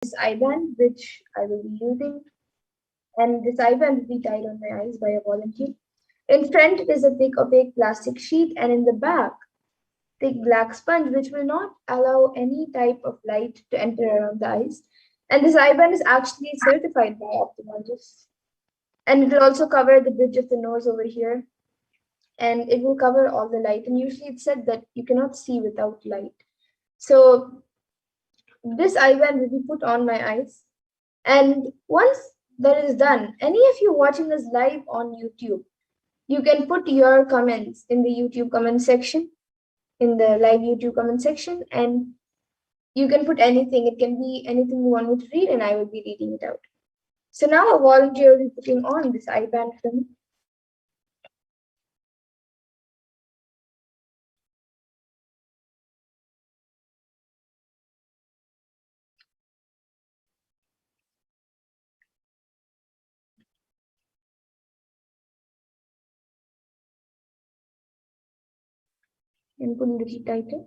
this eye band, which I will be using. And this eye band will be tied on my eyes by a volunteer. In front is a thick opaque plastic sheet, and in the back, thick black sponge, which will not allow any type of light to enter around the eyes. And this eye band is actually certified by ophthalmologists. And it will also cover the bridge of the nose over here. And it will cover all the light. And usually it's said that you cannot see without light. So this eye band will be put on my eyes. And once that is done, any of you watching us live on YouTube, you can put your comments in the YouTube comment section, in the live YouTube comment section, and you can put anything. It can be anything you want me to read, and I will be reading it out. So now a volunteer will be putting on this eye band for me. And put a little tighter.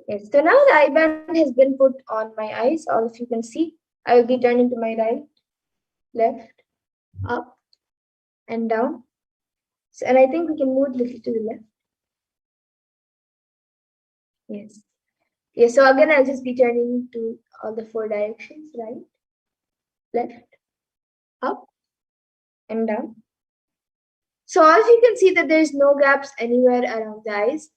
Yes, so now the eye band has been put on my eyes. All of you can see. I will be turning to my right, left, up, and down. So, and I think we can move a little to the left. Yes. Yes, so again, I'll just be turning to all the four directions, right, left, up, and down. So all of you can see that there's no gaps anywhere around the eyes.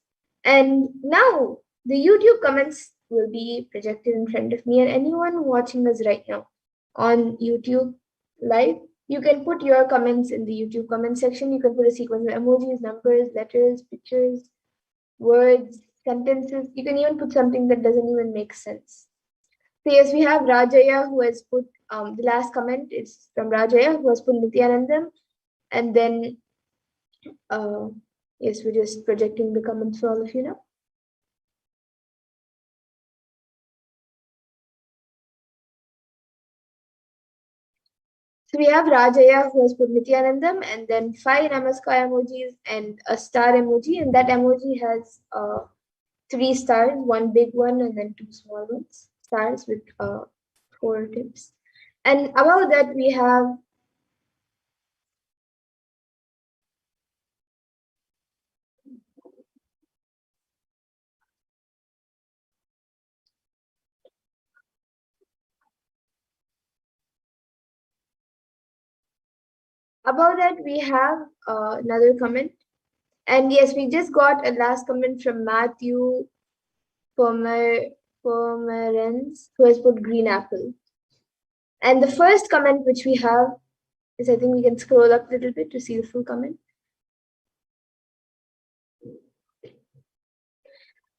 And now the YouTube comments will be projected in front of me, and anyone watching us right now on YouTube live, you can put your comments in the YouTube comment section. You can put a sequence of emojis, numbers, letters, pictures, words, sentences. You can even put something that doesn't even make sense. So yes, we have Rajaya who has put the last comment is from Rajaya who has put Nithyanandam, and then yes, we're just projecting the comments for all of you now. So we have Rajaya who has put Nithyanandam, and then 5 Namaskar emojis and a star emoji, and that emoji has 3 stars, 1 big one and then 2 small ones, stars with 4 tips. And above that we have another comment. And yes, we just got a last comment from Matthew Pomerantz, who has put green apple. And the first comment which we have is, I think we can scroll up a little bit to see the full comment.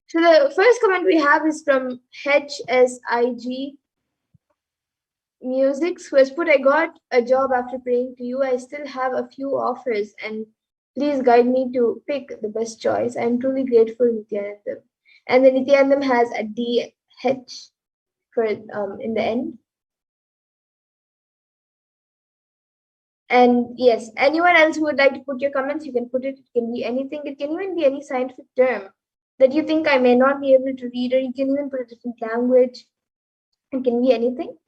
So the first comment we have is from HSIG Musics, who has put, I got a job after praying to you. I still have a few offers, and please guide me to pick the best choice. I am truly grateful, Nithyanandam. And the Nithyanandam has a DH for in the end. And yes, anyone else who would like to put your comments, you can put it. It can be anything. It can even be any scientific term that you think I may not be able to read, or you can even put a different language. It can be anything.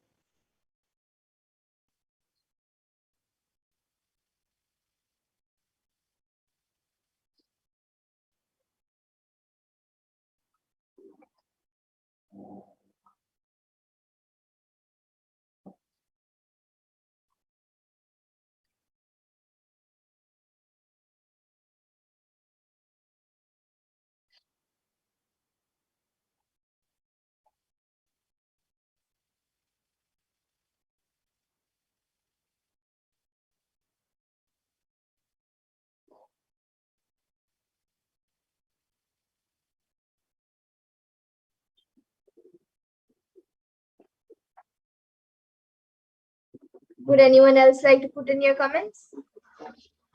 Would anyone else like to put in your comments?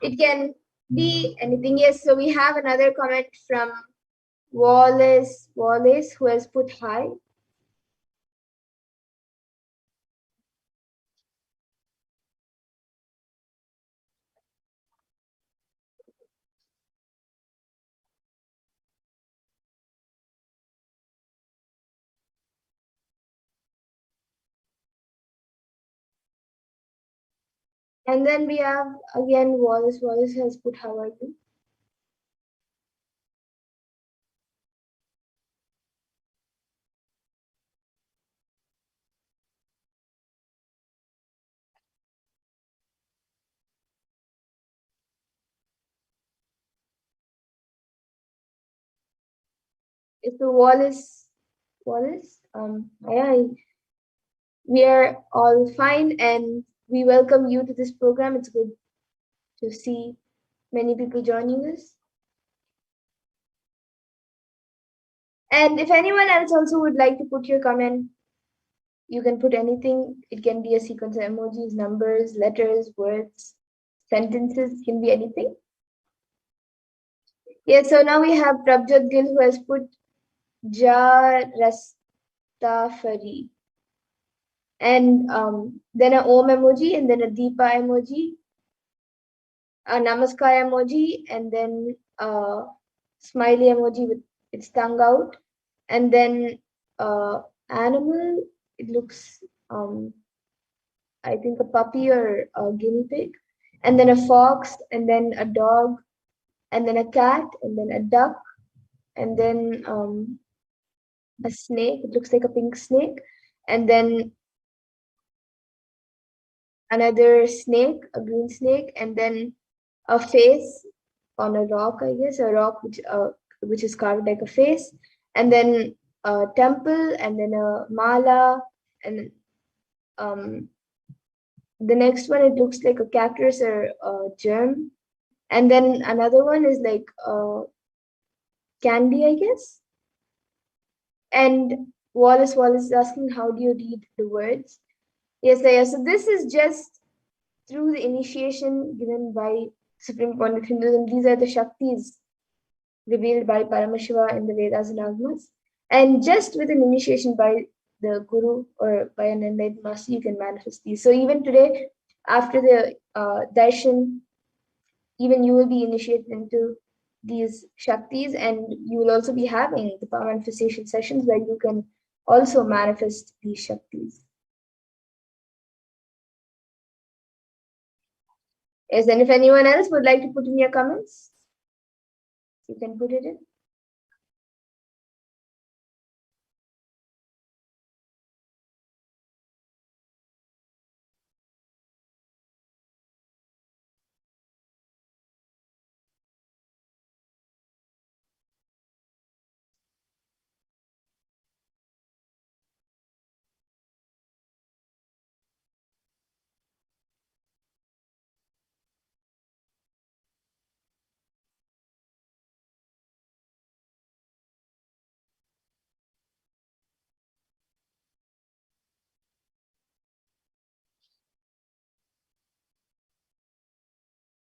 It can be anything. Yes, so we have another comment from Wallace, who has put hi. And then we have again Wallace. Wallace has put how are you? It's the Wallace. Wallace. Yeah, we are all fine, and we welcome you to this program. It's good to see many people joining us. And if anyone else also would like to put your comment, you can put anything. It can be a sequence of emojis, numbers, letters, words, sentences, can be anything. Yes, so now we have Prabjot Gill who has put Ja Rastafari. And then a Om emoji, and then a Deepa emoji, a Namaskar emoji, and then a smiley emoji with its tongue out, and then animal. It looks, I think, a puppy or a guinea pig, and then a fox, and then a dog, and then a cat, and then a duck, and then a snake. It looks like a pink snake, and then another snake, a green snake, and then a face on a rock, I guess, a rock which is carved like a face, and then a temple, and then a mala, and um, the next one it looks like a cactus or a germ, and then another one is like candy, I guess. And Wallace is asking, how do you read the words? Yes, yes. So this is just through the initiation given by Supreme Point of Hinduism. These are the Shaktis revealed by Paramashiva in the Vedas and Agmas. And just with an initiation by the Guru or by an enlightened master, you can manifest these. So even today, after the darshan, even you will be initiated into these Shaktis, and you will also be having the power manifestation sessions where you can also manifest these Shaktis. Yes, and if anyone else would like to put in your comments, you can put it in.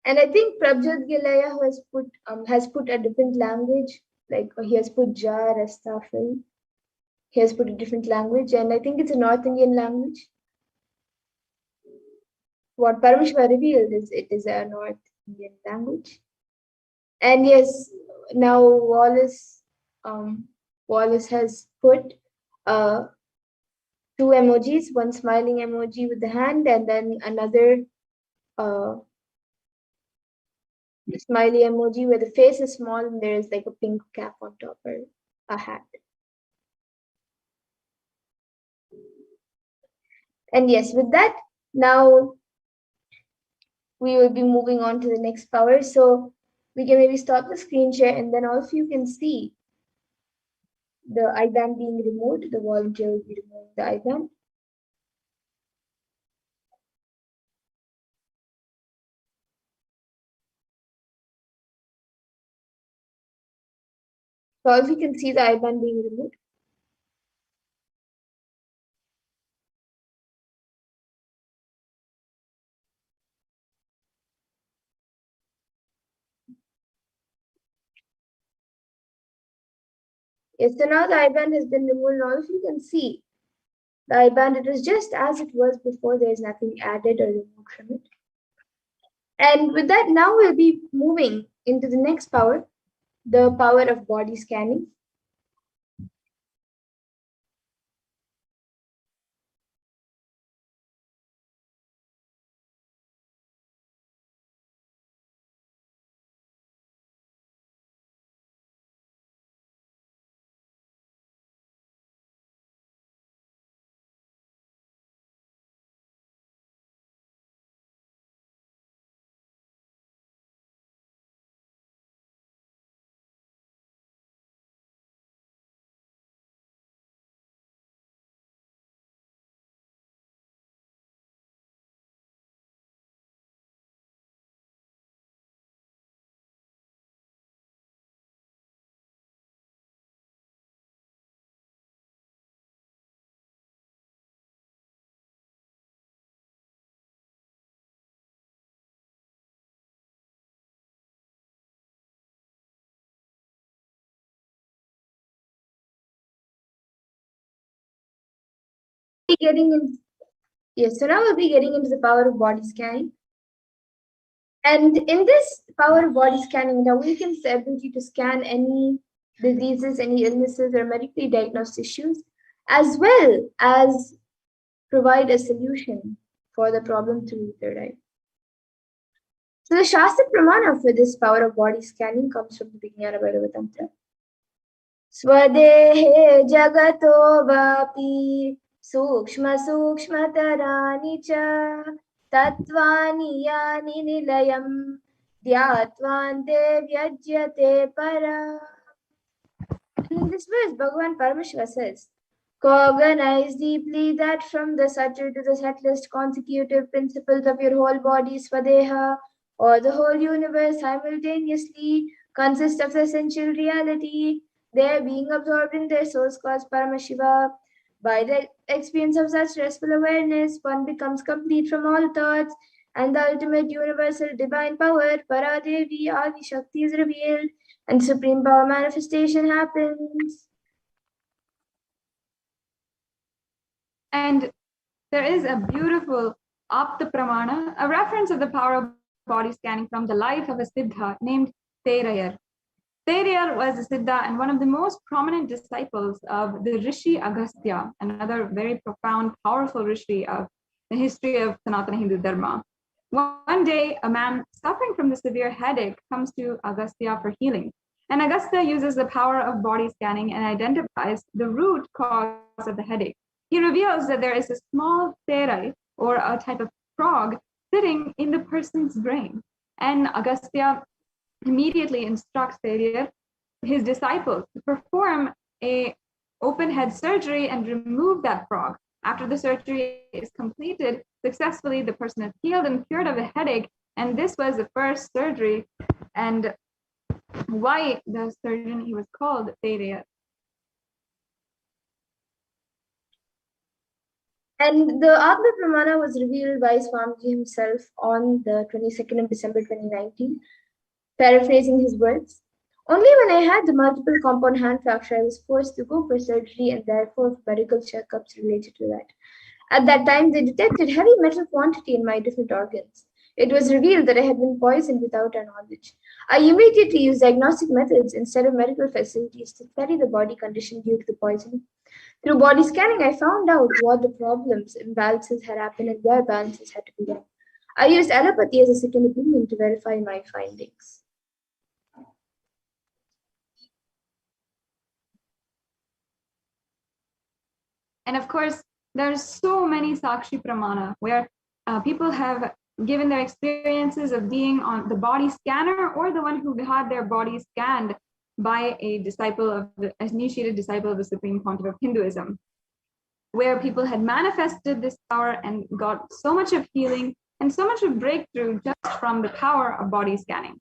And I think Prabjot Gilaya has put a different language, like he has put Ja Rastafari. He has put a different language, and I think it's a North Indian language. What Parameshwar revealed is it is a North Indian language. And yes, now Wallace has put uh, two emojis, one smiling emoji with the hand, and then another uh, smiley emoji where the face is small and there is like a pink cap on top or a hat. And yes, with that, now we will be moving on to the next power. So we can maybe stop the screen share, and then all of you can see the IBAN being removed. The volunteer will be removing the IBAN. So all of you can see the IBAN being removed. Yes, so now the IBAN has been removed, and all of you can see the IBAN. It is just as it was before. There is nothing added or removed from it. And with that, now we'll be moving into the next power, the power of body scanning. be getting in. Yes, so now we'll be getting into the power of body scanning. And in this power of body scanning, it awakens the ability to scan any diseases, any illnesses, or medically diagnosed issues, as well as provide a solution for the problem through the third eye. So the Shastra Pramana for this power of body scanning comes from the Vijnana Bhairava Tantra. Swadehe jagato vapi sukshma sukshmatarani cha tatvani yani nilayam dhyatvante vyajyate para. And in this verse, Bhagavan Paramashiva says, cognize deeply that from the subtle to the subtlest consecutive principles of your whole body, Swadeha, or the whole universe simultaneously consists of essential reality. They being absorbed in their source cause Paramashiva. By the experience of such restful awareness, one becomes complete from all thoughts, and the ultimate universal divine power, Paradevi Adi Shakti, is revealed, and supreme power manifestation happens. And there is a beautiful Apta Pramana, a reference of the power of body scanning from the life of a Siddha named Terayar. Terayar was a Siddha and one of the most prominent disciples of the Rishi Agastya, another very profound, powerful Rishi of the history of Sanatana Hindu Dharma. One day, a man suffering from the severe headache comes to Agastya for healing. And Agastya uses the power of body scanning and identifies the root cause of the headache. He reveals that there is a small terai, or a type of frog, sitting in the person's brain. And Agastya immediately instructs his disciples, to perform a open head surgery and remove that frog. After the surgery is completed successfully, the person is healed and cured of a headache. And this was the first surgery, and why the surgeon, he was called Terayar. And the Atma Pramana was revealed by Swamiji himself on the 22nd of December 2019. Paraphrasing his words, only when I had the multiple compound hand fracture, I was forced to go for surgery and therefore medical checkups related to that. At that time, they detected heavy metal quantity in my different organs. It was revealed that I had been poisoned without our knowledge. I immediately used diagnostic methods instead of medical facilities to study the body condition due to the poisoning. Through body scanning, I found out what the problems, imbalances had happened and where balances had to be done. I used allopathy as a second opinion to verify my findings. And of course, there's so many Sakshi Pramana where people have given their experiences of being on the body scanner or the one who had their body scanned by a disciple of the initiated disciple of the Supreme Pontiff of Hinduism, where people had manifested this power and got so much of healing and so much of breakthrough just from the power of body scanning.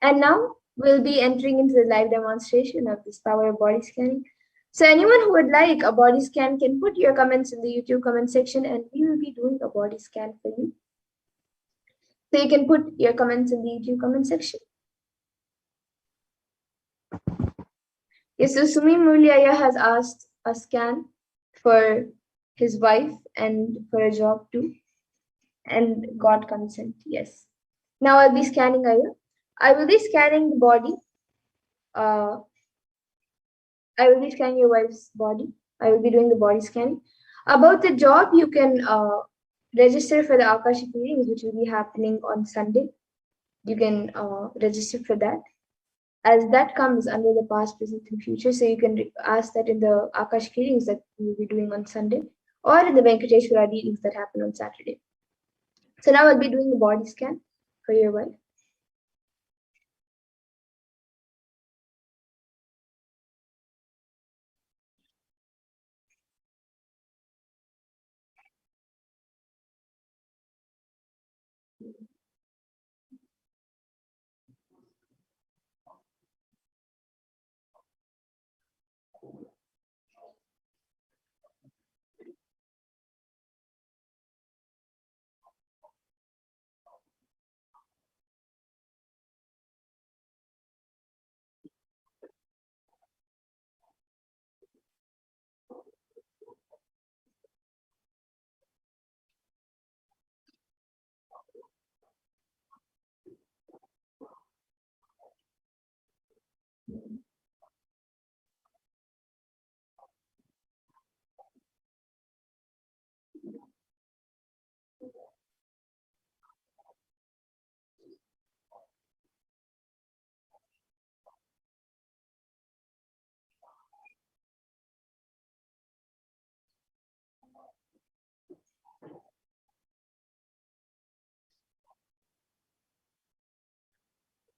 And now we'll be entering into the live demonstration of this power of body scanning. So anyone who would like a body scan can put your comments in the YouTube comment section and we will be doing a body scan for you. So you can put your comments in the YouTube comment section. Yes, so Sumi Muliaya has asked a scan for his wife and for a job too, and got consent, yes. Now I'll be scanning Aya. I will be scanning the body. I will be scanning your wife's body. I will be doing the body scanning. About the job, you can register for the Akashic readings, which will be happening on Sunday. You can register for that, as that comes under the past, present, and future. So you can ask that in the Akashic readings that we will be doing on Sunday, or in the Venkateshwara readings that happen on Saturday. So now I'll be doing the body scan for your wife.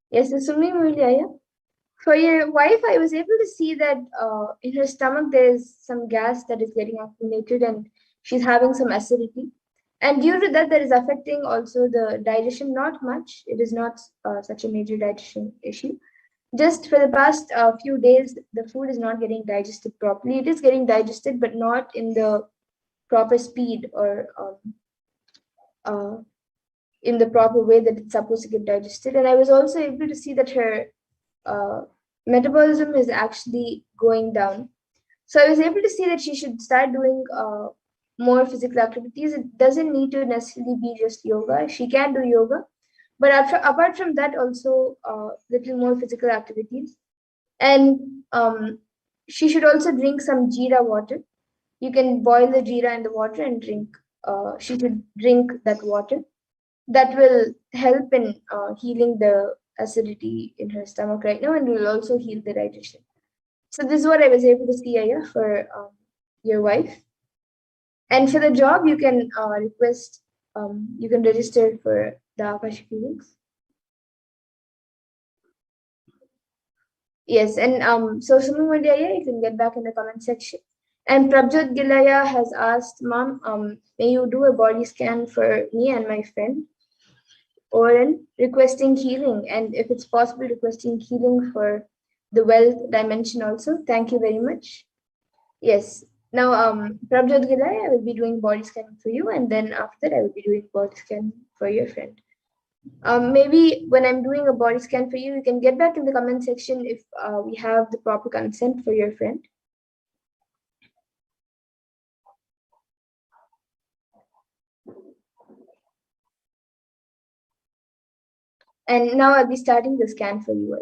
Yes, the swimming Mulia. For your wife, I was able to see that in her stomach there is some gas that is getting accumulated and she's having some acidity. And due to that, that is affecting also the digestion, not much. It is not such a major digestion issue. Just for the past few days, the food is not getting digested properly. It is getting digested, but not in the proper speed or uh, in the proper way that it's supposed to get digested. And I was also able to see that her uh, metabolism is actually going down. So I was able to see that she should start doing more physical activities. It doesn't need to necessarily be just yoga. She can do yoga, but apart from that, also little more physical activities. And she should also drink some jeera water. You can boil the jeera in the water and drink. She should drink that water. That will help in healing the acidity in her stomach right now, and will also heal the digestion. So this is what I was able to see, Aya, for your wife. And for the job, you can request, you can register for the Akashic readings. Yes, and so Sumu Mandya, you can get back in the comment section. And Prabjot Gilaya has asked, Mom, may you do a body scan for me and my friend, or requesting healing, and if it's possible, requesting healing for the wealth dimension also. Thank you very much. Yes. Now, Prabjot Gilay, I will be doing body scanning for you, and then after that, I will be doing body scan for your friend. Maybe when I'm doing a body scan for you, you can get back in the comment section if we have the proper consent for your friend. And now I'll be starting the scan for you.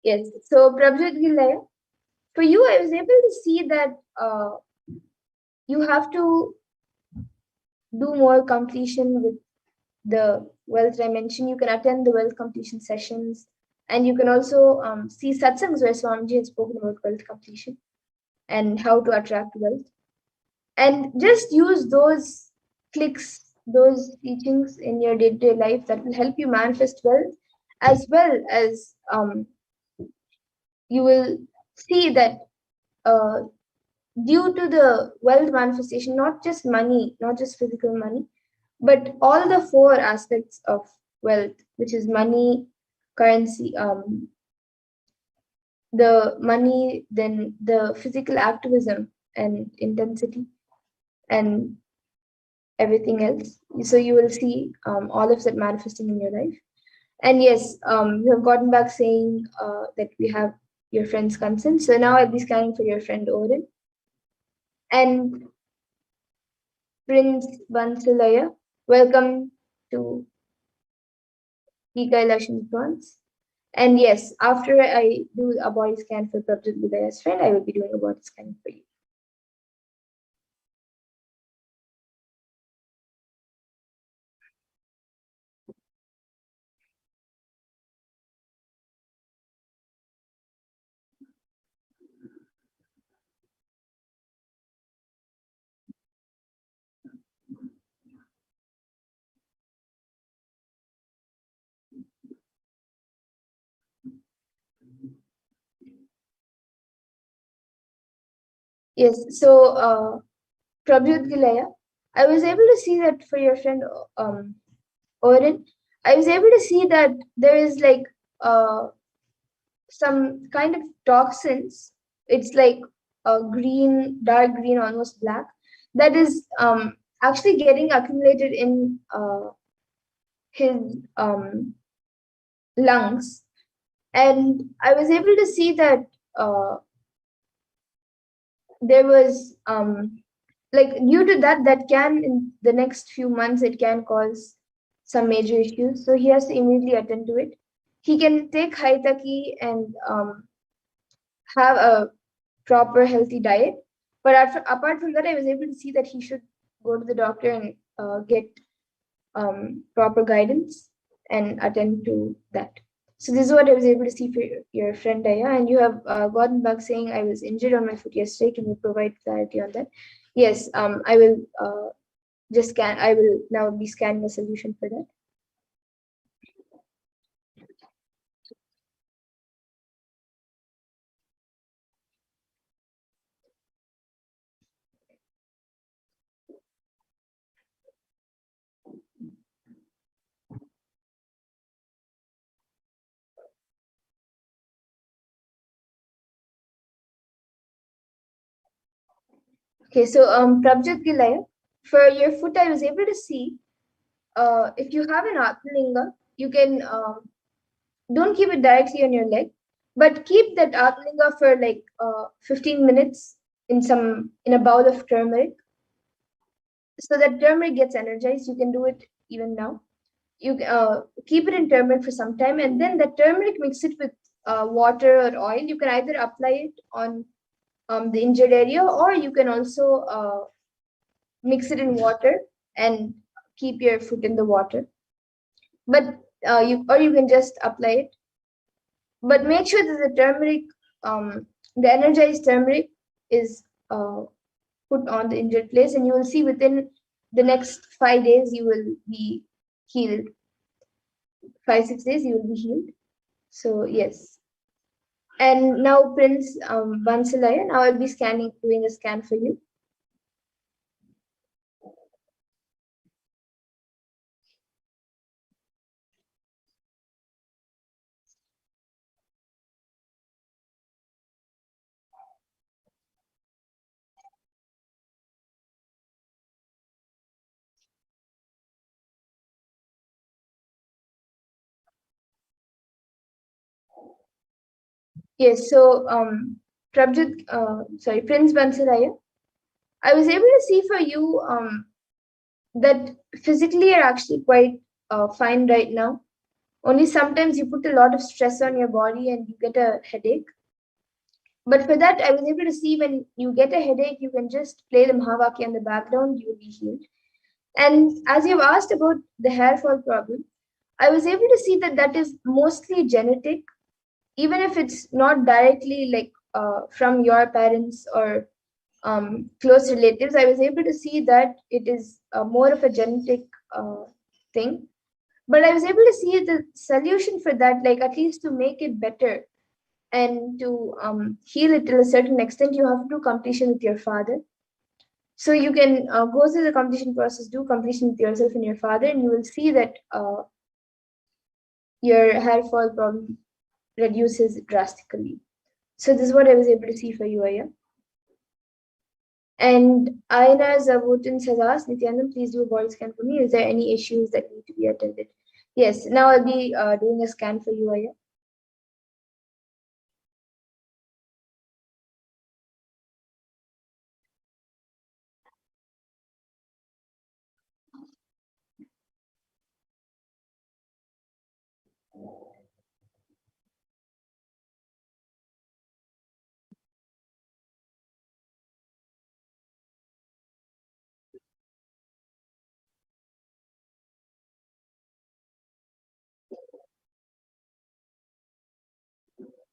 Yes. So Prabjot Gilay, for you, I was able to see that you have to do more completion with the wealth dimension. You can attend the wealth completion sessions, and you can also see satsangs where Swamiji has spoken about wealth completion and how to attract wealth. And just use those clicks, those teachings in your day-to-day life that will help you manifest wealth, as well as you will see that uh, due to the wealth manifestation, not just money, not just physical money, but all the four aspects of wealth, which is money, currency, the money, then the physical activism and intensity, and everything else. So you will see all of that manifesting in your life. And yes, you have gotten back saying that we have your friend's consent. So now I'll be scanning for your friend Oren. And Prince Bansalaya, welcome to Kailasa Bronze. And yes, after I do a body scan for Prabjot Budaya's friend, I will be doing a body scan for you. Yes, so Prabjot Gilaya, I was able to see that for your friend Oren, I was able to see that there is like some kind of toxins. It's like a green, dark green, almost black, that is actually getting accumulated in his lungs. And I was able to see that there was like due to that, that can in the next few months it can cause some major issues, so he has to immediately attend to it. He can take Haitaki and have a proper healthy diet. But apart from that, I was able to see that he should go to the doctor and get proper guidance and attend to that. So this is what I was able to see for your friend Daya, and you have gotten back saying I was injured on my foot yesterday. Can you provide clarity on that? Yes, I will just scan. I will now be scanning a solution for that. Okay, so Prabjot Gilaya, for your foot, I was able to see if you have an Atmalinga, you can don't keep it directly on your leg, but keep that Atmalinga for like 15 minutes in a bowl of turmeric, so that turmeric gets energized. You can do it even now. You keep it in turmeric for some time, and then the turmeric mix it with water or oil. You can either apply it on the injured area, or you can also mix it in water and keep your foot in the water. But you can just apply it. But make sure that the turmeric, the energized turmeric, is put on the injured place, and you will see within the next 5 days you will be healed. 5 6 days you will be healed. So yes. And now Prince Bansalaya, now I'll be doing a scan for you. Yes, so Prince Bansalaya, I was able to see for you that physically you're actually quite fine right now. Only sometimes you put a lot of stress on your body and you get a headache. But for that, I was able to see when you get a headache, you can just play the Mahavakya in the background, you will be healed. And as you've asked about the hair fall problem, I was able to see that that is mostly genetic, even if it's not directly like from your parents or close relatives. I was able to see that it is more of a genetic thing. But I was able to see the solution for that, like at least to make it better and to heal it till a certain extent, you have to do completion with your father. So you can go through the completion process, do completion with yourself and your father, and you will see that your hair fall problem reduces drastically. So this is what I was able to see for you, Aya. And Aina Zavutins has asked, Nithyanand, please do a body scan for me. Is there any issues that need to be attended? Yes, now I'll be doing a scan for you, Aya.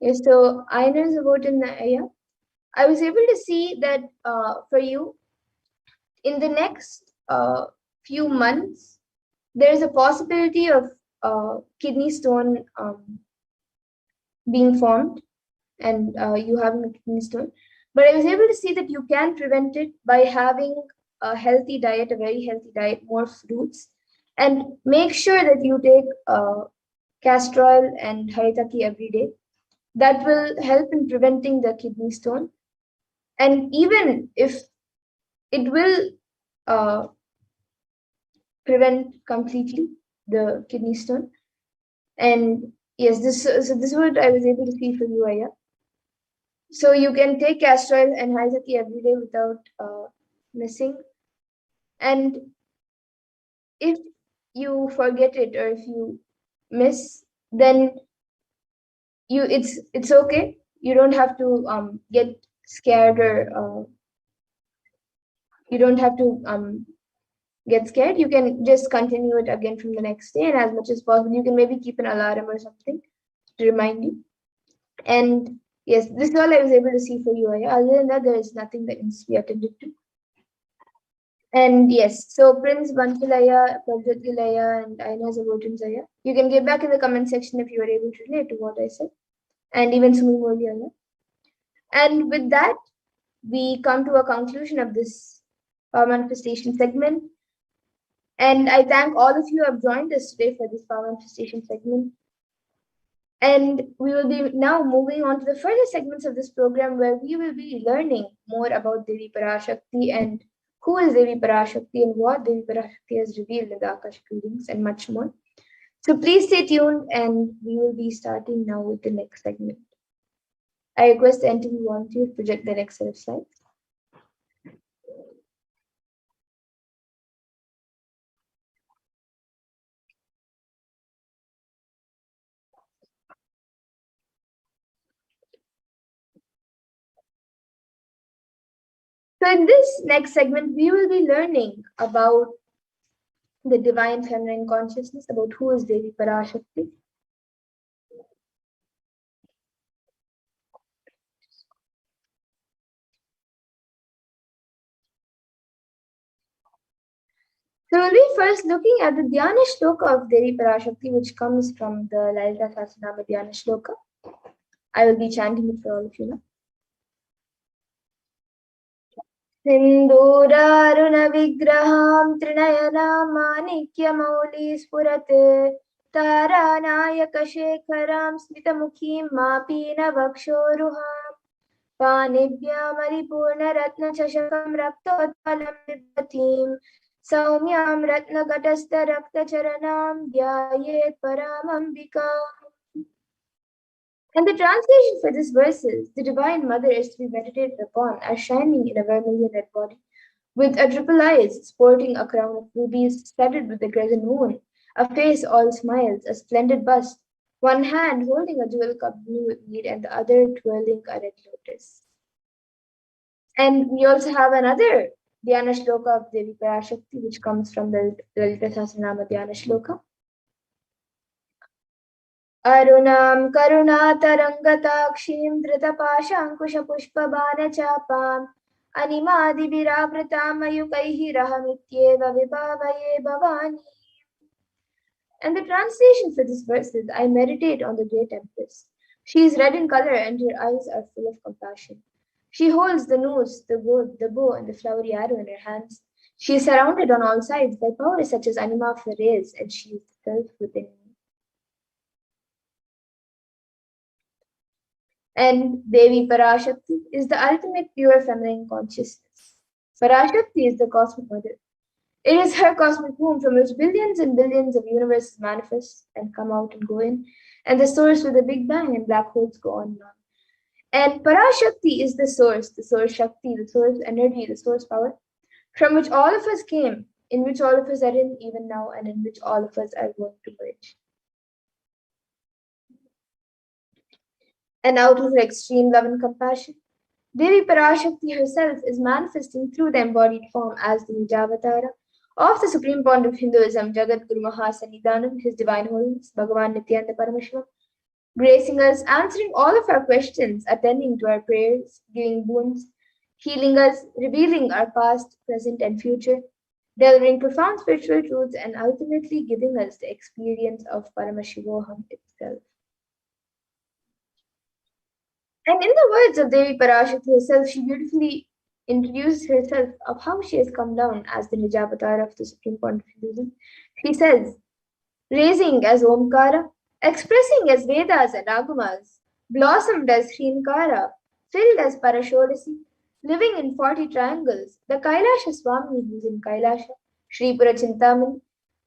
Yes, so Aina is about in the Aya. I was able to see that for you in the next few months, there is a possibility of kidney stone being formed and you having a kidney stone. But I was able to see that you can prevent it by having a healthy diet, a very healthy diet, more fruits, and make sure that you take castor oil and haritaki every day. That will help in preventing the kidney stone. And even if it will uh, prevent completely the kidney stone. And yes, this is what I was able to see for you, Aya. So you can take castor oil and haritaki every day without missing. And if you forget it or if you miss, then it's okay. You don't have to get scared or you don't have to get scared. You can just continue it again from the next day, and as much as possible, you can maybe keep an alarm or something to remind you. And yes, this is all I was able to see for you, Aya. Other than that, there is nothing that needs to be attended to. And yes, so Prince Bantilaya, Prabhutilaya, and Aina Zavotinzaya. You can get back in the comment section if you are able to relate to what I said, and even Sumimoli Aya. And with that, we come to a conclusion of this power manifestation segment. And I thank all of you who have joined us today for this power manifestation segment. And we will be now moving on to the further segments of this program where we will be learning more about Devi Parashakti and who is Devi Parashakti and what Devi Parashakti has revealed in the Akashic readings and much more. So please stay tuned and we will be starting now with the next segment. I request the NTV volunteers to project the next set of slides. So in this next segment, we will be learning about the divine feminine consciousness, about who is Devi Parashakti. So we'll be first looking at the Dhyana Shloka of Devi Parashakti, which comes from the Lalita Sahasranama Dhyana Shloka. I will be chanting it for all of you now. Sindhuraruna Vigraham Trinayana Manikya Mauli Spurate Taranayaka Shekharam Smitamukhim Mapina Vakshoruham Panibhyamari Ratna Chashakam Raktotalam Vibhatim Saumyam Ratna Gatasta Rakta Charanam Dhyayet Paramambika. And the translation for this verse is, the Divine Mother is to be meditated upon as shining in a vermilion red body, with a triple eyes, sporting a crown of rubies studded with the crescent moon, a face all smiles, a splendid bust, one hand holding a jewel cup blue with mead and the other twirling a red lotus. And we also have another Dhyana Shloka of Devi Parashakti, which comes from the Lalita Sahasranama Dhyana Shloka. Arunam karunatarangatakshiim dhritapaashankushpushpabanachapam animadibhiravritam mayukaihi rahamityeva vibhavaye bhavani. And the translation for this verse is, I meditate on the great empress. She is red in color and her eyes are full of compassion. She holds the noose, the bow, and the flowery arrow in her hands. She is surrounded on all sides by powers such as anima of the rays, and she is the self within me. And Devi Parashakti is the ultimate pure feminine consciousness. Parashakti is the cosmic mother. It is her cosmic womb from which billions and billions of universes manifest and come out and go in, and the source with the Big Bang and black holes go on and on. And Parashakti is the source Shakti, the source energy, the source power, from which all of us came, in which all of us are in even now, and in which all of us are going to merge. And out of her extreme love and compassion, Devi Parashakti herself is manifesting through the embodied form as the Nijavatara of the Supreme Point of Hinduism, Jagat Guru Mahasannidhanam, His Divine Holiness, Bhagavan Nithyananda Paramashivam, gracing us, answering all of our questions, attending to our prayers, giving boons, healing us, revealing our past, present, and future, delivering profound spiritual truths, and ultimately giving us the experience of Paramashivoham itself. And in the words of Devi Parashakti herself, she beautifully introduces herself of how she has come down as the Nijavatar of the Supreme Point of Hinduism. She says, raising as Omkara, expressing as Vedas and Agamas, blossomed as Shrinkara, filled as Parashodasi, living in 40 triangles, the Kailasa Swami who is in Kailasa, Shripura Chintamani,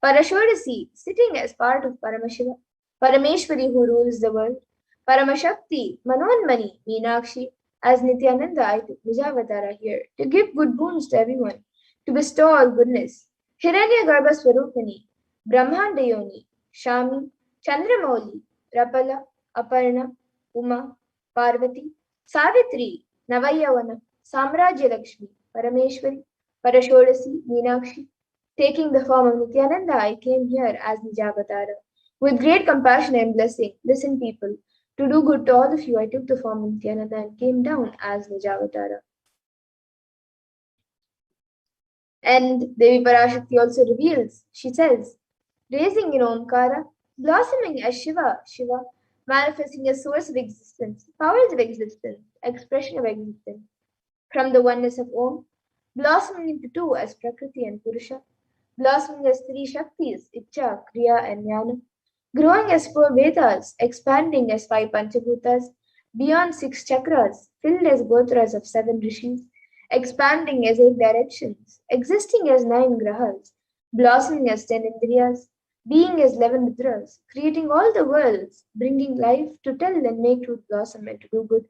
Parashodasi, sitting as part of Paramashiva, Parameshwari who rules the world, Paramashakti, Manonmani, Meenakshi, as Nithyananda, I took Nijavatara here to give good boons to everyone, to bestow all goodness. Hiranyagarbha Swarupani, Brahmandayoni, Shami, Chandramauli, Rapala, Aparna, Uma, Parvati, Savitri, Navayavana, Samrajya Lakshmi, Parameshwari, Parashodasi, Meenakshi. Taking the form of Nithyananda, I came here as Nijavatara. With great compassion and blessing, listen people, to do good to all of you, I took the form of Nithyananda and came down as Nijavatara. And Devi Parashakti also reveals, she says, raising in Omkara, blossoming as Shiva, Shiva, manifesting as source of existence, powers of existence, expression of existence, from the oneness of Om, blossoming into two as Prakriti and Purusha, blossoming as three Shaktis, Icha, Kriya, and Jnana, growing as four Vedas, expanding as five Panchabhutas, beyond six chakras, filled as gotras of seven rishis, expanding as eight directions, existing as nine grahas, blossoming as 10 indriyas, being as 11 mudras, creating all the worlds, bringing life to tell and make truth blossom and to do good.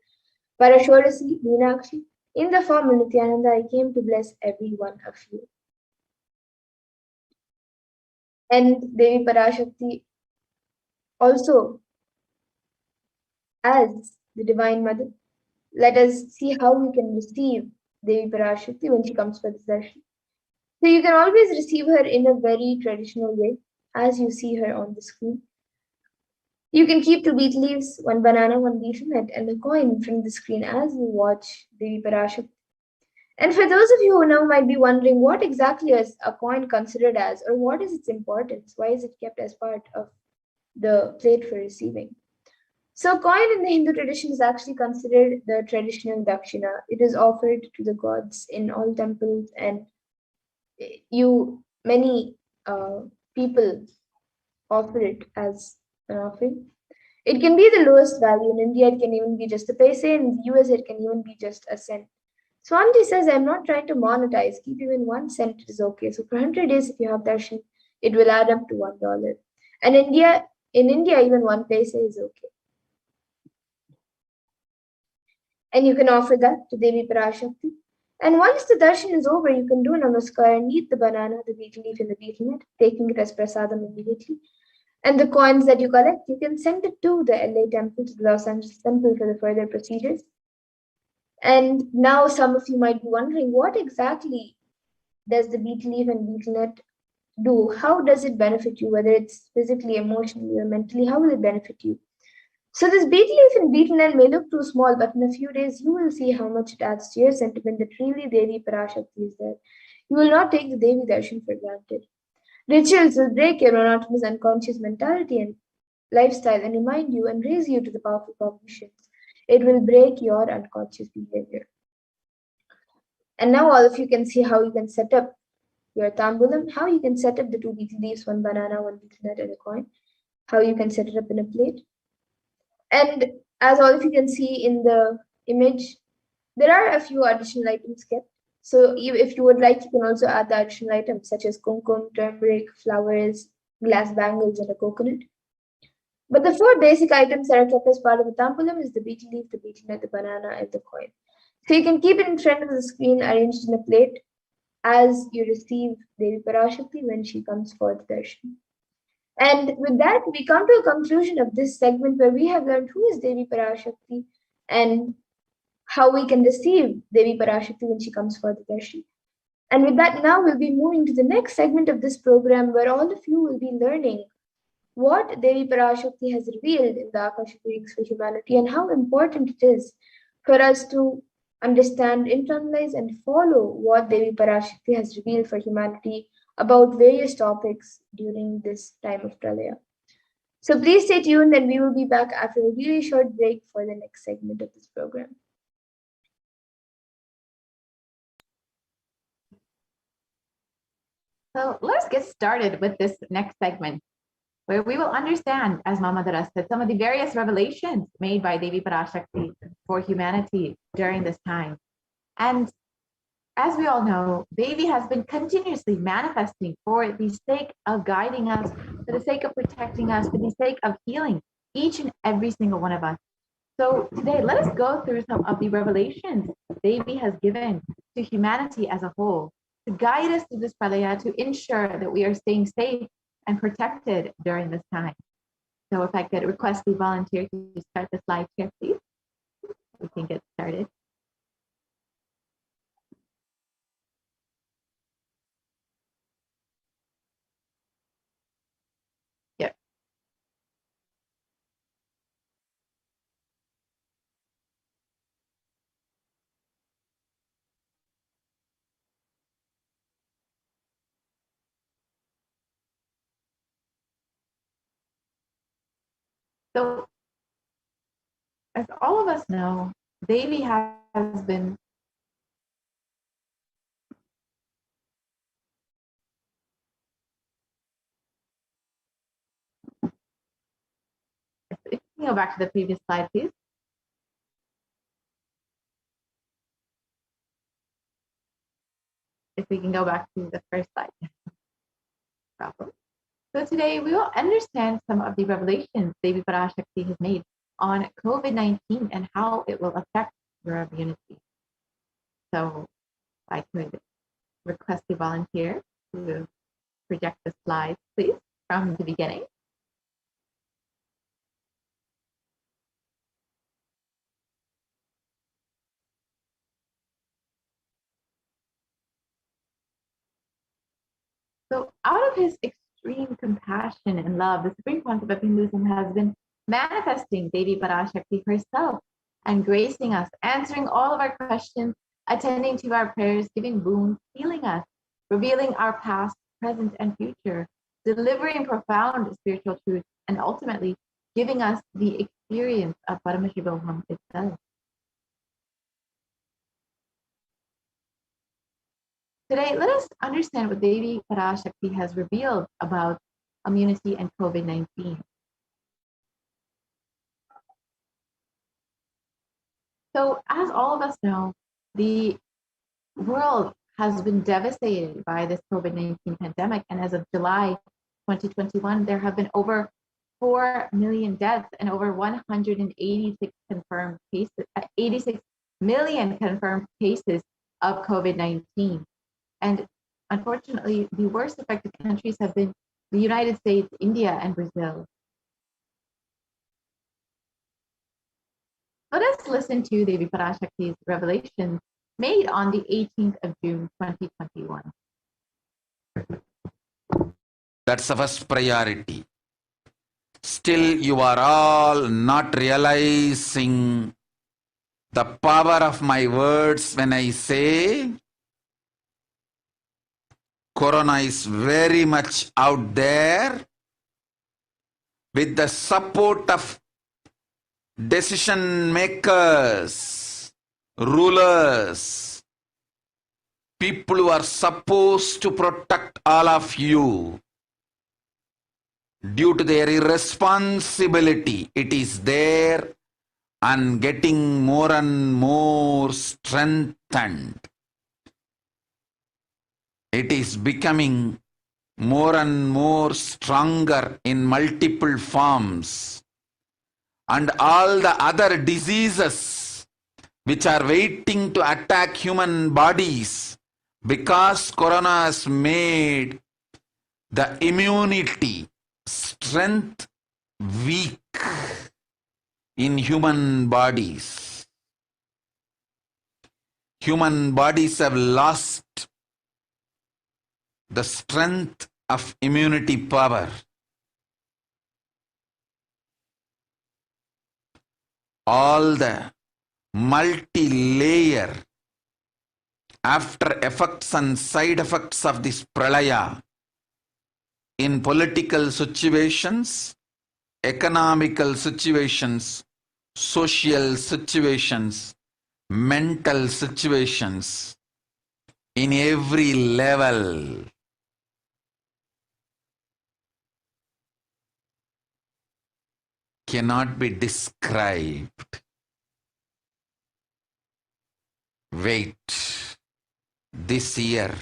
Parashodasi, Meenakshi, in the form of Nithyananda, I came to bless every one of you. And Devi Parashakti also as the Divine Mother. Let us see how we can receive Devi Parashakti when she comes for this darshan. So you can always receive her in a very traditional way, as you see her on the screen. You can keep two beet leaves, one banana, one betel nut, and a coin in front of the screen as you watch Devi Parashakti. And for those of you who now might be wondering what exactly is a coin considered as, or what is its importance, why is it kept as part of the plate for receiving? So, coin in the Hindu tradition is actually considered the traditional dakshina. It is offered to the gods in all temples, and many people offer it as an offering. It can be the lowest value. In India, it can even be just a paise. In the US, it can even be just a cent. Swamiji says, I'm not trying to monetize. Keep even 1 cent, it is okay. So for 100 days, if you have darshan, it will add up to $1. And in India, even 1 paise is okay. And you can offer that to Devi Parashakti. And once the darshan is over, you can do namaskar and eat the banana, the betel leaf, and the betel nut, taking it as prasadam immediately. And the coins that you collect, you can send it to the LA temple, to the Los Angeles temple for the further procedures. And now some of you might be wondering, what exactly does the betel leaf and betel nut do? How does it benefit you, whether it's physically, emotionally, or mentally? How will it benefit you? So this betel leaf and betel nut may look too small, but in a few days you will see how much it adds to your sentiment that really Devi Parashakti is there. You will not take the Devi Darshan for granted. Rituals will break your monotonous unconscious mentality and lifestyle and remind you and raise you to the powerful cognitions. It will break your unconscious behavior. And now all of you can see how you can set up your tambulam, how you can set up the two betel leaves, one banana, one betel nut, and a coin, how you can set it up in a plate. And as all of you can see in the image, there are a few additional items kept. So if you would like, you can also add the additional items such as kumkum, turmeric, flowers, glass bangles, and a coconut. But the 4 basic items that are kept as part of the tambulam is the betel leaf, the betel nut, the banana, and the coin. So you can keep it in front of the screen arranged in a plate as you receive Devi Parashakti when she comes for the darshan. And with that, we come to a conclusion of this segment where we have learned who is Devi Parashakti and how we can receive Devi Parashakti when she comes for the darshan. And with that, now we'll be moving to the next segment of this program where all of you will be learning what Devi Parashakti has revealed in the Akashic readings for humanity and how important it is for us to understand, internalize, and follow what Devi Parashakti has revealed for humanity about various topics during this time of Pralaya. So please stay tuned and we will be back after a really short break for the next segment of this program. So let's get started with this next segment, where we will understand, as Mama Dara said, some of the various revelations made by Devi Parashakti for humanity during this time. And as we all know, Devi has been continuously manifesting for the sake of guiding us, for the sake of protecting us, for the sake of healing each and every single one of us. So today, let us go through some of the revelations Devi has given to humanity as a whole to guide us through this pralaya, to ensure that we are staying safe and protected during this time. So if I could request the volunteer to start the slide here, please, we can get started. Yep. So as all of us know, Devi has been if you can go back to the previous slide, please. If we can go back to the first slide. Problem. So today we will understand some of the revelations Devi Parashakti has made on COVID-19 and how it will affect your immunity. So I could request the volunteer to project the slides, please, from the beginning. So out of his extreme compassion and love, the Supreme Concept of Hinduism has been manifesting Devi Parashakti herself and gracing us, answering all of our questions, attending to our prayers, giving boons, healing us, revealing our past, present, and future, delivering profound spiritual truths, and ultimately giving us the experience of Paramashivoham itself. Today, let us understand what Devi Parashakti has revealed about immunity and COVID-19. So, as all of us know, the world has been devastated by this COVID-19 pandemic. And as of July 2021, there have been over 4 million deaths and over 186 confirmed cases, 86 million confirmed cases of COVID-19. And unfortunately, the worst affected countries have been the United States, India, and Brazil. Let us listen to Devi Parashakti's revelation made on the 18th of June, 2021. That's the first priority. Still, you are all not realizing the power of my words when I say Corona is very much out there with the support of decision makers, rulers, people who are supposed to protect all of you. Due to their irresponsibility, it is there and getting more and more strengthened. It is becoming more and more stronger in multiple forms. And all the other diseases which are waiting to attack human bodies, because Corona has made the immunity strength weak in human bodies. Human bodies have lost the strength of immunity power. All the multi-layer after effects and side effects of this pralaya in political situations, economical situations, social situations, mental situations, in every level. Cannot be described. Wait. This year,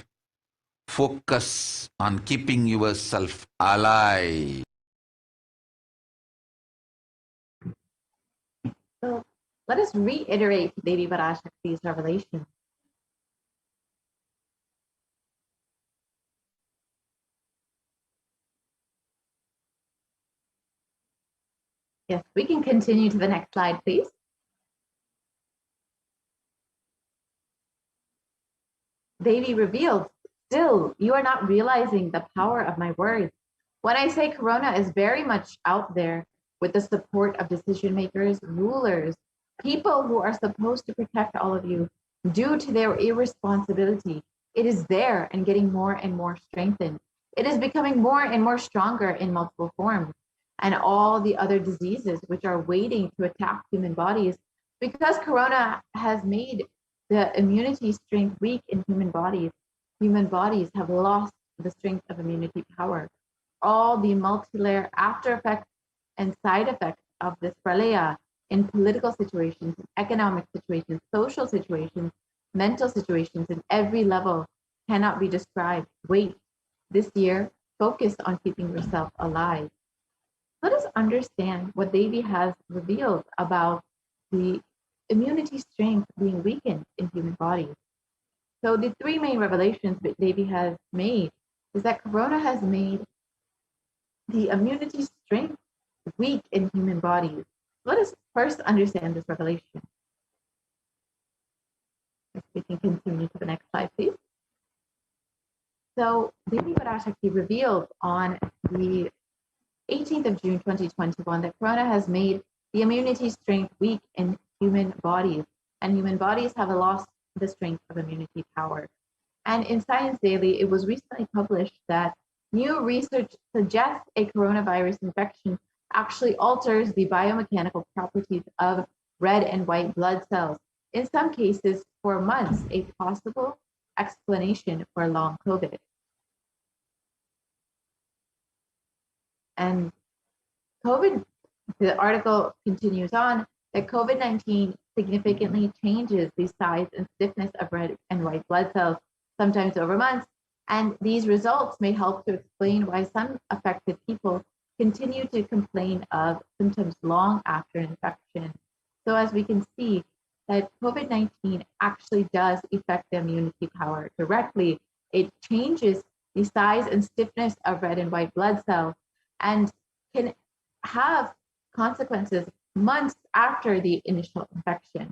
focus on keeping yourself alive. So let us reiterate Devi Parashakti's revelation. Yes, we can continue to the next slide, please. Devi revealed, still, you are not realizing the power of my words. When I say Corona is very much out there with the support of decision makers, rulers, people who are supposed to protect all of you due to their irresponsibility, it is there and getting more and more strengthened. It is becoming more and more stronger in multiple forms. And all the other diseases which are waiting to attack human bodies, because Corona has made the immunity strength weak in human bodies have lost the strength of immunity power. All the multi-layer after effects and side effects of this pralaya in political situations, economic situations, social situations, mental situations, in every level cannot be described. Wait, this year, focus on keeping yourself alive. Let us understand what Devi has revealed about the immunity strength being weakened in human bodies. So the three main revelations that Devi has made is that Corona has made the immunity strength weak in human bodies. Let us first understand this revelation. If we can continue to the next slide, please. So Devi Parashakti revealed on the 18th of June 2021 that Corona has made the immunity strength weak in human bodies, and human bodies have lost the strength of immunity power. And in Science Daily, it was recently published that new research suggests a coronavirus infection actually alters the biomechanical properties of red and white blood cells, in some cases for months, a possible explanation for long COVID. And the article continues on that COVID-19 significantly changes the size and stiffness of red and white blood cells, sometimes over months, and these results may help to explain why some affected people continue to complain of symptoms long after infection. So as we can see, that COVID-19 actually does affect the immunity power directly. It changes the size and stiffness of red and white blood cells and can have consequences months after the initial infection.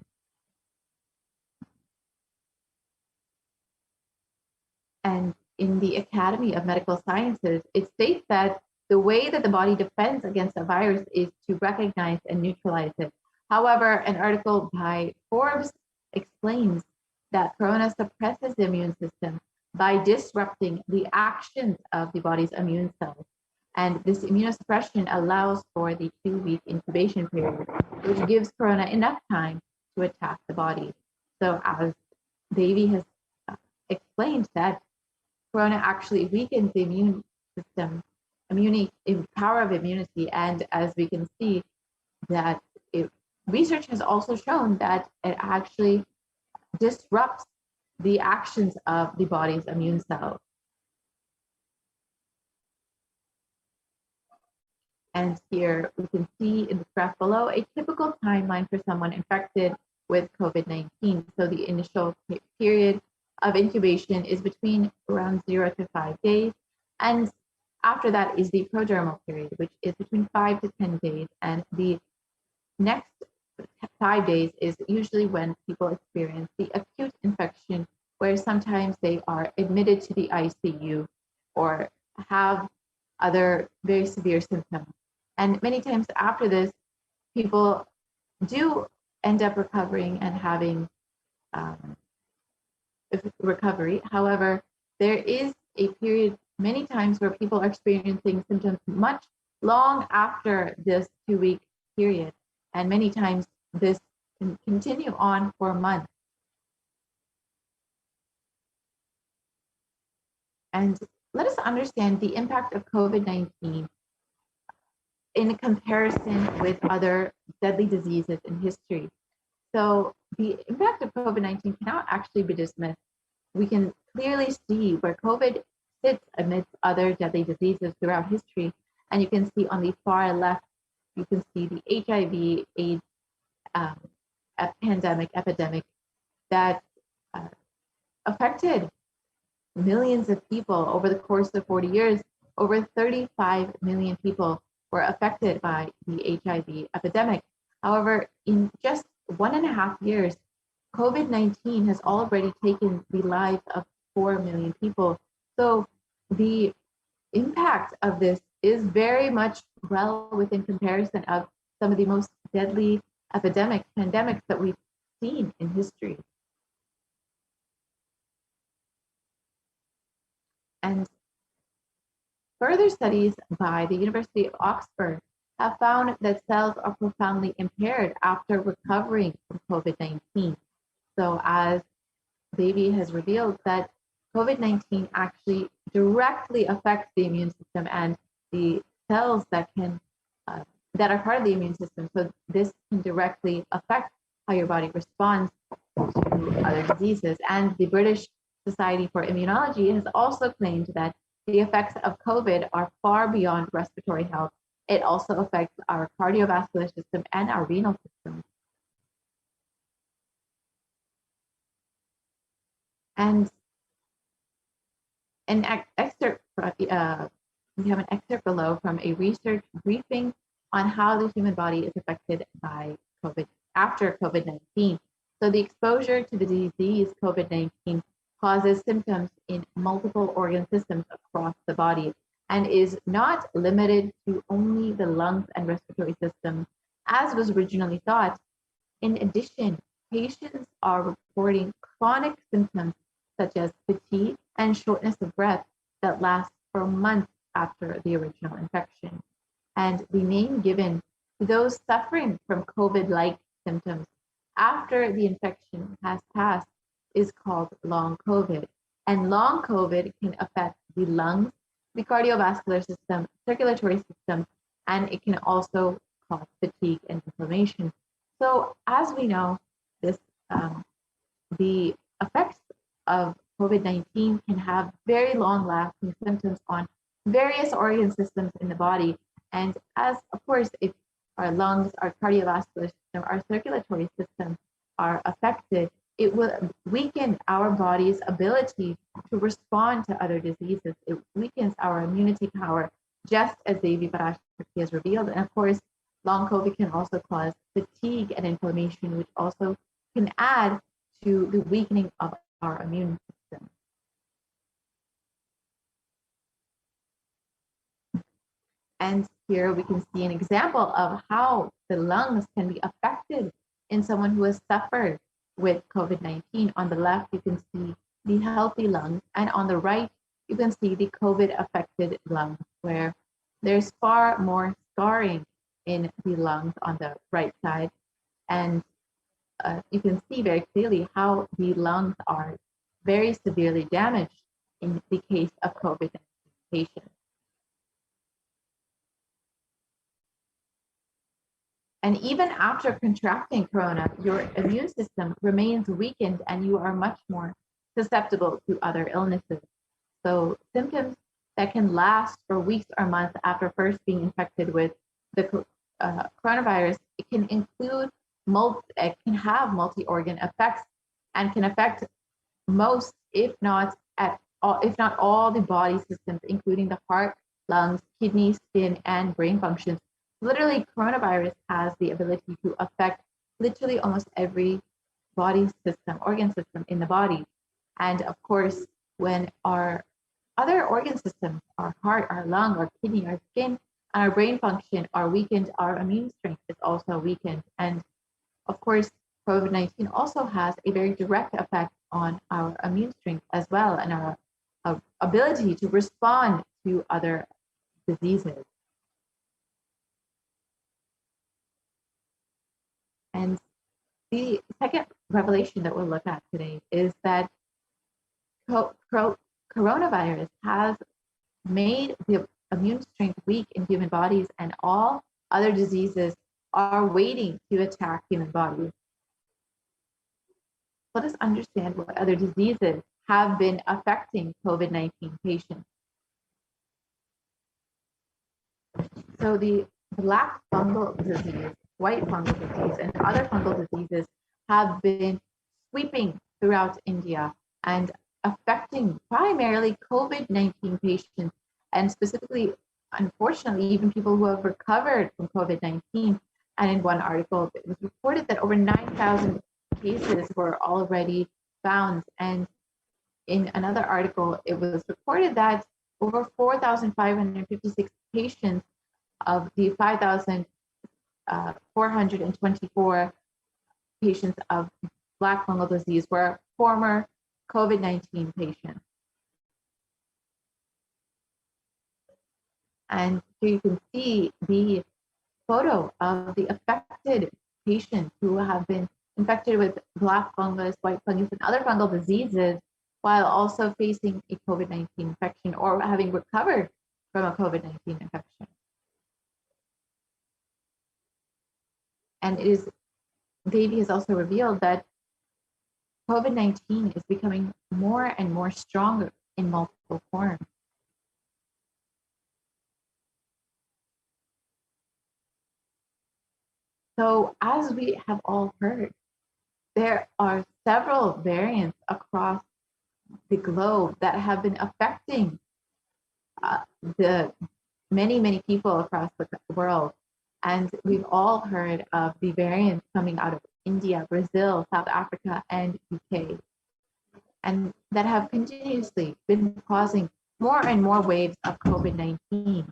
And in the Academy of Medical Sciences, it states that the way that the body defends against a virus is to recognize and neutralize it. However, an article by Forbes explains that Corona suppresses the immune system by disrupting the actions of the body's immune cells. And this immunosuppression allows for the 2-week incubation period, which gives Corona enough time to attack the body. So as Devi has explained, that Corona actually weakens the immune system, power of immunity. And as we can see, that research has also shown that it actually disrupts the actions of the body's immune cells. And here we can see in the graph below a typical timeline for someone infected with COVID-19. So the initial period of incubation is between around 0 to 5 days. And after that is the prodromal period, which is between 5 to 10 days. And the next 5 days is usually when people experience the acute infection, where sometimes they are admitted to the ICU or have other very severe symptoms. And many times after this, people do end up recovering and having recovery. However, there is a period many times where people are experiencing symptoms much long after this 2-week period. And many times this can continue on for months. And let us understand the impact of COVID-19 in comparison with other deadly diseases in history. So the impact of COVID-19 cannot actually be dismissed. We can clearly see where COVID sits amidst other deadly diseases throughout history. And you can see on the far left, you can see the HIV, AIDS epidemic that affected millions of people over the course of 40 years. Over 35 million people were affected by the HIV epidemic. However, in just 1.5 years, COVID-19 has already taken the lives of 4 million people. So the impact of this is very much well within comparison of some of the most deadly pandemics that we've seen in history. And further studies by the University of Oxford have found that cells are profoundly impaired after recovering from COVID-19. So as Devi has revealed, that COVID-19 actually directly affects the immune system and the cells that are part of the immune system. So this can directly affect how your body responds to other diseases. And the British Society for Immunology has also claimed that the effects of COVID are far beyond respiratory health. It also affects our cardiovascular system and our renal system. And we have an excerpt below from a research briefing on how the human body is affected by COVID after COVID-19. So the exposure to the disease COVID-19 causes symptoms in multiple organ systems across the body and is not limited to only the lungs and respiratory system, as was originally thought. In addition, patients are reporting chronic symptoms such as fatigue and shortness of breath that last for months after the original infection. And the name given to those suffering from COVID-like symptoms after the infection has passed is called long COVID. And long COVID can affect the lungs, the cardiovascular system, circulatory system, and it can also cause fatigue and inflammation. So as we know, the effects of COVID-19 can have very long-lasting symptoms on various organ systems in the body. And as, of course, if our lungs, our cardiovascular system, our circulatory system are affected, it will weaken our body's ability to respond to other diseases. It weakens our immunity power, just as Devi Parashakti has revealed. And of course, long COVID can also cause fatigue and inflammation, which also can add to the weakening of our immune system. And here we can see an example of how the lungs can be affected in someone who has suffered with COVID-19. On the left, you can see the healthy lungs, and on the right, you can see the COVID-affected lungs, where there's far more scarring in the lungs on the right side. And you can see very clearly how the lungs are very severely damaged in the case of COVID-19 patients. And even after contracting corona, your immune system remains weakened and you are much more susceptible to other illnesses. So symptoms that can last for weeks or months after first being infected with the coronavirus, it can include it can have multi-organ effects and can affect most, if not all the body systems, including the heart, lungs, kidneys, skin, and brain functions. Literally, coronavirus has the ability to affect literally almost every body system, organ system in the body. And of course, when our other organ systems, our heart, our lung, our kidney, our skin, and our brain function are weakened, our immune strength is also weakened. And of course, COVID-19 also has a very direct effect on our immune strength as well, and our ability to respond to other diseases. And the second revelation that we'll look at today is that coronavirus has made the immune strength weak in human bodies, and all other diseases are waiting to attack human bodies. Let us understand what other diseases have been affecting COVID-19 patients. So the black fungal disease, white fungal disease, and other fungal diseases have been sweeping throughout India and affecting primarily COVID-19 patients, and specifically unfortunately, even people who have recovered from COVID-19. And in one article, it was reported that over 9,000 cases were already found. And in another article, it was reported that over 4,556 patients of the 5,424 patients of Black fungal disease were former COVID-19 patients. And here you can see the photo of the affected patients who have been infected with black fungus, white fungus, and other fungal diseases while also facing a COVID-19 infection or having recovered from a COVID-19 infection. And Devi has also revealed that COVID-19 is becoming more and more stronger in multiple forms. So as we have all heard, there are several variants across the globe that have been affecting the many people across the world. And we've all heard of the variants coming out of India, Brazil, South Africa, and UK, and that have continuously been causing more and more waves of COVID-19.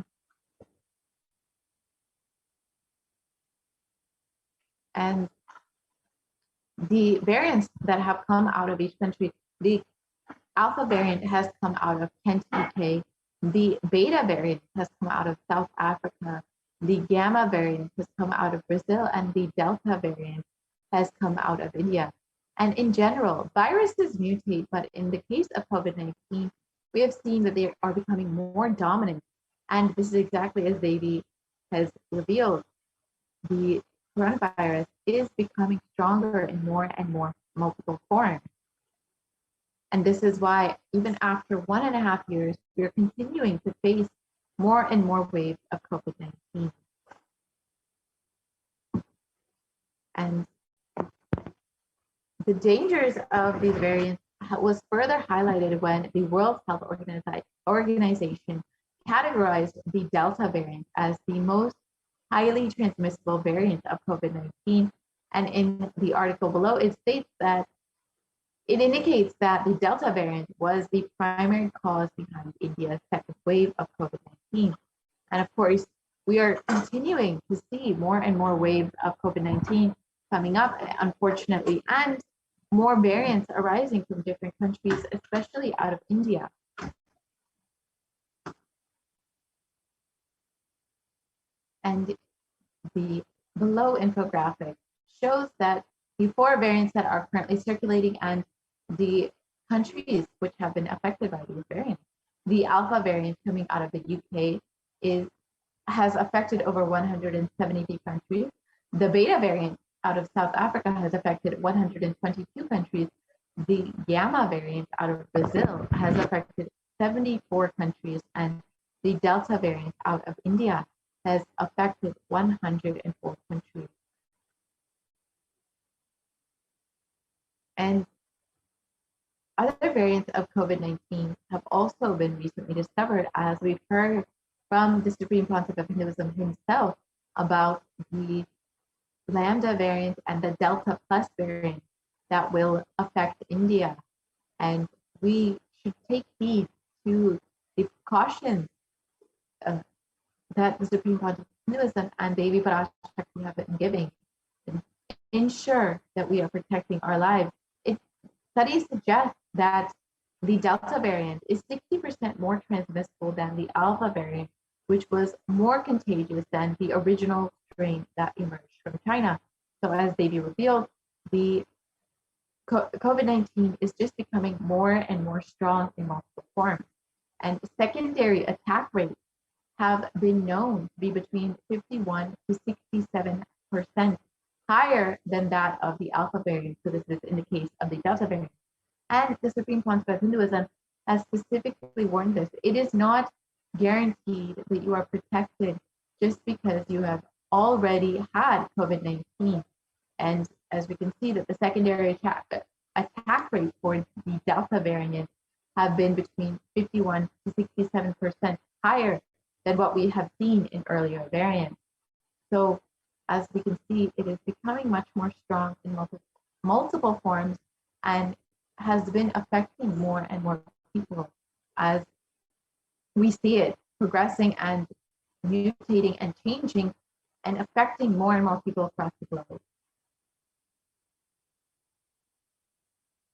And the variants that have come out of each country, the Alpha variant has come out of Kent, UK, the Beta variant has come out of South Africa, the Gamma variant has come out of Brazil, and the Delta variant has come out of India. And in general, viruses mutate, but in the case of COVID-19, we have seen that they are becoming more dominant. And this is exactly as Devi has revealed. The coronavirus is becoming stronger in more and more multiple forms. And this is why, even after 1.5 years, we are continuing to face more and more waves of COVID-19. And the dangers of these variants was further highlighted when the World Health Organization categorized the Delta variant as the most highly transmissible variant of COVID-19. And in the article below, it states that it indicates that the Delta variant was the primary cause behind India's second wave of COVID-19. And of course, we are continuing to see more and more waves of COVID-19 coming up, unfortunately, and more variants arising from different countries, especially out of India. And the below infographic shows that the 4 variants that are currently circulating and the countries which have been affected by these variants. The Alpha variant coming out of the UK has affected over 173 countries. The Beta variant out of South Africa has affected 122 countries. The Gamma variant out of Brazil has affected 74 countries, and the Delta variant out of India has affected 104 countries. And other variants of COVID-19 have also been recently discovered, as we've heard from the Supreme Pontiff of Hinduism himself about the Lambda variant and the Delta Plus variant that will affect India. And we should take heed to the precautions that the Supreme Pontiff of Hinduism and Devi Parashakti have been giving. Ensure that we are protecting our lives. Studies suggest that the Delta variant is 60% more transmissible than the Alpha variant, which was more contagious than the original strain that emerged from China. So as Devi revealed, the COVID-19 is just becoming more and more strong in multiple forms. And secondary attack rates have been known to be between 51 to 67% higher than that of the Alpha variant. So this is in the case of the Delta variant. And the Supreme Pontiff of Hinduism has specifically warned this. It is not guaranteed that you are protected just because you have already had COVID-19. And as we can see, that the secondary attack rate for the Delta variant have been between 51 to 67% higher than what we have seen in earlier variants. So as we can see, it is becoming much more strong in multiple forms and has been affecting more and more people as we see it progressing and mutating and changing and affecting more and more people across the globe.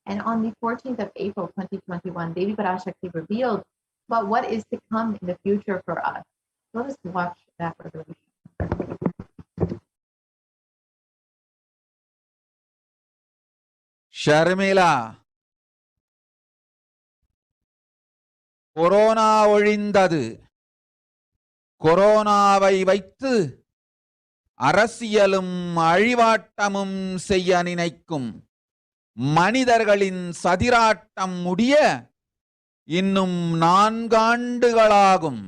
And on the 14th of April, 2021, Devi Parashakti revealed about what is to come in the future for us. Let us watch that revelation. Sharmila, corona ஒழிந்தது. கொரோனாவை வைத்து அரசியலும் அழிவாட்டமும் செய்ய நினைக்கும் மனிதர்களின் சதிராட்டம் முடிய இன்னும் 4 ஆண்டுகளாகும்.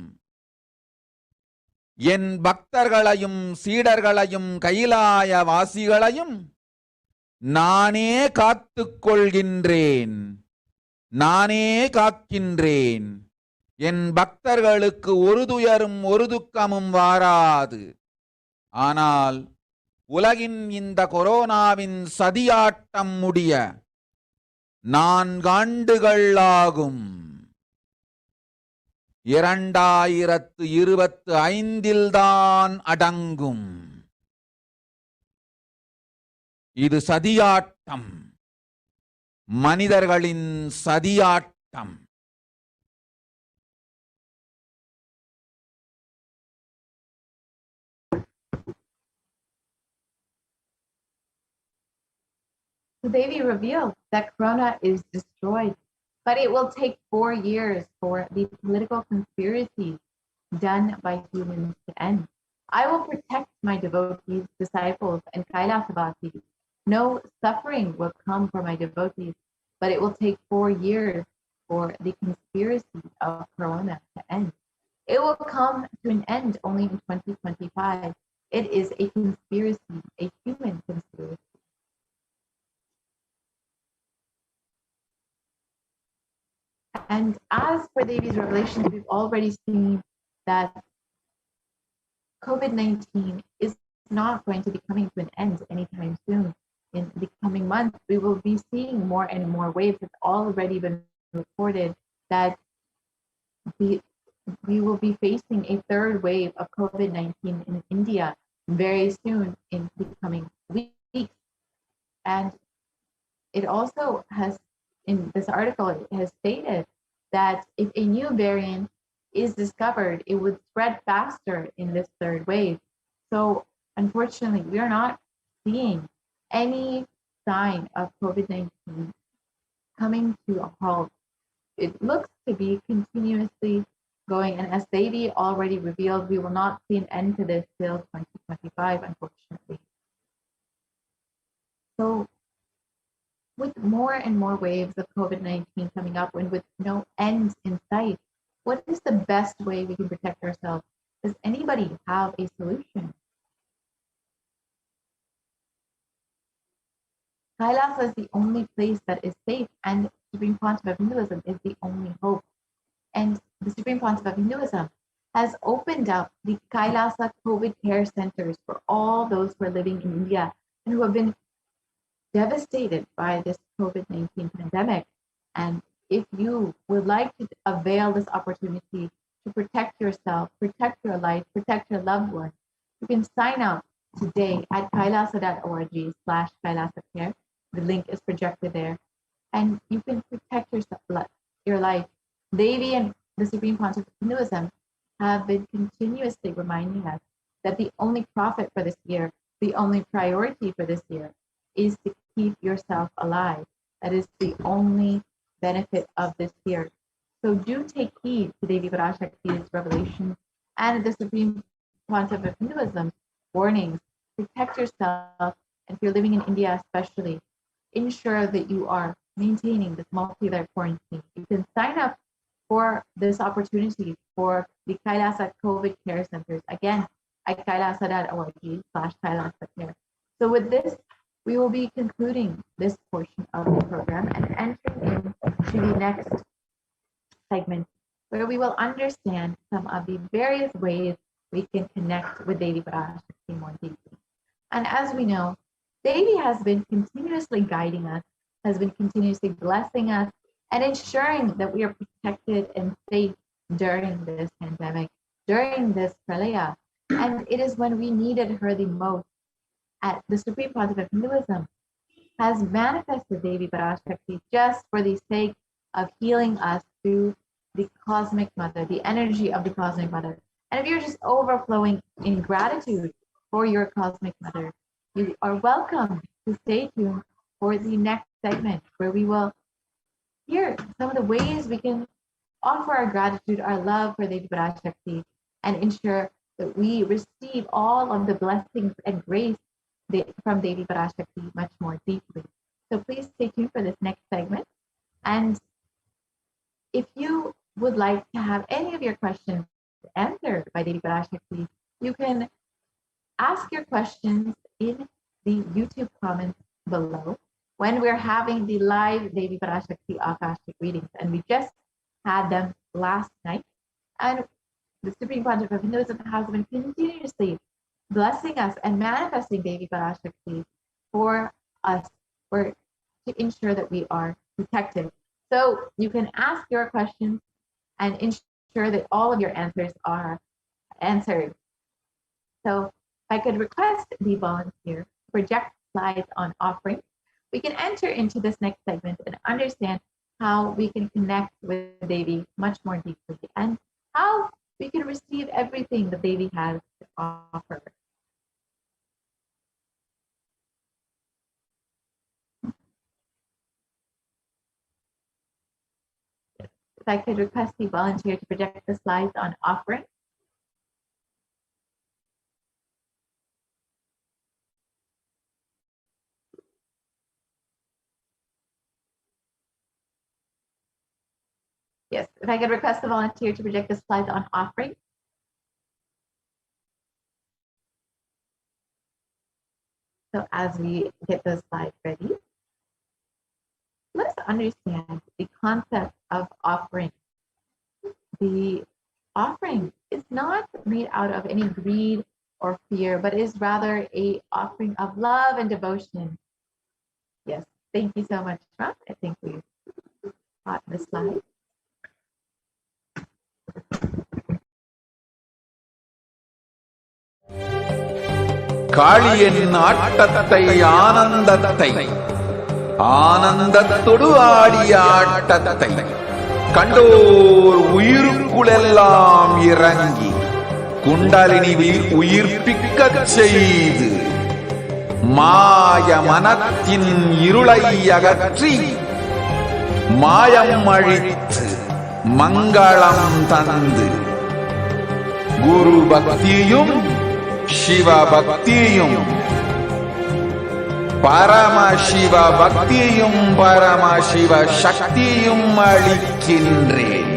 என் பக்தர்களையும் சீடர்களையும் கைலாய வாசிகளையும் நானே காத்துக் கொள்கின்றேன், நானே காக்கின்றேன். என் பக்தர்களுக்கு ஒரு துயரும் ஒரு துக்கமும் வாராது. ஆனால் உலகின் இந்த கொரோனாவின் சதியாட்டம் முடிய 4 ஆண்டுகள் ஆகும். 2025 தான் அடங்கும். இது சதியாட்டம், மனிதர்களின் சதியாட்டம். The Devi revealed that Corona is destroyed, but it will take 4 years for the political conspiracies done by humans to end. I will protect my devotees, disciples, and Kailasa. No suffering will come for my devotees, but it will take 4 years for the conspiracy of Corona to end. It will come to an end only in 2025. It is a conspiracy, a human conspiracy. And as for Devi's revelations, we've already seen that COVID-19 is not going to be coming to an end anytime soon. In the coming months, we will be seeing more and more waves. It's already been reported that we will be facing a 3rd wave of COVID-19 in India very soon in the coming weeks. And it also has, in this article, it has stated that if a new variant is discovered, it would spread faster in this 3rd wave. So unfortunately, we are not seeing any sign of COVID-19 coming to a halt. It looks to be continuously going, and as Devi already revealed, we will not see an end to this till 2025, unfortunately. So with more and more waves of COVID-19 coming up and with no end in sight, what is the best way we can protect ourselves? Does anybody have a solution? Kailasa is the only place that is safe, and Supreme Pontiff of Hinduism is the only hope. And the Supreme Pontiff of Hinduism has opened up the Kailasa COVID care centers for all those who are living in India and who have been devastated by this COVID-19 pandemic. And if you would like to avail this opportunity to protect yourself, protect your life, protect your loved one, you can sign up today at kailasa.org/kailasacare. The link is projected there. And you can protect your life. Devi and the Supreme Pontiff of Hinduism have been continuously reminding us that the only profit for this year, the only priority for this year, is to keep yourself alive. That is the only benefit of this year. So do take heed to Devi Parashakti's revelations and the Supreme Pontiff of Hinduism's warnings. Protect yourself, and if you're living in India especially, ensure that you are maintaining this multi-layer quarantine. You can sign up for this opportunity for the Kailasa COVID care centers, again, at kailasa.org/kailasacare. So with this, we will be concluding this portion of the program and entering into the next segment, where we will understand some of the various ways we can connect with Devi Parashakti more deeply. And as we know, Devi has been continuously guiding us, has been continuously blessing us, and ensuring that we are protected and safe during this pandemic, during this pralaya. And it is when we needed her the most, at the Supreme Concept of Hinduism has manifested Devi Parashakti just for the sake of healing us through the Cosmic Mother, the energy of the Cosmic Mother. And if you're just overflowing in gratitude for your Cosmic Mother, you are welcome to stay tuned for the next segment where we will hear some of the ways we can offer our gratitude, our love for Devi Parashakti, and ensure that we receive all of the blessings and grace from Devi Parashakti much more deeply. So please stay tuned for this next segment. And if you would like to have any of your questions answered by Devi Parashakti, you can ask your questions in the YouTube comments below when we're having the live Devi Parashakti Akashic readings. And we just had them last night. And the Supreme Concept of Hinduism has been continuously blessing us and manifesting Devi Parashakti for us to ensure that we are protected. So you can ask your questions and ensure that all of your answers are answered. So if I could request the volunteer to project slides on offering, we can enter into this next segment and understand how we can connect with Devi much more deeply and how we can receive everything that Devi has to offer. If I could request the volunteer to project the slides on offering. Yes, if I could request the volunteer to project the slides on offering. So as we get those slides ready, let's understand the concept of offering. The offering is not made out of any greed or fear, but is rather a offering of love and devotion. Yes, thank you so much, Ram. I think we've got the slide. காளியின் ஆட்டத்தை ஆனந்தத்தை ஆனந்தத்தொடு ஆடிய ஆட்டத்தை கண்டோர் உயிருக்குளெல்லாம் இறங்கி குண்டலினி உயிர்ப்பிக்கச் செய்து மாய மனத்தின் இருளை அகற்றி மாயம் அழித்து மங்களம் தந்து குரு பக்தியும் சிவ பக்தியும் பரமசிவ பக்தியும் பரமசிவ சக்தியும் அளிக்கின்றேன்.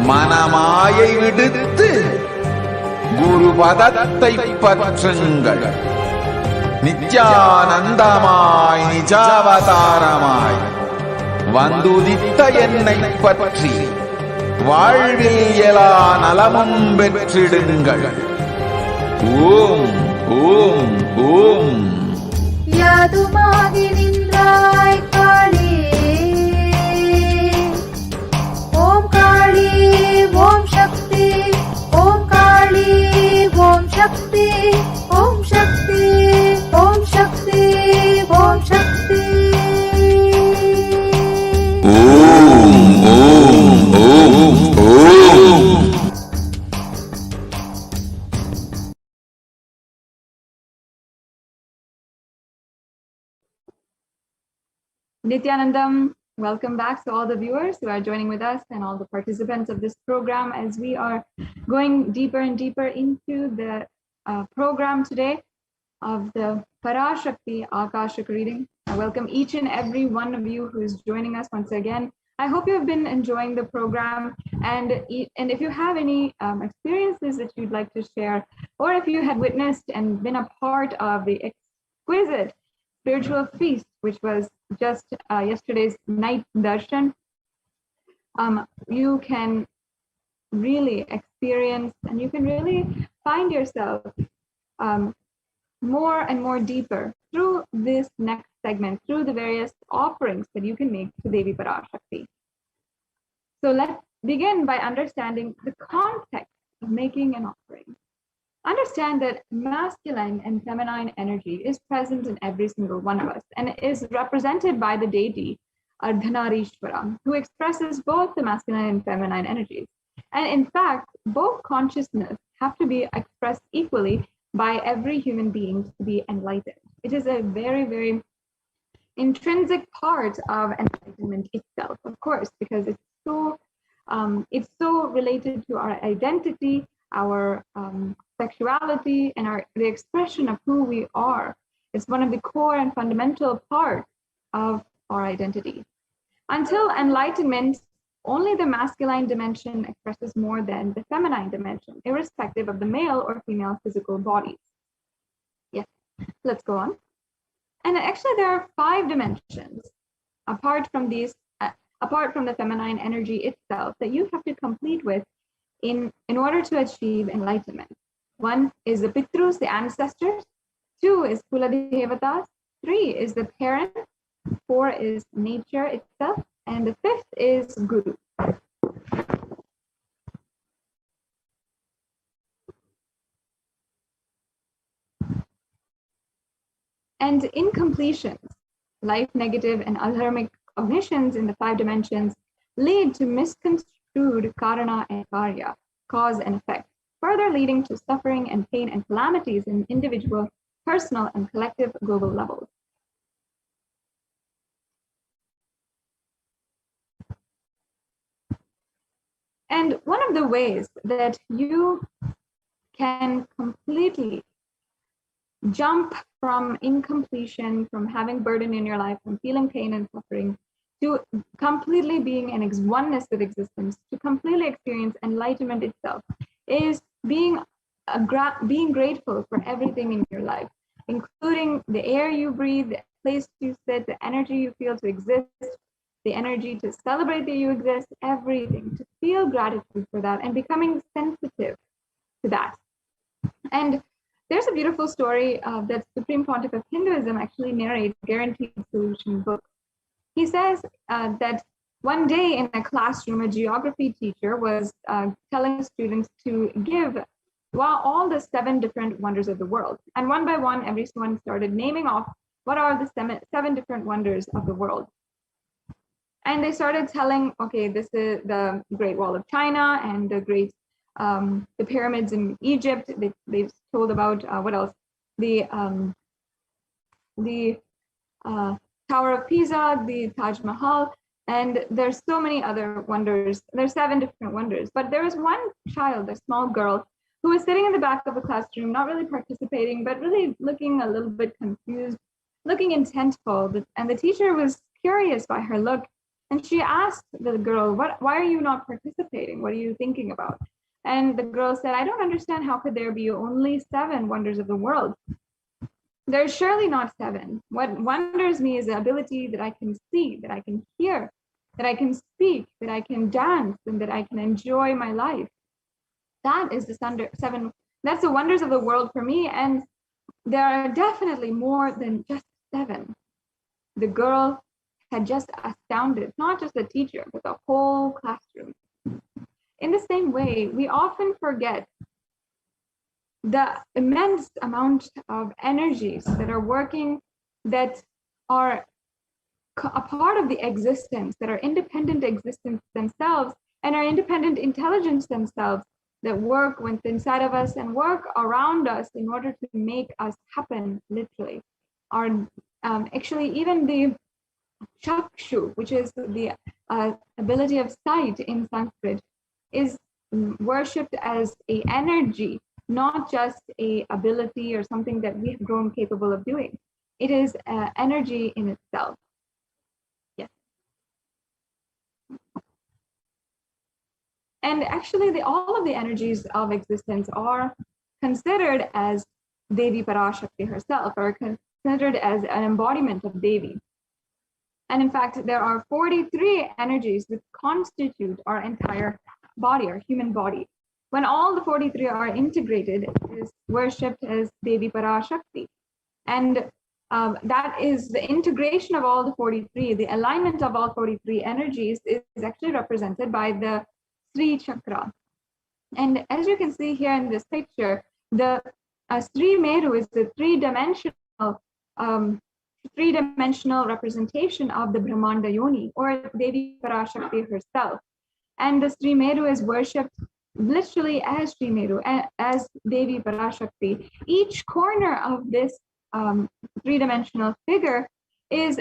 மனமாயை விடுத்து குரு பதத்தை பற்றுங்கள். நித்யானந்தமாய் நிஜாவதாரமாய் வந்துதித்த என்னை பற்றி வாழ்வில் எல்லா நலமும் பெற்றிடுங்கள். ஓம் ஓம் ஓம். யாதுமாகி நின்றாய் காளி, ஓம் காளி ஓம் சக்தி, ஓம் காளி ஓம் சக்தி, ஓம் சக்தி ஓம் சக்தி ஓம் சக்தி. ஓம் ஓம் ஓம் ஓம். Nithyanandam, welcome back to all the viewers who are joining with us and all the participants of this program as we are going deeper and deeper into the program today of the Parashakti Akashic reading. I welcome each and every one of you who is joining us once again. I hope you have been enjoying the program, and if you have any experiences that you'd like to share, or if you had witnessed and been a part of the exquisite spiritual feast, which was just yesterday's night darshan, you can really experience and you can really find yourself more and more deeper through this next segment, through the various offerings that you can make to Devi Parashakti. So let's begin by understanding the context of making an offering. Understand that masculine and feminine energy is present in every single one of us and is represented by the deity Ardhanarishwara, who expresses both the masculine and feminine energies. And in fact, both consciousness have to be expressed equally by every human being to be enlightened. It is a very, very intrinsic part of enlightenment itself, of course, because it's so related to our identity, our sexuality, and the expression of who we are. It's one of the core and fundamental parts of our identity. Until enlightenment, only the masculine dimension expresses more than the feminine dimension, irrespective of the male or female physical bodies. Yes, let's go on. And actually, there are 5 dimensions apart from the feminine energy itself that you have to complete with in order to achieve enlightenment. 1 is the Pitrus, the ancestors. 2 is Kula Devatas. 3 is the parents. 4 is nature itself. And the 5th is Guru. And incompletions, life negative and adharmic cognitions in the 5 dimensions lead to misconstrued karana and karya, cause and effect, further leading to suffering and pain and calamities in individual, personal, and collective global levels. And one of the ways that you can completely jump from incompletion, from having burden in your life, from feeling pain and suffering, to completely being in oneness with existence, to completely experience enlightenment itself, is being grateful for everything in your life, including the air you breathe, the place you sit, the energy you feel to exist, the energy to celebrate that you exist, everything, to feel gratitude for that and becoming sensitive to that. And there's a beautiful story that Supreme Pontiff of Hinduism actually narrates, Guaranteed Solution book. He says that one day in a classroom, a geography teacher was telling students to give all the 7 different wonders of the world. And one by one, everyone started naming off what are the 7 different wonders of the world. And they started telling, okay, this is the Great Wall of China and the pyramids in Egypt. They've told about what else? The Tower of Pisa, the Taj Mahal, and there's so many other wonders. There's 7 different wonders, but there was one child, a small girl, who was sitting in the back of the classroom, not really participating, but really looking a little bit confused, looking intentful. And the teacher was curious by her look, and she asked the girl, why are you not participating? What are you thinking about? And the girl said, I don't understand, how could there be only 7 wonders of the world? There's surely not 7. What wonders me is the ability that I can see, that I can hear, that I can speak, that I can dance, and that I can enjoy my life. That is the 7. That's the wonders of the world for me. And there are definitely more than just 7. The girl had just astounded, not just the teacher, but the whole classroom. In the same way, we often forget the immense amount of energies that are working, that are a part of the existence, that are independent existence themselves and are independent intelligence themselves, that work within inside of us and work around us in order to make us happen, literally. Actually, even the chakshu, which is the ability of sight in Sanskrit, is worshipped as an energy, not just a ability or something that we have grown capable of doing. It is energy in itself. Yes. And actually, all of the energies of existence are considered as Devi Parashakti herself, or considered as an embodiment of Devi. And in fact, there are 43 energies that constitute our entire body, our human body. When all the 43 are integrated, it is worshipped as Devi Parashakti. And that is the integration of all the 43, the alignment of all 43 energies is actually represented by the Sri Chakra. And as you can see here in this picture, the Sri Meru is the three-dimensional representation of the Brahmanda Yoni, or Devi Parashakti herself. And the Sri Meru is worshipped literally as Sri Meru, as Devi Parashakti. Each corner of this three-dimensional figure is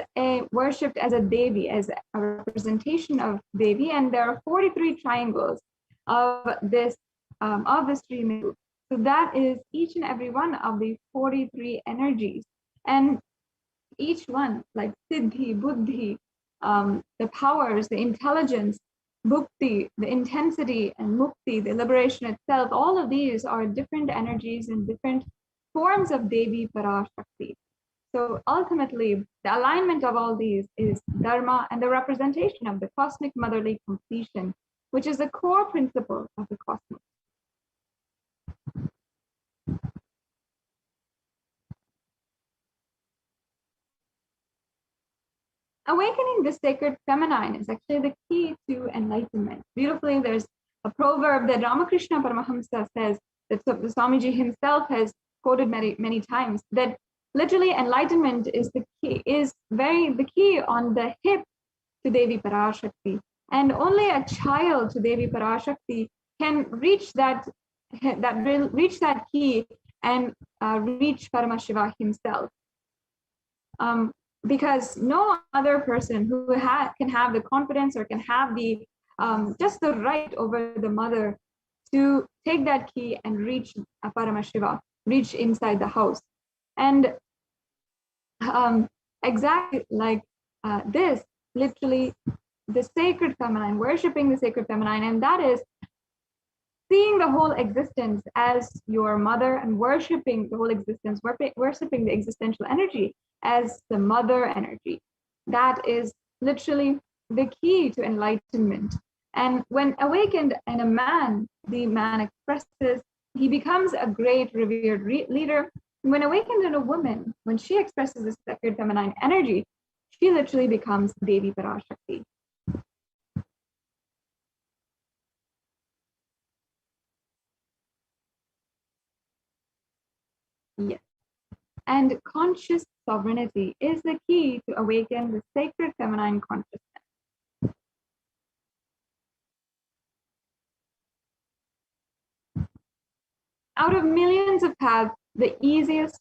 worshipped as a Devi, as a representation of Devi, and there are 43 triangles of this Sri Meru. So that is each and every one of the 43 energies, and each one, like Siddhi, Buddhi, the powers, the intelligence, Bhukti, the intensity, and Mukti, the liberation itself, all of these are different energies and different forms of Devi Parashakti. So ultimately, the alignment of all these is Dharma and the representation of the cosmic motherly completion, which is the core principle of the cosmos. Awakening the sacred feminine is actually the key to enlightenment. Beautifully, there's a proverb that Ramakrishna Paramahamsa says, that the Swamiji himself has quoted many times, that literally enlightenment is the key on the hip to Devi Parashakti. And only a child to Devi Parashakti can reach that key and reach Paramashiva himself. Because no other person who can have the confidence or can have the just the right over the mother to take that key and reach Paramashiva, reach inside the house. And exactly like this, literally the sacred feminine, worshipping the sacred feminine, and that is seeing the whole existence as your mother and worshipping the whole existence, worshipping the existential energy as the mother energy. That is literally the key to enlightenment. And when awakened in a man, the man expresses, he becomes a great revered leader. When awakened in a woman, when she expresses this sacred feminine energy, she literally becomes Devi Parashakti. Yes. And conscious sovereignty is the key to awaken the sacred feminine consciousness. Out of millions of paths, the easiest,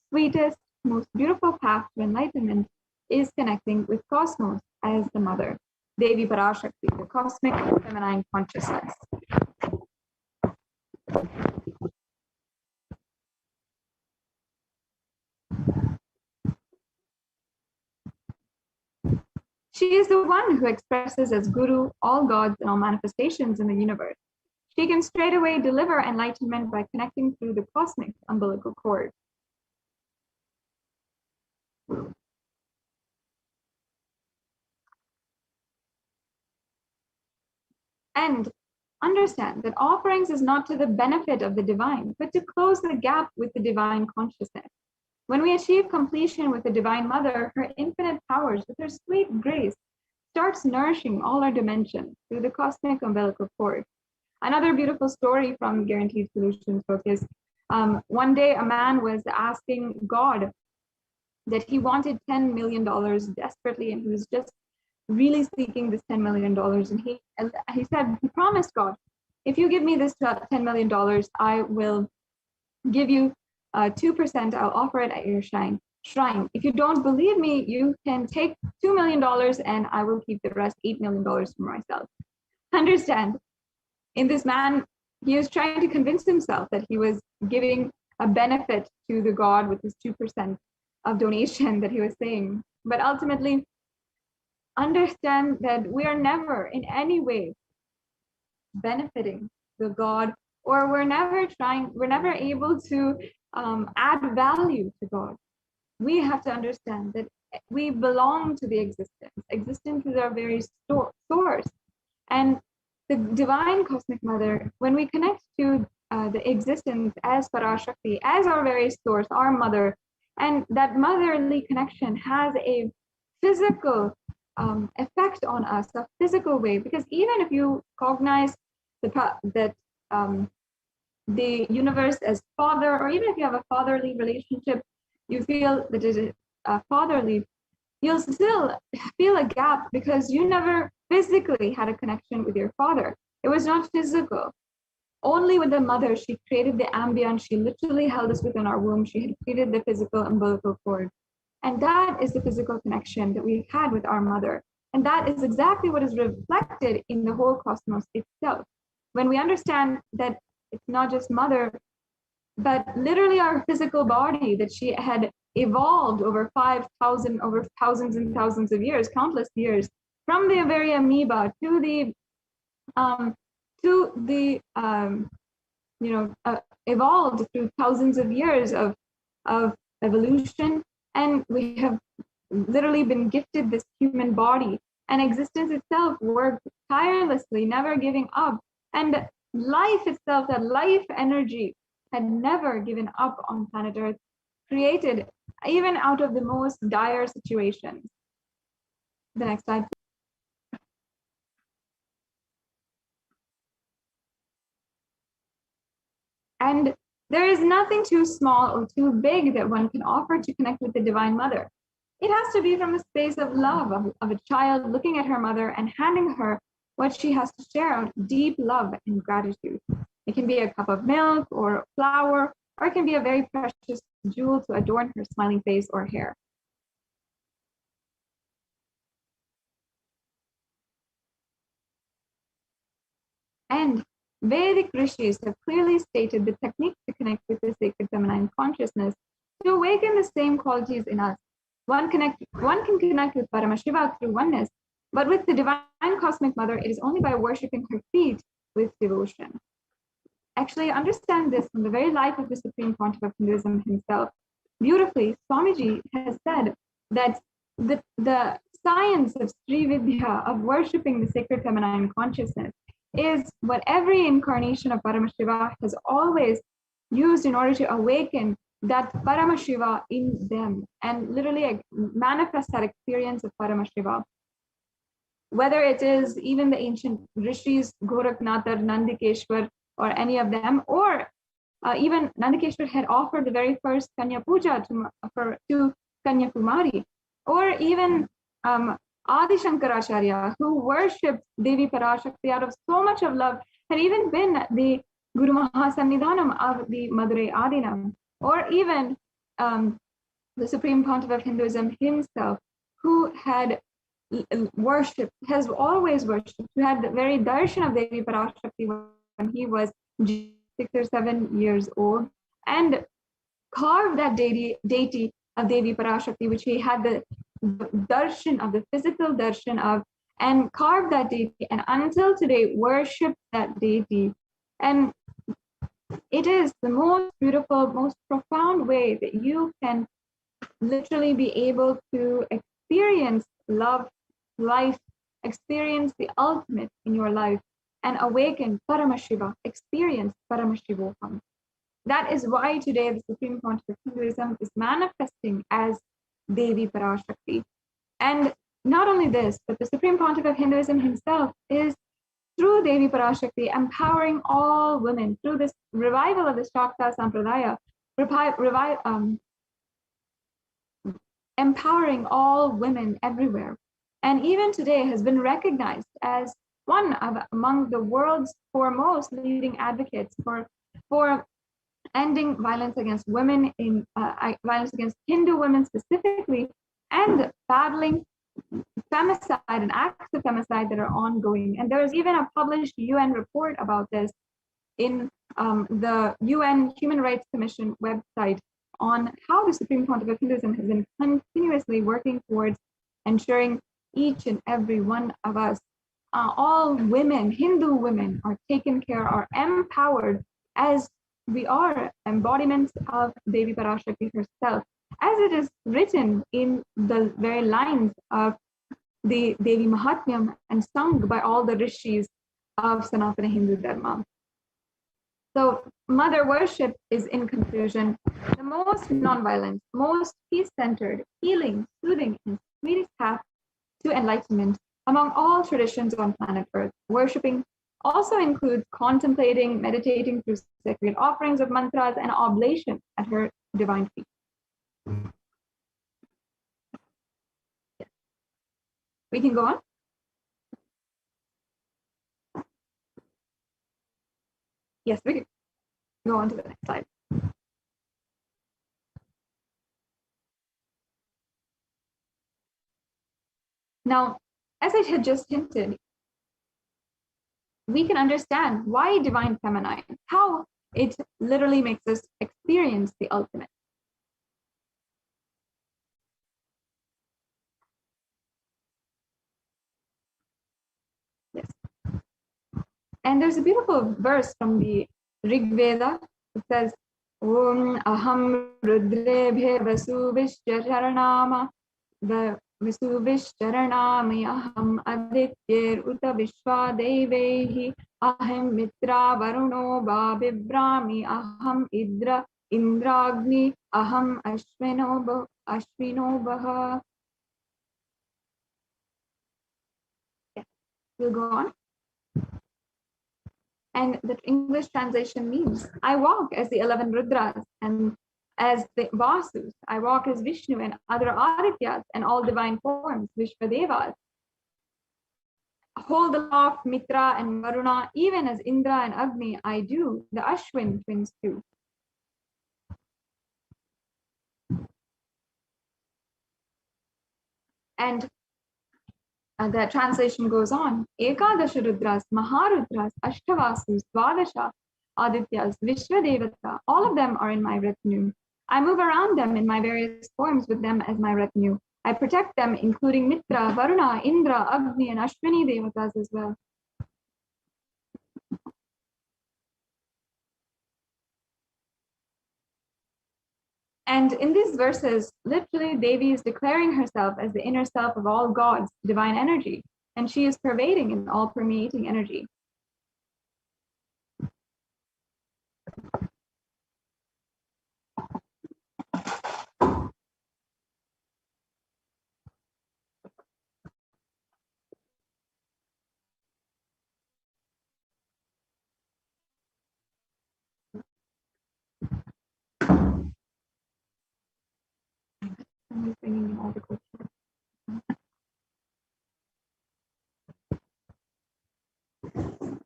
sweetest, most beautiful path to enlightenment is connecting with Cosmos as the mother, Devi Parashakti, the cosmic feminine consciousness. She is the one who expresses as Guru all gods and all manifestations in the universe. She can straightaway deliver enlightenment by connecting through the cosmic umbilical cord. And understand that offerings is not to the benefit of the divine, but to close the gap with the divine consciousness. When we achieve completion with the Divine Mother, her infinite powers, with her sweet grace, starts nourishing all our dimensions through the cosmic umbilical cord. Another beautiful story from Guaranteed Solutions book is one day a man was asking God that he wanted $10 million desperately, and he was just really seeking this $10 million. And he said, he promised God, if you give me this $10 million, I will give you 2%, I'll offer it at your shrine. If you don't believe me, you can take $2 million and I will keep the rest, $8 million for myself. Understand, in this man, he was trying to convince himself that he was giving a benefit to the God with his 2% of donation that he was saying. But ultimately, understand that we are never in any way benefiting the God, or we're never able to add value to God. We have to understand that we belong to the existence. Existence is our very source. And the divine cosmic mother, when we connect to the existence as Parashakti, as our very source, our mother, and that motherly connection has a physical effect on us, a physical way, because even if you cognize that the universe as father, or even if you have a fatherly relationship, you feel that it is fatherly, you'll still feel a gap because you never physically had a connection with your father. It was not physical. Only with the mother, she created the ambience. She literally held us within our womb. She had created the physical umbilical cord. And that is the physical connection that we had with our mother. And that is exactly what is reflected in the whole cosmos itself. When we understand that it's not just mother, but literally our physical body, that she had evolved over 5,000, over thousands and thousands of years, countless years, from the very amoeba to the evolved through thousands of years of evolution, and we have literally been gifted this human body, and existence itself worked tirelessly, never giving up, and life itself, that life energy, had never given up on planet Earth, created even out of the most dire situations. The next slide. And there is nothing too small or too big that one can offer to connect with the Divine Mother. It has to be from a space of love, of a child looking at her mother and handing her what she has to share out, deep love and gratitude. It can be a cup of milk or flour, or it can be a very precious jewel to adorn her smiling face or hair. And Vedic rishis have clearly stated the technique to connect with the sacred feminine consciousness to awaken the same qualities in us. One can connect with Paramashiva through oneness, but with the divine cosmic mother, it is only by worshipping her feet with devotion. Actually, understand this from the very life of the Supreme Pontiff of Hinduism himself. Beautifully, Swamiji has said that the science of Sri Vidya, of worshipping the sacred feminine consciousness, is what every incarnation of Paramashiva has always used in order to awaken that Paramashiva in them and literally manifest that experience of Paramashiva. Whether it is even the ancient rishis, Goraknathar, Nandikeshwar, or any of them, or even Nandikeshwar had offered the very first Kanya Puja to Kanyakumari, or even Adi Shankaracharya, who worshipped Devi Parashakti out of so much of love, had even been the Guru Mahasannidhanam of the Madurai Adinam, or even the Supreme Pontiff of Hinduism himself, who had worshipped, has always worshipped, who had the very darshan of Devi Parashakti when he was 6 or 7 years old, and carved that deity of Devi Parashakti, which he had the darshan of, the physical darshan of, and carved that deity, and until today worshipped that deity. And it is the most beautiful, most profound way that you can literally be able to experience love, life, experience the ultimate in your life, and awaken Paramashiva, experience Paramashivoham. That is why today the Supreme Pontiff of Hinduism is manifesting as Devi Parashakti. And not only this, but the Supreme Pontiff of Hinduism himself is, through Devi Parashakti, empowering all women through this revival of the Shakta Sampradaya, empowering all women everywhere. And even today has been recognized as one of among the world's foremost leading advocates for ending violence against women, violence against Hindu women specifically, and battling femicide and acts of femicide that are ongoing. And there is even a published UN report about this in the UN Human Rights Commission website on how the Supreme Pontiff of Hinduism has been continuously working towards ensuring each and every one of us, all women, Hindu women, are taken care, are empowered, as we are embodiments of Devi Parashakti herself. as it is written in the very lines of the Devi Mahatmyam and sung by all the rishis of Sanatana Hindu Dharma. So mother worship is, in conclusion, the most non-violent, most peace-centered, healing, soothing, and sweetest path to enlightenment among all traditions on planet Earth. Worshipping also includes contemplating, meditating through sacred offerings of mantras and oblation at her divine feet. Yes. We can go on. Yes, we can go on to the next slide. Now, as I had just hinted, we can understand why divine feminine, how it literally makes us experience the ultimate. Yes. And there's a beautiful verse from the Rig Veda. It says, Om aham rudrebhe vasuvishcharanama Visuvishcharanami aham adityer uta vishwa devehi aham mitra varuno babibrami aham indragni aham ashvino baha. Yes, we'll go on. And the English translation means, I walk as the 11 Rudras and as the Vasus. I walk as Vishnu and other Adityas and all divine forms, Vishvadevas. Hold aloft Mitra and Varuna, even as Indra and Agni I do, the Ashwin twins too. And the translation goes on, Ekadasha Rudras, Maharudras, Ashtavasus, Dvadasha, Adityas, Vishvadevata, all of them are in my retinue. I move around them in my various forms with them as my retinue. I protect them, including Mitra, Varuna, Indra, Agni, and Ashwini Devatas as well. And in these verses, literally Devi is declaring herself as the inner self of all gods, divine energy, and she is pervading and all permeating energy. I'm bringing in all the culture.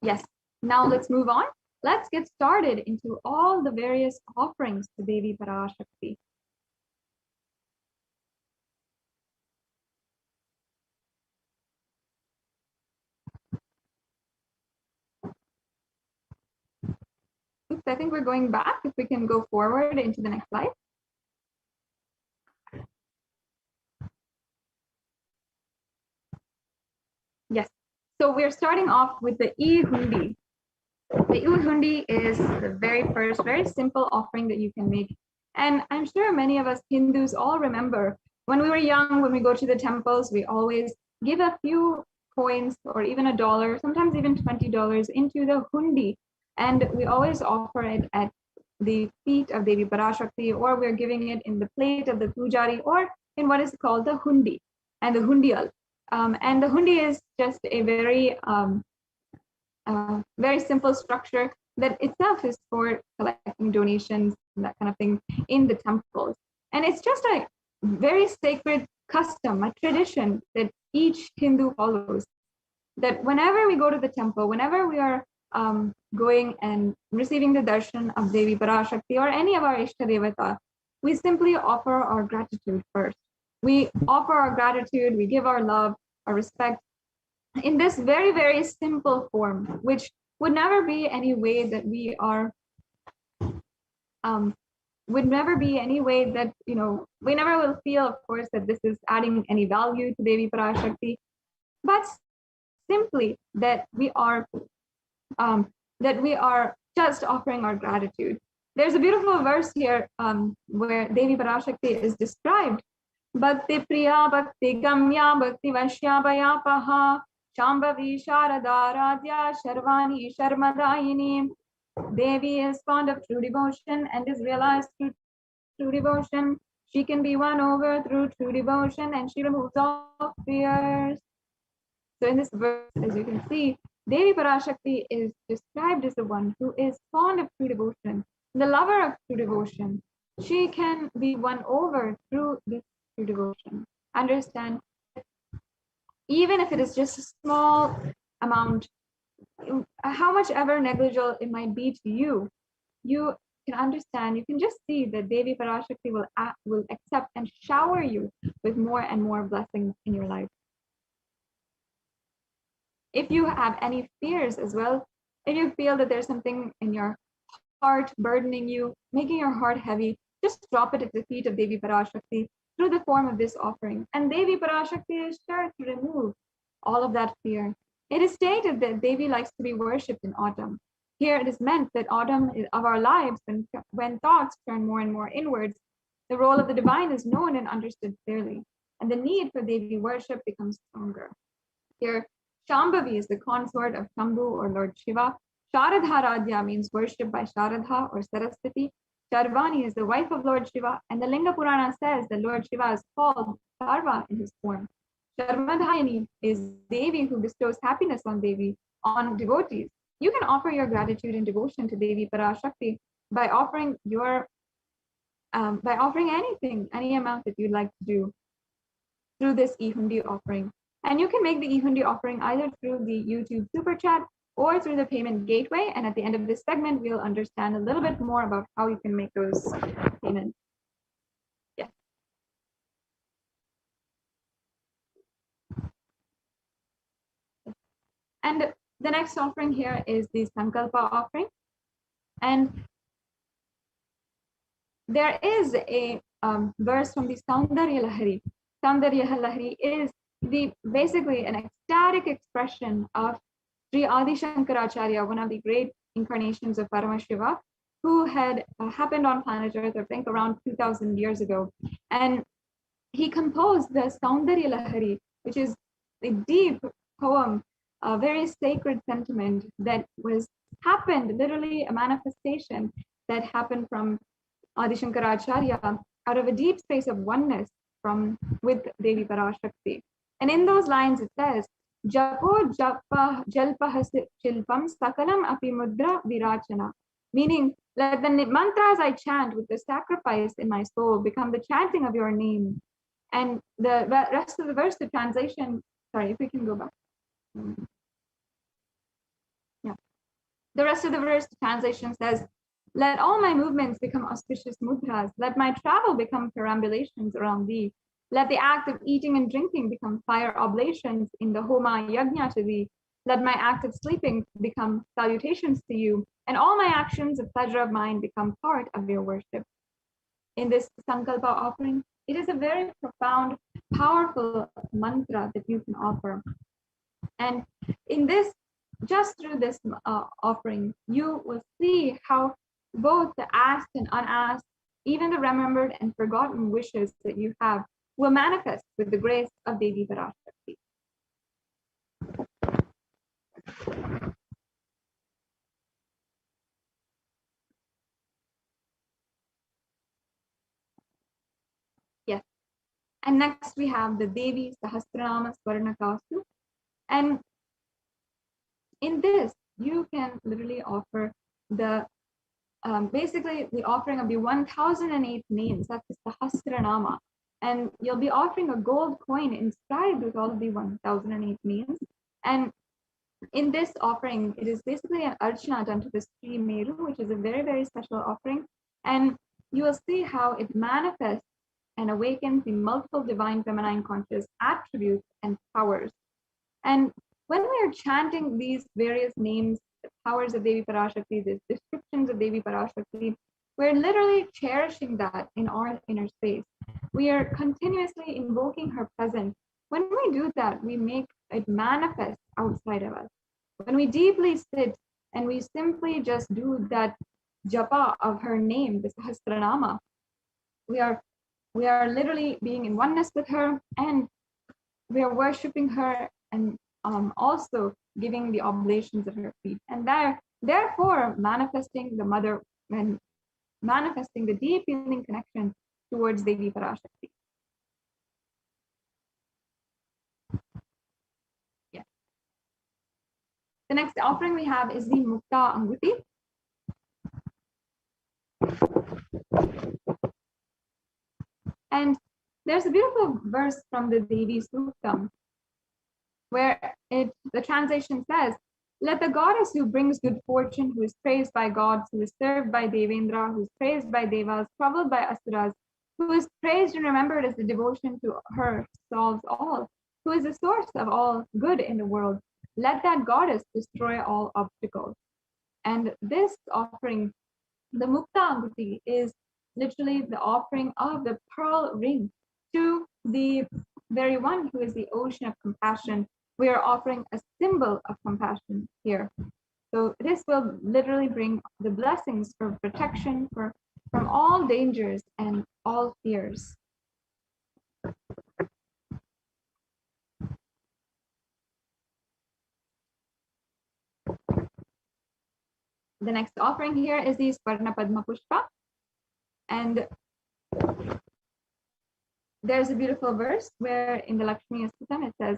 Yes, now let's move on. Let's get started into all the various offerings to Devi Parashakti. Oops, I think we're going back. If we can go forward into the next slide. Yes, so we're starting off with the E-Hundi. The E-Hundi is the very first, very simple offering that you can make. And I'm sure many of us Hindus all remember when we were young, when we go to the temples, we always give a few coins or even $1, sometimes even $20 into the hundi. And we always offer it at the feet of Devi Parashakti, or we're giving it in the plate of the pujari, or in what is called the hundi and the hundial. And the hundi is just a very very simple structure that itself is for collecting donations and that kind of thing in the temples. And it's just a very sacred custom, a tradition that each Hindu follows, that whenever we go to the temple, whenever we are going and receiving the darshan of Devi Parashakti or any of our Ishta Devata, we simply offer our gratitude first. We offer our gratitude, we give our love, our respect in this very, very simple form, which would never be any way that we are, would never be any way that, you know, we never will feel, of course, that this is adding any value to Devi Parashakti, but simply that we are just offering our gratitude. There's a beautiful verse here where Devi Parashakti is described. Bhakti Priya Bhakti Gamya Bhakti Vashya Bhayapaha Shambhavi Sharada Radhya Sharvani Sharmadayini. Devi is fond of true devotion and is realized through true devotion. She can be won over through true devotion and she removes all fears. So in this verse, as you can see, Devi Parashakti is described as the one who is fond of true devotion, the lover of true devotion. She can be won over through this true devotion. Understand, even if it is just a small amount, how much ever negligible it might be to you, you can understand, you can just see that Devi Parashakti will accept and shower you with more and more blessings in your life. If you have any fears as well, if you feel that there's something in your heart burdening you, making your heart heavy, just drop it at the feet of Devi Parashakti through the form of this offering. And Devi Parashakti is sure to remove all of that fear. It is stated that Devi likes to be worshipped in autumn. Here it is meant that autumn of our lives, when thoughts turn more and more inwards, the role of the divine is known and understood clearly, and the need for Devi worship becomes stronger. Here, Shambhavi is the consort of Shambhu or Lord Shiva. Sharadharadhya means worship by Sharadha or Saraswati. Sharvani is the wife of Lord Shiva, and the Linga Purana says that Lord Shiva is called Sarva in his form. Sharmadhayani is Devi who bestows happiness on devotees. You can offer your gratitude and devotion to Devi Parashakti by offering anything, any amount that you'd like to do through this e-hundi offering. And you can make the e-hundi offering either through the YouTube Super Chat or through the payment gateway. And at the end of this segment, we'll understand a little bit more about how you can make those payments. Yes. And the next offering here is the Sankalpa offering. And there is a verse from the Saundarya Lahari. Saundarya Lahari is basically an ecstatic expression of Sri Adi Shankaracharya, one of the great incarnations of Paramashiva, who had happened on planet Earth, I think around 2000 years ago. And he composed the Saundarya Lahari, which is a deep poem, a very sacred sentiment that happened, literally a manifestation that happened from Adi Shankaracharya out of a deep space of oneness with Devi Parashakti. And in those lines it says, Japo japa jalpa shilpam sakalam api mudra virachana, meaning let the mantras I chant with the sacrifice in my soul become the chanting of your name. And the rest of the verse, the translation, sorry, if we can go back. Yeah. The rest of the verse, the translation says, let all my movements become auspicious mudras. Let my travel become perambulations around thee. Let the act of eating and drinking become fire oblations in the Homa Yajna to thee. Let my act of sleeping become salutations to you, and all my actions of pleasure of mind become part of your worship. In this Sankalpa offering, it is a very profound, powerful mantra that you can offer. And in this, just through this offering, you will see how both the asked and unasked, even the remembered and forgotten wishes that you have will manifest with the grace of Devi Parashakti. Yes. And next we have the Devi Sahasranama Swarnakasu. And in this, you can literally offer basically the offering of the 1008 names. That's the Sahasranama. And you'll be offering a gold coin inscribed with all of the 1008 names. And in this offering, it is basically an archana done to the Sri Meru, which is a very, very special offering. And you will see how it manifests and awakens the multiple divine feminine conscious attributes and powers. And when we are chanting these various names, the powers of Devi Parashakti, the descriptions of Devi Parashakti, we're literally cherishing that in our inner space. We are continuously invoking her presence. When we do that, we make it manifest outside of us. When we deeply sit and we simply just do that japa of her name, the Sahasranama. We are literally being in oneness with her, and we are worshipping her, and also giving the oblations at her feet, and therefore manifesting the mother and manifesting the deep feeling connection towards Devi Parashakti. Yeah. The next offering we have is the Mukta Anguti. And there's a beautiful verse from the Devi Suktam where the translation says, "Let the goddess who brings good fortune, who is praised by gods, who is served by Devendra, who is praised by Devas, troubled by Asuras, who is praised and remembered as the devotion to her solves all, who is the source of all good in the world, let that goddess destroy all obstacles." And this offering, the Mukta Anguti, is literally the offering of the pearl ring to the very one who is the ocean of compassion. We are offering a symbol of compassion here. So this will literally bring the blessings for protection from all dangers and all fears. The next offering here is the Swarna Padma Pushpa. And there's a beautiful verse where in the Lakshmi Astutam it says,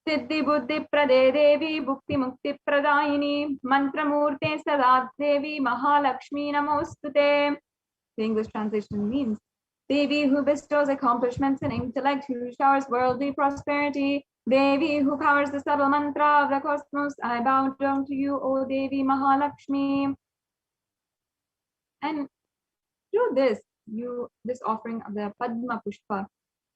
Siddhi Buddhi Prade Devi Bhukti Mukti Pradayini Mantramurte Sadat Devi Mahalakshmi Namostute. The English translation means, Devi who bestows accomplishments and intellect, who showers worldly prosperity, Devi who powers the subtle mantra of the cosmos, I bow down to you, O Devi Mahalakshmi. And through this offering of the Padma Pushpa,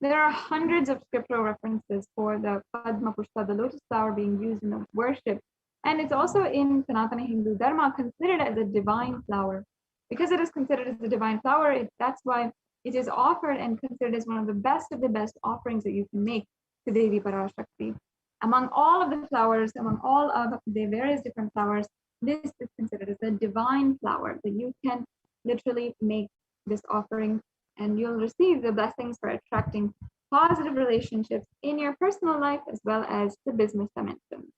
there are hundreds of scriptural references for the Padma Pushpa, the lotus flower, being used in the worship. And it's also in Sanatana Hindu Dharma considered as a divine flower. Because it is considered as a divine flower, that's why it is offered and considered as one of the best offerings that you can make to Devi Parashakti. Among all of the flowers, among all of the various different flowers, this is considered as a divine flower that you can literally make this offering, and you'll receive the blessings for attracting positive relationships in your personal life as well as the business dimension.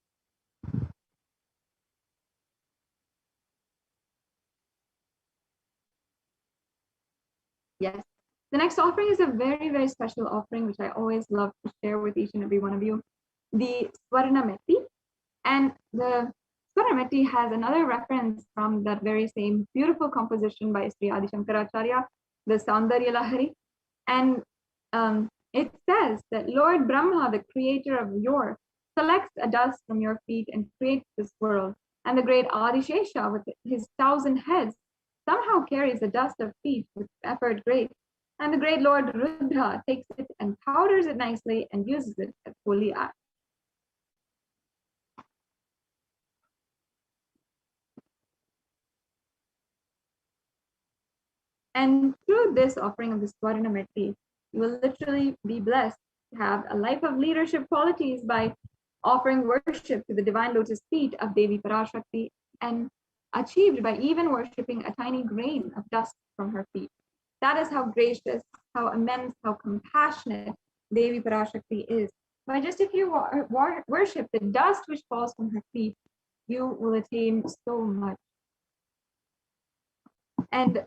Yes, the next offering is a very, very special offering, which I always love to share with each and every one of you, the Swarna Meti. And the Swarna Meti has another reference from that very same beautiful composition by Sri Adi Shankaracharya, the Saundarya Lahari. And it says that Lord Brahma, the creator of yore, selects a dust from your feet and creates this world. And the great Adishesha, with his 1,000 heads, somehow carries the dust of feet with effort great. And the great Lord Rudra takes it and powders it nicely and uses it as holy ash. And through this offering of the Swarna Meti, you will literally be blessed to have a life of leadership qualities by offering worship to the divine lotus feet of Devi Parashakti, and achieved by even worshipping a tiny grain of dust from her feet. That is how gracious, how immense, how compassionate Devi Parashakti is. By just if you worship the dust which falls from her feet, you will attain so much. And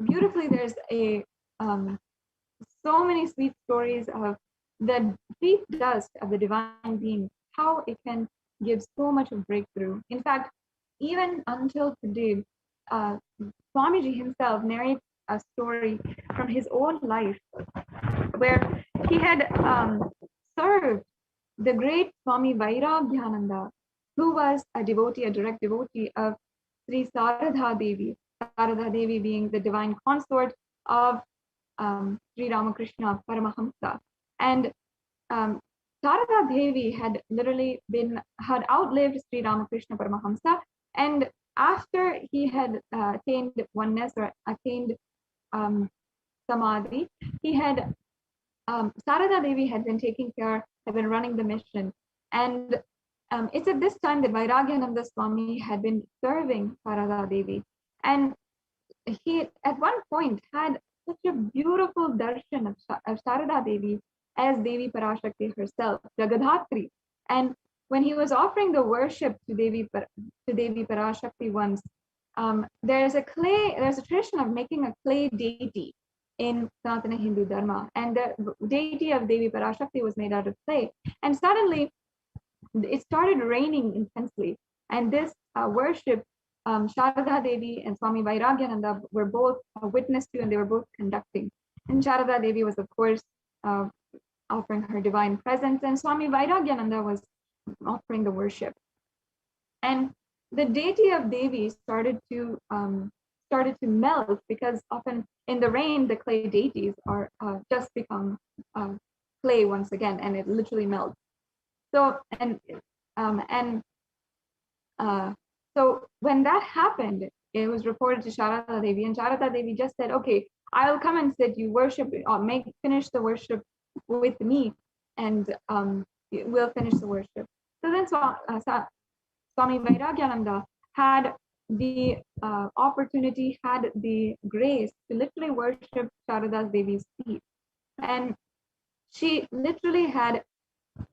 beautifully, there's so many sweet stories of the feet dust of the divine being, how it can give so much of breakthrough. In fact, even until today, Swamiji himself narrates a story from his own life where he had served the great Swami Vairagyananda, who was a devotee, a direct devotee of Sri Saradha Devi. Saradha Devi being the divine consort of Sri Ramakrishna Paramahamsa. And Saradha Devi had outlived Sri Ramakrishna Paramahamsa, and after he had attained oneness or attained samadhi, Saradha Devi had been running the mission. And it's at this time that Vairagyananda Swami had been serving Saradha Devi. And he at one point had such a beautiful darshan of Sharada Devi as Devi Parashakti herself, Jagadhatri. And when he was offering the worship to Devi Parashakti once, there's a tradition of making a clay deity in Sanatana Hindu Dharma, and the deity of Devi Parashakti was made out of clay. And suddenly, it started raining intensely, and this worship, Sharada Devi and Swami Vairagyananda were both witness to, and they were both conducting. And Sharada Devi was, of course, offering her divine presence, and Swami Vairagyananda was offering the worship. And the deity of Devi started to melt, because often in the rain the clay deities are just become clay once again, and it literally melts. So so when that happened, it was reported to Sharada Devi, and Sharada Devi just said, "Okay, I'll come and sit. You worship, or finish the worship with me, and we'll finish the worship." So then Swami Vairagyananda had the opportunity, had the grace to literally worship Sharada Devi's feet, and she literally had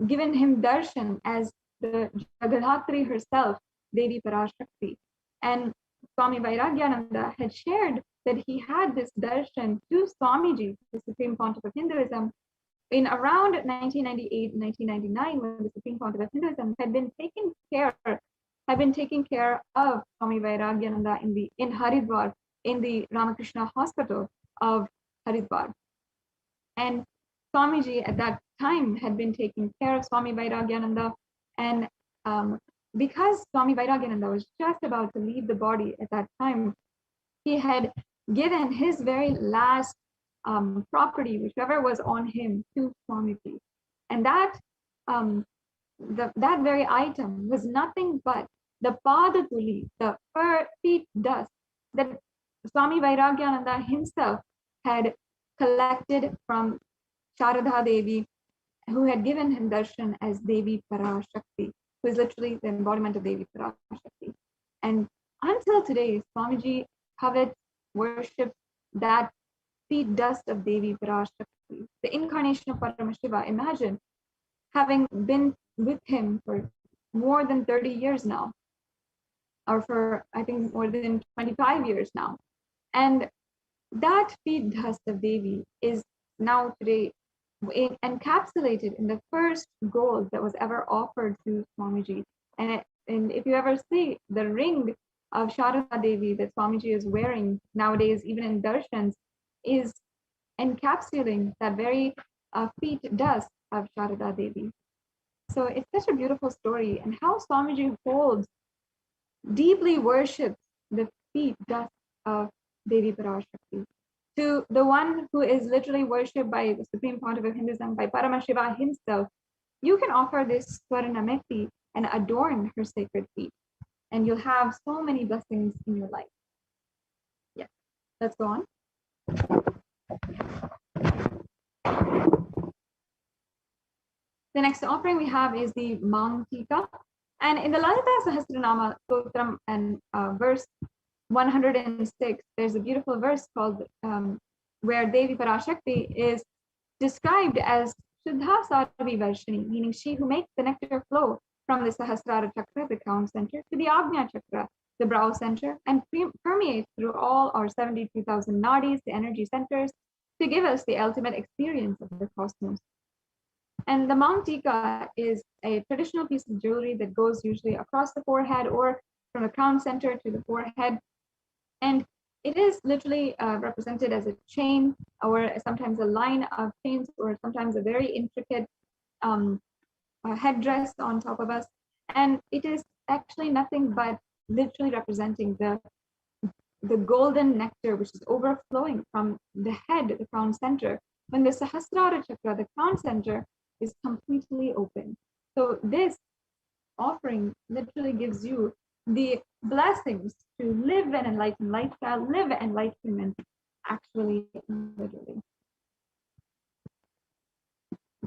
given him darshan as the Jagadhatri herself, Devi Parashakti. And Swami Vairagyananda had shared that he had this darshan to Swamiji, the Supreme Pontiff of Hinduism, in around 1998, 1999, when the Supreme Pontiff of Hinduism had been taking care of Swami Vairagyananda in Haridwar, in the Ramakrishna Hospital of Haridwar. And Swamiji at that time had been taking care of Swami Vairagyananda, and because Swami Vairagyananda was just about to leave the body at that time, he had given his very last property, whichever was on him, to Swamiji. And that that very item was nothing but the padatuli, the feet dust that Swami Vairagyananda himself had collected from Sharada Devi, who had given him darshan as Devi Parashakti, who is literally the embodiment of Devi Parashakti. And until today, Swamiji covets, worships that feet dust of Devi Parashakti, the incarnation of Paramashiva. Imagine having been with him for more than 30 years now, or for, I think, more than 25 years now. And that feet dust of Devi is now today encapsulated in the first gold that was ever offered to Swamiji. And if you ever see the ring of Sharada Devi that Swamiji is wearing nowadays, even in darshans, is encapsulating that very feet dust of Sharada Devi. So it's such a beautiful story, and how Swamiji holds, deeply worships the feet dust of Devi Parashakti. To the one who is literally worshipped by the Supreme Pontiff of Hinduism, by Paramashiva himself, you can offer this Swaranameti and adorn her sacred feet, and you'll have so many blessings in your life. Yes, let's go on. The next offering we have is the Mantika. And in the Lalita Sahasranama Stotram and verse 106, there's a beautiful verse called where Devi Parashakti is described as Shuddha Sarvi Varshini, meaning she who makes the nectar flow from the Sahasrara Chakra, the crown center, to the Agnya Chakra, the brow center, and permeates through all our 72,000 nadis, the energy centers, to give us the ultimate experience of the cosmos. And the Mantika is a traditional piece of jewelry that goes usually across the forehead or from the crown center to the forehead. And it is literally represented as a chain, or sometimes a line of chains, or sometimes a very intricate headdress on top of us. And it is actually nothing but literally representing the golden nectar which is overflowing from the head, the crown center, when the Sahasrara Chakra, the crown center, is completely open. So this offering literally gives you the blessings to live an enlightened lifestyle, live enlightenment, actually, literally.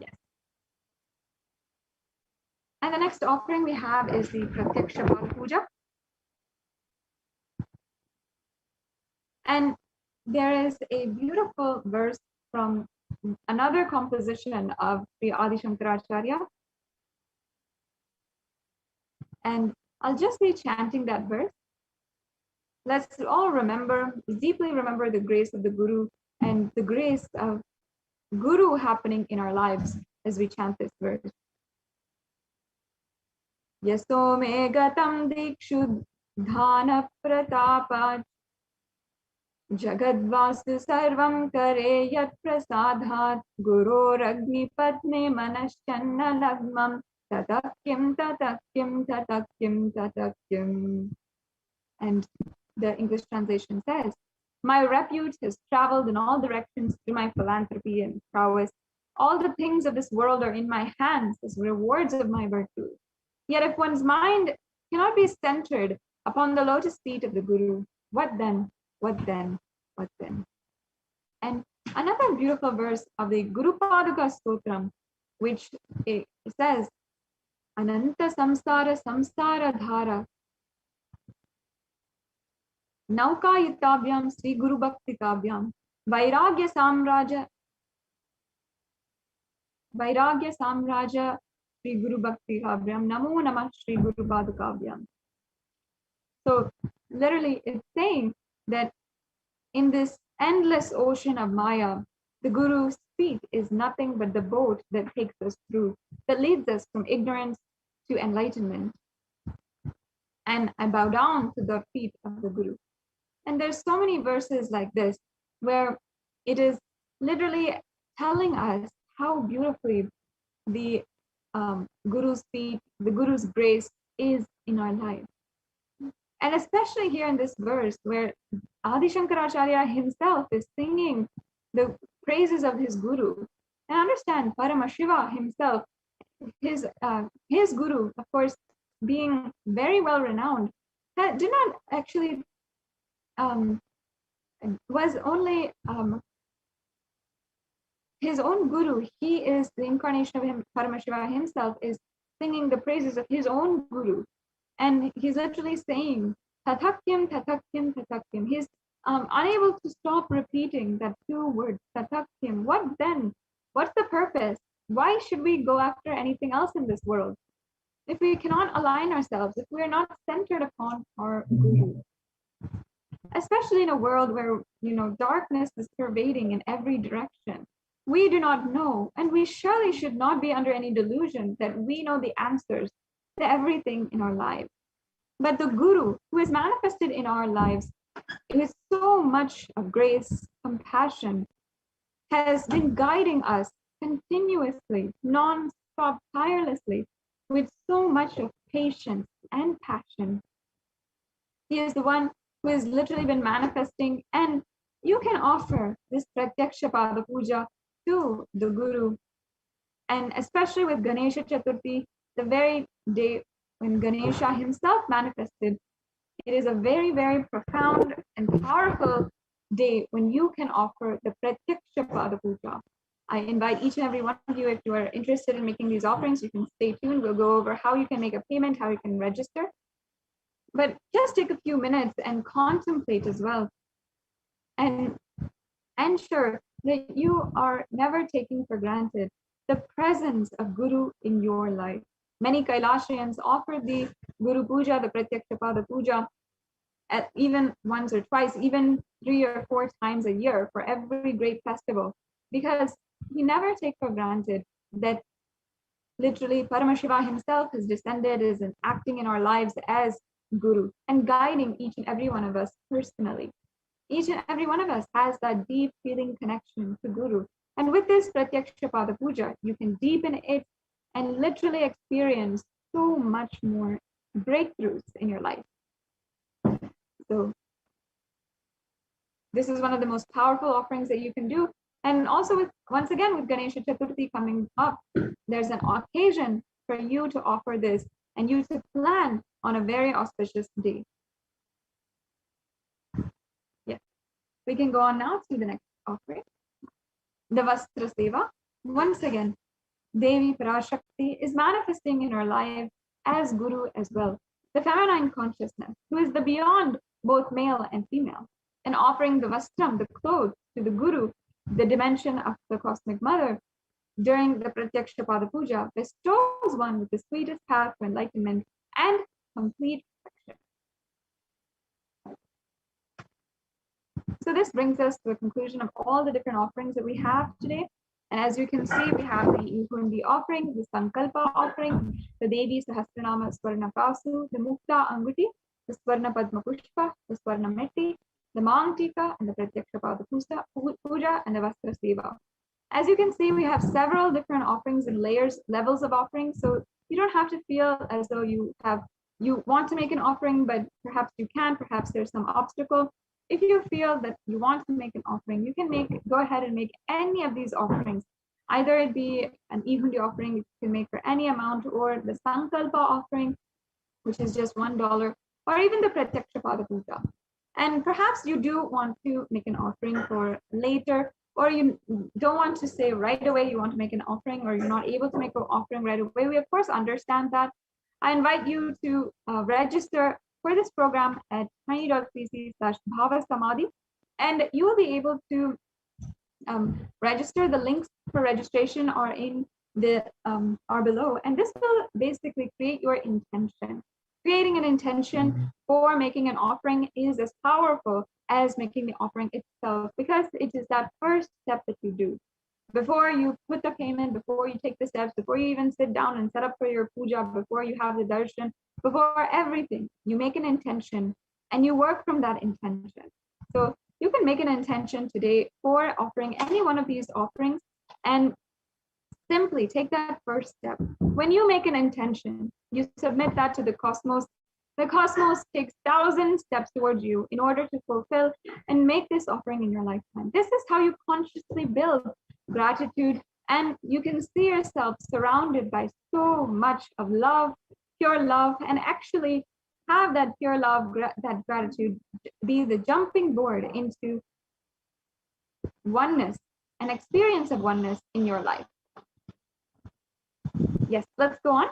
Yes. And the next offering we have is the Pratyaksha Pada Puja. And there is a beautiful verse from another composition of Sri Adi Shankaracharya. And I'll just be chanting that verse. Let's all remember, deeply remember the grace of the Guru and the grace of Guru happening in our lives as we chant this verse. Yaso me gatam dikshu dhana pratapa Jagadvastu sarvam kare yat prasadhat Guru ragni patne manaschanna lagmam Tatakyam tatakyam tatakyam tatakyam. And the English translation says, my refuge has traveled in all directions through my philanthropy and prowess. All the things of this world are in my hands as rewards of my virtue. Yet if one's mind cannot be centered upon the lotus feet of the Guru, what then? What then? What then? And another beautiful verse of the Guru Paduka Stotram, which it says, Ananta samsara samsara dhara Nauka yutabhyam Sri Guru Bhakti Kavyam Vairagya Samraja Sri Guru Bhakti Kavyam Namo Namah Sri Guru Padukavyam. So literally it's saying that in this endless ocean of Maya, the Guru's feet is nothing but the boat that takes us through, that leads us from ignorance to enlightenment. And I bow down to the feet of the Guru. And there's so many verses like this where it is literally telling us how beautifully the Guru's feet, the Guru's grace is in our life. And especially here in this verse where Adi Shankaracharya himself is singing the praises of his Guru. And understand, Paramashiva himself, his Guru, of course, being very well renowned, did not actually was only his own Guru. He is the incarnation of him. Paramashiva himself is singing the praises of his own Guru. And he's literally saying, Tatakyam, Tatakyam, Tatakyam. He's unable to stop repeating that two words, Tatakyam. What then? What's the purpose? Why should we go after anything else in this world? If we cannot align ourselves, if we are not centered upon our Guru, especially in a world where, darkness is pervading in every direction, we do not know, and we surely should not be under any delusion that we know the answers to everything in our lives. But the Guru, who is manifested in our lives with so much of grace, compassion, has been guiding us continuously, non-stop, tirelessly, with so much of patience and passion. He is the one who has literally been manifesting, and you can offer this Pratyaksha Pada Puja to the Guru. And especially with Ganesha Chaturthi, the very day when Ganesha himself manifested, it is a very, very profound and powerful day when you can offer the Pratyaksha Pada Puja. I invite each and every one of you, if you are interested in making these offerings, you can stay tuned. We'll go over how you can make a payment, how you can register. But just take a few minutes and contemplate as well. And ensure that you are never taking for granted the presence of Guru in your life. Many Kailashians offer the Guru Puja, the Pratyaksha Pada Puja, even once or twice, even 3 or 4 times a year for every great festival, because we never take for granted that literally Paramashiva himself has descended, is acting in our lives as Guru and guiding each and every one of us personally. Each and every one of us has that deep feeling connection to Guru. And with this Pratyaksha Pada Puja, you can deepen it and literally experience so much more breakthroughs in your life. So this is one of the most powerful offerings that you can do. And also, once again, with Ganesha Chaturthi coming up, there's an occasion for you to offer this and you to plan on a very auspicious day. Yes, we can go on now to the next offering. The Vastra Seva. Once again, Devi Parashakti is manifesting in our life as Guru as well, the feminine consciousness, who is the beyond both male and female. and offering the vastram, the clothes, to the Guru, the dimension of the Cosmic Mother, during the Pratyaksha Pada Puja, bestows one with the sweetest path to enlightenment and complete perfection. So this brings us to the conclusion of all the different offerings that we have today. And as you can see, we have the Ihundi offering, the Sankalpa offering, the Devi Sahasranama Swarna Kasu, the Mukta Anguti, the Swarna Padma Pushpa, the Swarna Metti, the Mantika, and the Pratyaksha Pada Puja, and the Vastra Seva. As you can see, we have several different offerings and levels of offerings. So you don't have to feel as though you want to make an offering, but perhaps you can, perhaps there's some obstacle. If you feel that you want to make an offering, you can go ahead and make any of these offerings. Either it be an Ihundi offering, you can make for any amount, or the Sankalpa offering, which is just $1, or even the Pratyaksha Pada Puja. And perhaps you do want to make an offering for later, or you don't want to say right away you want to make an offering, or you're not able to make an offering right away. We of course understand that. I invite you to register for this program at tiny.cc/BHAVASAMADHI, and you will be able to register. The links for registration are in the are below, and this will basically create your intention. Creating an intention for making an offering is as powerful as making the offering itself, because it is that first step that you do. Before you put the payment, before you take the steps, before you even sit down and set up for your puja, before you have the darshan, before everything, you make an intention and you work from that intention. So you can make an intention today for offering any one of these offerings and simply take that first step. When you make an intention, you submit that to the cosmos. The cosmos takes 1,000 steps towards you in order to fulfill and make this offering in your lifetime. This is how you consciously build gratitude, and you can see yourself surrounded by so much of love, pure love, and actually have that pure love, that gratitude be the jumping board into oneness, an experience of oneness in your life. Yes, let's go on.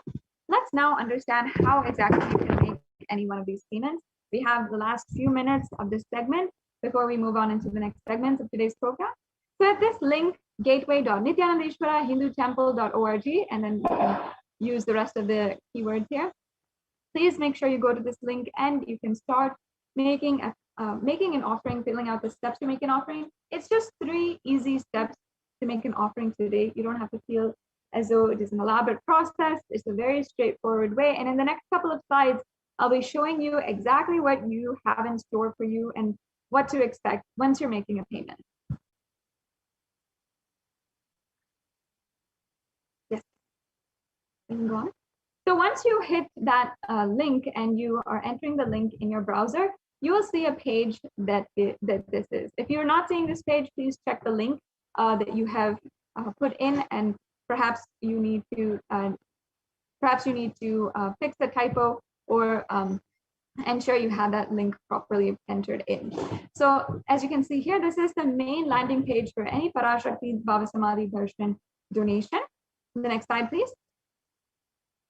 Let's now understand how exactly you can make any one of these payments. We have the last few minutes of this segment before we move on into the next segments of today's program. So at this link, gateway.nithyanandeshwara.hindutemple.org, and then you can use the rest of the keywords here. Please make sure you go to this link and you can start making an offering, filling out the steps to make an offering. It's just 3 easy steps to make an offering today. You don't have to feel as though it is an elaborate process. It's a very straightforward way. And in the next couple of slides, I'll be showing you exactly what you have in store for you and what to expect once you're making a payment. Yes, we can go on. So once you hit that link and you are entering the link in your browser, you will see a page that this is. If you're not seeing this page, please check the link that you have put in, and perhaps you need to fix the typo or ensure you have that link properly entered in. So as you can see here, this is the main landing page for any Parashakti BHAVASAMADHI Darshan donation. The next slide, please.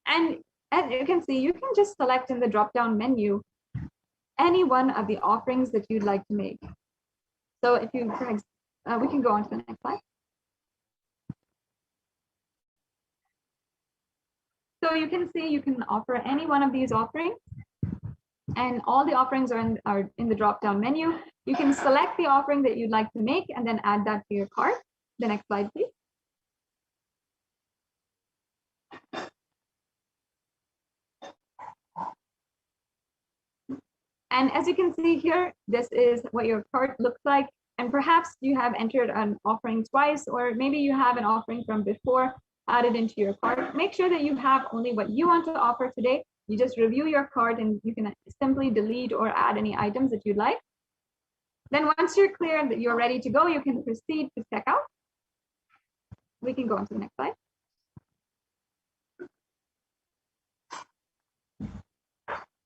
And as you can see, you can just select in the drop-down menu any one of the offerings that you'd like to make. So if you, we can go on to the next slide. So you can see you can offer any one of these offerings, and all the offerings are in the drop-down menu. You can select the offering that you'd like to make and then add that to your cart. The next slide, please. And as you can see here, this is what your cart looks like. And perhaps you have entered an offering twice, or maybe you have an offering from before added into your cart. Make sure that you have only what you want to offer today. You just review your cart and you can simply delete or add any items that you'd like. Then once you're clear and that you're ready to go, you can proceed to check out. We can go on to the next slide.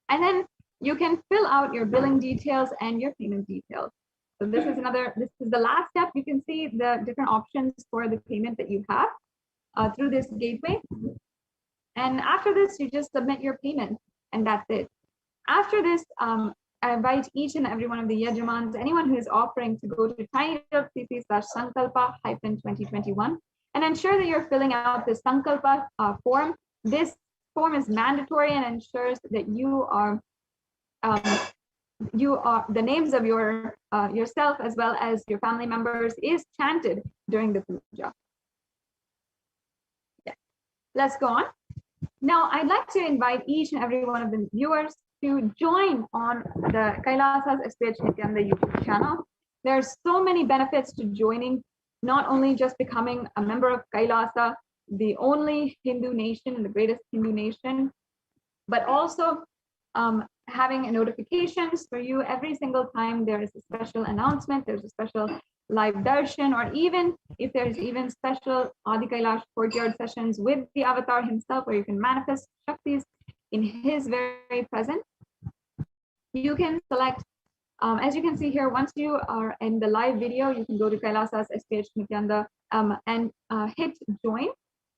And then you can fill out your billing details and your payment details. So this is the last step. You can see the different options for the payment that you have through this gateway. And after this, you just submit your payment, and that's it. After this, I invite each and every one of the Yajamans, anyone who is offering, to go to tiny.cc/sankalpa-2021 and ensure that you're filling out the Sankalpa form. This form is mandatory and ensures that you are the names of your yourself as well as your family members is chanted during the puja. Yeah. Let's go on. Now, I'd like to invite each and every one of the viewers to join on the Kailasa's HDH Nithyananda YouTube channel. There's so many benefits to joining, not only just becoming a member of Kailasa, the only Hindu nation, the greatest Hindu nation, but also having notifications for you every single time there is a special announcement, there's a special live darshan, or even if there's even special Adi Kailash courtyard sessions with the avatar himself, where you can manifest Shaktis in his very presence. You can select, as you can see here, once you are in the live video, you can go to Kailasa's HDH Nithyananda and hit join.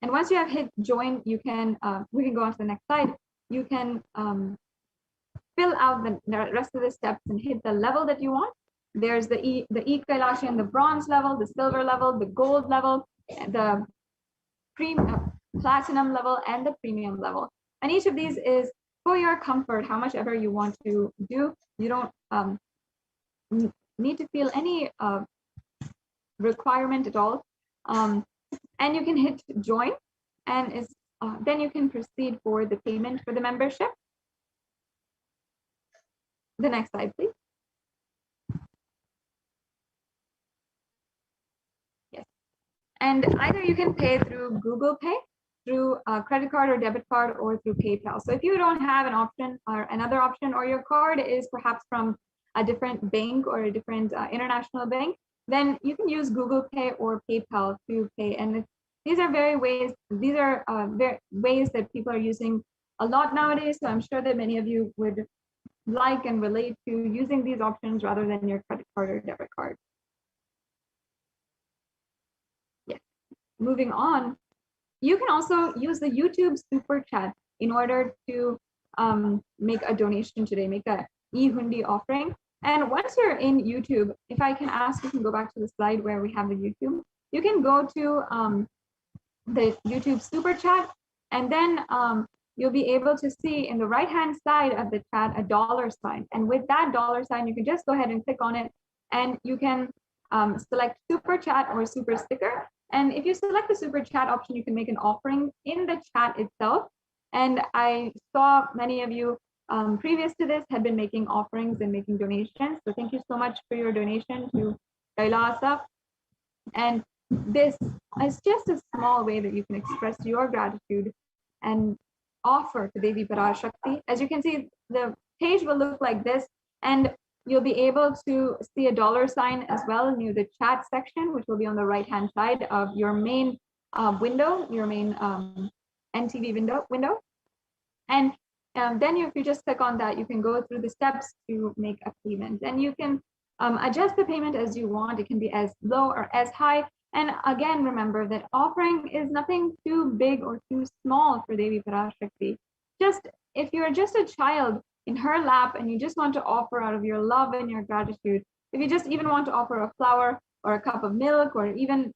And once you have hit join, you can, we can go on to the next slide. You can fill out the rest of the steps and hit the level that you want. There's the E Kailashi, the bronze level, the silver level, the gold level, the platinum level, and the premium level. And each of these is for your comfort, how much ever you want to do. You don't need to feel any requirement at all. And you can hit join, and then you can proceed for the payment for the membership. The next slide, please. Yes. And either you can pay through Google Pay, through a credit card or debit card, or through PayPal. So if you don't have an option or another option, or your card is perhaps from a different bank or a different international bank, then you can use Google Pay or PayPal to pay. And these are ways that people are using a lot nowadays. So I'm sure that many of you would like and relate to using these options rather than your credit card or debit card. Yes. Moving on, you can also use the YouTube super chat in order to make a donation today, make a e-hundi offering. And once you're in YouTube, if I can ask, you can go back to the slide where we have the YouTube. You can go to the YouTube super chat, and then you'll be able to see in the right-hand side of the chat a $sign. And with that $sign, you can just go ahead and click on it, and you can select super chat or super sticker. And if you select the super chat option, you can make an offering in the chat itself. And I saw many of you previous to this had been making offerings and making donations. So thank you so much for your donation to Kailasa. And this is just a small way that you can express your gratitude and offer to Devi Parashakti. As you can see, the page will look like this, and you'll be able to see a $sign as well near the chat section, which will be on the right-hand side of your main window, your main NTV window. And then if you just click on that, you can go through the steps to make a payment. And you can adjust the payment as you want. It can be as low or as high. And again, remember that offering is nothing too big or too small for Devi Parashakti. Just if you're just a child in her lap and you just want to offer out of your love and your gratitude, if you just even want to offer a flower or a cup of milk or even,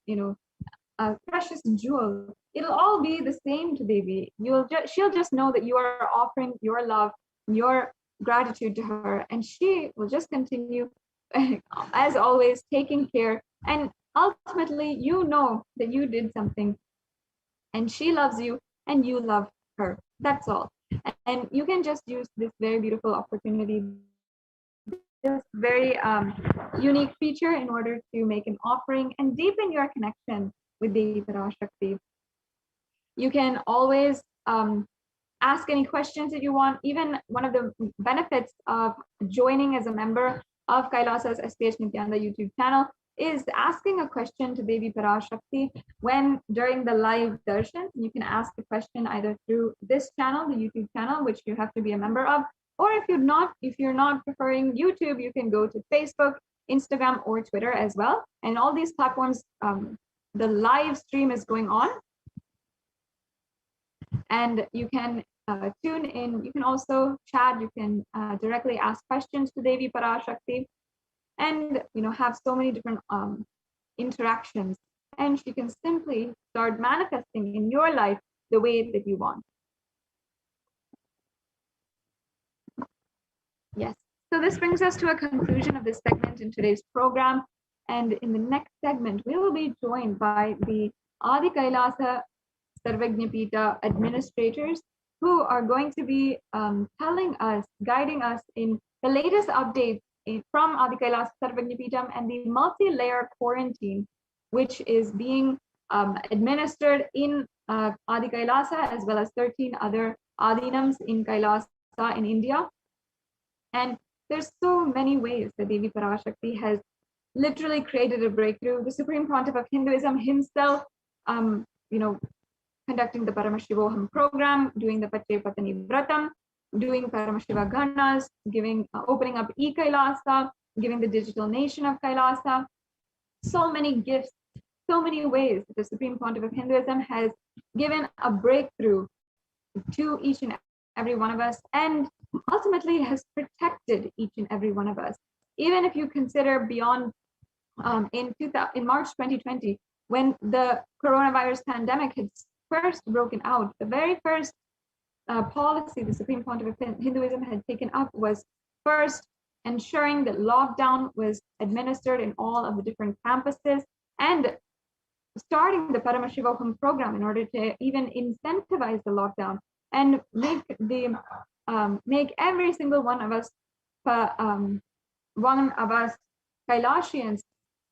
a precious jewel, it'll all be the same to Devi. She'll just know that you are offering your love, your gratitude to her, and she will just continue, as always, taking care. And ultimately, you know that you did something, and she loves you, and you love her. That's all. And you can just use this very beautiful opportunity, this very unique feature, in order to make an offering and deepen your connection with Devi Parashakti. You can always ask any questions that you want. Even one of the benefits of joining as a member of Kailasa's HDH Nithyananda YouTube channel is asking a question to Devi Parashakti when during the live darshan. You can ask a question either through this channel, the YouTube channel, which you have to be a member of, or if you're not preferring YouTube, you can go to Facebook, Instagram, or Twitter as well. And all these platforms, the live stream is going on, and you can tune in. You can also chat. You can directly ask questions to Devi Parashakti, and have so many different interactions. And she can simply start manifesting in your life the way that you want. Yes. So this brings us to a conclusion of this segment in today's program. And in the next segment, we will be joined by the Adi Kailasa Sarvajñapita administrators, who are going to be telling us, guiding us in the latest updates from Adi Kailasa Sarvajñapitam and the multi-layer quarantine, which is being administered in Adi Kailasa, as well as 13 other Adinams in Kailasa in India. And there's so many ways that Devi Parashakti has literally created a breakthrough. The Supreme Pontiff of Hinduism himself, conducting the Paramashivoham program, doing the Pache Patani Vratam, doing Paramashiva Ganas, opening up e-Kailasa, giving the digital nation of Kailasa. So many gifts, so many ways that the Supreme Pontiff of Hinduism has given a breakthrough to each and every one of us, and ultimately has protected each and every one of us. Even if you consider beyond in March 2020, when the coronavirus pandemic had first broken out, the very first policy the Supreme Pontiff of Hinduism had taken up was first ensuring that lockdown was administered in all of the different campuses, and starting the Paramashivoham program in order to even incentivize the lockdown and make every single one of us Kailasians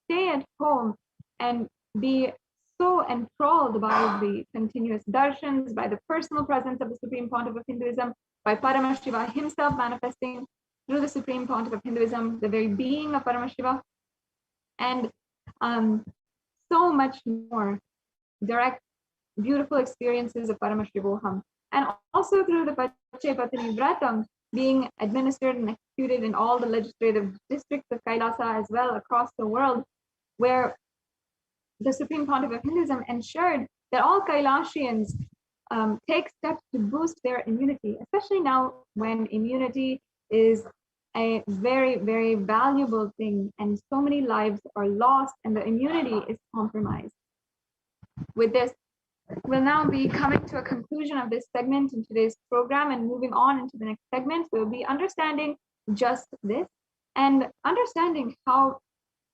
stay at home and be so enthralled by the continuous darshans, by the personal presence of the Supreme Pontiff of Hinduism, by Paramashiva himself manifesting through the Supreme Pontiff of Hinduism, the very being of Paramashiva, and so much more direct, beautiful experiences of Paramashivoham. And also through the Pache Patani Vratam being administered and executed in all the legislative districts of Kailasa as well across the world, where the Supreme Pontiff of Hinduism ensured that all Kailasians take steps to boost their immunity, especially now when immunity is a very, very valuable thing and so many lives are lost and the immunity is compromised. With this, we'll now be coming to a conclusion of this segment in today's program, and moving on into the next segment, we'll be understanding just this and understanding how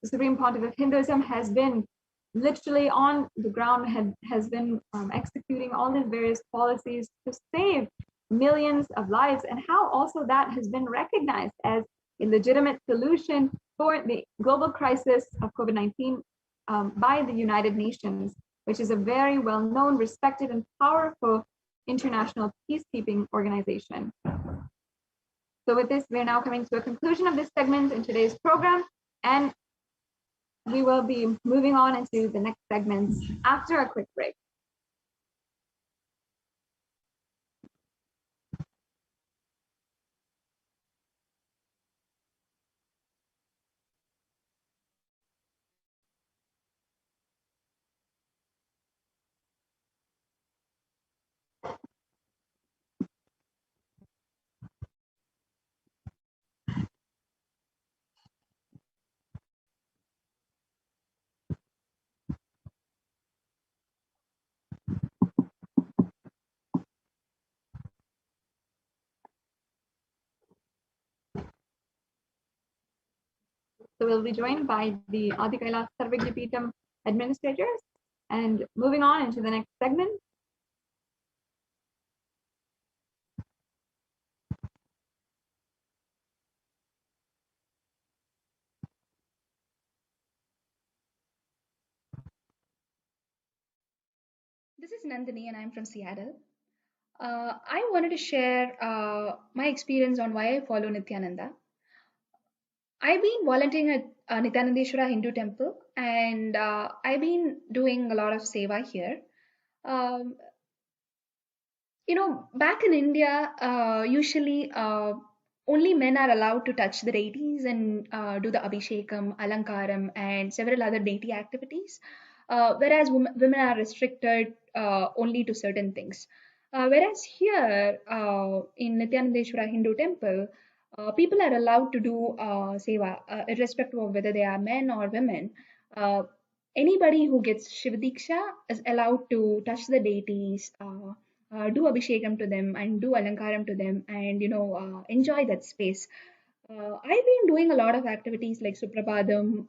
the Supreme Pontiff of Hinduism has been literally on the ground, has been executing all these various policies to save millions of lives, and how also that has been recognized as a legitimate solution for the global crisis of COVID-19 by the United Nations, which is a very well-known, respected, and powerful international peacekeeping organization. So with this, we're now coming to a conclusion of this segment in today's program, and we will be moving on into the next segments after a quick break. So we'll be joined by the Adi Kailasa Sarvajñapitam administrators, and moving on into the next segment. This is Nandini, and I'm from Seattle. I wanted to share my experience on why I follow Nithyananda. I've been volunteering at Nityanandeshwara Hindu Temple, and I've been doing a lot of seva here. Um, back in India, usually only men are allowed to touch the deities and do the abhishekam, alankaram, and several other deity activities, whereas women are restricted only to certain things. Whereas here in Nithyanandeshwara Hindu temple, people are allowed to do seva, irrespective of whether they are men or women. Uh, Anybody who gets Shiva Diksha is allowed to touch the deities, do abhishekam to them, and do alankaram to them, and enjoy that space. I've been doing a lot of activities like Suprabhadam,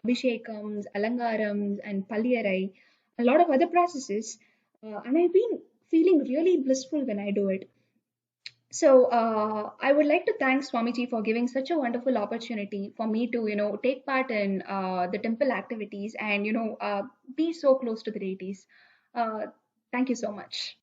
Abhishekams, Alangarams, and Palliyarai, a lot of other processes, and I've been feeling really blissful when I do it. So I would like to thank Swamiji for giving such a wonderful opportunity for me to, take part in the temple activities and, be so close to the deities. Uh, Thank you so much.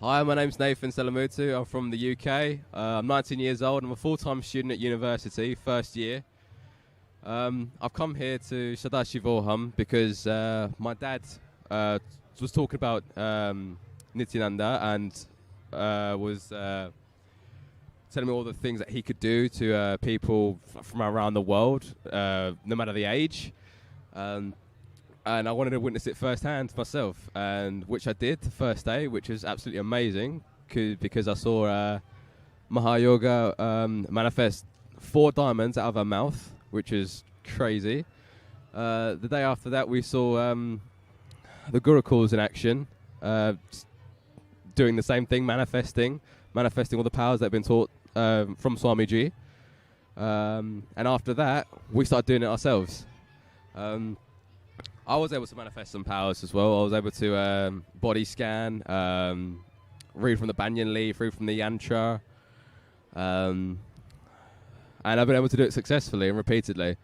Hi, my name's Nathan Selamutu. I'm from the UK. I'm 19 years old. I'm a full-time student at university, first year. I've come here to Sadashivoham because my dad was talking about Nityananda and was telling me all the things that he could do to people from around the world, no matter the age. And I wanted to witness it firsthand myself, and which I did the first day, which was absolutely amazing because I saw Mahayoga manifest 4 diamonds out of her mouth, which is crazy. The day after that, we saw the Gurukuls in action, doing the same thing, manifesting all the powers that have been taught from Swamiji. And after that, we started doing it ourselves. I was able to manifest some powers as well. I was able to body scan, read from the banyan leaf, read from the yantra, and I've been able to do it successfully and repeatedly.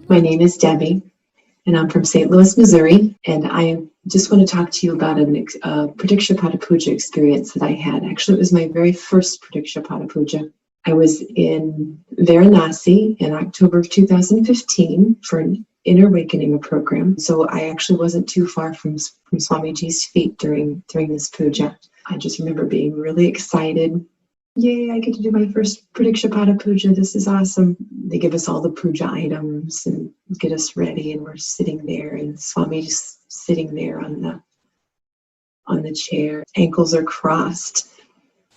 My name is Debbie, and I'm from St. Louis, Missouri, and I just want to talk to you about a Pradikshapata Puja experience that I had. Actually, it was my very first Pradikshapata Puja. I was in Varanasi in October of 2015 for an Inner Awakening program, so I actually wasn't too far from Swamiji's feet during this puja. I just remember being really excited. Yay, I get to do my first Pradikshapata Puja. This is awesome. They give us all the puja items and get us ready, and we're sitting there, and Swami's sitting there on the chair. Ankles are crossed.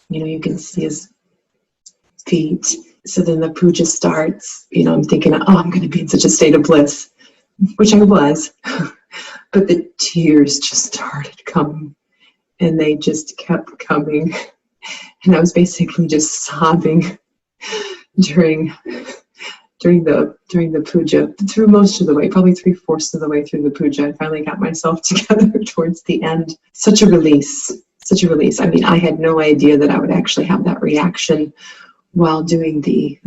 You can see his feet. So then the puja starts. I'm thinking, oh, I'm going to be in such a state of bliss, which I was. But the tears just started coming, and they just kept coming. And I was basically just sobbing during the puja, through most of the way, probably 3/4 of the way through the puja. I finally got myself together towards the end. Such a release. I mean, I had no idea that I would actually have that reaction while doing the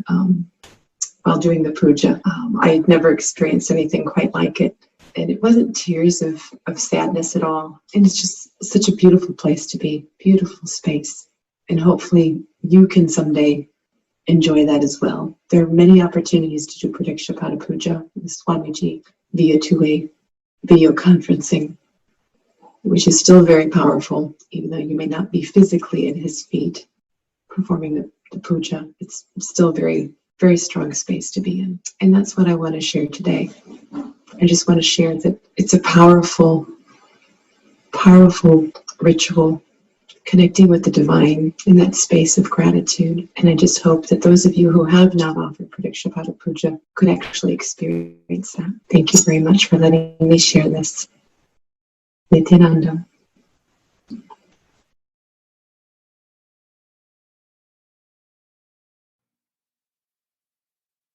puja. I had never experienced anything quite like it. And it wasn't tears of sadness at all. And it's just such a beautiful place to be, beautiful space. And hopefully you can someday enjoy that as well. There are many opportunities to do Pradikshapata Puja with Swamiji via two-way video conferencing, which is still very powerful, even though you may not be physically at his feet performing the puja. It's still a very, very strong space to be in. And that's what I want to share today. I just want to share that it's a powerful, powerful ritual, connecting with the divine in that space of gratitude. And I just hope that those of you who have not offered Pradikshapata Puja could actually experience that. Thank you very much for letting me share this. Nithyananda.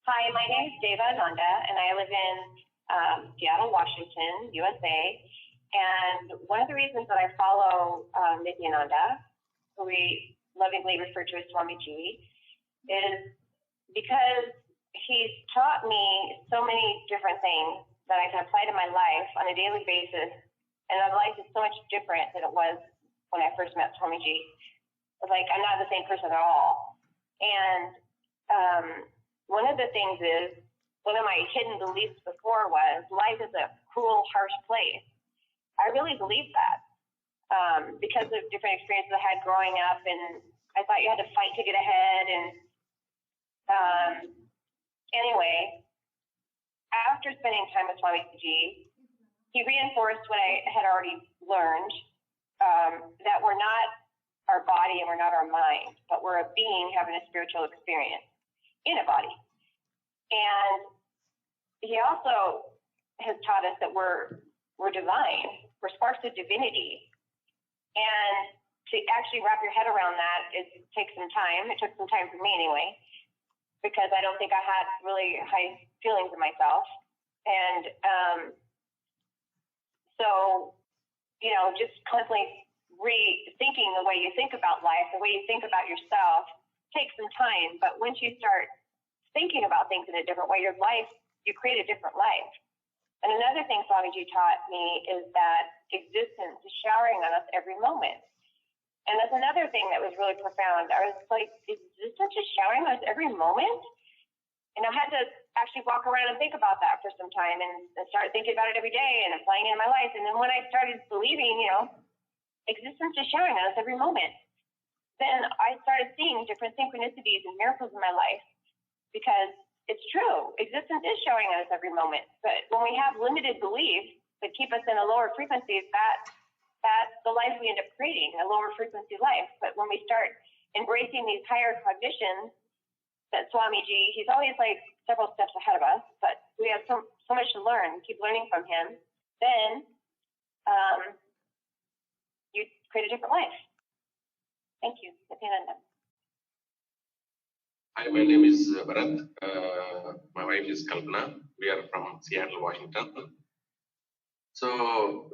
Hi, my name is Deva Ananda, and I live in Seattle, Washington, USA. And one of the reasons that I follow Nithyananda, who we lovingly refer to as Swamiji, is because he's taught me so many different things that I can apply to my life on a daily basis And my life is so much different than it was when I first met Swamiji. It's like I'm not the same person at all. And one of the things is, one of my hidden beliefs before was life is a cruel, harsh place. I really believed that because of different experiences I had growing up, and I thought you had to fight to get ahead. And anyway, after spending time with Swamiji, he reinforced what I had already learned, that we're not our body and we're not our mind, but we're a being having a spiritual experience in a body. And he also has taught us that we're divine, we're sparks of divinity. And to actually wrap your head around that, it takes some time. It took some time for me anyway, because I don't think I had really high feelings of myself. And so, you know, just constantly rethinking the way you think about life, the way you think about yourself, takes some time. But once you start thinking about things in a different way, your life, you create a different life. And another thing Swamiji taught me is that existence is showering on us every moment. And that's another thing that was really profound. I was like, existence is showering on us every moment? And I had to actually walk around and think about that for some time and start thinking about it every day and applying it in my life. And then when I started believing, you know, existence is showering on us every moment, then I started seeing different synchronicities and miracles in my life, because it's true. Existence is showing on us every moment. But when we have limited beliefs that keep us in a lower frequency, that's the life we end up creating, a lower frequency life. But when we start embracing these higher cognitions, that Swamiji, he's always like several steps ahead of us, but we have so much to learn, keep learning from him, then you create a different life. Thank you. Nithyananda. Hi, my name is Bharat. My wife is Kalpana. We are from Seattle, Washington. So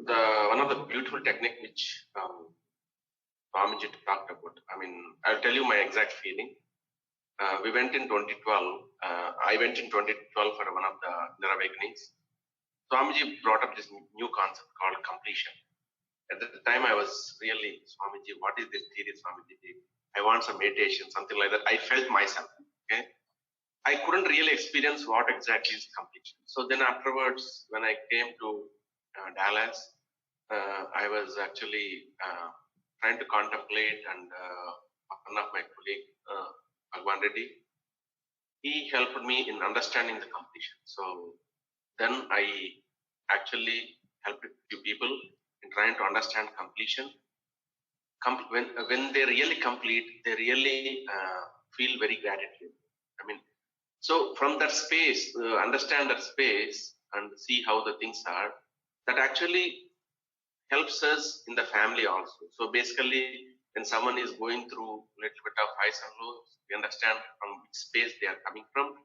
one of the beautiful technique which Swamiji talked about, I mean, I'll tell you my exact feeling. We went in 2012. I went in 2012 for one of the inner awakenings. Swamiji brought up this new concept called completion. At the time, I was really, Swamiji, what is this theory, Swamiji? I want some meditation, something like that. I felt myself. Okay, I couldn't really experience what exactly is completion. So then afterwards, when I came to Dallas, I was actually trying to contemplate, and one of my colleagues, Bhagwan Reddy, he helped me in understanding the completion. So then I actually helped a few people in trying to understand completion. When they really complete, they really feel very gratitude. I mean, so from that space, understand that space and see how the things are, that actually helps us in the family also. So basically, when someone is going through a little bit of highs and lows, we understand from which space they are coming from.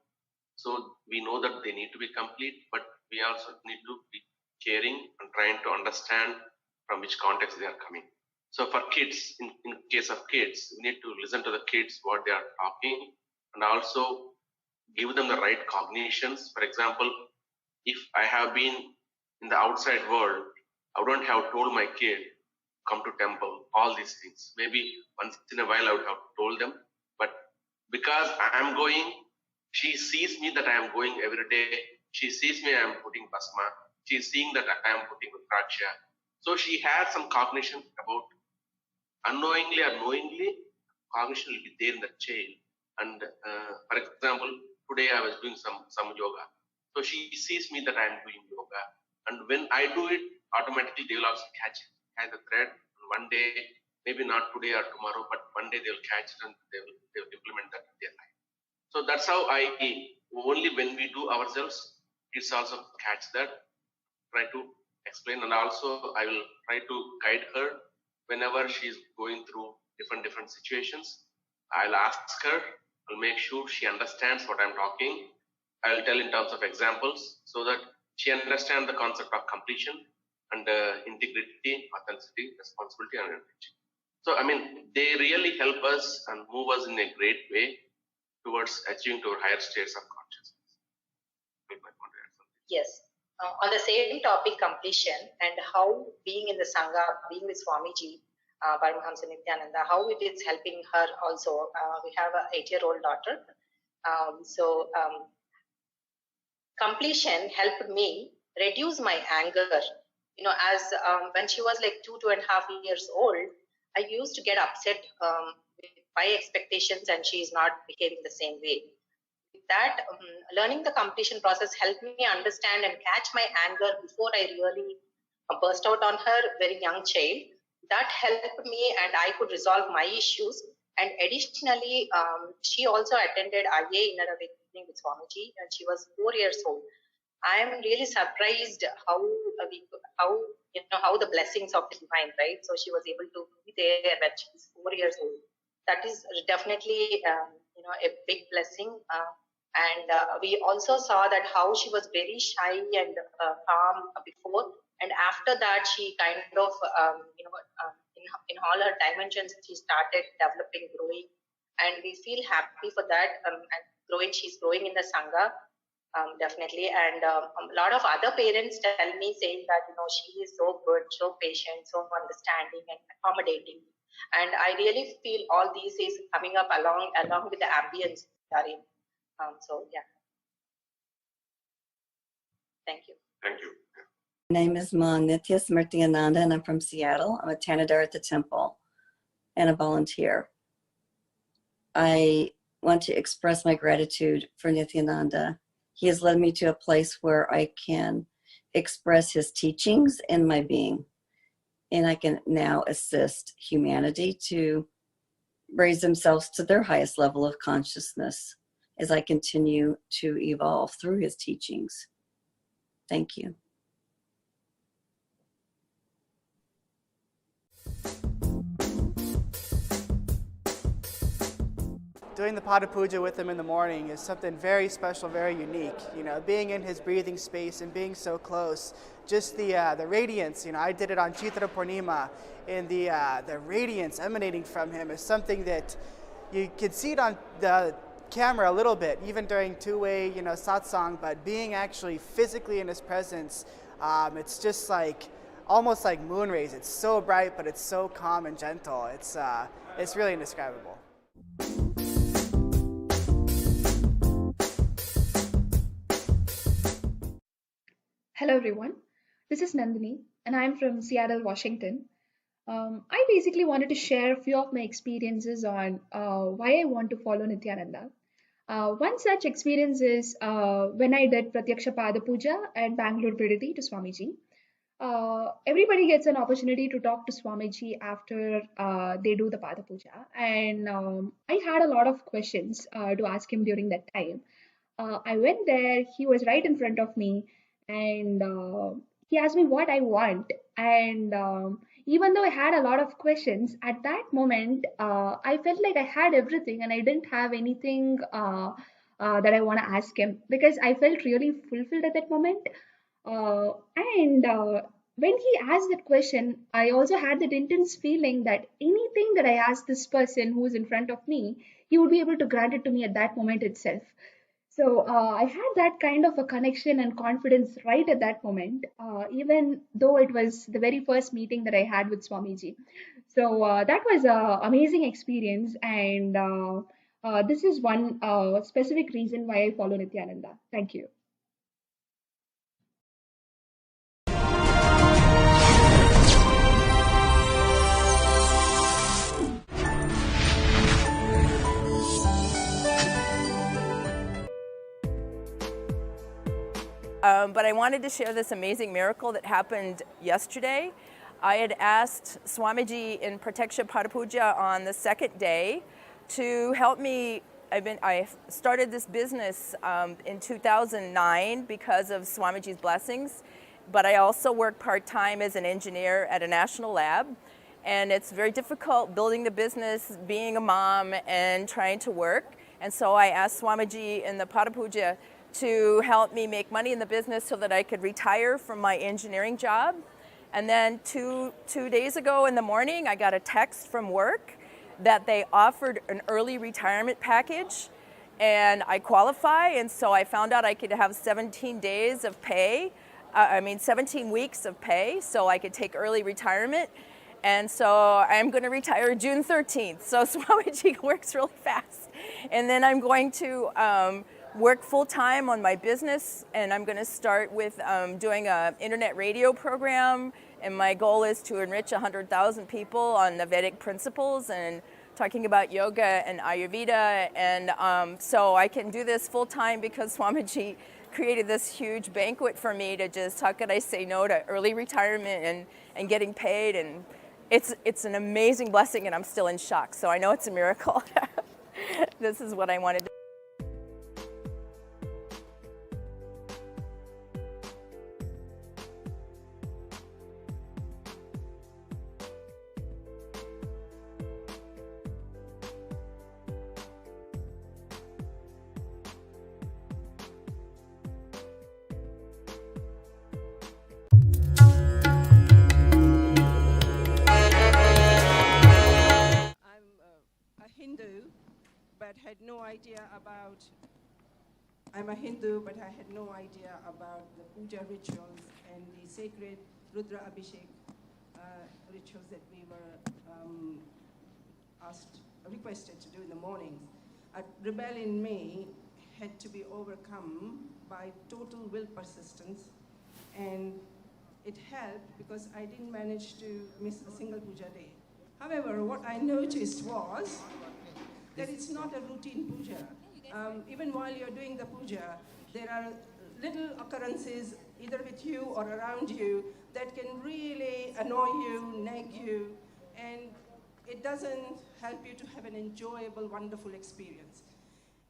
So we know that they need to be complete, but we also need to be caring and trying to understand from which context they are coming. So for kids, in case of kids, we need to listen to the kids, what they are talking, and also give them the right cognitions. For example, if I have been in the outside world, I wouldn't have told my kid, come to temple, all these things. Maybe once in a while I would have told them, but because I am going, she sees me that I am going every day. She sees me I am putting basma. She is seeing that I am putting rudraksha. So she has some cognition about, unknowingly or knowingly, cognition will be there in the chain. And for example, today I was doing some yoga. So she sees me that I am doing yoga. And when I do it, automatically they will also catch the thread. And one day, maybe not today or tomorrow, but one day they will catch it and they will implement that in their life. So that's how only when we do ourselves, kids also catch that, try to explain. And also I will try to guide her whenever she is going through different situations. I'll ask her, I'll make sure she understands what I'm talking. I'll tell in terms of examples so that she understands the concept of completion and integrity, authenticity, responsibility, and enrichment. So, I mean, they really help us and move us in a great way towards achieving to our higher states of consciousness. Yes. on the same topic, completion, and how being in the Sangha, being with Swamiji, Paramahamsa Nithyananda, how it is helping her also. We have an 8-year-old daughter. Completion helped me reduce my anger. As when she was like 2.5 years old, I used to get upset with my expectations and she is not behaving the same way. That learning the completion process helped me understand and catch my anger before I really burst out on her, very young child. That helped me and I could resolve my issues. And additionally, she also attended IA Inner Awakening with Swamiji and she was 4 years old. I am really surprised how the blessings of the divine, right? So she was able to be there when she was 4 years old. That is definitely a big blessing. We also saw that how she was very shy and calm before, and after that she kind of in all her dimensions she started developing, growing, and we feel happy for that. And growing, she's growing in the Sangha. Definitely, and a lot of other parents tell me saying that she is so good, so patient, so understanding and accommodating, and I really feel all these is coming up along with the ambience we are in. So yeah, thank you. Thank you. My name is Ma Nithya Nithyananda and I'm from Seattle. I'm a Tanadar at the temple and a volunteer. I want to express my gratitude for Nithyananda. He has led me to a place where I can express his teachings in my being. And I can now assist humanity to raise themselves to their highest level of consciousness as I continue to evolve through his teachings. Thank you. Doing the Pada Puja with him in the morning is something very special, very unique. Being in his breathing space and being so close, just the radiance. I did it on Chitra Purnima, and the radiance emanating from him is something that you could see it on the camera a little bit, even during two-way, satsang. But being actually physically in his presence, it's just like almost like moon rays. It's so bright, but it's so calm and gentle. It's really indescribable. Hello everyone, this is Nandini and I'm from Seattle, Washington. I basically wanted to share a few of my experiences on why I want to follow Nithyananda. One such experience is when I did Pratyaksha Pada Puja at Bangalore Viditi to Swamiji. Everybody gets an opportunity to talk to Swamiji after they do the Pada Puja, and I had a lot of questions to ask him during that time. I went there, he was right in front of me, and he asked me what I want. And even though I had a lot of questions, at that moment, I felt like I had everything and I didn't have anything that I want to ask him, because I felt really fulfilled at that moment. When he asked that question, I also had that intense feeling that anything that I asked this person who is in front of me, he would be able to grant it to me at that moment itself. So I had that kind of a connection and confidence right at that moment, even though it was the very first meeting that I had with Swamiji. So that was an amazing experience, and this is one specific reason why I follow Nithyananda. Thank you. But I wanted to share this amazing miracle that happened yesterday. I had asked Swamiji in Pratyaksha Pada Puja on the second day to help me. I started this business in 2009 because of Swamiji's blessings, but I also work part-time as an engineer at a national lab. And it's very difficult building the business, being a mom, and trying to work. And so I asked Swamiji in the Pada Puja to help me make money in the business so that I could retire from my engineering job. And then two days ago in the morning, I got a text from work that they offered an early retirement package, and I qualify, and so I found out I could have 17 days of pay 17 weeks of pay so I could take early retirement. And so I'm going to retire June 13th. So Swamiji works really fast. And then I'm going to work full time on my business, and I'm going to start with doing an internet radio program. And my goal is to enrich 100,000 people on the Vedic principles and talking about yoga and Ayurveda. And so I can do this full time because Swamiji created this huge banquet for me to just, how could I say no to early retirement and getting paid. And it's an amazing blessing, and I'm still in shock. So I know it's a miracle. This is what I wanted to. I'm a Hindu, but I had no idea about the puja rituals and the sacred Rudra Abhishek rituals that we were requested to do in the mornings. A rebel in me had to be overcome by total will persistence, and it helped because I didn't manage to miss a single puja day. However, what I noticed was that it's not a routine puja. Even while you're doing the puja, there are little occurrences either with you or around you that can really annoy you, nag you, and it doesn't help you to have an enjoyable, wonderful experience.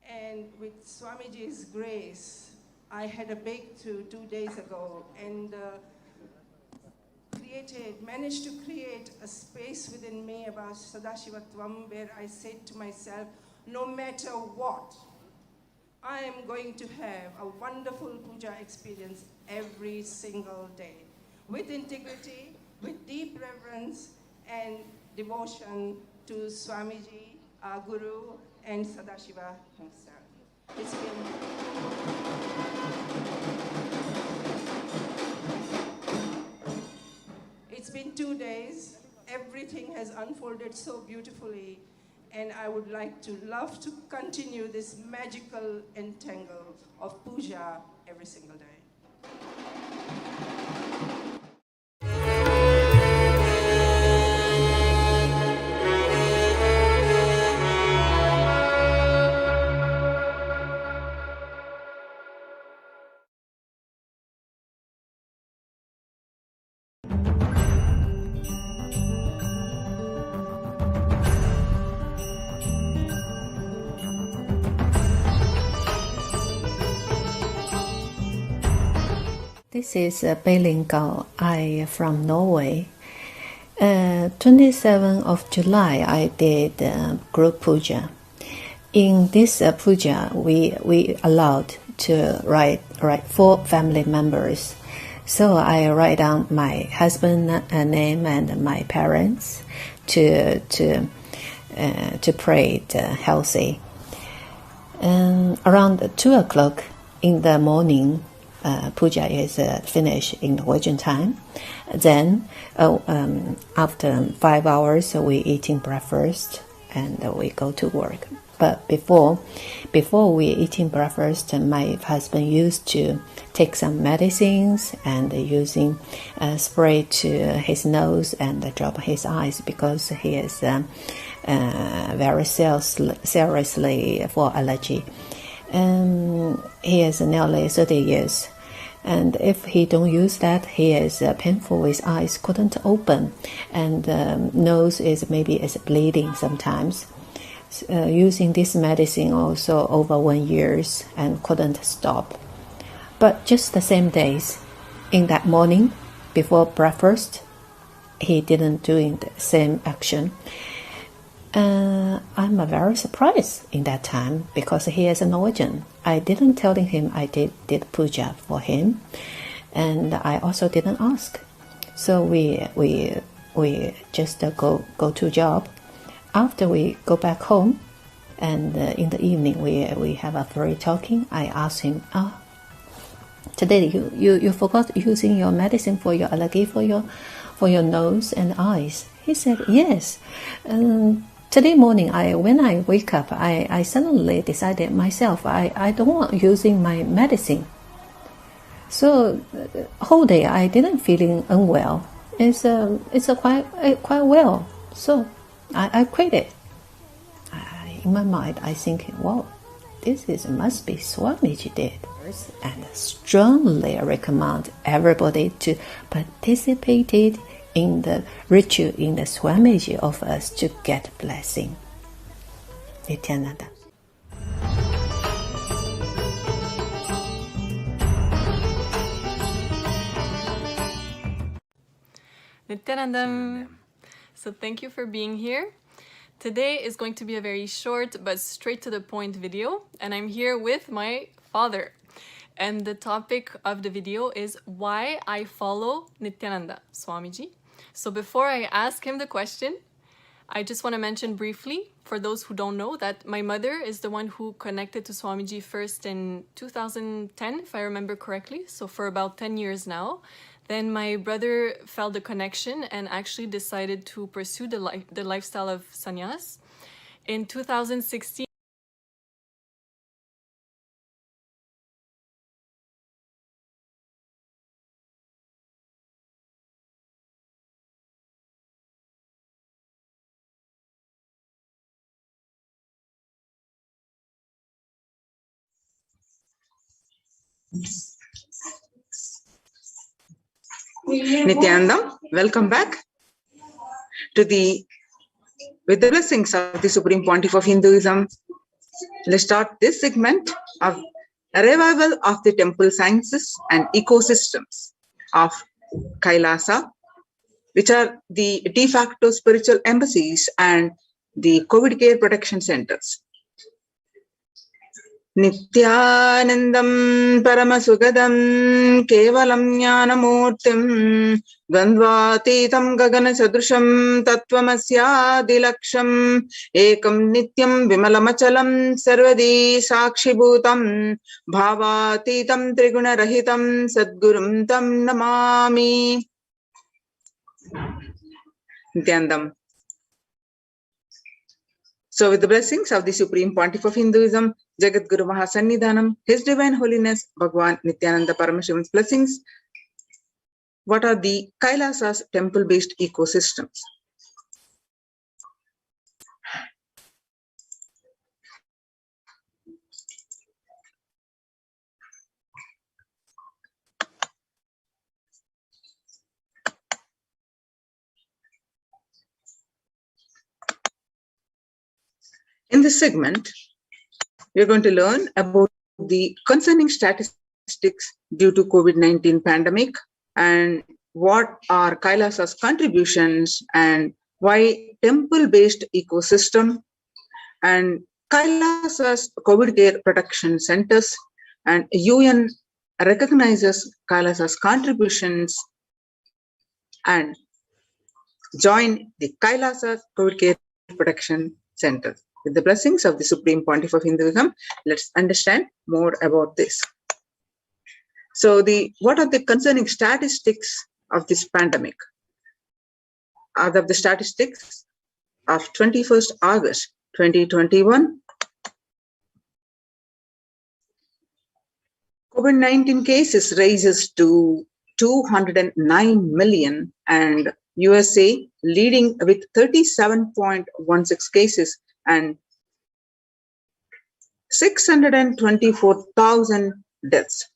And with Swamiji's grace, I had a breakthrough 2 days ago and managed to create a space within me about Sadashivatvam where I said to myself, no matter what, I am going to have a wonderful puja experience every single day, with integrity, with deep reverence and devotion to Swamiji, our Guru, and Sadashiva himself. It's been 2 days. Everything has unfolded so beautifully, and I would love to continue this magical entangle of puja every single day. This is Beilin Gao. I from Norway. 27th of July, I did group puja. In this puja, we allowed to write 4 family members. So I write down my husband name and my parents to pray healthy. Around 2 o'clock in the morning, puja is finished in Norwegian time. Then after 5 hours, we eating breakfast and we go to work. But before we eating breakfast, my husband used to take some medicines and using spray to his nose and drop his eyes because he is very seriously for allergy. He is nearly 30 years. And if he don't use that, he is painful. His eyes couldn't open, and nose is bleeding sometimes. Using this medicine also over 1 year and couldn't stop. But just the same days, in that morning before breakfast, he didn't doing the same action. I'm very surprised in that time because he is a Norwegian. I didn't tell him I did puja for him, and I also didn't ask. So we just go to job. After we go back home, and in the evening we have a free talking. I asked him, today you forgot using your medicine for your allergy, for your nose and eyes. He said, yes. Today morning, when I wake up, I suddenly decided myself, I don't want using my medicine. So whole day I didn't feeling unwell. It's quite well. So I quit it. In my mind, I think, wow, this must be Swamiji did. And strongly recommend everybody to participate in the ritual in the Swamiji of us to get blessing. Nithyananda. Nithyanandam. So thank you for being here. Today is going to be a very short but straight to the point video, and I'm here with my father. And the topic of the video is why I follow Nithyananda Swamiji. So before I ask him the question, I just want to mention briefly, for those who don't know, that my mother is the one who connected to Swamiji first in 2010, if I remember correctly, so for about 10 years now. Then my brother felt the connection and actually decided to pursue the lifestyle of sannyas. In 2016, Nithyananda, welcome back to with the blessings of the Supreme Pontiff of Hinduism. Let's start this segment of a revival of the temple sciences and ecosystems of Kailasa, which are the de facto spiritual embassies and the COVID care protection centers. Nithyanandam Paramasugadam Kevalam Jnanamurtim Dvandvatitam Gagana Sadrusham Tattvamasya Dilaksham Ekam Nityam Vimalamachalam Sarvadi Sakshibhutam Bhavatitam Triguna Rahitam Sadgurum Tam Namami. Nithyanandam. So with the blessings of the Supreme Pontiff of Hinduism, Jagat Guru Mahasannidhanam, His Divine Holiness, Bhagwan Nithyananda Paramashivan's blessings, what are the Kailasa's temple-based ecosystems? In this segment, we are going to learn about the concerning statistics due to COVID-19 pandemic and what are Kailasa's contributions and why temple-based ecosystem and Kailasa's COVID care protection centers and UN recognizes Kailasa's contributions and join the Kailasa COVID care protection centers. With the blessings of the Supreme Pontiff of Hinduism, let's understand more about this. So what are the concerning statistics of this pandemic? Out of the statistics of 21st August 2021, COVID-19 cases rises to 209 million and USA leading with 37.16 cases and 624,000 deaths.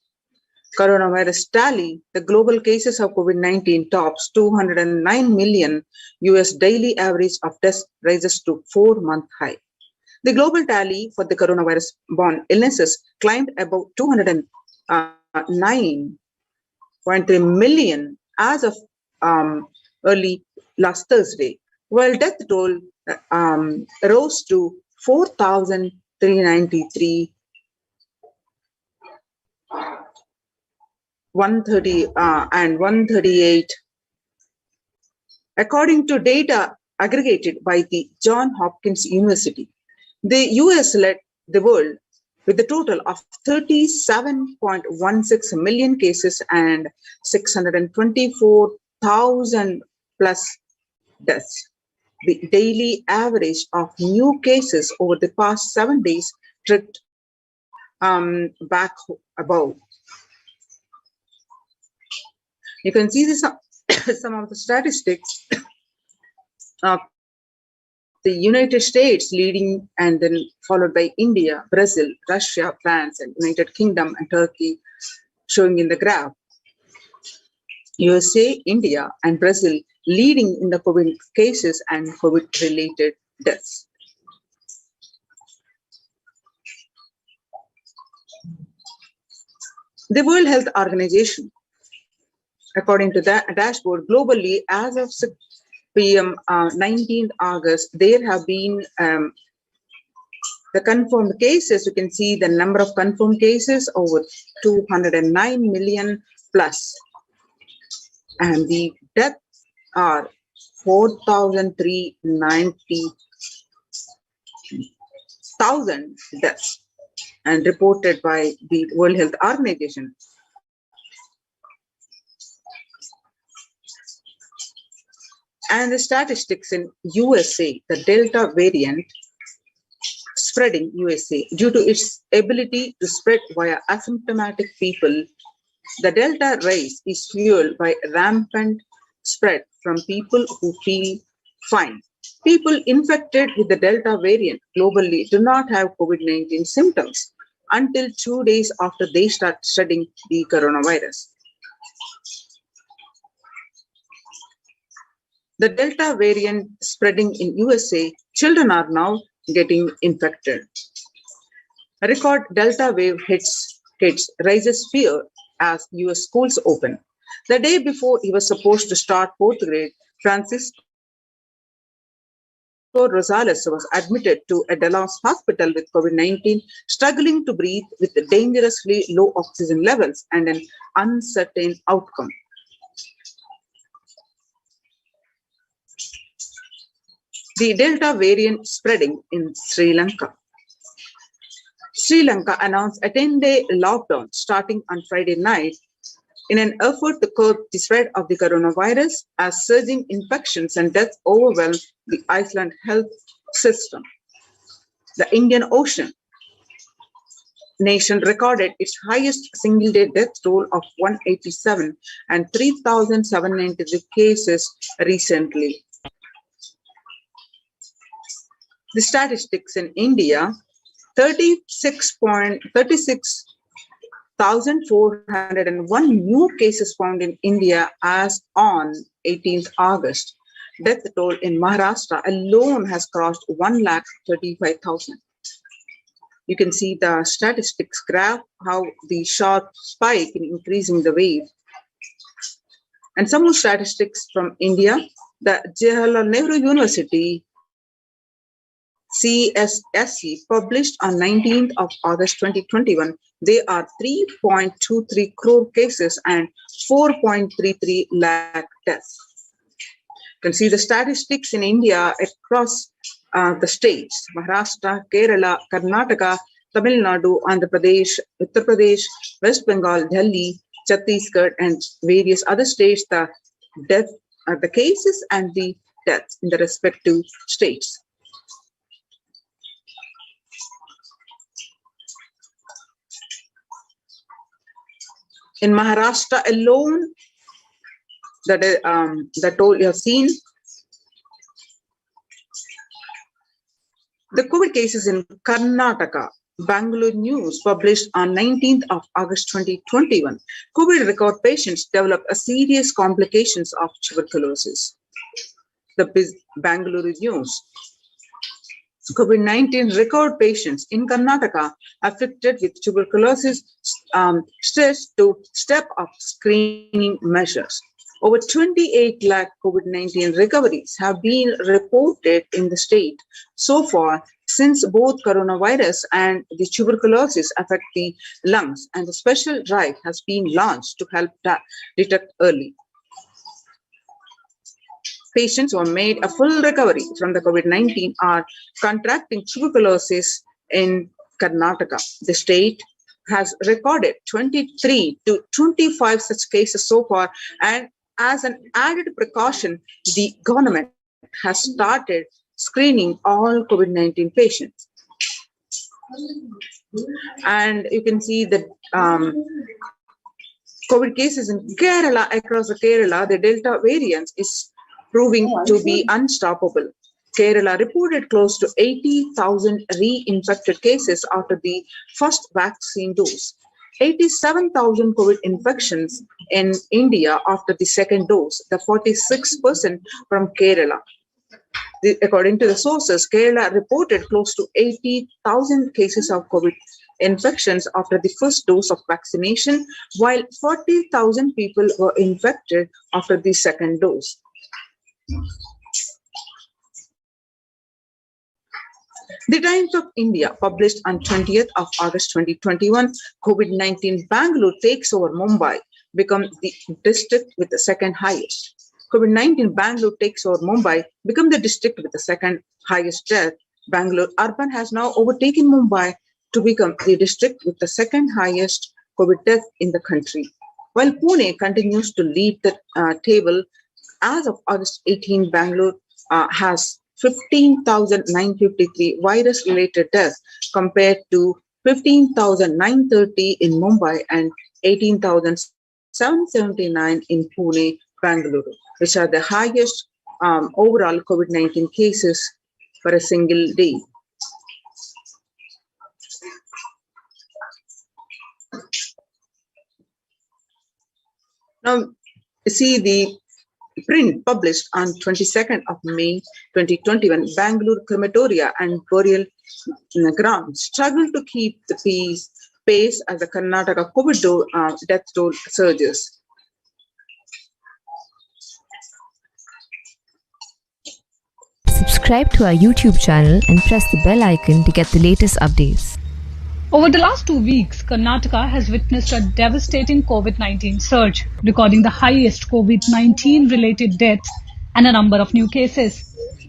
Coronavirus tally, the global cases of COVID-19 tops 209 million. US daily average of deaths rises to 4-month high. The global tally for the coronavirus-borne illnesses climbed above 209.3 million as of early last Thursday, while death toll rose to 4,393 and 138. According to data aggregated by the Johns Hopkins University, the US led the world with a total of 37.16 million cases and 624,000 plus deaths. The daily average of new cases over the past 7 days tripped back above. You can see this, some of the statistics of the United States leading, and then followed by India, Brazil, Russia, France, and United Kingdom and Turkey, showing in the graph. USA, India, and Brazil leading in the COVID cases and COVID-related deaths. The World Health Organization, according to that dashboard, globally, as of 6 p.m. 19th August, there have been the confirmed cases. You can see the number of confirmed cases over 209 million plus. And the deaths are 4,390,000 deaths and reported by the World Health Organization. And the statistics in USA, the Delta variant spreading USA due to its ability to spread via asymptomatic people. The Delta rise is fueled by rampant spread from people who feel fine. People infected with the Delta variant globally do not have COVID-19 symptoms until 2 days after they start studying the coronavirus. The Delta variant spreading in USA, children are now getting infected. A record Delta wave hits kids, raises fear as US schools open. The day before he was supposed to start 4th grade, Francisco Rosales was admitted to a Dallas hospital with COVID-19, struggling to breathe with dangerously low oxygen levels and an uncertain outcome. The Delta variant spreading in Sri Lanka. Sri Lanka announced a 10-day lockdown starting on Friday night in an effort to curb the spread of the coronavirus as surging infections and deaths overwhelmed the Iceland health system. The Indian Ocean nation recorded its highest single-day death toll of 187 and 3,793 cases recently. The statistics in India, 36,401 new cases found in India as on 18th August. Death toll in Maharashtra alone has crossed 135,000. You can see the statistics graph, how the sharp spike in increasing the wave. And some more statistics from India. The Jawaharlal Nehru University CSSC published on 19th of August 2021, there are 3.23 crore cases and 4.33 lakh deaths. You can see the statistics in India across the states: Maharashtra, Kerala, Karnataka, Tamil Nadu, Andhra Pradesh, Uttar Pradesh, West Bengal, Delhi, Chhattisgarh, and various other states. The cases and the deaths in the respective states. In Maharashtra alone, that toll you have seen, the COVID cases in Karnataka. Bangalore News published on 19th of August 2021. COVID record patients develop a serious complications of tuberculosis. The Bangalore News. COVID-19 record patients in Karnataka affected with tuberculosis stressed to step up screening measures. Over 28 lakh COVID-19 recoveries have been reported in the state so far since both coronavirus and the tuberculosis affect the lungs, and a special drive has been launched to help detect early. Patients who have made a full recovery from the COVID-19 are contracting tuberculosis in Karnataka. The state has recorded 23 to 25 such cases so far, and as an added precaution, the government has started screening all COVID-19 patients. And you can see that COVID cases in Kerala, across the Kerala, the Delta variant is proving to be unstoppable. Kerala reported close to 80,000 reinfected cases after the first vaccine dose. 87,000 COVID infections in India after the second dose, the 46% from Kerala. According to the sources, Kerala reported close to 80,000 cases of COVID infections after the first dose of vaccination, while 40,000 people were infected after the second dose. The Times of India published on 20th of August 2021, COVID-19 Bangalore takes over Mumbai, become the district with the second highest. COVID-19 Bangalore takes over Mumbai, become the district with the second highest death. Bangalore urban has now overtaken Mumbai to become the district with the second highest COVID death in the country. While Pune continues to lead the table, as of August 18, Bangalore has 15,953 virus-related deaths compared to 15,930 in Mumbai and 18,779 in Pune, Bangalore, which are the highest overall COVID-19 cases for a single day. Now, see the print published on 22nd of May 2021, Bangalore crematoria and burial grounds struggle to keep the pace as the Karnataka COVID death toll surges. Subscribe to our YouTube channel and press the bell icon to get the latest updates. Over the last 2 weeks, Karnataka has witnessed a devastating COVID-19 surge, recording the highest COVID-19 related deaths and a number of new cases.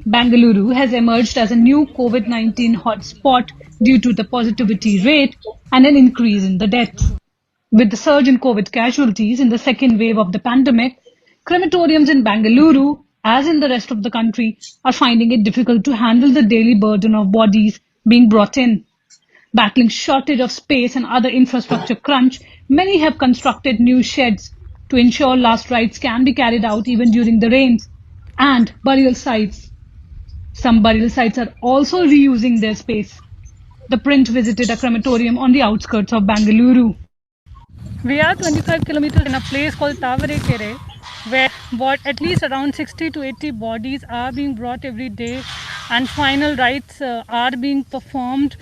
Bengaluru has emerged as a new COVID-19 hotspot due to the positivity rate and an increase in the deaths. With the surge in COVID casualties in the second wave of the pandemic, crematoriums in Bengaluru, as in the rest of the country, are finding it difficult to handle the daily burden of bodies being brought in. Battling shortage of space and other infrastructure crunch, many have constructed new sheds to ensure last rites can be carried out even during the rains, and burial sites. Some burial sites are also reusing their space. The print visited a crematorium on the outskirts of Bengaluru. We are 25 kilometers in a place called Tavarekere, where at least around 60 to 80 bodies are being brought every day and final rites are being performed.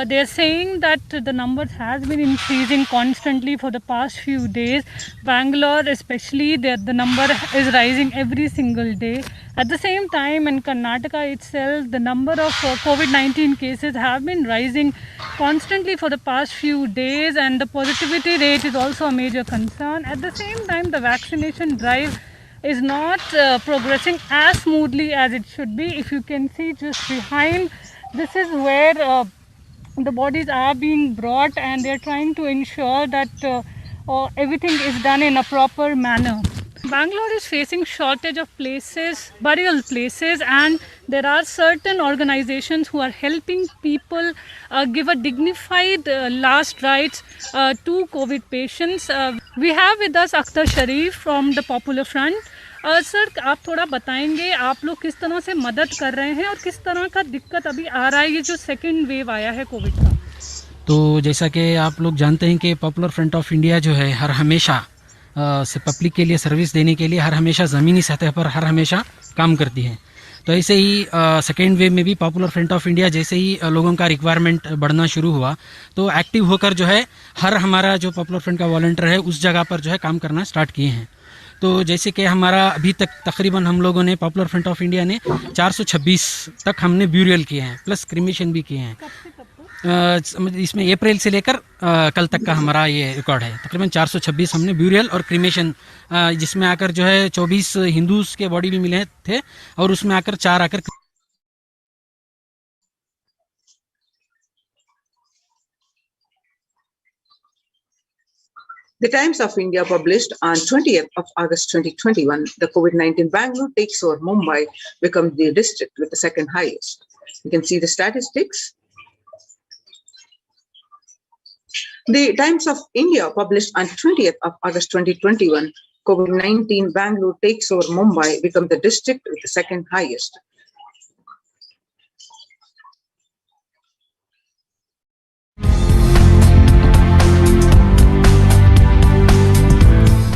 They're saying that the number has been increasing constantly for the past few days. Bangalore especially, the number is rising every single day. At the same time, in Karnataka itself, the number of COVID-19 cases have been rising constantly for the past few days, and the positivity rate is also a major concern. At the same time, the vaccination drive is not progressing as smoothly as it should be. If you can see just behind, this is where the bodies are being brought, and they're trying to ensure that everything is done in a proper manner. Bangalore is facing shortage of places, burial places, and there are certain organizations who are helping people give a dignified last rites to COVID patients. We have with us Akhtar Sharif from the Popular Front. Sir, आप थोड़ा बताएंगे आप लोग किस तरह से मदद कर रहे हैं और किस तरह का दिक्कत अभी आ रहा है ये जो सेकेंड वेव आया है कोविड का? तो जैसा कि आप लोग जानते हैं कि पॉपुलर फ्रंट ऑफ इंडिया जो है हर हमेशा से पब्लिक के लिए सर्विस देने के लिए हर हमेशा ज़मीनी सतह पर हर हमेशा काम करती है। तो ऐसे ही सेकेंड वेव में भी पॉपुलर फ्रंट ऑफ इंडिया जैसे ही लोगों का रिक्वायरमेंट बढ़ना शुरू हुआ तो एक्टिव होकर जो है हर हमारा जो पॉपुलर फ्रंट का वॉलंटियर है उस जगह पर जो है काम करना स्टार्ट किए हैं। तो जैसे कि हमारा अभी तक तकरीबन हम लोगों ने पॉपुलर फ्रंट ऑफ इंडिया ने 426 तक हमने ब्यूरियल किए हैं, प्लस क्रीमेशन भी किए हैं। इसमें अप्रैल से लेकर कल तक का हमारा ये रिकॉर्ड है। तकरीबन 426 हमने ब्यूरियल और क्रीमेशन, जिसमें आकर जो है 24 हिंदूज के बॉडी भी मिले थे और उसमें आकर 4 आकर The Times of India published on 20th of August 2021, the COVID-19 Bangalore takes over Mumbai, becomes the district with the second highest. You can see the statistics. The Times of India published on 20th of August 2021, COVID-19 Bangalore takes over Mumbai, becomes the district with the second highest.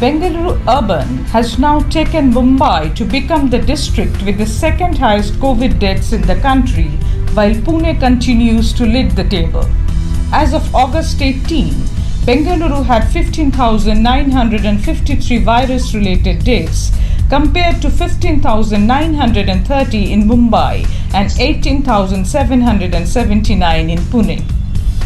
Bengaluru Urban has now taken Mumbai to become the district with the second highest COVID deaths in the country, while Pune continues to lead the table. As of August 18, Bengaluru had 15,953 virus-related deaths compared to 15,930 in Mumbai and 18,779 in Pune.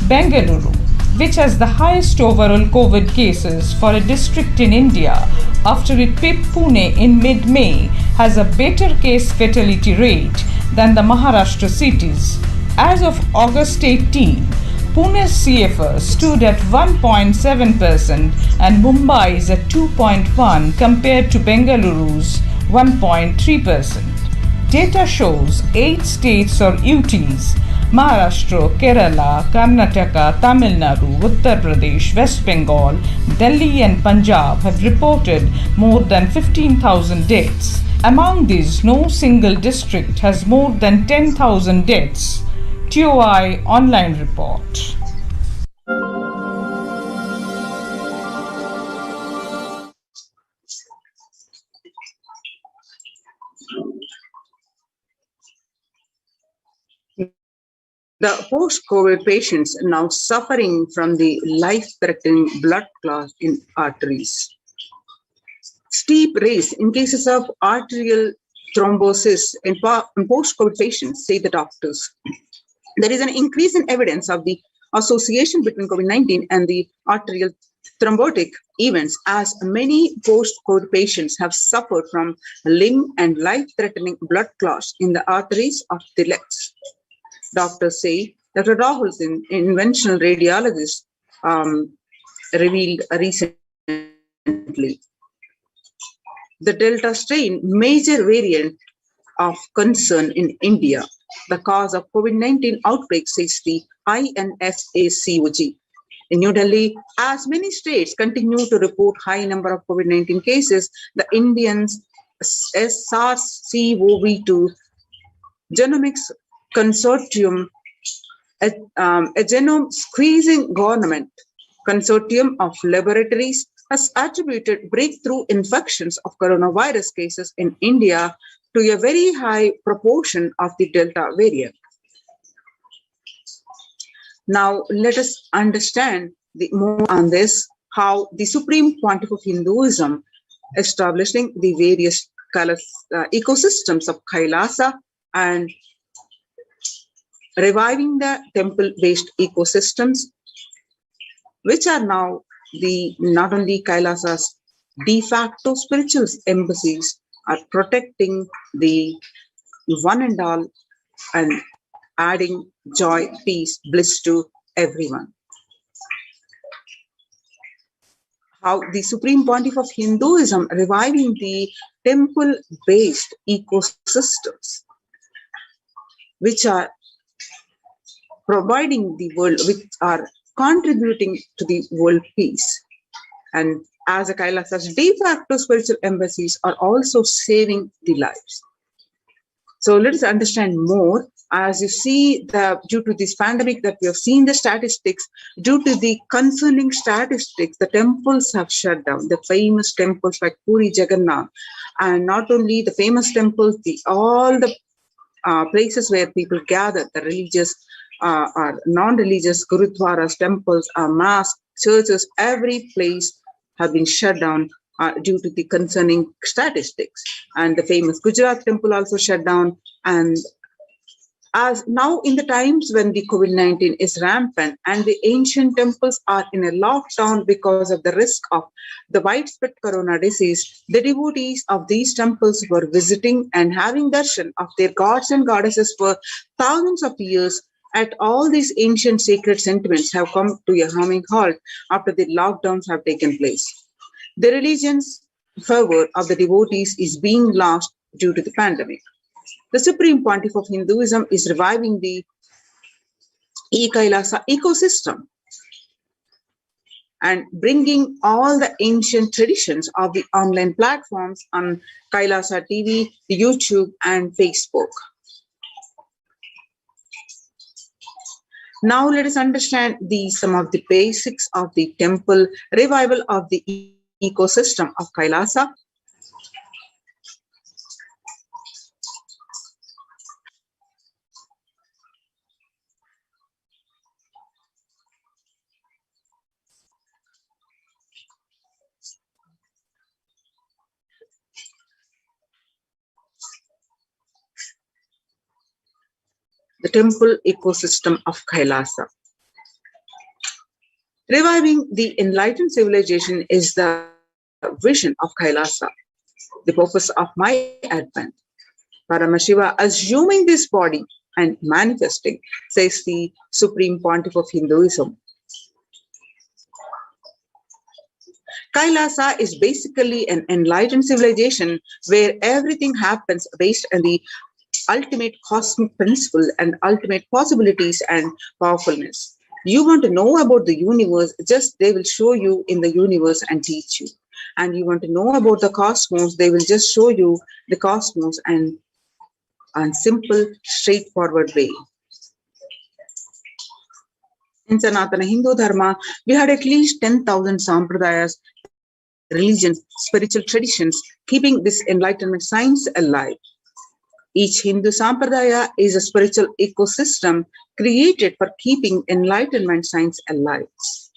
Bengaluru, which has the highest overall COVID cases for a district in India after it pipped Pune in mid-May, has a better case fatality rate than the Maharashtra cities. As of August 18, Pune's CFR stood at 1.7% and Mumbai's at 2.1% compared to Bengaluru's 1.3%. Data shows 8 states or UTs, Maharashtra, Kerala, Karnataka, Tamil Nadu, Uttar Pradesh, West Bengal, Delhi and Punjab have reported more than 15,000 deaths. Among these, no single district has more than 10,000 deaths. TOI online report. The post-COVID patients now suffering from the life-threatening blood clot in arteries. Steep rise in cases of arterial thrombosis in post-COVID patients, say the doctors. There is an increase in evidence of the association between COVID-19 and the arterial thrombotic events, as many post-COVID patients have suffered from limb and life-threatening blood clots in the arteries of the legs. Doctors say Dr. Rahul Singh, interventional radiologist, revealed recently. The Delta strain, major variant of concern in India, the cause of COVID-19 outbreak, says the INFACOG. In New Delhi, as many states continue to report high number of COVID-19 cases, the Indians SARS-CoV-2 Genomics Consortium, a genome squeezing government consortium of laboratories, has attributed breakthrough infections of coronavirus cases in India to a very high proportion of the Delta variant. Now, let us understand more on this, how the Supreme Pontiff of Hinduism, establishing the various ecosystems of Kailasa and reviving the temple-based ecosystems, which are now not only Kailasa's de facto spiritual embassies, are protecting the one and all and adding joy, peace, bliss to everyone. How the Supreme Pontiff of Hinduism reviving the temple-based ecosystems, which are providing the world, which are contributing to the world peace. And as a Kailasa's de facto spiritual embassies are also saving the lives. So let us understand more. As you see, due to this pandemic that we have seen the statistics, due to the concerning statistics, the temples have shut down. The famous temples like Puri Jagannath, and not only the famous temples, all the places where people gather, the religious or non-religious gurudwaras, temples, mosques, churches, every place have been shut down due to the concerning statistics. And the famous Gujarat temple also shut down. And as now in the times when the COVID-19 is rampant and the ancient temples are in a lockdown because of the risk of the widespread corona disease, the devotees of these temples were visiting and having darshan of their gods and goddesses for thousands of years At all these ancient sacred sentiments have come to a humming halt after the lockdowns have taken place. The religion's fervor of the devotees is being lost due to the pandemic. The Supreme Pontiff of Hinduism is reviving the Kailasa ecosystem and bringing all the ancient traditions of the online platforms on Kailasa TV, YouTube, and Facebook. Now let us understand some of the basics of the temple revival of the ecosystem of Kailasa. The temple ecosystem of Kailasa. Reviving the enlightened civilization is the vision of Kailasa, the purpose of my advent. Paramashiva assuming this body and manifesting, says the Supreme Pontiff of Hinduism. Kailasa is basically an enlightened civilization where everything happens based on the ultimate cosmic principle and ultimate possibilities and powerfulness. You want to know about the universe, just they will show you in the universe and teach you. And you want to know about the cosmos, they will just show you the cosmos and simple, straightforward way. In Sanatana Hindu Dharma, we had at least 10,000 sampradayas, religions, spiritual traditions, keeping this enlightenment science alive. Each Hindu sampradaya is a spiritual ecosystem created for keeping enlightenment science alive.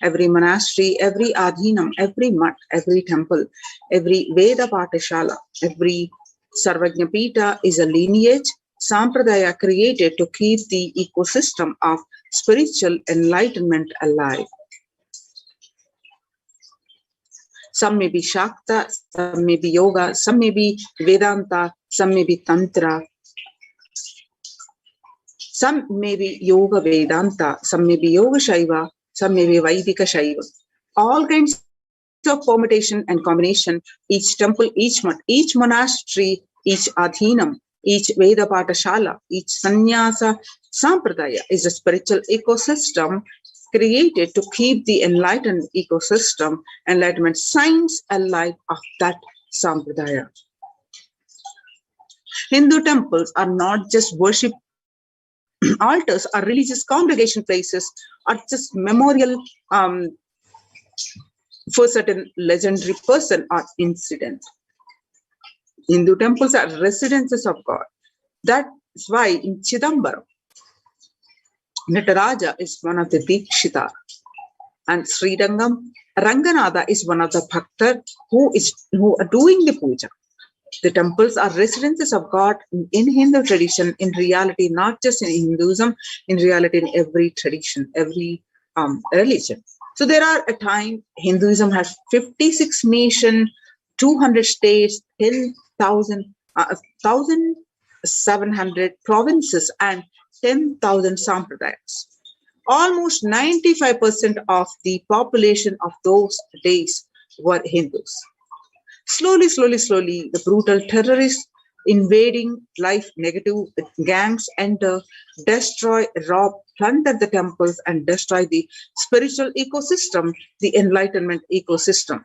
Every monastery, every adhinam, every mutt, every temple, every Veda Patashala, every Sarvajñapita is a lineage sampradaya created to keep the ecosystem of spiritual enlightenment alive. Some may be Shakta, some may be Yoga, some may be Vedanta, some may be Tantra, some may be Yoga Vedanta, some may be Yoga Shaiva, some may be Vaidika Shaiva. All kinds of permutation and combination, each temple, each mutt, each monastery, each adhinam, each Veda Patashala, each sannyasa sampradaya is a spiritual ecosystem created to keep the enlightened ecosystem, enlightenment science alive of that sampradaya. Hindu temples are not just worship altars or religious congregation places or just memorial for certain legendary person or incident. Hindu temples are residences of God. That's why in Chidambaram, Nataraja is one of the Dikshita, and Srirangam, Ranganatha is one of the Bhaktar who are doing the puja. The temples are residences of God in Hindu tradition, in reality, not just in Hinduism, in reality in every tradition, every religion. So there are a time Hinduism has 56 nations, 200 states, 1,700 provinces, and 10,000 sampradayas. Almost 95% of the population of those days were Hindus. Slowly, the brutal terrorists invading life negative gangs enter, destroy, rob, plunder the temples, and destroy the spiritual ecosystem, the enlightenment ecosystem.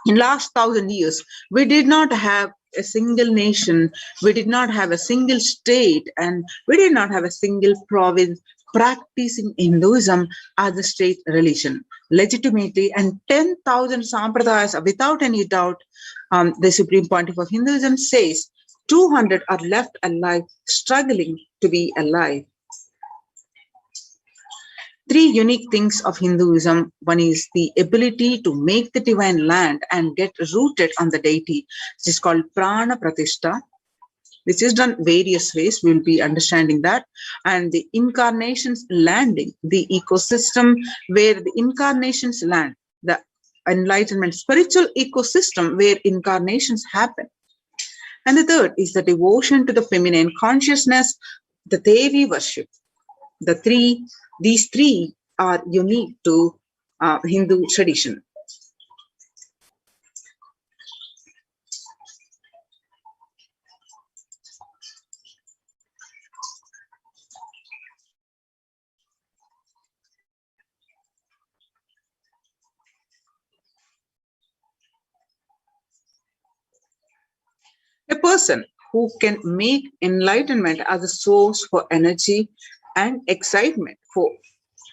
In last 1,000 years, we did not have a single nation, we did not have a single state, and we did not have a single province practicing Hinduism as a state religion legitimately, and 10,000 sampradayas, without any doubt, the Supreme Pontiff of Hinduism says 200 are left alive, struggling to be alive. Three unique things of Hinduism. One is the ability to make the divine land and get rooted on the deity, which is called Prana Pratishta. This is done various ways, we will be understanding that. And the incarnations landing, the ecosystem where the incarnations land, the enlightenment spiritual ecosystem where incarnations happen. And the third is the devotion to the feminine consciousness, the Devi worship. These three are unique to Hindu tradition. A person who can make enlightenment as a source for energy and excitement for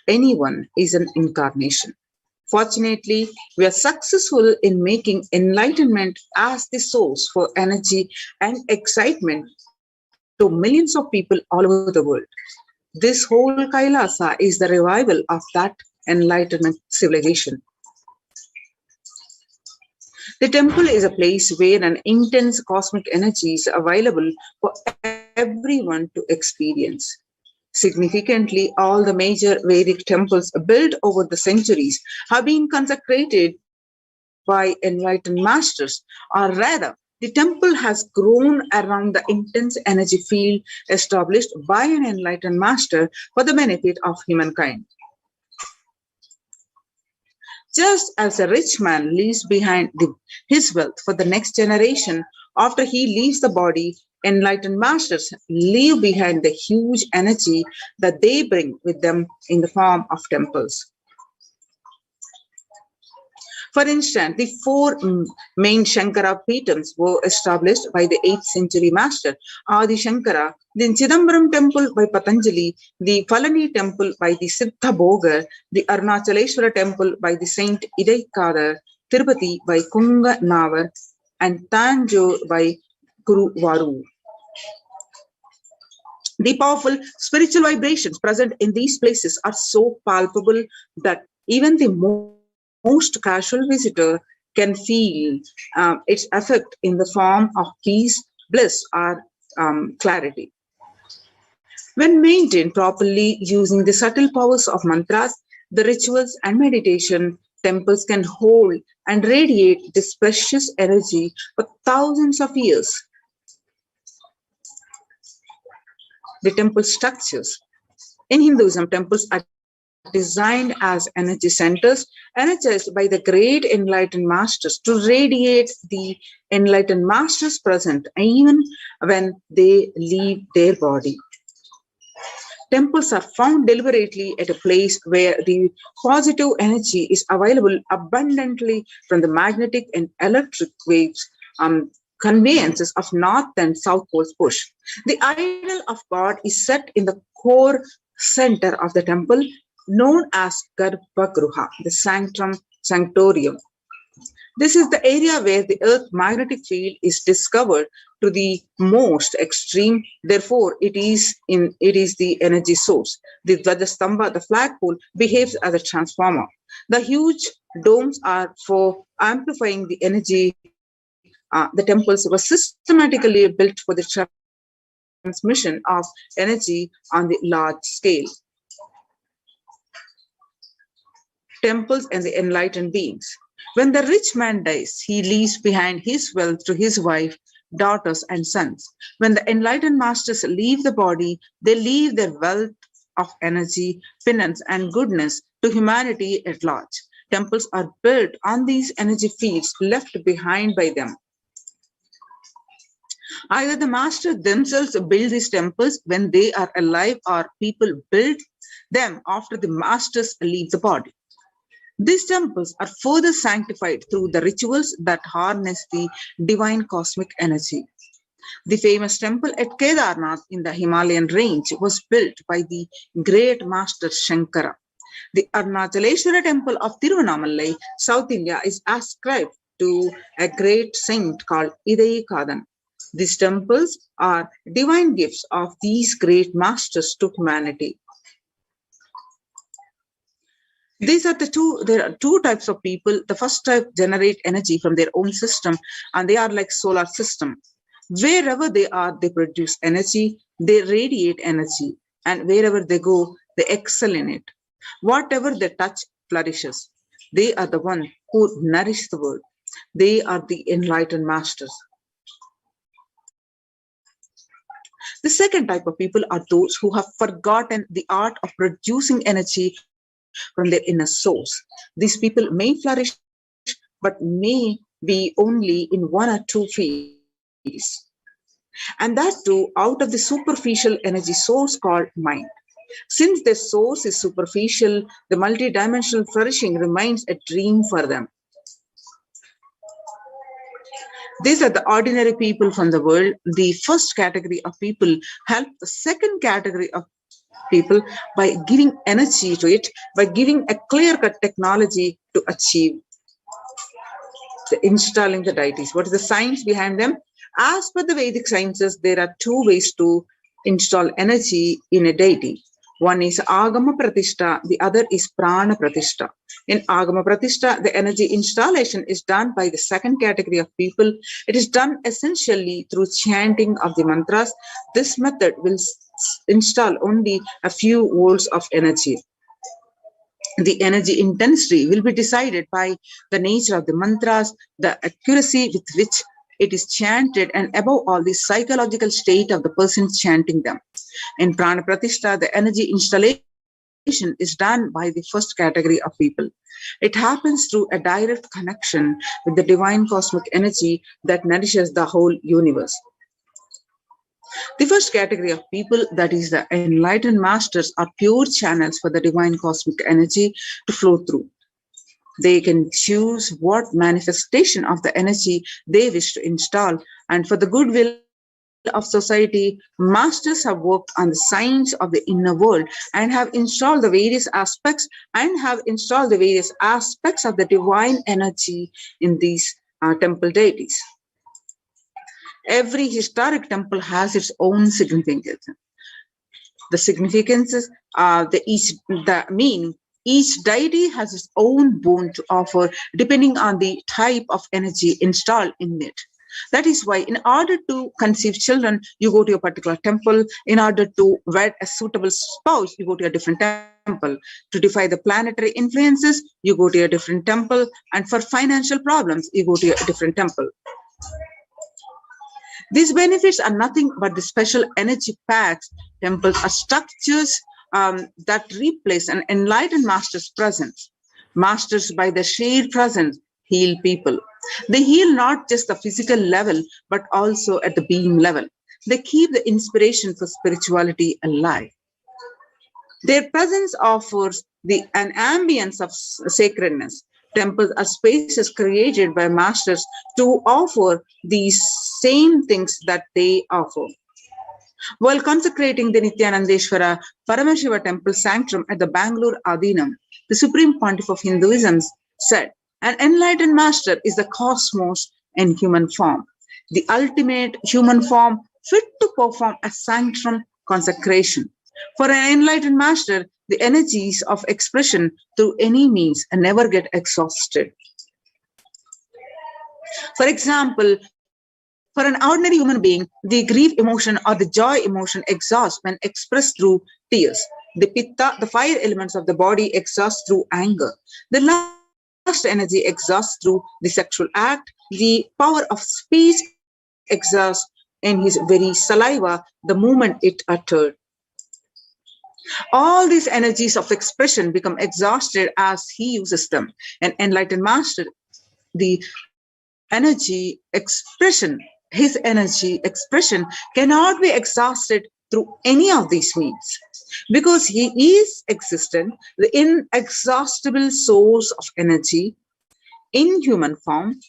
anyone is an incarnation. Fortunately, we are successful in making enlightenment as the source for energy and excitement to millions of people all over the world. This whole Kailasa is the revival of that enlightenment civilization. The temple is a place where an intense cosmic energy is available for everyone to experience. Significantly, all the major Vedic temples built over the centuries have been consecrated by enlightened masters, or rather, the temple has grown around the intense energy field established by an enlightened master for the benefit of humankind. Just as a rich man leaves behind his wealth for the next generation after he leaves the body, enlightened masters leave behind the huge energy that they bring with them in the form of temples. For instance, the four main Shankara Peetams were established by the 8th century master Adi Shankara, the Chidambaram temple by Patanjali, the Falani temple by the Siddha Bhogar, the Arunachaleshwara temple by the Saint Idaikadar, Tirupati by Kunga Navar, and Tanjore by Guru Varu. The powerful spiritual vibrations present in these places are so palpable that even the most casual visitor can feel its effect in the form of peace, bliss, or clarity. When maintained properly using the subtle powers of mantras, the rituals and meditation, temples can hold and radiate this precious energy for thousands of years. The temple structures. In Hinduism, temples are designed as energy centers, energized by the great enlightened masters to radiate the enlightened masters present even when they leave their body. Temples are found deliberately at a place where the positive energy is available abundantly from the magnetic and electric waves conveyances of north and south poles push. The idol of God is set in the core center of the temple, known as Garbhagruha, the sanctorium. This is the area where the Earth's magnetic field is discovered to the most extreme. Therefore, it is the energy source. The Dvajastambha, the flagpole, behaves as a transformer. The huge domes are for amplifying the energy. The temples were systematically built for the transmission of energy on the large scale. Temples and the enlightened beings. When the rich man dies, he leaves behind his wealth to his wife, daughters, and sons. When the enlightened masters leave the body, they leave their wealth of energy, penance, and goodness to humanity at large. Temples are built on these energy fields left behind by them. Either the masters themselves build these temples when they are alive, or people build them after the masters leave the body. These temples are further sanctified through the rituals that harness the divine cosmic energy. The famous temple at Kedarnath in the Himalayan range was built by the great master Shankara. The Arunachaleshwara temple of Tiruvannamalai, South India, is ascribed to a great saint called Idaikadar. These temples are divine gifts of these great masters to humanity. There are two types of people. The first type generate energy from their own system, and they are like solar system. Wherever they are, they produce energy, they radiate energy, and wherever they go, they excel in it. Whatever they touch flourishes. They are the one who nourish the world. They are the enlightened masters. The second type of people are those who have forgotten the art of producing energy from their inner source. These people may flourish, but may be only in one or two fields. And that too out of the superficial energy source called mind. Since their source is superficial, the multidimensional flourishing remains a dream for them. These are the ordinary people from the world. The first category of people help the second category of people by giving energy to it, by giving a clear-cut technology to achieve installing the deities. What is the science behind them? As per the Vedic sciences, there are two ways to install energy in a deity. One is Agama Pratishta, the other is Prana Pratishta. In Agama Pratishta, the energy installation is done by the second category of people. It is done essentially through chanting of the mantras. This method will install only a few volts of energy. The energy intensity will be decided by the nature of the mantras, the accuracy with which it is chanted, and above all, the psychological state of the person chanting them. In Prana Pratishta, the energy installation is done by the first category of people. It happens through a direct connection with the divine cosmic energy that nourishes the whole universe. The first category of people, that is the enlightened masters, are pure channels for the divine cosmic energy to flow through. They can choose what manifestation of the energy they wish to install, and for the goodwill of society, masters have worked on the science of the inner world and have installed the various aspects of the divine energy in these temple deities. Every historic temple has its own significance. The significances are each deity has its own boon to offer depending on the type of energy installed in it. That is why in order to conceive children, you go to a particular temple. In order to wed a suitable spouse, you go to a different temple. To defy the planetary influences, you go to a different temple. And for financial problems, you go to a different temple. These benefits are nothing but the special energy packs. Temples are structures that replace an enlightened master's presence. Masters, by their shared presence, heal people. They heal not just the physical level, but also at the being level. They keep the inspiration for spirituality alive. Their presence offers an ambience of sacredness. Temples are spaces created by masters to offer these same things that they offer. While consecrating the Nithyanandeshwara Paramashiva temple sanctum at the Bangalore Adinam, the Supreme Pontiff of Hinduism said, "An enlightened master is the cosmos in human form, the ultimate human form fit to perform a sanctum consecration. For an enlightened master, the energies of expression through any means never get exhausted." For example, for an ordinary human being, the grief emotion or the joy emotion exhausts when expressed through tears. The pitta, the fire elements of the body, exhaust through anger. The lust energy exhausts through the sexual act. The power of speech exhausts in his very saliva the moment it uttered. All these energies of expression become exhausted as he uses them. An enlightened master, the energy expression, his energy expression cannot be exhausted through any of these means, because he is existent, the inexhaustible source of energy in human form,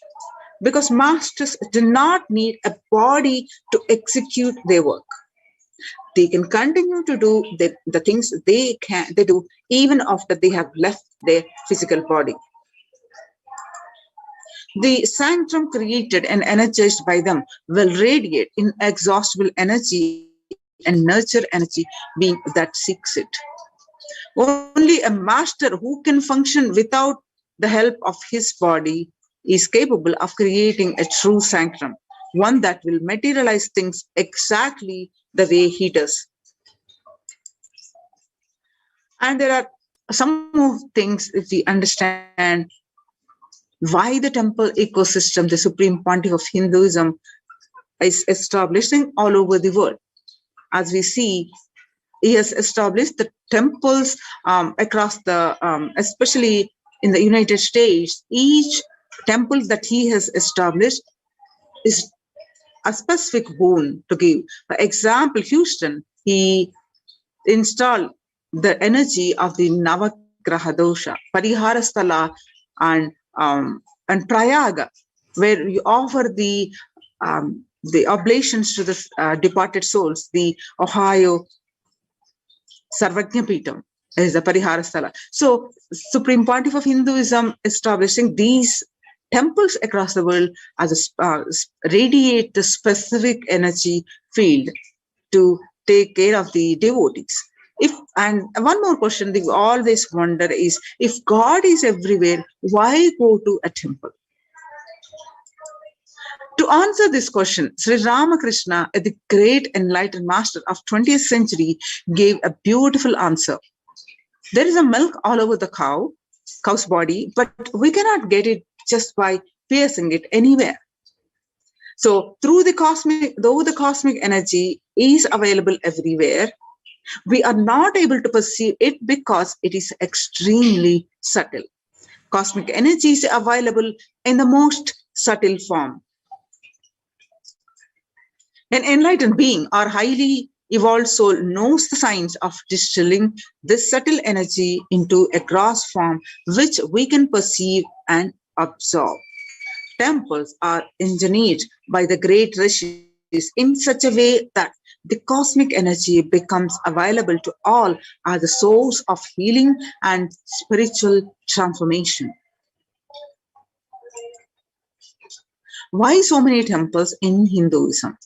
because masters do not need a body to execute their work. They can continue to do the things they do even after they have left their physical body. The sanctum created and energized by them will radiate inexhaustible energy and nurture energy being that seeks it. Only a master who can function without the help of his body is capable of creating a true sanctum, one that will materialize things exactly the way he does. And there are some more things if we understand why the temple ecosystem, the Supreme Pontiff of Hinduism, is establishing all over the world. as we see, he has established the temples across the, especially in the United States. Each temple that he has established is a specific boon to give. For example, Houston, he installed the energy of the Navagraha dosha, Pariharasthala, and Prayaga, where you offer the oblations to the departed souls. The Ohio Sarvajnapitam is the Pariharasthala. So, Supreme Pontiff of Hinduism establishing these temples across the world as a radiate the specific energy field to take care of the devotees. And one more question we always wonder is, if God is everywhere, why go to a temple? To answer this question, Sri Ramakrishna, the great enlightened master of 20th century, gave a beautiful answer. There is a milk all over the cow's body, but we cannot get it just by piercing it anywhere. So though the cosmic energy is available everywhere, we are not able to perceive it because it is extremely subtle. Cosmic energy is available in the most subtle form. An enlightened being or highly evolved soul knows the science of distilling this subtle energy into a gross form which we can perceive and absorb. Temples are engineered by the great rishis in such a way that the cosmic energy becomes available to all as the source of healing and spiritual transformation. Why so many temples in Hinduism?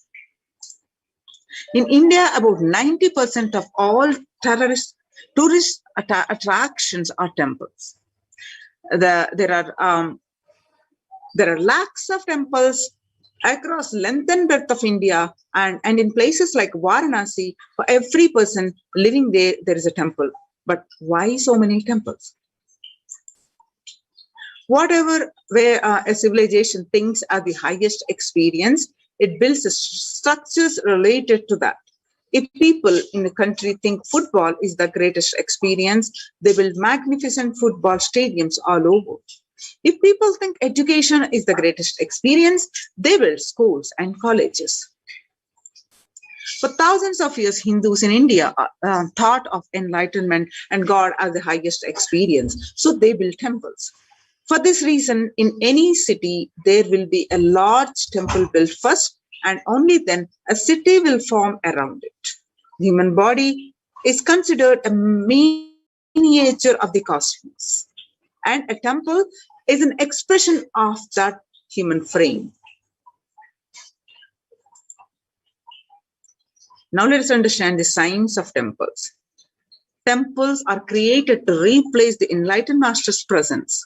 In India, about 90% of all tourist attractions are temples. There are lakhs of temples across length and breadth of India, and in places like Varanasi, for every person living there, there is a temple. But why so many temples? Whatever where a civilization thinks are the highest experience, it builds structures related to that. If people in the country think football is the greatest experience, they build magnificent football stadiums all over. If people think education is the greatest experience, they build schools and colleges. For thousands of years, Hindus in India thought of enlightenment and God as the highest experience, so they built temples. For this reason, in any city, there will be a large temple built first, and only then a city will form around it. The human body is considered a miniature of the cosmos, and a temple is an expression of that human frame. Now let us understand the science of temples. Temples are created to replace the enlightened master's presence.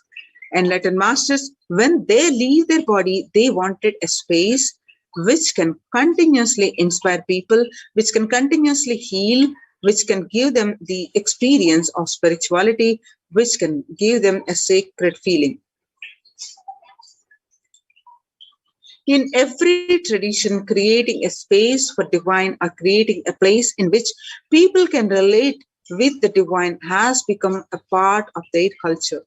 Enlightened masters, when they leave their body, they wanted a space which can continuously inspire people, which can continuously heal, which can give them the experience of spirituality, which can give them a sacred feeling. In every tradition, creating a space for divine or creating a place in which people can relate with the divine has become a part of their culture,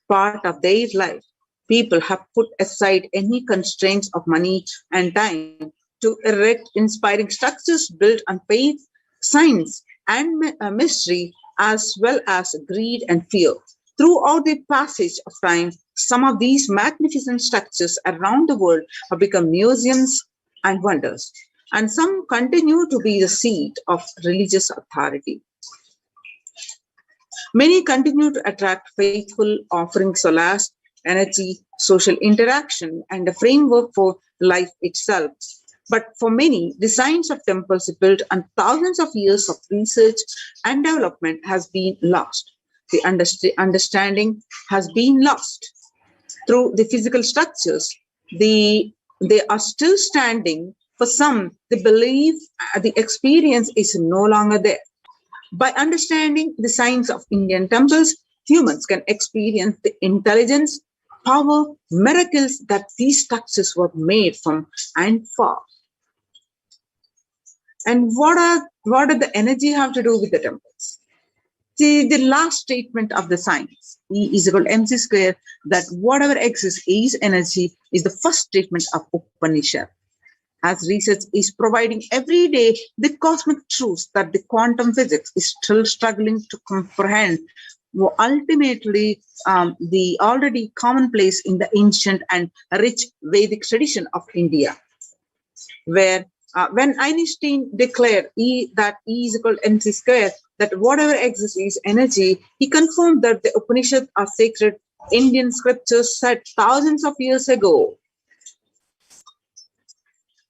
part of their life. People have put aside any constraints of money and time to erect inspiring structures built on faith, science, and mystery, as well as greed and fear. Throughout the passage of time, some of these magnificent structures around the world have become museums and wonders, and some continue to be the seat of religious authority. Many continue to attract faithful, offering solace, energy, social interaction, and a framework for life itself. But for many, the science of temples built on thousands of years of research and development has been lost. The understanding has been lost. Through the physical structures, they are still standing. For some, the belief, the experience is no longer there. By understanding the science of Indian temples, humans can experience the intelligence, power, miracles that these structures were made from and for. And what did the energy have to do with the temples? See, the last statement of the science, E is equal to mc square, that whatever exists is energy, is the first statement of Upanishad. As research is providing every day the cosmic truths that the quantum physics is still struggling to comprehend, were ultimately the already commonplace in the ancient and rich Vedic tradition of India, where when Einstein declared that E is equal to mc square, that whatever exists is energy, he confirmed that the Upanishads are sacred Indian scriptures said thousands of years ago.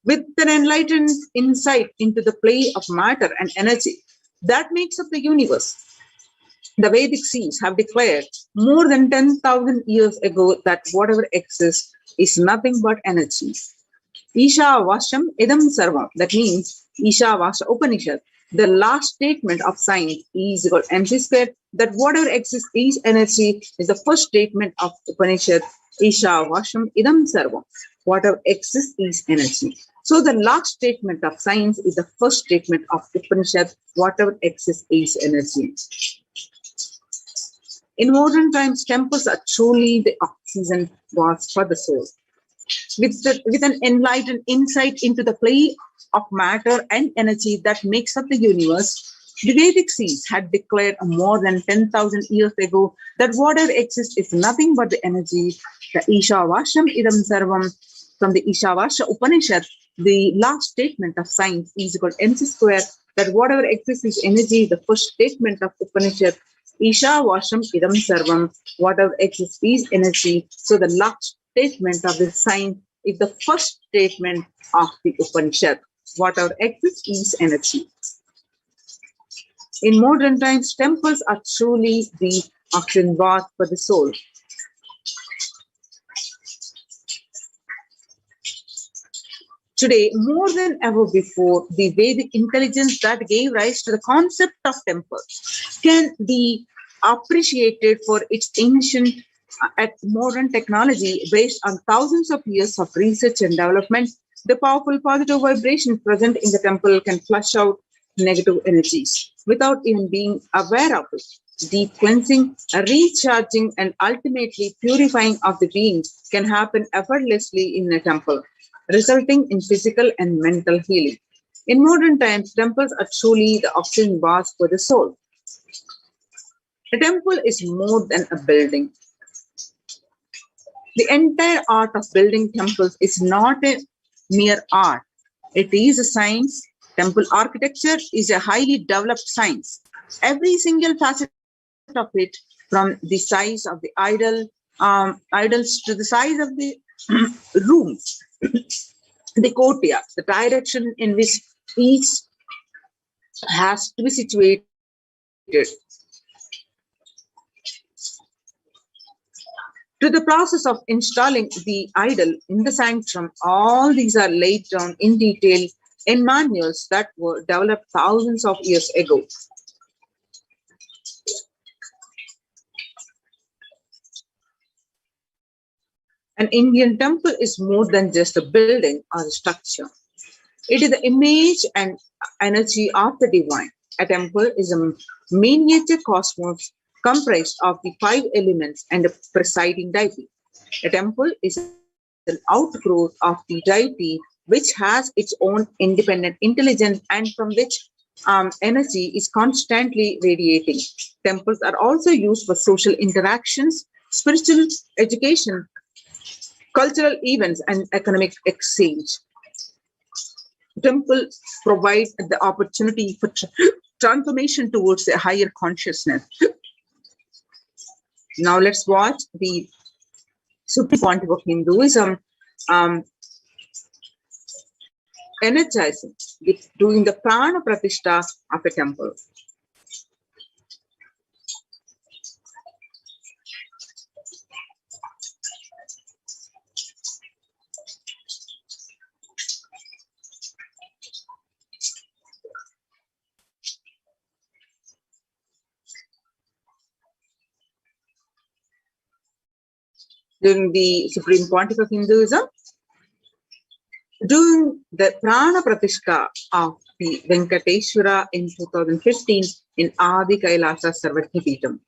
With an enlightened insight into the play of matter and energy that makes up the universe, the Vedic seers have declared more than 10,000 years ago that whatever exists is nothing but energy. Isha Vasham Idam Sarvam, that means Isha Vasha Upanishad, the last statement of science, E is equal to mc square, that whatever exists is energy, is the first statement of Upanishad, Isha Vasham Idam Sarvam, whatever exists is energy. So the last statement of science is the first statement of Upanishad, whatever exists is energy. In modern times, temples are truly the oxygen baths for the soul. With an enlightened insight into the play of matter and energy that makes up the universe, the Vedic seers had declared more than 10,000 years ago that whatever exists is nothing but the energy. The Isha Vasham Idam Sarvam, from the Isha Vasha Upanishad, the last statement of science is equal to mc square, that whatever exists is energy, the first statement of Upanishad, Isha Vasham Idam Sarvam, whatever exists is energy. So the last statement of the science is the first statement of the Upanishad, whatever exists is energy. In modern times, temples are truly the oxygen bath for the soul. Today, more than ever before, the Vedic intelligence that gave rise to the concept of temples can be appreciated for its ancient modern technology based on thousands of years of research and development. The powerful positive vibration present in the temple can flush out negative energies without even being aware of it. Deep cleansing, recharging, and ultimately purifying of the being can happen effortlessly in a temple, resulting in physical and mental healing. In modern times, temples are truly the oxygen baths for the soul. A temple is more than a building. The entire art of building temples is not a mere art. It is a science. Temple architecture is a highly developed science. Every single facet of it, from the size of the idols to the size of the rooms, the courtyards, the direction in which each has to be situated, to the process of installing the idol in the sanctum, all these are laid down in detail in manuals that were developed thousands of years ago. An Indian temple is more than just a building or a structure. It is the image and energy of the divine. A temple is a miniature cosmos comprised of the 5 elements and a presiding deity. A temple is an outgrowth of the deity which has its own independent intelligence and from which energy is constantly radiating. Temples are also used for social interactions, spiritual education, cultural events, and economic exchange. Temples provide the opportunity for transformation towards a higher consciousness. Now let's watch the Supreme Pontiff of Hinduism energizing, doing the prana pratishtha of a temple. During the Supreme Pontiff of Hinduism, doing the prana pratishtha of Amaravati Venkateshwara in 2015 in Adi Kailasa Sarvatyapeetham.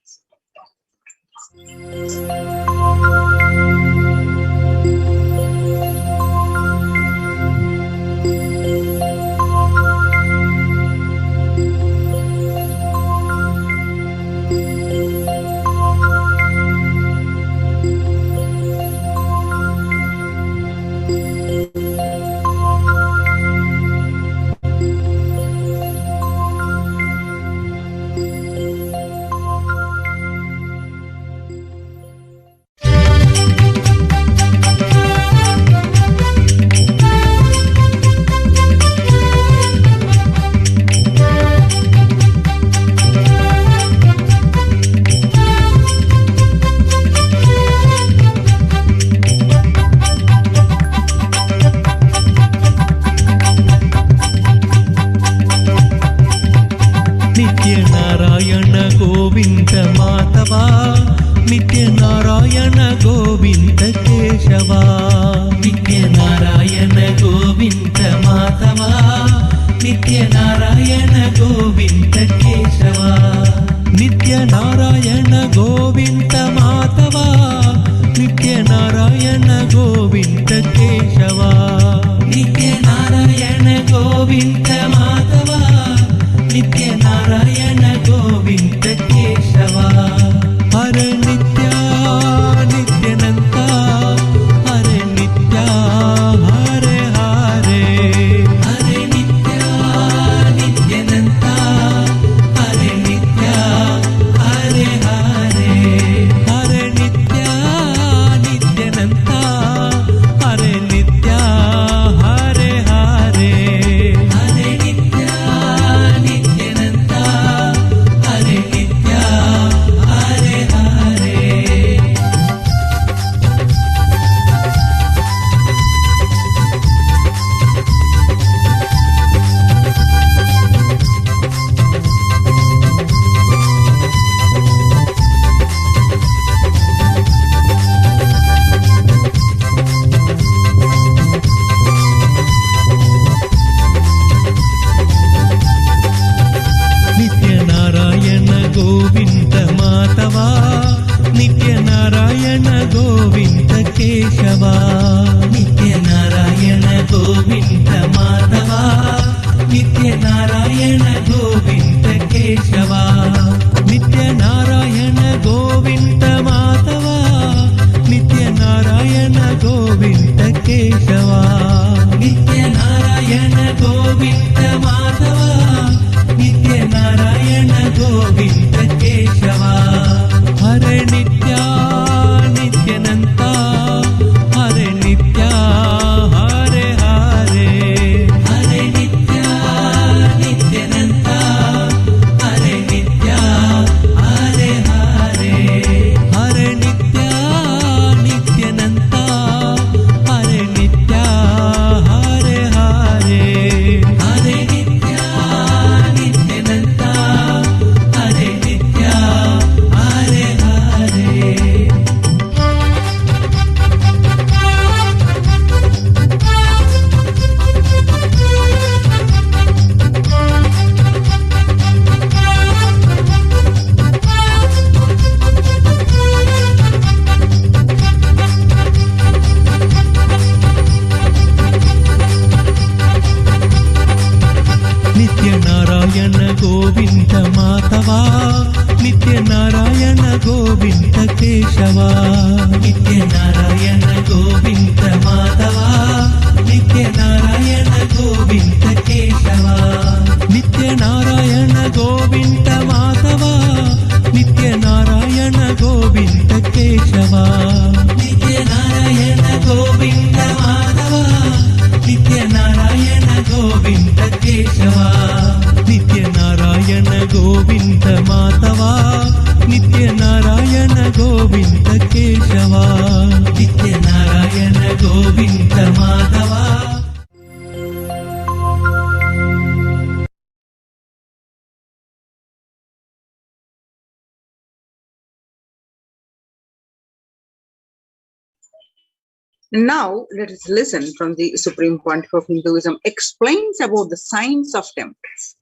Now, let us listen from the Supreme Pontiff of Hinduism explains about the science of temples.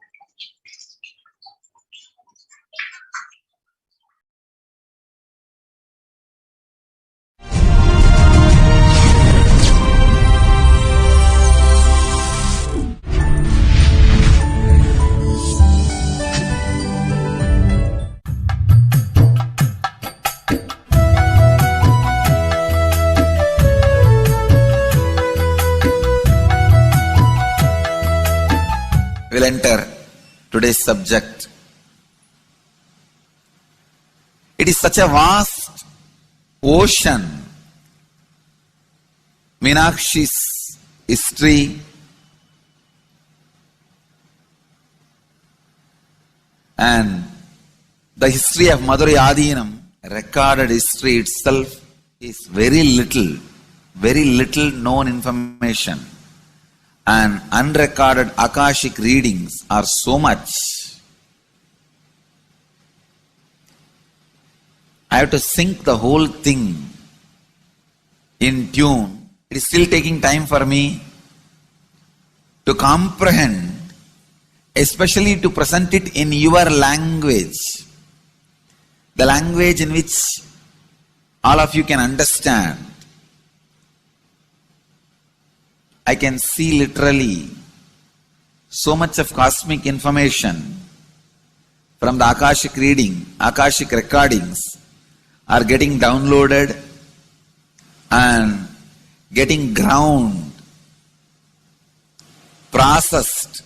We'll enter today's subject. It is such a vast ocean. Meenakshi's history and the history of Madurai Adinam, recorded history itself, is very little known information. And unrecorded Akashic readings are so much. I have to sync the whole thing in tune. It is still taking time for me to comprehend, especially to present it in your language, the language in which all of you can understand. I can see literally so much of cosmic information from the Akashic reading, Akashic recordings are getting downloaded and getting ground, processed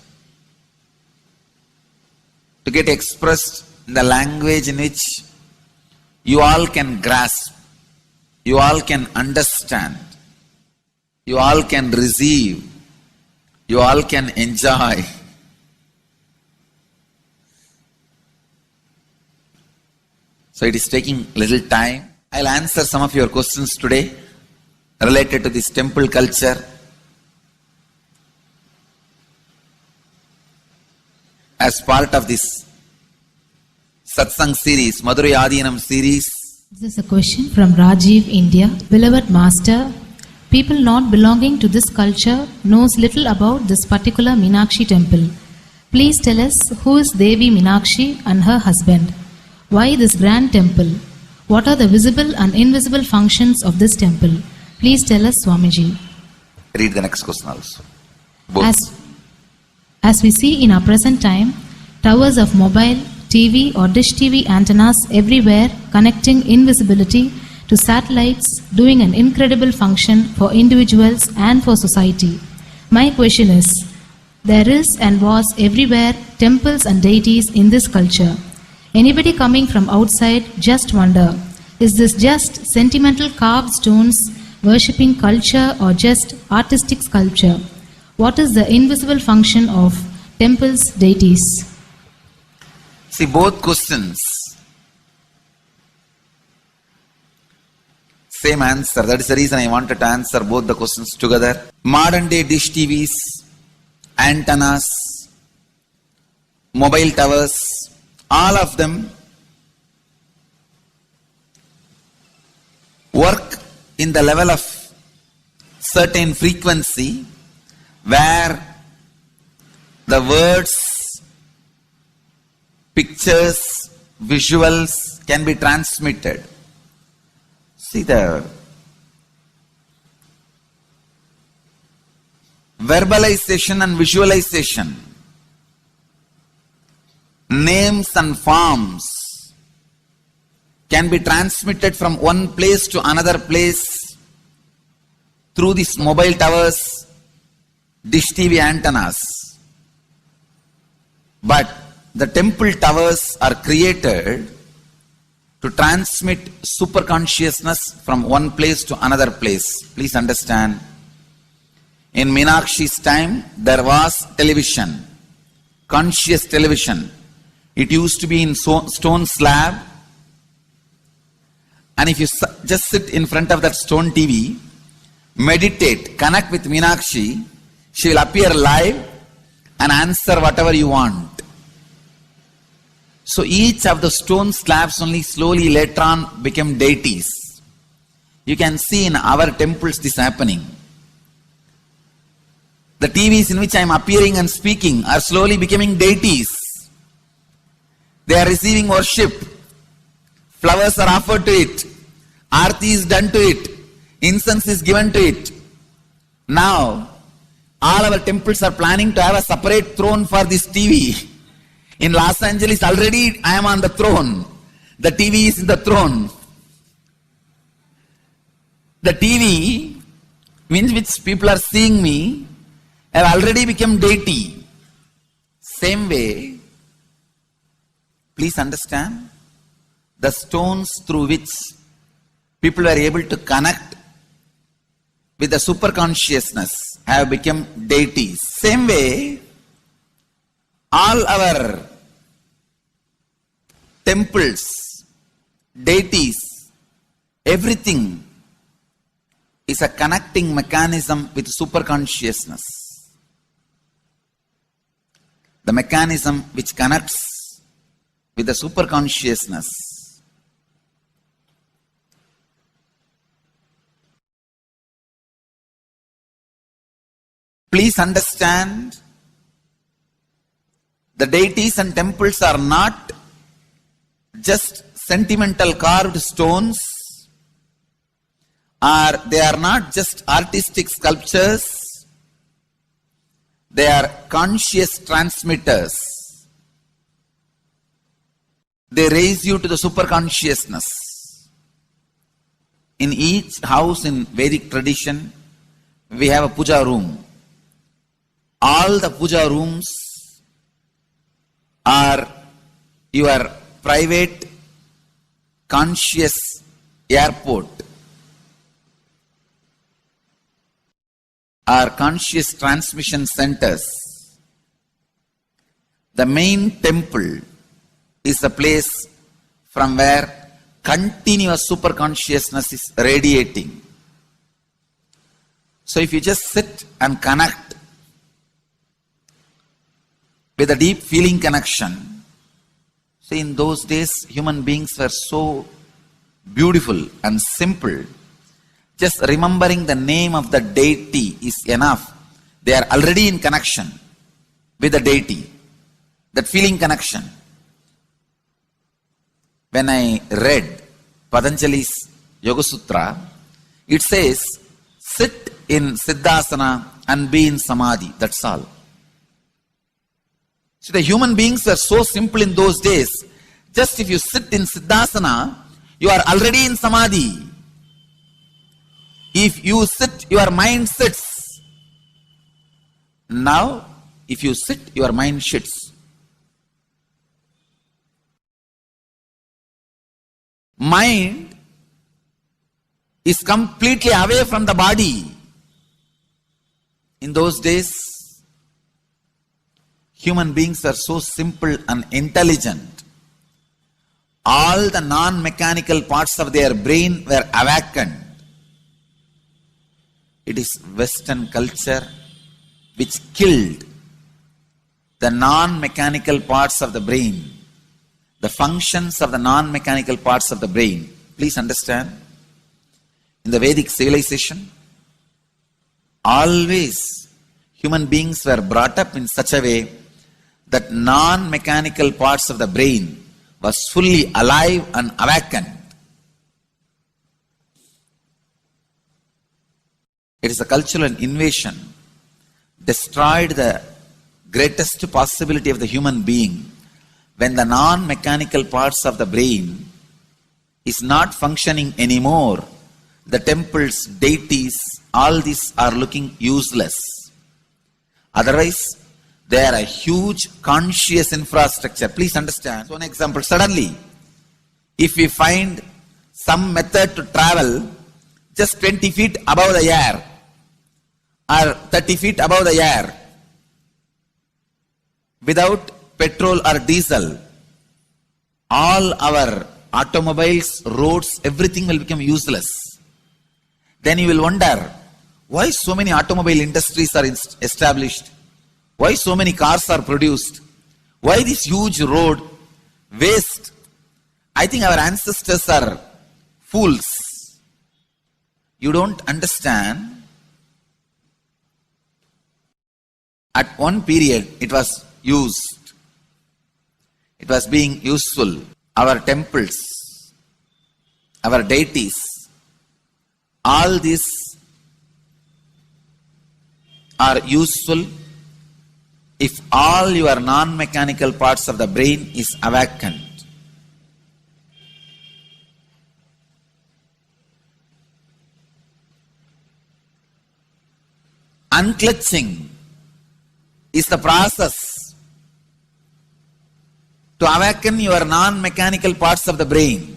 to get expressed in the language in which you all can grasp, you all can understand, you all can receive, you all can enjoy. So it is taking little time. I'll answer some of your questions today related to this temple culture. As part of this Satsang series, Madurai Adinam series. This is a question from Rajiv, India. Beloved Master, people not belonging to this culture knows little about this particular Meenakshi temple. Please tell us who is Devi Meenakshi and her husband. Why this grand temple? What are the visible and invisible functions of this temple? Please tell us, Swamiji. Read the next question also. As we see in our present time, towers of mobile, TV or dish TV antennas everywhere connecting invisibility to satellites, doing an incredible function for individuals and for society. My question is, there is and was everywhere temples and deities in this culture. Anybody coming from outside just wonder, is this just sentimental carved stones, worshipping culture or just artistic sculpture? What is the invisible function of temples, deities? See, both questions, same answer. That is the reason I wanted to answer both the questions together. Modern day dish TVs, antennas, mobile towers, all of them work in the level of certain frequency where the words, pictures, visuals can be transmitted. See, the verbalization and visualization, names and forms can be transmitted from one place to another place through these mobile towers, dish TV antennas. But the temple towers are created to transmit super consciousness from one place to another place. Please understand, in Meenakshi's time there was television, conscious television. It used to be in stone slab, and if you just sit in front of that stone TV, meditate, connect with Meenakshi, she will appear live and answer whatever you want. So each of the stone slabs only slowly later on became deities. You can see in our temples this happening. The TVs in which I am appearing and speaking are slowly becoming deities. They are receiving worship. Flowers are offered to it. Aarti is done to it. Incense is given to it. Now, all our temples are planning to have a separate throne for this TV. In Los Angeles, already I am on the throne. The TV is in the throne. The TV, in which people are seeing me, have already become deity. Same way, please understand, the stones through which people were able to connect with the super consciousness have become deities. Same way, all our temples, deities, everything is a connecting mechanism with super consciousness. The mechanism which connects with the super consciousness please understand, the deities and temples are not just sentimental carved stones, or they are not just artistic sculptures, they are conscious transmitters. They raise you to the super consciousness. In each house in Vedic tradition, we have a puja room. All the puja rooms are your private conscious airport, are conscious transmission centers. The main temple is the place from where continuous super consciousness is radiating. So if you just sit and connect with a deep feeling connection, see, in those days human beings were so beautiful and simple. Just remembering the name of the deity is enough. They are already in connection with the deity. That feeling connection. When I read Patanjali's Yoga Sutra, it says, sit in Siddhasana and be in Samadhi. That's all. So the human beings were so simple in those days. Just if you sit in Siddhasana, you are already in Samadhi. If you sit, your mind sits. Now, if you sit, your mind sits. Mind is completely away from the body. In those days, human beings are so simple and intelligent. All the non-mechanical parts of their brain were awakened. It is Western culture which killed the non-mechanical parts of the brain, the functions of the non-mechanical parts of the brain. Please understand, in the Vedic civilization, always human beings were brought up in such a way that non-mechanical parts of the brain was fully alive and awakened. It is a cultural invasion, destroyed the greatest possibility of the human being when the non-mechanical parts of the brain is not functioning anymore. The temples, deities, all these are looking useless. Otherwise, they are a huge conscious infrastructure. Please understand. So an example, suddenly, if we find some method to travel just 20 feet above the air or 30 feet above the air without petrol or diesel, all our automobiles, roads, everything will become useless. Then you will wonder, why so many automobile industries are established? Why so many cars are produced? Why this huge road waste? I think our ancestors are fools. You don't understand. At one period, it was used. It was being useful. Our temples, our deities, all these are useful if all your non-mechanical parts of the brain is awakened. Unclutching is the process to awaken your non-mechanical parts of the brain.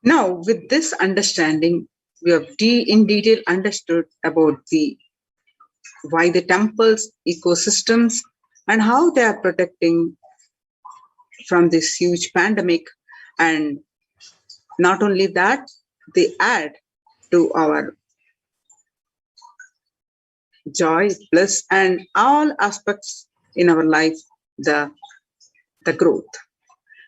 Now, with this understanding, we have in detail understood about why the temples, ecosystems, and how they are protecting from this huge pandemic. And not only that, they add to our joy, bliss, and all aspects in our life, the growth.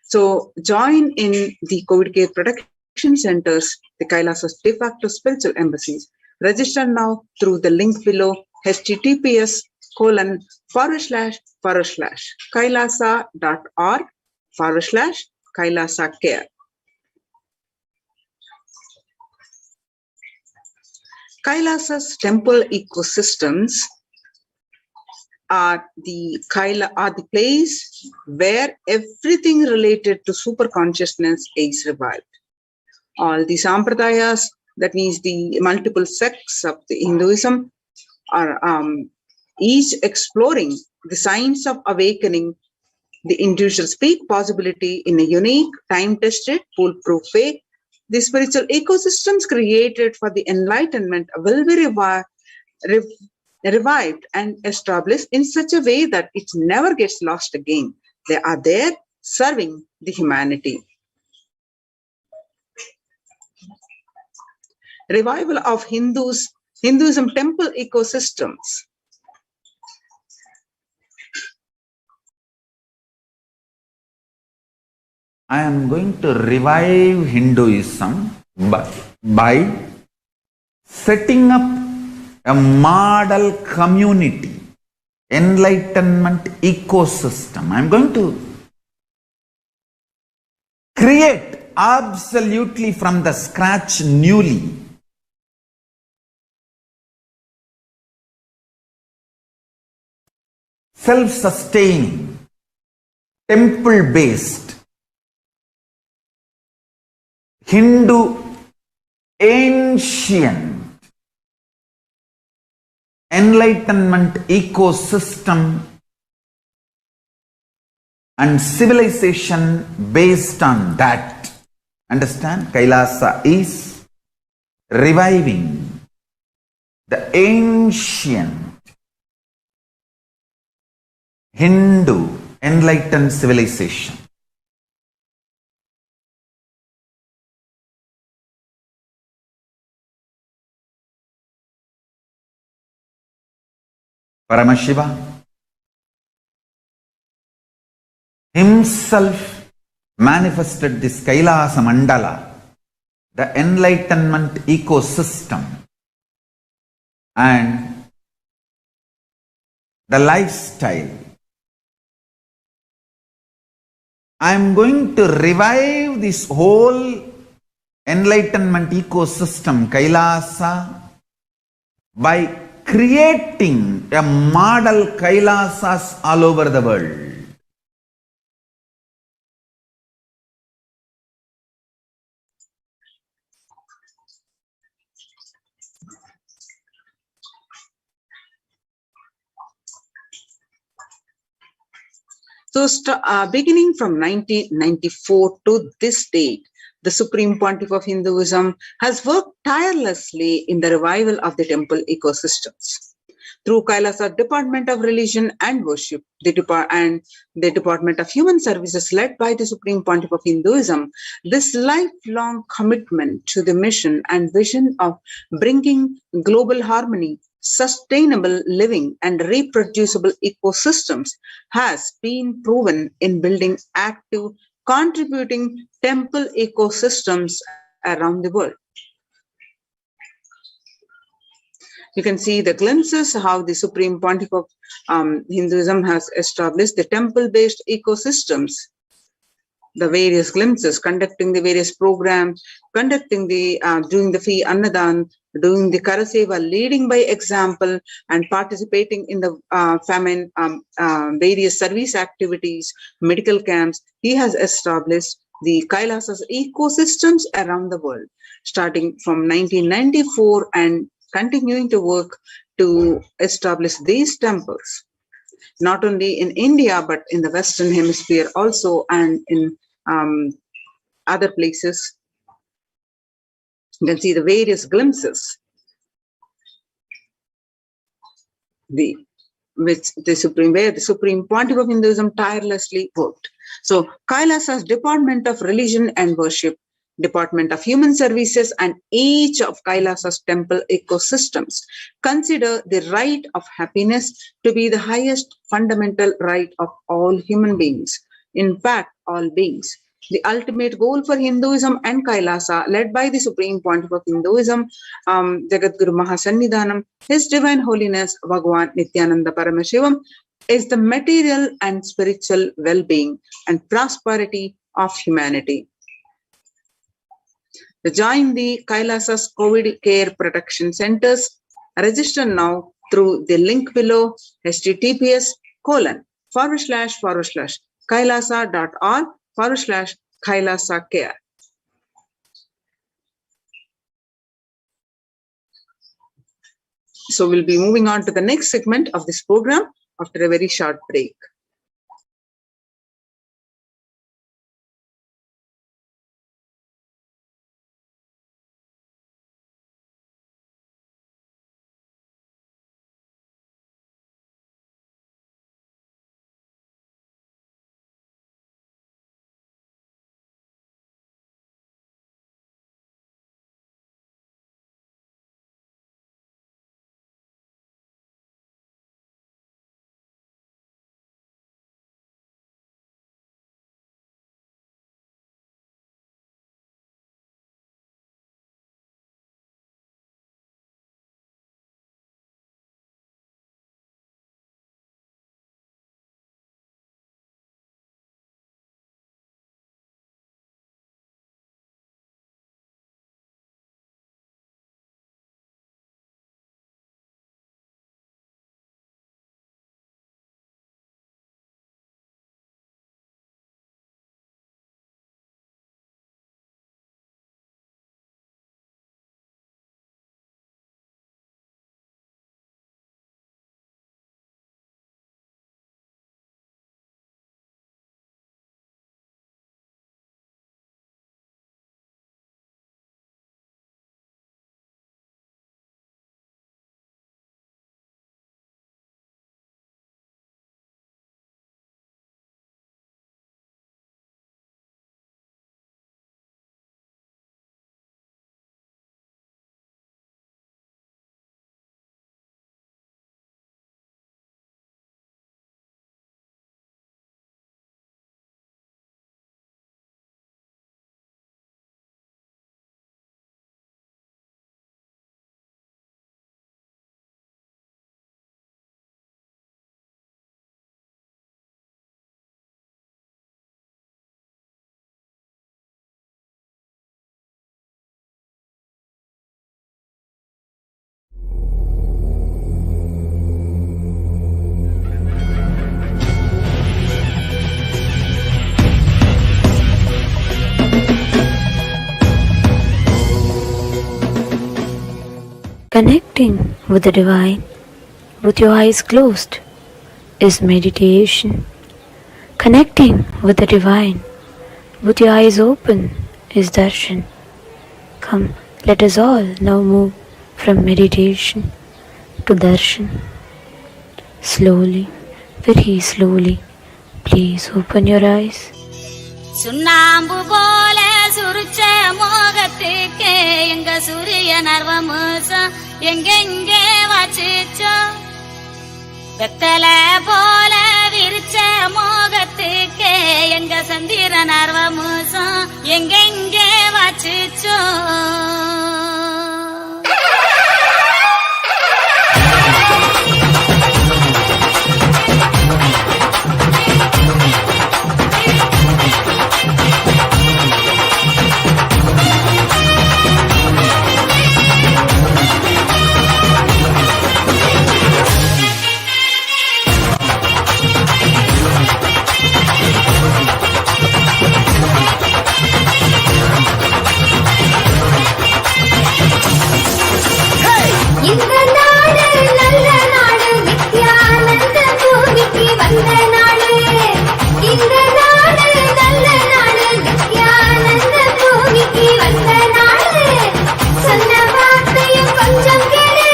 So join in the COVID care protection centers, the Kailasa's de facto spiritual embassies. Register now through the link below, https://kailasa.org/Kailasa care. Kailasa's temple ecosystems are the place where everything related to super consciousness is revived. All the sampradayas, that means the multiple sects of the Hinduism, are each exploring the signs of awakening the individual's peak possibility in a unique, time-tested, foolproof way. The spiritual ecosystems created for the enlightenment will be revived and established in such a way that it never gets lost again. They are there serving the humanity. Revival of Hinduism temple ecosystems. I am going to revive Hinduism by setting up a model community, enlightenment ecosystem. I am going to create absolutely from the scratch newly self-sustaining, temple-based Hindu ancient enlightenment ecosystem and civilization based on that. Understand? Kailasa is reviving the ancient Hindu enlightened civilization. Paramashiva himself manifested this Kailasa Mandala, the enlightenment ecosystem, and the lifestyle. I am going to revive this whole enlightenment ecosystem, Kailasa, by creating a model Kailasas all over the world. So beginning from 1994 to this date, the Supreme Pontiff of Hinduism, has worked tirelessly in the revival of the temple ecosystems. Through Kailasa Department of Religion and Worship, the Department of Human Services led by the Supreme Pontiff of Hinduism, this lifelong commitment to the mission and vision of bringing global harmony, sustainable living and reproducible ecosystems has been proven in building active, contributing temple ecosystems around the world. You can see the glimpses how the Supreme Pontiff of Hinduism has established the temple-based ecosystems, the various glimpses, conducting the various programs, conducting the, doing the Fi Annadan, doing the Karaseva, leading by example, and participating in the famine, various service activities, medical camps. He has established the Kailasa's ecosystems around the world, starting from 1994 and continuing to work to establish these temples, not only in India, but in the Western Hemisphere also, and in other places. You can see the various glimpses where the Supreme Pontiff of Hinduism tirelessly worked. So Kailasa's Department of Religion and Worship, Department of Human Services, and each of Kailasa's temple ecosystems consider the right of happiness to be the highest fundamental right of all human beings. In fact, all beings. The ultimate goal for Hinduism and Kailasa, led by the Supreme Pontiff of Hinduism, Jagadguru Mahasannidhanam, His Divine Holiness Bhagwan Nithyananda Paramashivam, is the material and spiritual well-being and prosperity of humanity. To join the Kailasa's COVID care protection centers, register now through the link below, https://kailasa.org/Kailasa care. So we'll be moving on to the next segment of this program after a very short break. Connecting with the divine with your eyes closed is meditation. Connecting with the divine with your eyes open is darshan. Come, let us all now move from meditation to darshan. Slowly, very slowly, please open your eyes. சுண்ணாம்பு போல சுருச்ச மோகத்துக்கு எங்க சூரிய நர்வமுசம் எங்கெங்கே வச்சிச்சோ, வெத்தல போல விரிச்ச மோகத்துக்கு எங்க சந்திர நர்வமுசம் எங்கெங்கே வச்சிச்சோ. இந்த நாடு நல்ல நாடு, நித்யானந்த பூமிக்கு வந்த நாடு. இந்த நாடு நல்ல நாடு, நித்யானந்த பூமிக்கு வந்த நாடு. சொன்ன வார்த்தையும் கொஞ்சம் கேளு,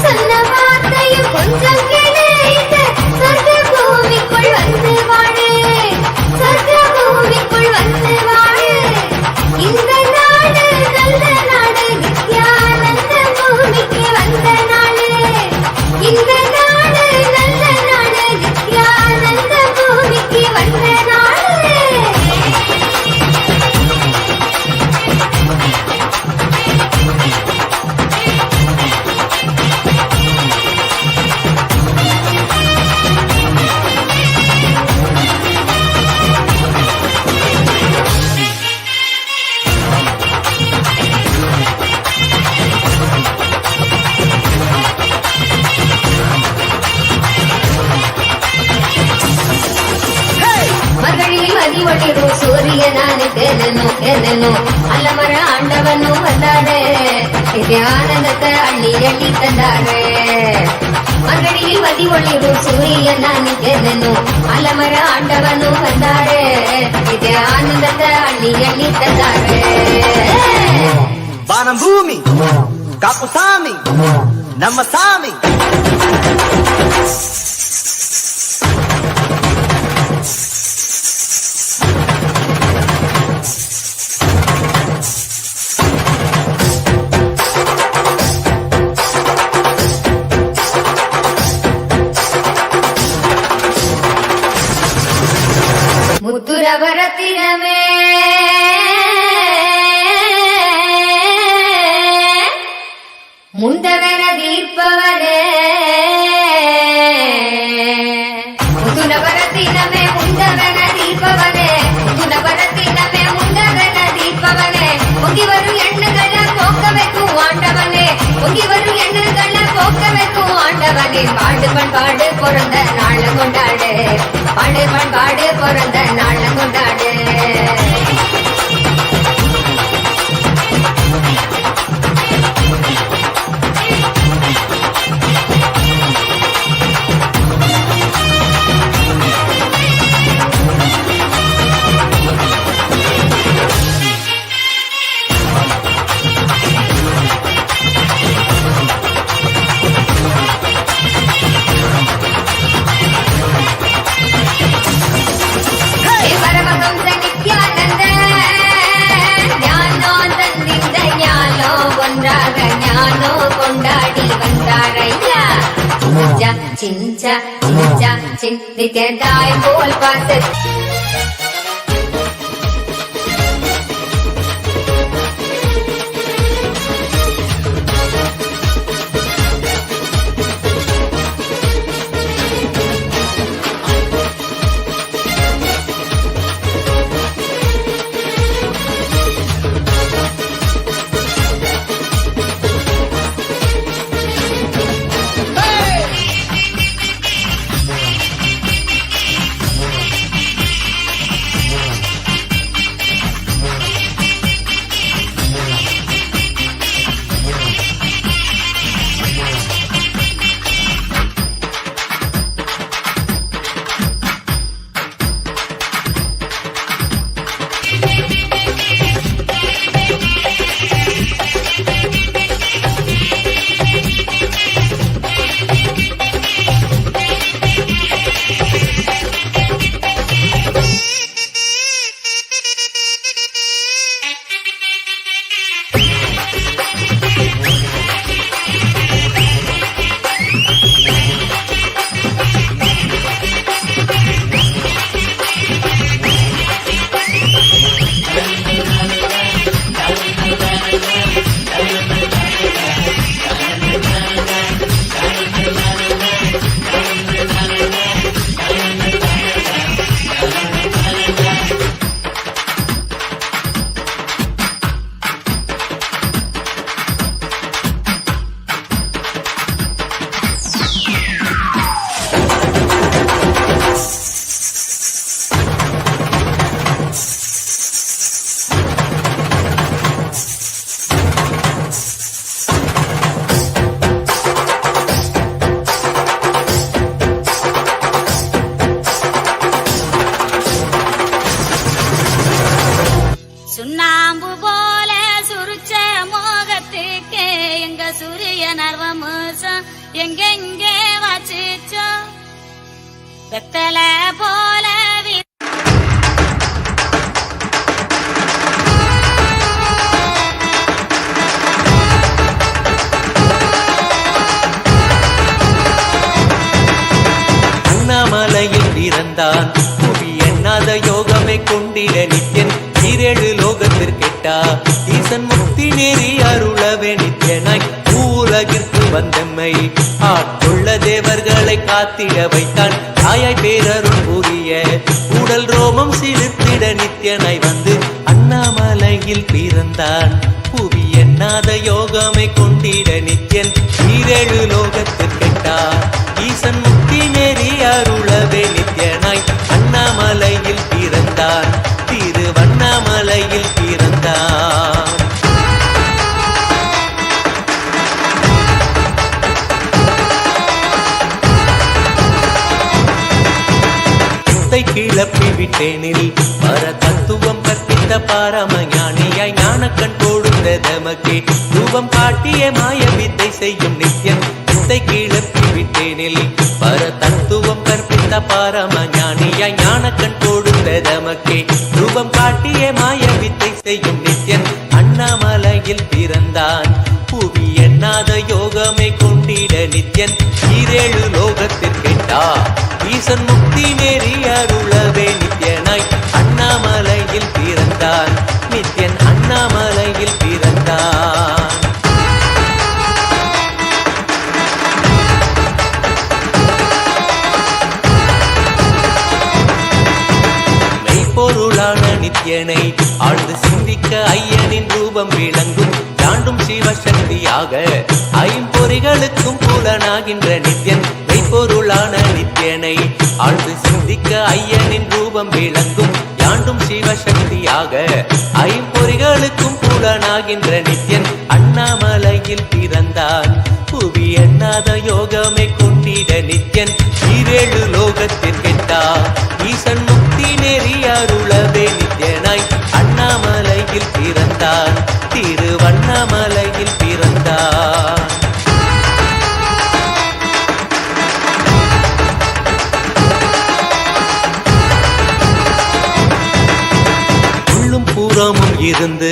சொன்ன வார்த்தையும் கொஞ்சம் கேளு. இந்த சொர்க்க பூமிக்குள் வந்து வாடு, சொர்க்க பூமிக்குள் வந்து வாடு. இந்த நாடு நல்ல நாடு, நித்யானந்த பூமிக்கு வந்த நாடு. இந்த நாடு நல்ல நாடு, நித்யானந்த பூமிக்கு வந்த நாடு. மகளில் மதி ஒளிரும் சூரியனானு தென்னனோ அல்லமர ஆண்டவனும் வந்தாரு. இது ஆனந்தத்தை அள்ளி அள்ளி தந்தாரு. மகளில் மதி ஒளிரும் சூரியனானு தென்னனோ அல்லமர ஆண்டவனும் வந்தாரு. இது ஆனந்தத்தை அள்ளி அள்ளி தந்தாரு. வானம் பூமி காப்பு சாமி நம்ம சாமி. முத்துரவரத்தினமே முந்தவன தீர்ப்பவனே, முத்துரவரத்தினமே முந்தவன தீர்ப்பவனே, முத்துரவரத்தினமே முந்தவன தீர்ப்பவனே. பொங்கி வரும் எண்ணங்களை போக்க வைக்கும் ஆண்டவனே, பொங்கி வரும் எண்ணங்களை போக்க வைக்கும் ஆண்டவனே. பாடு பண்பாடு பிறந்த நாள கொண்டாடு, பாடு பண்பாடு பிறந்த நாள கொண்டாடு. பரமஹம்ச நித்யானந்த ஞானோ தந்திந்த ஞானோ ஒன்றாக ஞானோ கொண்டாடி வந்தாரையா. சிஞ்சா சிஞ்சா சிஞ்சா சிந்திக்கதாய் போல் பார்த்து எங்கெங்கே வச்சிச்சோ வெத்தலை போல அண்ணாமலையில் பிறந்தான் புவி எண்ணாத யோகமே கொண்டிட நித்யன் ஈரேழு லோகத்திற்கெட்டா ஈசன் முக்தி நெறி அருளவே நித்யனாய் உலகிற்கு வந்தம்மை ஆட்கொள்ள தேவர்களை காத்திட வைத்தான் தாயாய் பேரருள் புரிய உடல் ரோமம் சிலுத்திட நித்யனாய் வந்து அண்ணாமலையில் பிறந்தான் புவி எண்ணாத யோகமே கொண்டிட நித்யன் ஈரேழு லோகத்திற்கெட்டா ஈசன் முக்தி நெறி அருளவே நித்யனாய் அண்ணாமலையில் பிறந்தான் திருவண்ணாமலையில் பிறந்தான் கிளப்பி விட்டேனில் பர தத்துவம் கற்பித்த பாரமஞானியாய் ஞானக்கண் கொடுத்த தமக்கே ரூபம் காட்டிய மாய வித்தை செய்யும் நித்யன் வித்தை கிளப்பி விட்டேனில் பர தத்துவம் கற்பித்த பாரமஞானியாய் ஞானக்கண் கொடுத்த தமக்கே ரூபம் காட்டிய மாய வித்தை செய்யும் நித்யன் அண்ணாமலையில் பிறந்தான் புவி எண்ணாத யோகமே கொண்டிட நித்யன் ஈரேழு லோகத்திற்கெட்டா ஈசன் முக்தி நெறி அருளவே நித்யனாய் அண்ணாமலையில் பிறந்தான் நித்யன் அண்ணாமலையில் பிறந்தான் மெய்ப்பொருளான நித்யனை ஆழ்ந்து சிந்திக்க ஐயனின் ரூபம் விளங்கும் தாண்டும் சிவசக்தியாக ஐம்பொறிகளுக்கும் புலனாகின்ற நித்யன் மெய்ப்பொருளான நித்யனை ஆழ்ந்து சிந்திக்க ஐயனின் ரூபம் விளங்கும் யாண்டும் சிவசக்தியாக ஐம்பொறிகளுக்கும் புலனாகின்ற நித்யன் அண்ணாமலையில் பிறந்தான் புவி எண்ணாத யோகமே கொண்டிட நித்யன் ஈரேழு லோகத்திற்கெட்டா ஈசன் முக்தி நெறி அருளவே நித்யனாய் அண்ணாமலையில் பிறந்தான் திருவண்ணாமலையில் பிறந்தான் புறமும் இருந்து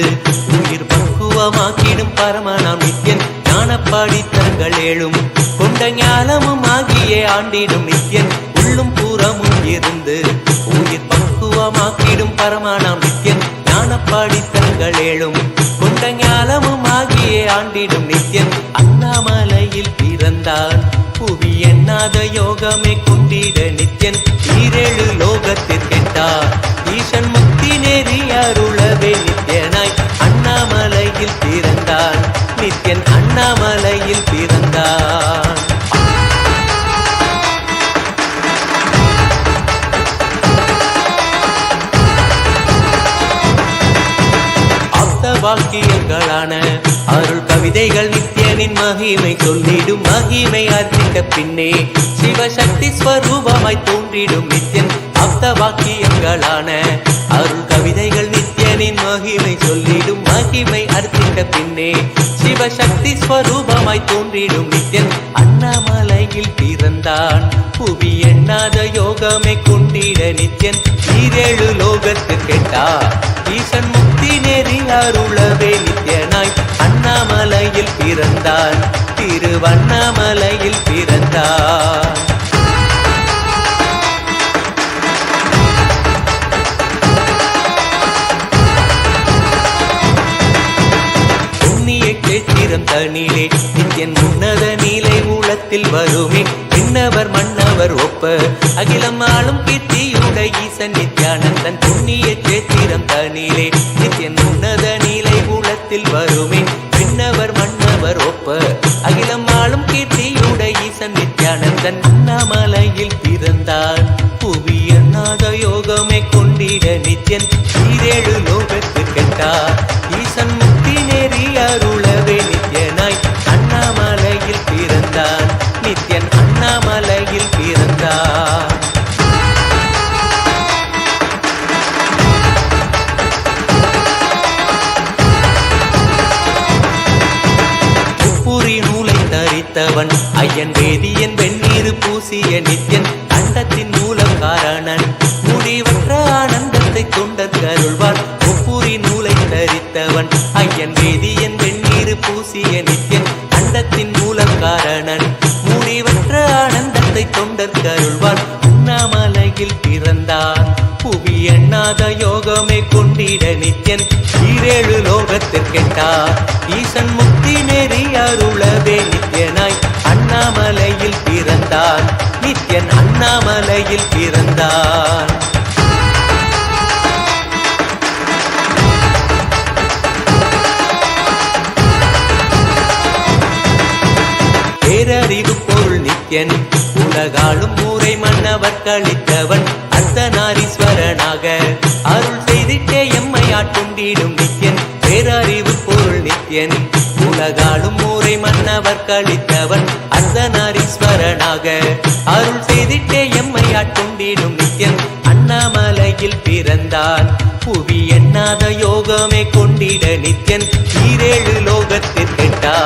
உயிர் பக்குவமாக்கிடும் பரமனாம் நித்யன் ஞானப்பாடி தங்கள் ஏழும் கொண்ட ஞானமும் ஆகியே ஆண்டிடும் நித்யன் உள்ளும் புறமும் இருந்து உயிர் பக்குவமாக்கிடும் பரமனாம் நித்யன் ஞானப்பாடி தங்கள் ஏழும் கொண்ட ஞானமும் ஆகியே ஆண்டிடும் நித்யன் அண்ணாமலையில் பிறந்தான் புவி எண்ணாத யோகமே கொண்டிட நித்யன் ஈரேழு லோகத்திற்கெட்டா ஈசன் முக்தி நெறி அருளவே நித்யனாய் அண்ணாமலையில் பிறந்தான் நித்யன் அண்ணாமலையில் பிறந்தான் வாக்கியங்களான அருள் கவிதைகள் நித்யனின் மகிமை சொல்லிடும் மகிமை அர்ப்பித்த பின்னே சிவசக்தி ஸ்வரூபமாய் தோன்றிடும் நித்யன் அப்த வாக்கியங்களான அருள் கவிதைகள் நித்யனின் மகிமை சொல்லிடும் மகிமை அர்ப்பித்த பின்னே சிவசக்தி ஸ்வரூபமாய் தோன்றிடும் நித்யன் அண்ணாமலையில் பிறந்தான் புவி எண்ணாத யோகமே கொண்டிட நித்யன் ஈரேழு லோகத்திற்கெட்டா ஈசன் முக்தி நெறி அருளவே நித்யனாய் அண்ணாமலையில் பிறந்தான் திருவண்ணாமலையில் பிறந்தான் சேத்திரம் தனிலே நித்யன் உன்னத நீலை மூலத்தில் வருமே விண்ணவர் மன்னவர் ஒப்ப அகிலம் ஆளும் கீர்த்தியுட ஈசன் நித்யானந்தன் புண்ணிய சேத்திரம் தனிலே நித்யன் உன்னத நீலை மூலத்தில் வருமே விண்ணவர் மன்னவர் ஒப்ப அகிலம் ஆளும் கீர்த்தியுட ஈசன் நித்யானந்தன் அண்ணாமலையில் பிறந்தான் புவி எண்ணாத யோகமே கொண்டிட நித்யன் ஈரேழு லோகத்திற்கெட்டா ஈசன் முக்தி நெறி அருளவே நித்யனாய் அண்ணாமலையில் பிறந்தான் நித்யன் அண்ணாமலையில் பிறந்தான் முப்புரி நூலை தரித்த தரித்தவன் ஐயன் வேதியன் வெந்நீர் பூசிய நித்யன் அண்டத்தின் மூலம் காரணன் முடிவற்ற ஆனந்தத்தை தொண்டற்கருள்வான் ஒப்புரி நூலை தரித்தவன் ஐயன் வேதியன் வெந்நீர் பூசிய நித்யன் அண்டத்தின் மூலம் காரணன் முடிவற்ற ஆனந்தத்தை தொண்டற்கருள்வான் உண்ணாமலையில் பிறந்தான் புவி எண்ணாத யோகமே கொண்டிட நித்யன் ஈரேழு லோகத்திற்கெட்டார் ஈசன் முக்தி நெறி அருளவே நித்யனாய் அண்ணாமலையில் பிறந்தான் நித்யன் அண்ணாமலையில் பிறந்தான். பேரறிவு பொருள் நித்யன் உலகாளும் ஊரை மன்னவர் கழித்தவன் அர்த்தநாரீஸ்வரனாக அருள் செய்திட்டே எம்மை ஆட்கொண்டிடும் நித்யன் பேரறிவு பொருள் நித்யன் உலகாளும் ஊரை மன்னவர் கழித்தவன் அர்த்தநாரீஸ்வரனாக அருள் செய்திட்டே எம்மை ஆட்கொண்டிடும் நித்யன் அண்ணாமலையில் பிறந்தான் புவி எண்ணாத யோகமே கொண்டிட நித்யன் ஈரேழு லோகத்திற்கெட்டா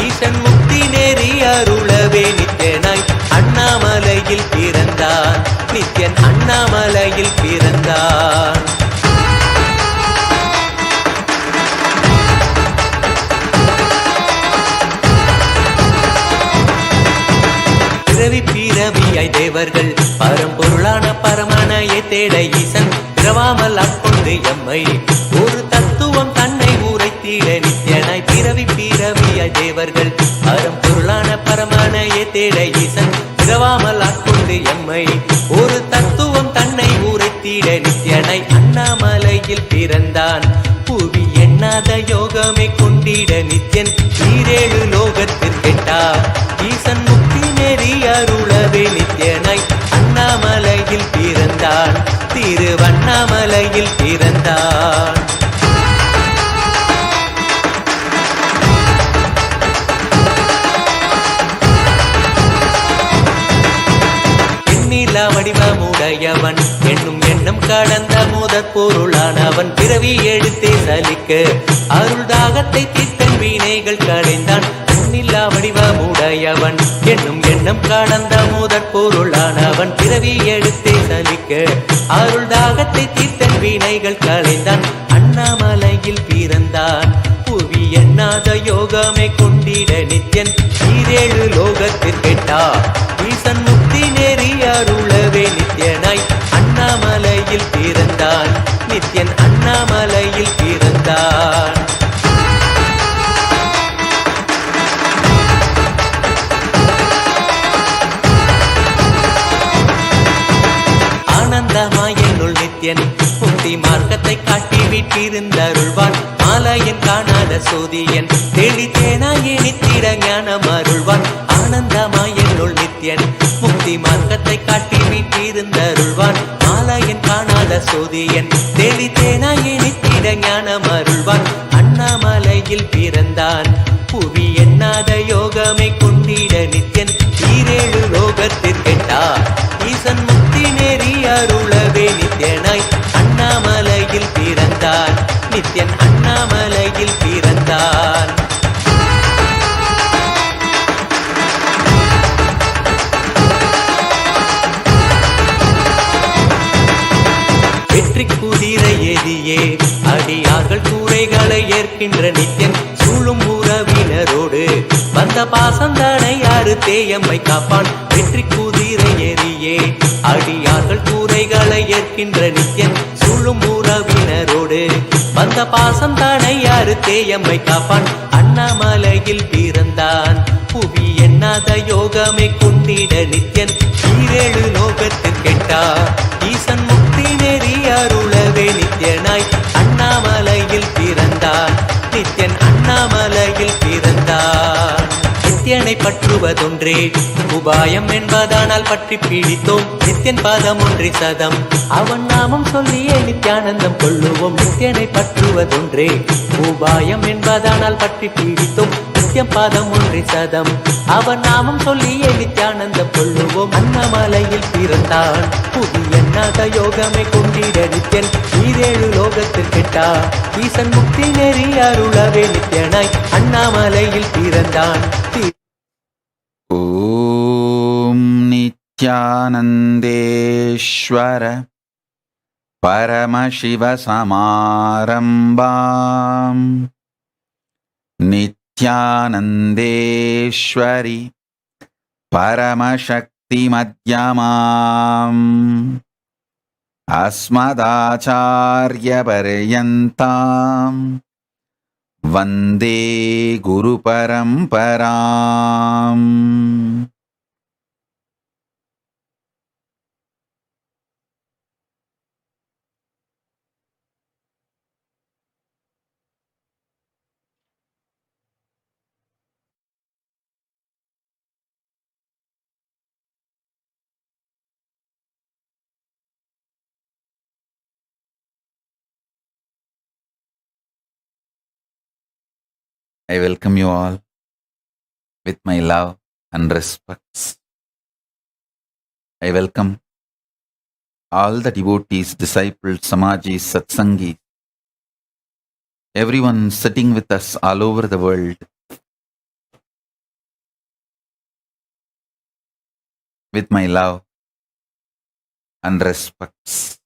ஈசன் முக்தி நேரி அருளவே நித்யனாய் அண்ணாமலையில் பிறந்தான் நித்யன் அண்ணாமலையில் பிறந்தான். பிறவி பிறவியாய் தேவர்கள் பரம்பொருளான பரமனையை தேட ஈசன் பிறவாமல் ஆட்கொண்டு எம்மை ஒரு தத்துவம் தன்னை உரைத்திட நித்யனாய் பிறவி பிறவியாய் தேவர்கள் பரம்பொருளான பரமனையை தேட ஈசன் பிறவாமல் ஆட்கொண்டு எம்மை ஒரு தத்துவம் தன்னை உரைத்திட நித்யனாய் அண்ணாமலையில் பிறந்தான் புவி எண்ணாத யோகமே கொண்டிட நித்யன் ஈரேழு லோகத்திற்கெட்டார் ஈசன் முக்தி நெறி அருளவே நித்யனாய் அண்ணாமலையில் பிறந்தான் திருவண்ணாமலையில் பிறந்தான். எண்ணிலா வடிவமுடையவன் என்னும் எண்ணம் கடந்த முதற் பொருளானவன் பிறவி எடுத்தே சலிக்க அருள் தாகத்தை தீர்த்தன் வினைகள் களைந்தான் எண்ணிலா வடிவமுடையவன் என்னும் எண்ணம் கடந்த முதற் பொருளானவன் பிறவி எடுத்தே சலிக்க அருள் தாகத்தை தீர்த்தன் வினைகள் களைந்தான் அண்ணாமலையில் பிறந்தான் புவி எண்ணாத யோகமே கொண்டிட நித்யன் ஈரேழு லோகத்திற்கெட்டா ஈசன் முக்தி நெறி அருளவே நித்யனாய் அண்ணாமலையில் பிறந்தான் நித்யன் அண்ணாமலையில் பிறந்தான். ஆனந்தமாயனுள் நித்யன் முக்தி மார்க்கத்தை காட்டி வீட்டிருந்தருள்வான் மாலையன் காணாத சோதியன் தெளித்தேனாயே நித்திட ஞானம் அருள்வான் ஆனந்தமாயனுள் நித்யன் முக்தி மார்க்கத்தை காட்டி வீட்டிருந்தருள்வான் மாலையன் காணாத சோதியன் தெளித்தேனாயே நித்திட ஞானம் அருள்வான் அண்ணாமலையில் பிறந்தான் புவி எண்ணாத யோகமே கொண்டிட நித்யன் ஈரேழு லோகத்திற்கெட்டா ஈசன் முக்தி நெறி அருளவே நித்யனாய் அண்ணாமலையில் பிறந்தான் நித்யன் அண்ணாமலையில் பிறந்தான். வெற்றி குதிரை ஏதியே அடியார்கள் கூரைகளை ஏற்கின்ற நித்யன் சூழும் உறவினரோடு வந்த பாசந்தானை யாரு தேயம்மை காப்பான் வெற்றி குதிரை ஏறியே அடியார்கள் கூரைகளை ஏற்கின்ற நித்யன் சூழும் உறவினரோடு வந்த பாசம் தானை யாரு தேயம்மை காப்பான் அண்ணாமலையில் பிறந்தான் புவி எண்ணாத யோகமே கொண்டிட நித்யன் ஈரேழு லோகத்திற்கெட்டா ஈசன் முக்தி நெறி அருளவே நித்யனாய் அண்ணாமலையில் பிறந்தான் நித்யன் அண்ணாமலையில் பிறந்தான். நித்யனை பற்றுவதொன்றே உபாயம் என்பதானால் பற்றி பிடித்தோம் நித்யன் பாதம் ஒன்றி சதம் அவன் நாமம் சொல்லியே நித்யானந்தம் கொள்ளுவோம் நித்யனை பற்றுவதொன்றே உபாயம் என்பதானால் பற்றி பிடித்தோம் நித்யம் பாதம் ஒன்றி சதம் அவன் நாமம் சொல்லியே நித்யானந்தம் கொள்ளுவோம் அண்ணாமலையில் பிறந்தான் புவி எண்ணாத யோகமே கொண்டிட நித்யன் ஈரேழு லோகத்திற்கெட்டா ஈசன் முக்தி நெறி அருளவே நித்யனாய் அண்ணாமலையில் பிறந்தான். ॐ नित्यानन्देश्वर परमशिवसमारम्भाम् नित्यानन्देश्वरि परमशक्तिमध्यमाम् अस्मदाचार्यपर्यन्ताम् वन्दे गुरुपरम्पराम्. I welcome you all with my love and respects. I welcome all the devotees, disciples, Samajis, Satsangis, everyone sitting with us all over the world with my love and respects.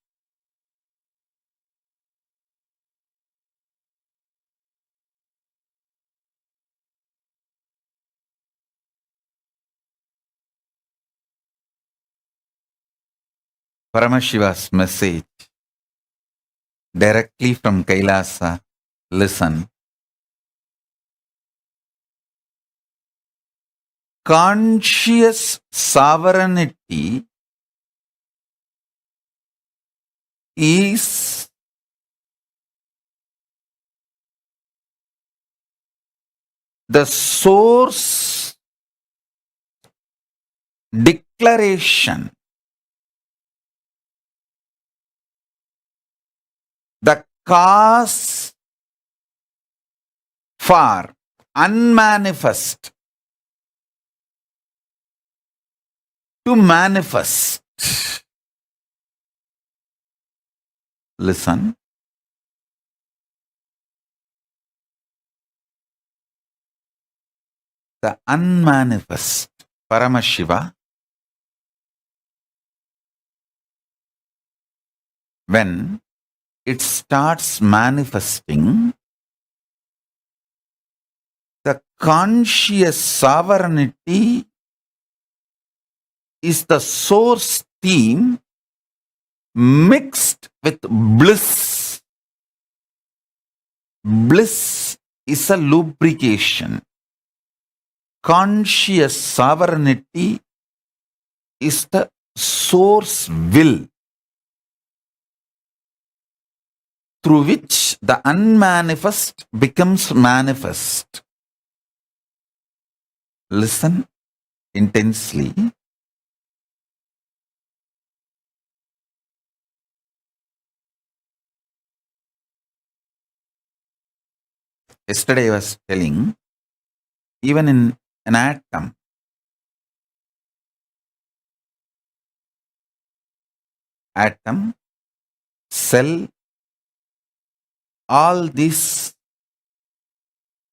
Paramashiva's message directly from Kailasa. Listen. Conscious sovereignty is the source declaration, the cause for unmanifest to manifest. Listen. The unmanifest Paramashiva, when it starts manifesting, the conscious sovereignty is the source theme mixed with bliss. Bliss is a lubrication. Conscious sovereignty is the source will through which the unmanifest becomes manifest. Listen intensely. Yesterday I was telling, even in an atom, cell, all this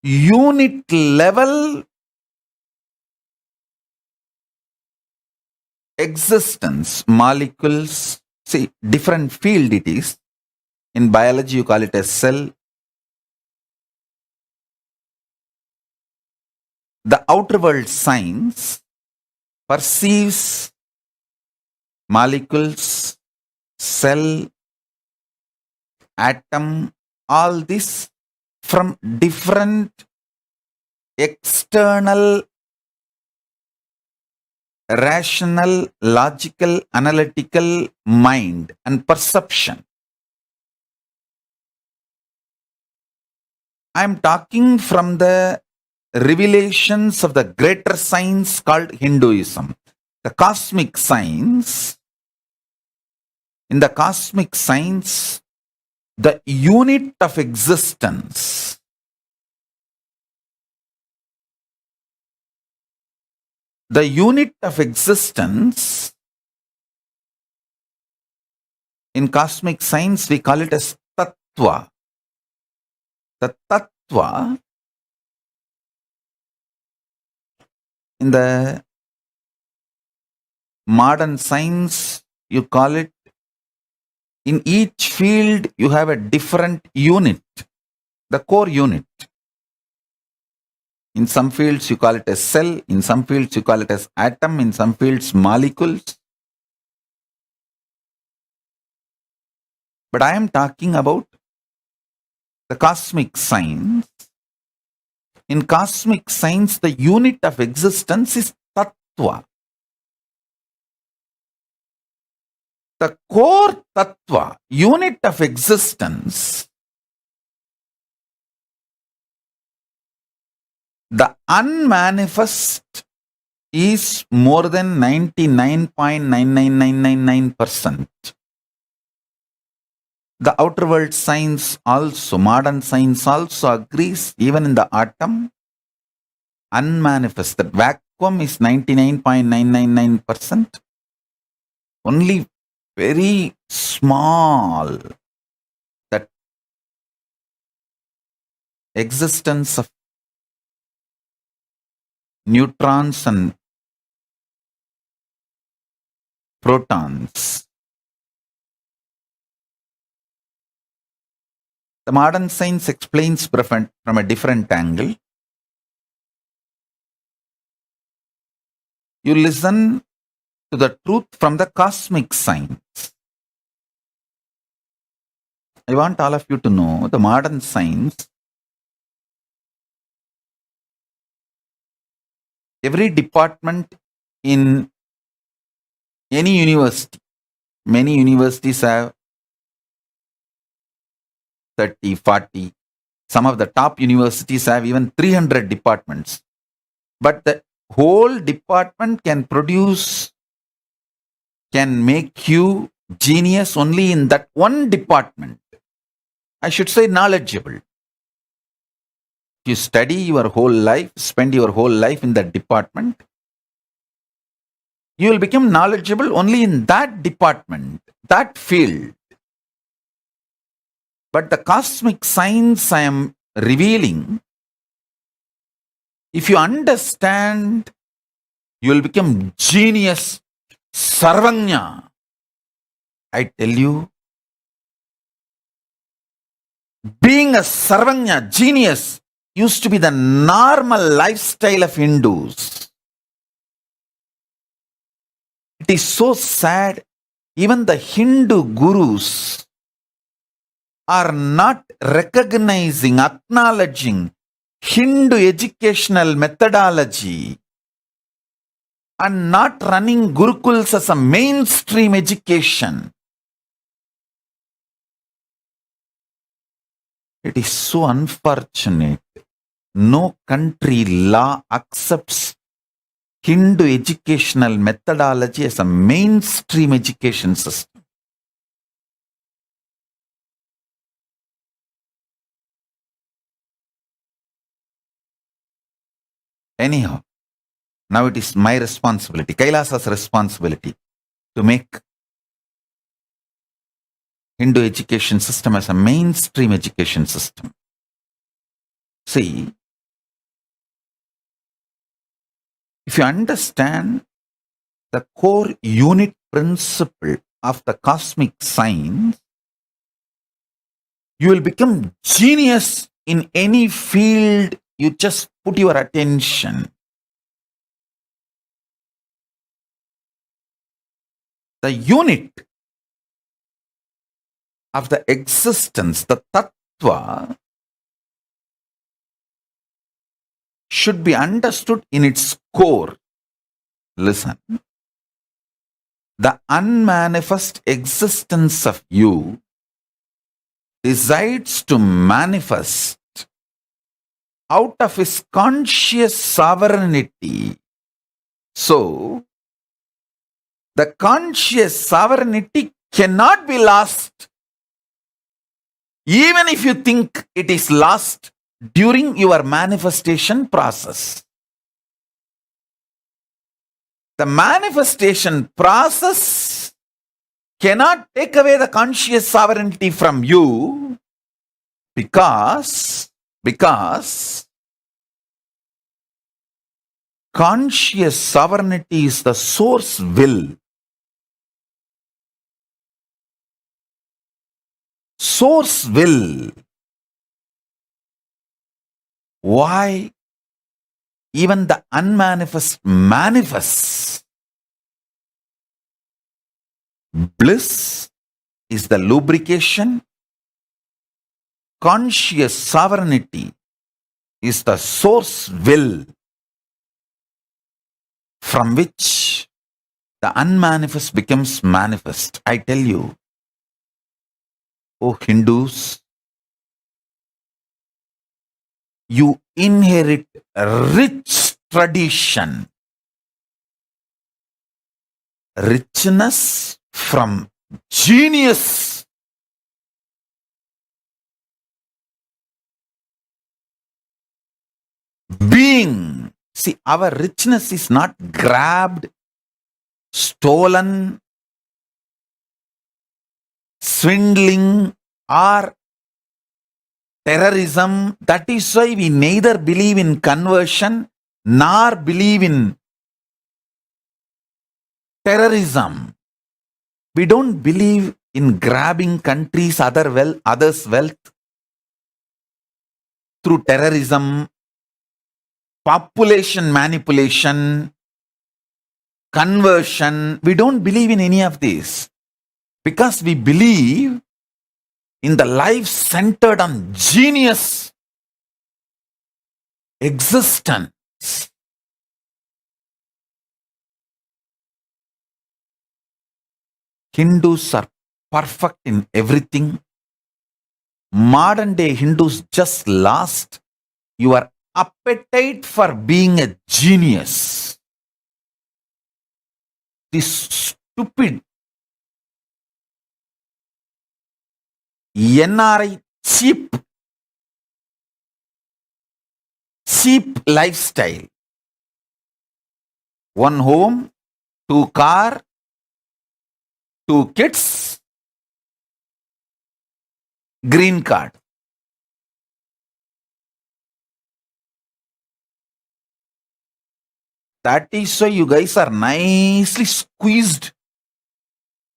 unit level existence, molecules, see, different field it is. In biology you call it a cell. The outer world science perceives molecules, cell, atom, all this from different external, rational, logical, analytical mind and perception. I am talking from the revelations of the greater science called Hinduism. The cosmic science. In the cosmic science, the unit of existence, the unit of existence, in cosmic science we call it as tattva. The tattva in the modern science, you call it, in each field, you have a different unit, the core unit. In some fields, you call it a cell. In some fields, you call it as atom. In some fields, molecules. But I am talking about the cosmic science. In cosmic science, the unit of existence is tattva. The core tattva, unit of existence, the unmanifest is more than 99.99999%. The outer world science also, modern science also agrees, even in the atom, unmanifest, that vacuum is 99.999%. Only very small, that existence of neutrons and protons. The modern science explains from a different angle. You listen to the truth from the cosmic science. I want all of you to know the modern science, every department in any university, many universities have 30, 40. Some of the top universities have even 300 departments. But the whole department can make you genius only in that one department. I should say knowledgeable. You study your whole life, spend your whole life in that department, you will become knowledgeable only in that department, that field. But the cosmic science I am revealing, if you understand, you will become genius, sarvanya. I tell you, being a sarvanya, genius, used to be the normal lifestyle of Hindus. It is so sad, even the Hindu gurus are not recognizing, acknowledging Hindu educational methodology and not running gurukuls as a mainstream education. It is so unfortunate. No country law accepts Hindu educational methodology as a mainstream education system. Anyhow, now it is my responsibility, Kailasa's responsibility, to make Hindu education system as a mainstream education system. See, if you understand the core unit principle of the cosmic science, you will become genius in any field you just put your attention. The unit of the existence, the tattva, should be understood in its core. Listen. The unmanifest existence of you decides to manifest out of his conscious sovereignty. So, the conscious sovereignty cannot be lost, even if you think it is lost during your manifestation process. The manifestation process cannot take away the conscious sovereignty from you because conscious sovereignty is the source will. Source will. Why even the unmanifest manifests? Bliss is the lubrication. Conscious sovereignty is the source will from which the unmanifest becomes manifest. I tell you, oh Hindus, you inherit a rich tradition, richness from genius. Being. See, our richness is not grabbed, stolen, swindling, or terrorism. That is why we neither believe in conversion nor believe in terrorism. We don't believe in grabbing others' wealth through terrorism, population manipulation, conversion. We don't believe in any of this because we believe in the life centered on genius existence. Hindus are perfect in everything. Modern day Hindus just lost your appetite for being a genius. This stupid NRI cheap lifestyle. One home, 2 car, 2 kids, green card. That is why you guys are nicely squeezed.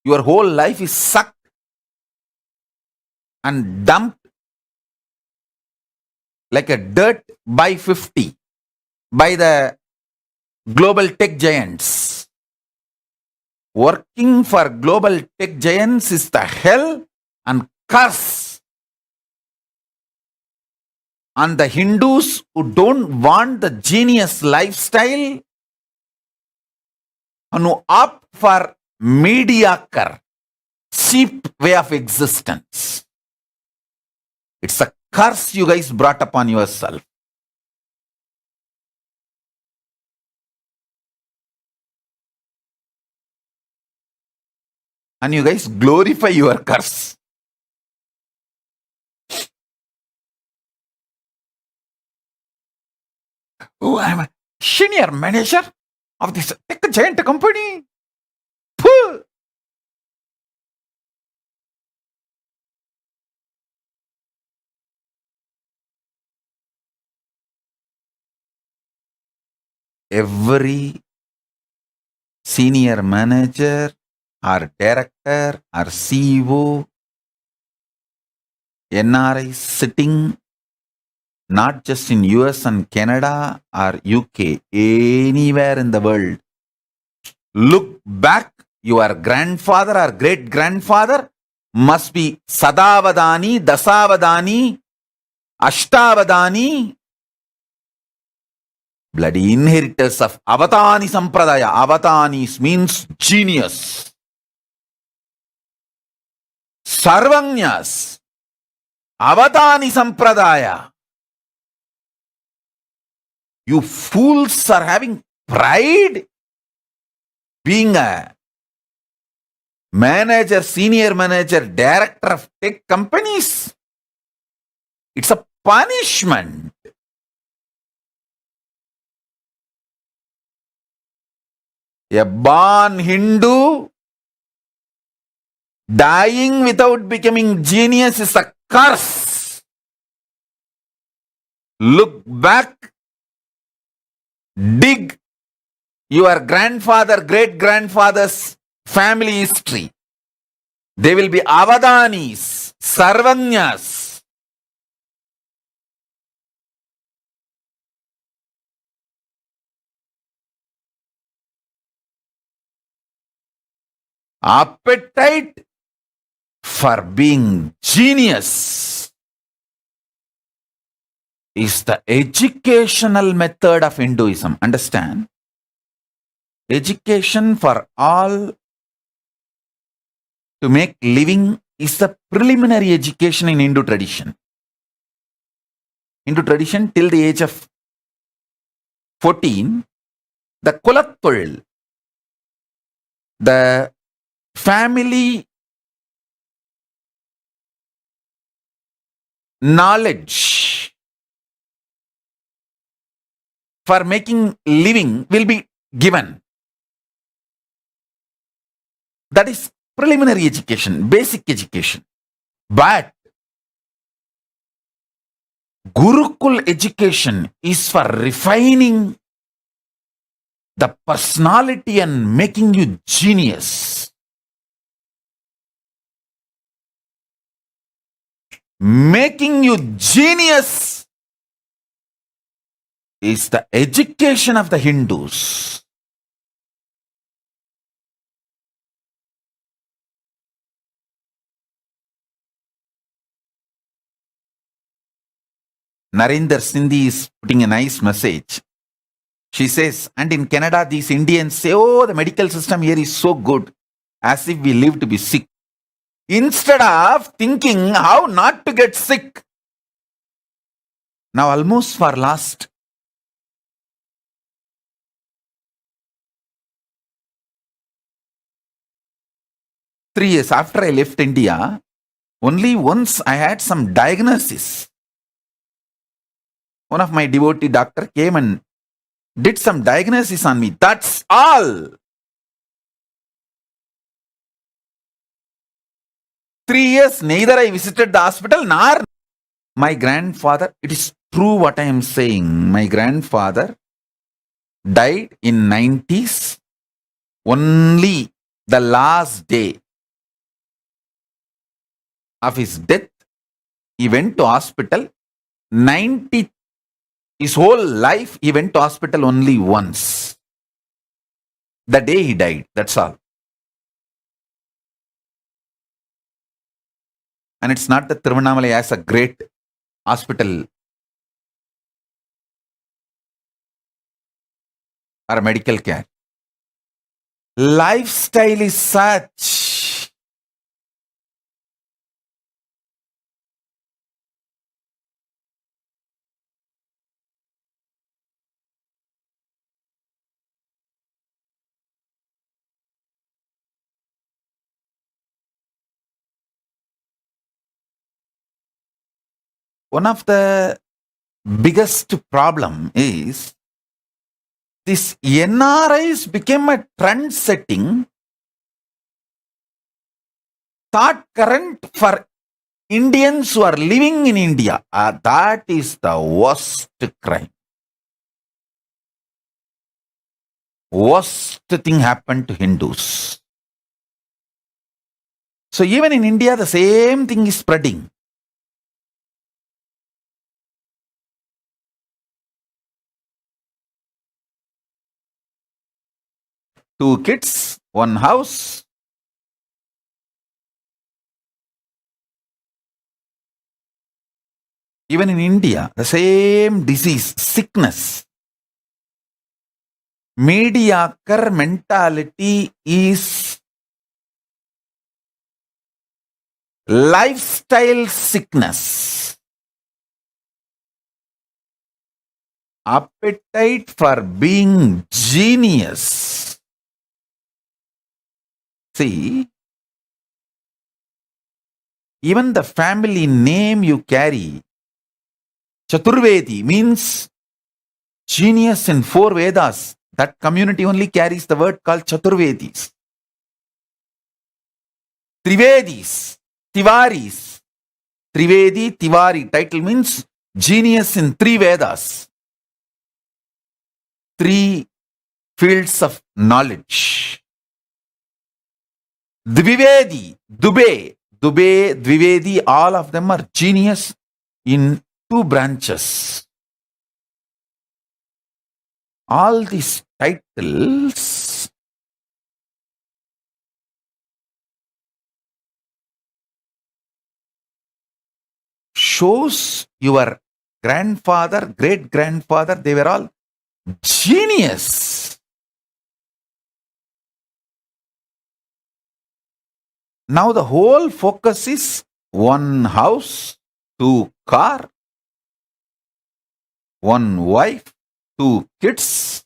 Your whole life is sucked and dumped like a dirt by 50 by the global tech giants. Working for global tech giants is the hell and curse. And the Hindus who don't want the genius lifestyle and who opt for mediocre, cheap way of existence. It's a curse you guys brought upon yourself. And you guys glorify your curse. Oh, I'm a senior manager of this tech giant company. Puh. Every senior manager or director or CEO, NRI sitting not just in US and Canada or UK, anywhere in the world. Look back, your grandfather or great grandfather must be Sadavadani, Dasavadani, Ashtavadani, bloody inheritors of Avatani Sampradaya. Avatanis means genius. Sarvanyas, Avatani Sampradaya. You fools are having pride being a manager, senior manager, director of tech companies. It's a punishment. A born Hindu dying without becoming genius is a curse. Look back, dig your grandfather, great-grandfather's family history. They will be avadanis, sarvanyas. Appetite for being genius is the educational method of Hinduism. Understand? Education for all to make living is the preliminary education in Hindu tradition. Hindu tradition, till the age of 14, the Kulattul, the family knowledge for making living will be given. That is preliminary education, basic education. But Gurukul education is for refining the personality and making you genius. Making you genius is the education of the Hindus. Narendra Sindhi is putting a nice message. She says, and in Canada, these Indians say, oh, the medical system here is so good, as if we live to be sick. Instead of thinking how not to get sick. Now, almost for last 3 years after I left India, only once I had some diagnosis. One of my devotee doctor came and did some diagnosis on me. That's all. 3 years, neither I visited the hospital nor my grandfather. It is true what I am saying. My grandfather died in 90s. Only the last day of his death, he went to hospital. 90, his whole life, he went to hospital only once. The day he died, that's all. And it's not that Tiruvannamalai has a great hospital or medical care. Lifestyle is such. One of the biggest problem is this NRIs became a trend setting thought current for Indians who are living in India. That is the worst crime. Worst thing happened to Hindus. So even in India, the same thing is spreading. Two kids, one house. Even in India, the same disease, sickness. Mediocre mentality is lifestyle sickness. Appetite for being genius. See, even the family name you carry, Chaturvedi, means genius in 4 Vedas. That community only carries the word called Chaturvedis. Trivedis, Tivaris. Trivedi, Tivari. Title means genius in 3 Vedas. 3 fields of knowledge. Dvivedi, Dubey, Dvivedi, all of them are genius in 2 branches. All these titles shows your grandfather, great-grandfather, they were all genius. Now the whole focus is 1 house, 2 car, 1 wife, 2 kids.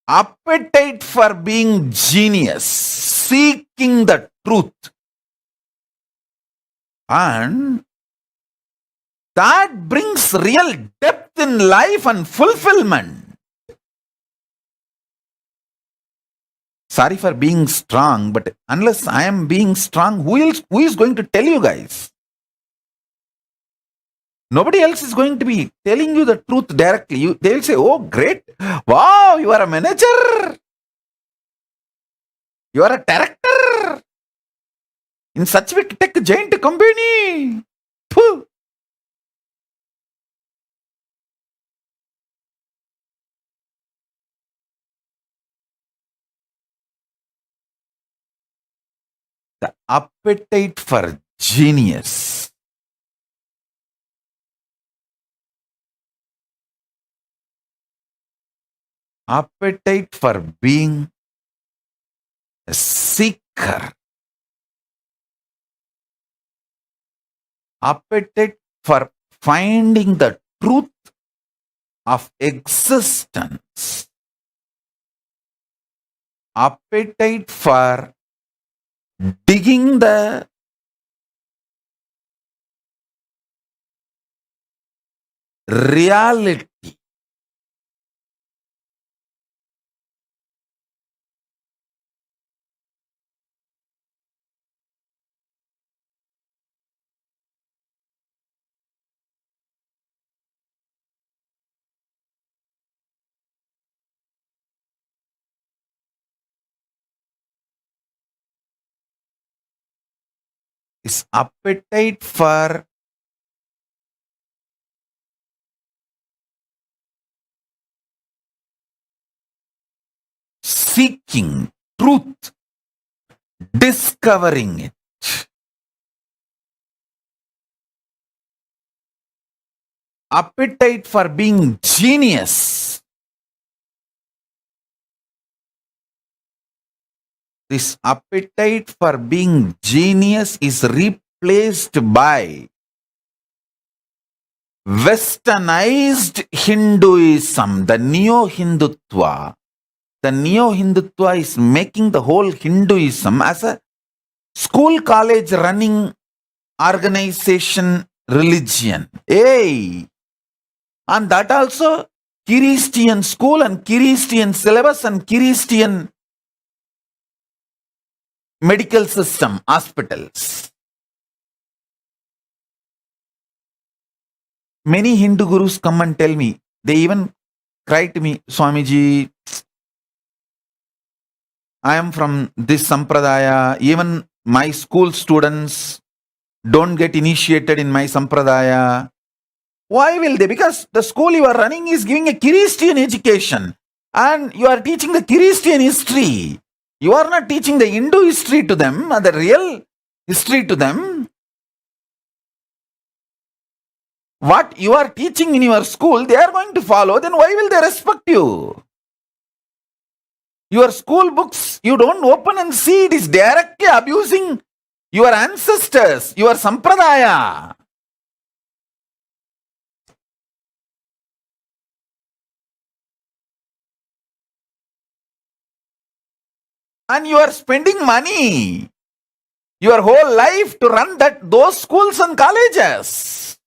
Appetite for being genius, seeking the truth. And that brings real depth in life and fulfillment. Sorry for being strong, but unless I am being strong, who is going to tell you guys? Nobody else is going to be telling you the truth directly. They will say, oh, great. Wow, you are a manager. You are a director in such a tech giant company. Phew. The appetite for genius. Appetite for being a seeker. Appetite for finding the truth of existence. Appetite for digging the reality. Is appetite for seeking truth, discovering it. Appetite for being genius. This appetite for being genius is replaced by westernized Hinduism, the neo-Hindutva. The neo-Hindutva is making the whole Hinduism as a school college running organization religion. Hey! And that also Christian school and Christian syllabus and Christian medical system, hospitals. Many Hindu gurus come and tell me, they even cry to me, Swamiji, I am from this sampradaya, even my school students don't get initiated in my sampradaya. Why will they? Because the school you are running is giving a Christian education and you are teaching the Christian history. You are not teaching the Hindu history to them, or the real history to them. What you are teaching in your school, they are going to follow, then why will they respect you? Your school books, you don't open and see, it is directly abusing your ancestors, your sampradaya. And you are spending money, your whole life to run those schools and colleges.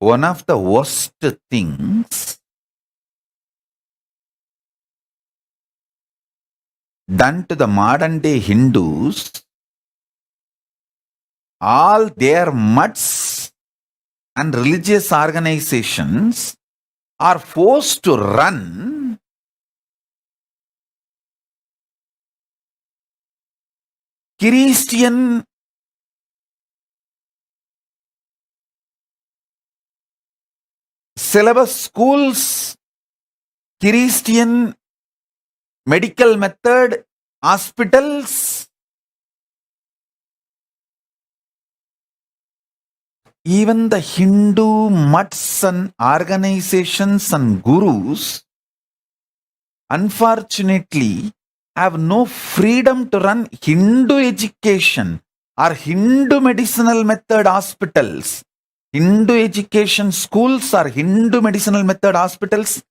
one of the worst things done to the modern day Hindus, all their mutts and religious organizations are forced to run Christian syllabus schools, Christian medical method hospitals, even the Hindu mutts and organizations and gurus, unfortunately, have no freedom to run Hindu education or Hindu medicinal method hospitals. Hindu education schools or Hindu medicinal method hospitals,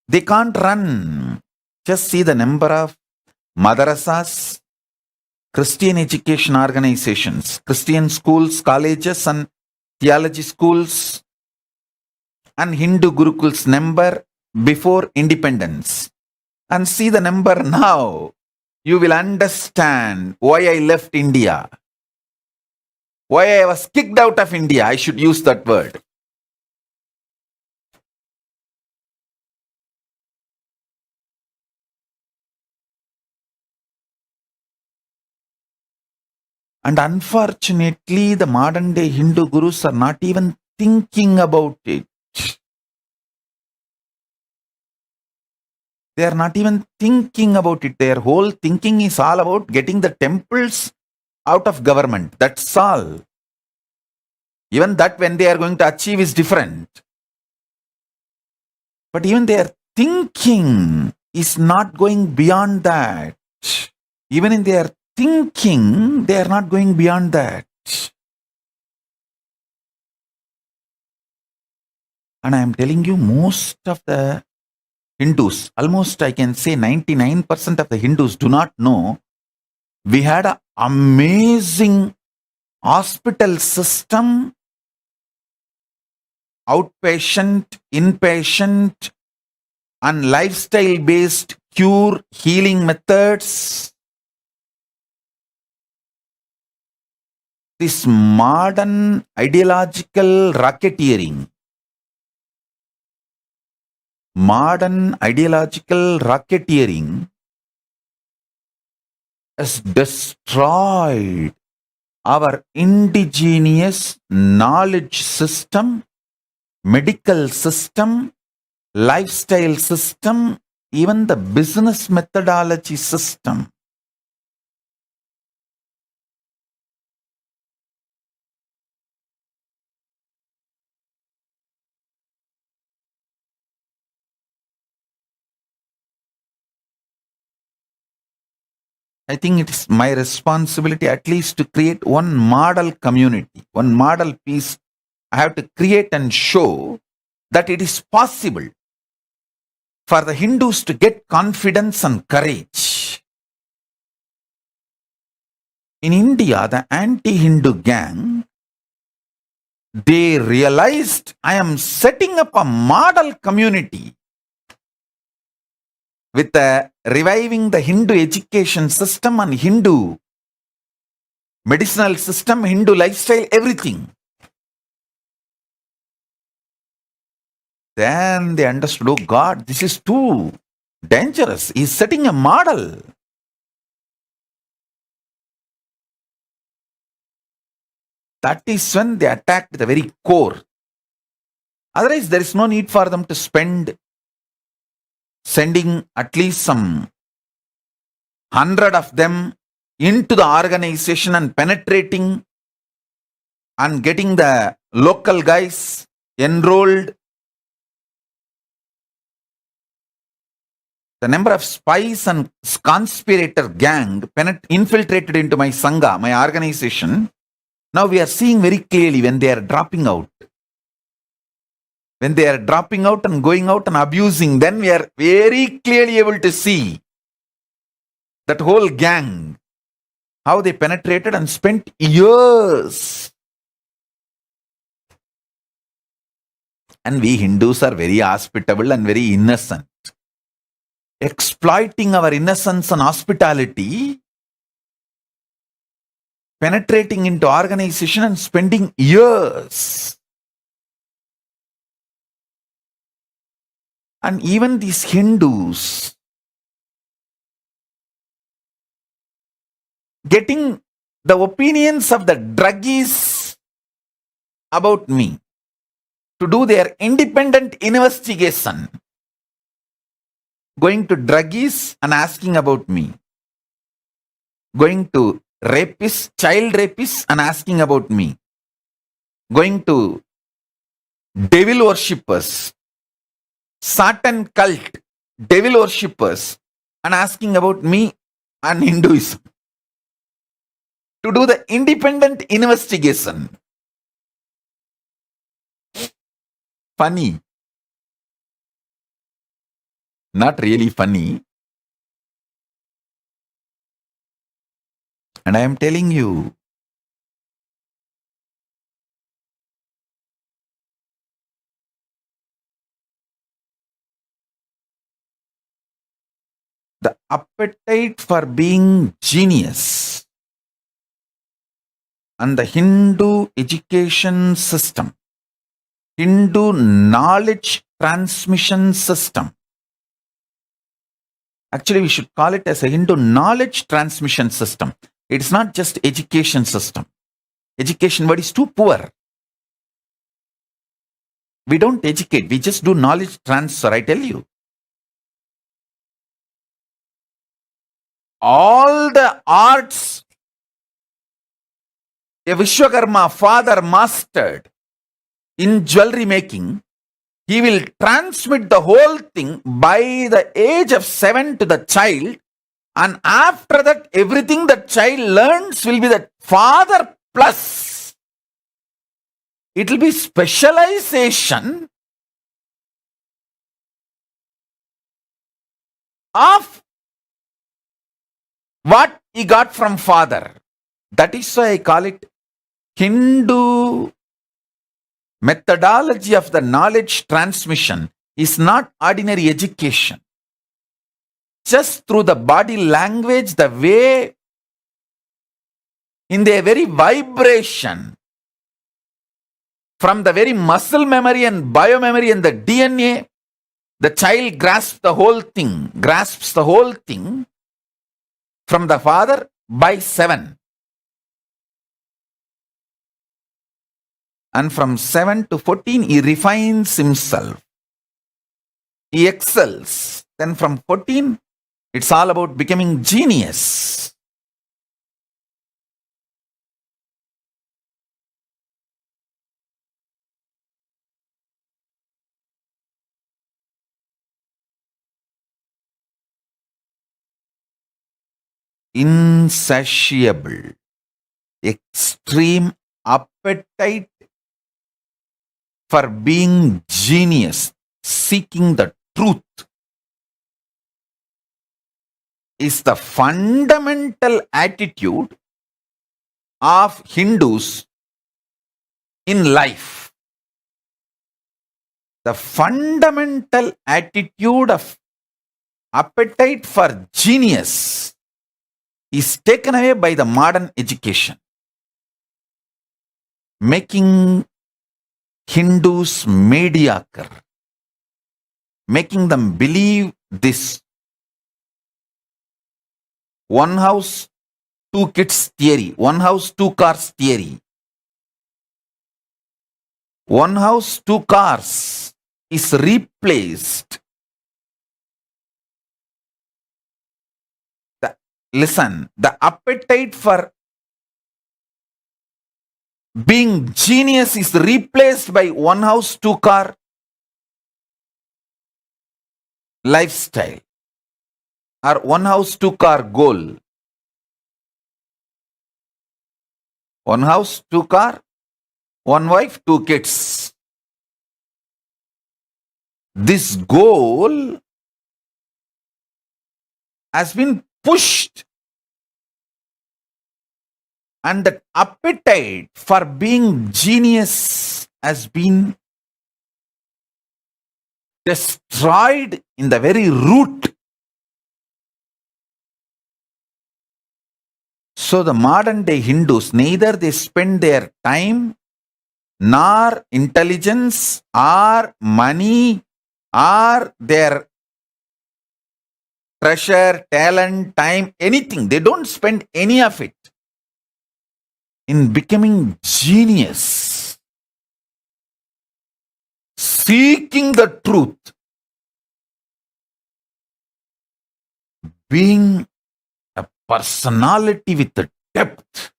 they can't run. Just see the number of madrasas, Christian education organizations, Christian schools, colleges and theology schools, and Hindu gurukuls number before independence. And see the number now. You will understand why I left India. Why I was kicked out of India. I should use that word. And unfortunately, the modern day Hindu gurus are not even thinking about it. They are not even thinking about it. Their whole thinking is all about getting the temples out of government. That's all. Even that, when they are going to achieve, is different. But even their thinking is not going beyond that. Even in their thinking, they are not going beyond that. And I am telling you, most of the Hindus, almost I can say 99% of the Hindus do not know we had an amazing hospital system, outpatient, inpatient, and lifestyle-based cure healing methods. This modern ideological racketeering has destroyed our indigenous knowledge system, medical system, lifestyle system, even the business methodology system. I think it is my responsibility at least to create one model community, one model piece. I have to create and show that it is possible for the Hindus to get confidence and courage. In India, the anti-Hindu gang, they realized I am setting up a model community with reviving the Hindu education system and Hindu medicinal system, Hindu lifestyle, everything. Then they understood, oh God, this is too dangerous. He's setting a model. That is when they attacked the very core. Otherwise, there is no need for them to sending at least some 100 of them into the organization and penetrating and getting the local guys enrolled. The number of spies and conspirator gang infiltrated into my Sangha, my organization. Now we are seeing very clearly when they are dropping out. When they are dropping out and going out and abusing, then we are very clearly able to see that whole gang, how they penetrated and spent years And we Hindus are very hospitable and very innocent. Exploiting our innocence and hospitality, penetrating into organization and spending years. And even these Hindus getting the opinions of the druggies about me to do their independent investigation. Going to druggies and asking about me. Going to rapists, child rapists and asking about me. Going to devil worshippers, Satan cult, devil worshippers and asking about me and Hinduism. To do the independent investigation. Funny. Not really funny. And I am telling you, the appetite for being genius and the Hindu education system, Hindu knowledge transmission system. Actually, we should call it as a Hindu knowledge transmission system. It's not just education system. Education word is too poor. We don't educate, we just do knowledge transfer, I tell you. All the arts a Vishwakarma father mastered in jewelry making, he will transmit the whole thing by the age of 7 to the child, and after that everything the child learns will be the father plus. It will be specialization of what he got from father. That is why I call it Hindu methodology of the knowledge transmission is not ordinary education. Just through the body language, the way, in their very vibration, from the very muscle memory and biomemory and the DNA, the child grasps the whole thing from the father by 7. And from 7 to 14, he refines himself. He excels. Then from 14, it's all about becoming genius. Insatiable, extreme appetite for being genius, seeking the truth, is the fundamental attitude of Hindus in life. The fundamental attitude of appetite for genius is taken away by the modern education, making Hindus mediocre, making them believe this one house, two kids theory, one house, two cars theory. One house, two cars is replaced. Listen, the appetite for being genius is replaced by one house, two car lifestyle or one house, two car goal. One house, two car, one wife, two kids. This goal has been pushed, and that appetite for being genius has been destroyed in the very root. So the modern day Hindus, neither they spend their time nor intelligence or money or their treasure, talent, time, anything. They don't spend any of it in becoming genius, seeking the truth, being a personality with a depth.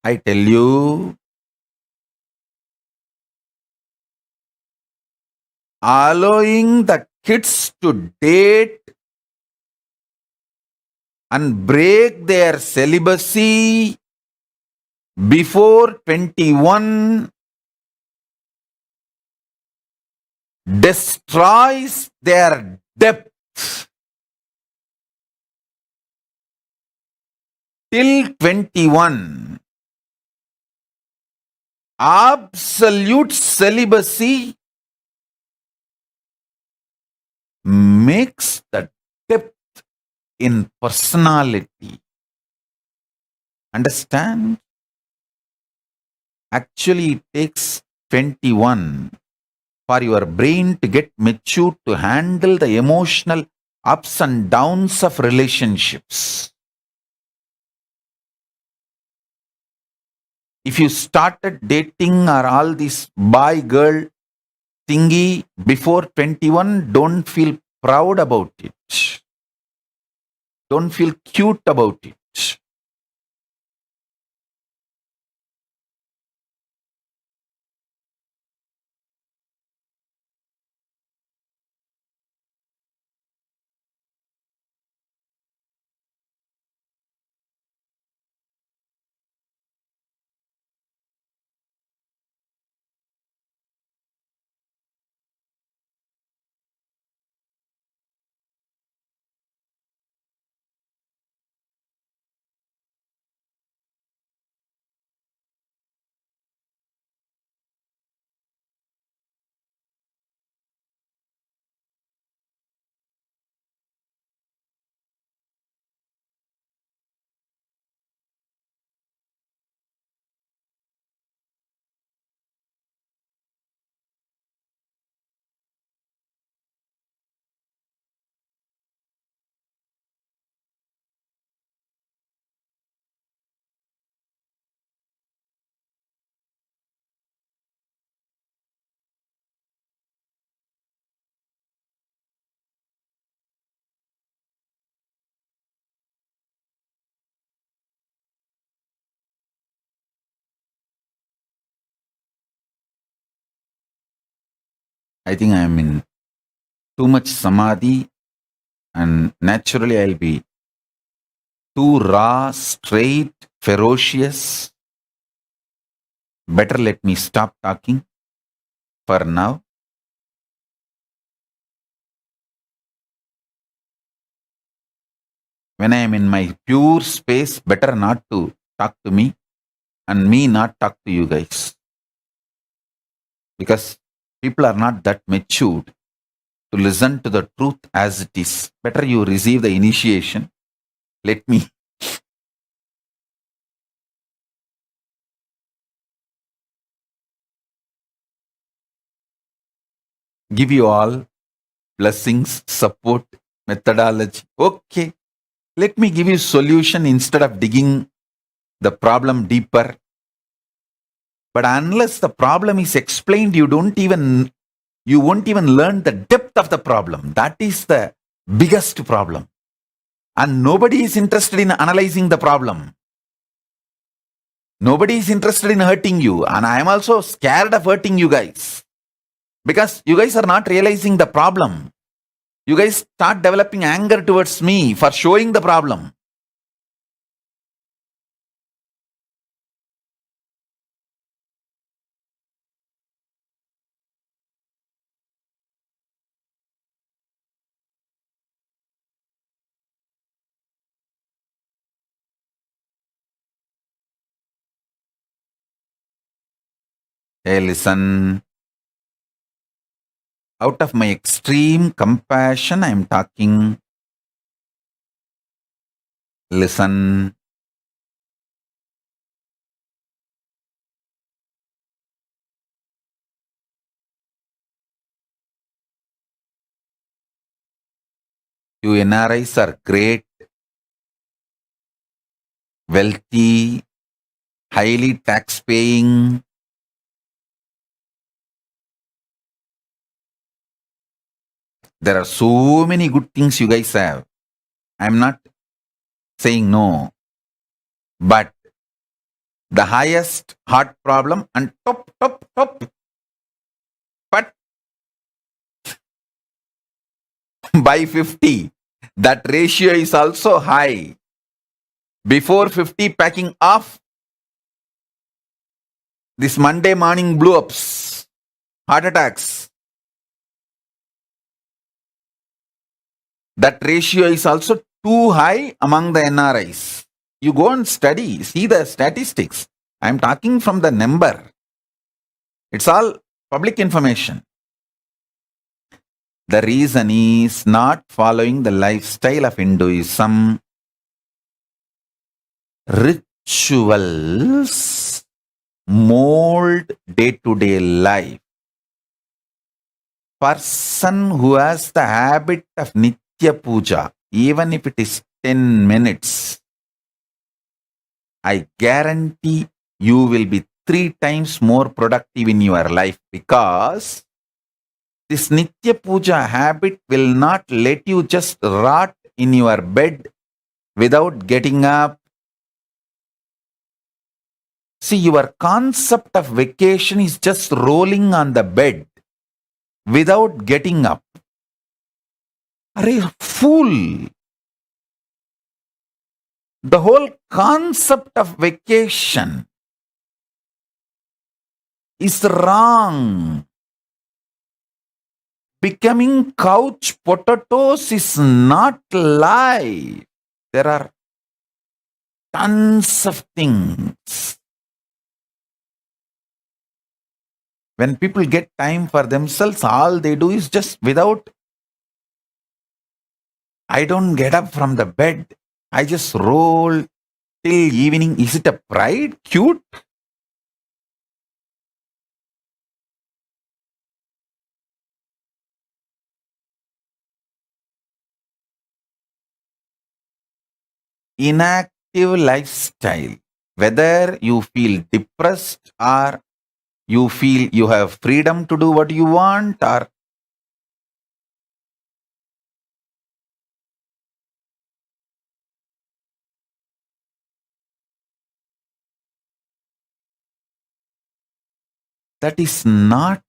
I tell you, allowing the kids to date and break their celibacy before 21 destroys their depth. Till 21, absolute celibacy makes the depth in personality. Understand? Actually, it takes 21 for your brain to get mature to handle the emotional ups and downs of relationships. If you started dating or all this boy girl thingy before 21, don't feel proud about it. Don't feel cute about it. I think I am in too much samadhi and naturally I'll be too raw, straight, ferocious. Better let me stop talking for now. When I am in my pure space, better not to talk to me and me not talk to you guys. Because people are not that matured to listen to the truth as it is. Better you receive the initiation. Let me give you all blessings, support, methodology. Okay. Let me give you solution instead of digging the problem deeper. But unless the problem is explained, you won't even learn the depth of the problem. That is the biggest problem. And nobody is interested in analyzing the problem. Nobody is interested in hurting you. And I am also scared of hurting you guys. Because you guys are not realizing the problem. You guys start developing anger towards me for showing the problem. Hey, listen. Out of my extreme compassion, I am talking. Listen. You NRIs are great, wealthy, highly tax paying. There are so many good things you guys have. I'm not saying no. But the highest heart problem and top. But by 50, that ratio is also high. Before 50 packing off, this Monday morning blow-ups, heart attacks. That ratio is also too high among the NRIs. You go and study, see the statistics. I'm talking from the number. It's all public information. The reason is not following the lifestyle of Hinduism. Rituals mold day-to-day life. Person who has the habit of Nitya Puja, even if it is 10 minutes, I guarantee you will be 3 times more productive in your life, because this Nitya Puja habit will not let you just rot in your bed without getting up. See, your concept of vacation is just rolling on the bed without getting up. Are you fool? The whole concept of vacation is wrong. Becoming couch potatoes is not life. There are tons of things. When people get time for themselves, all they do is just without, I don't get up from the bed. I just roll till evening. Is it a pride? Cute? Inactive lifestyle. Whether you feel depressed or you feel you have freedom to do what you want, or that is not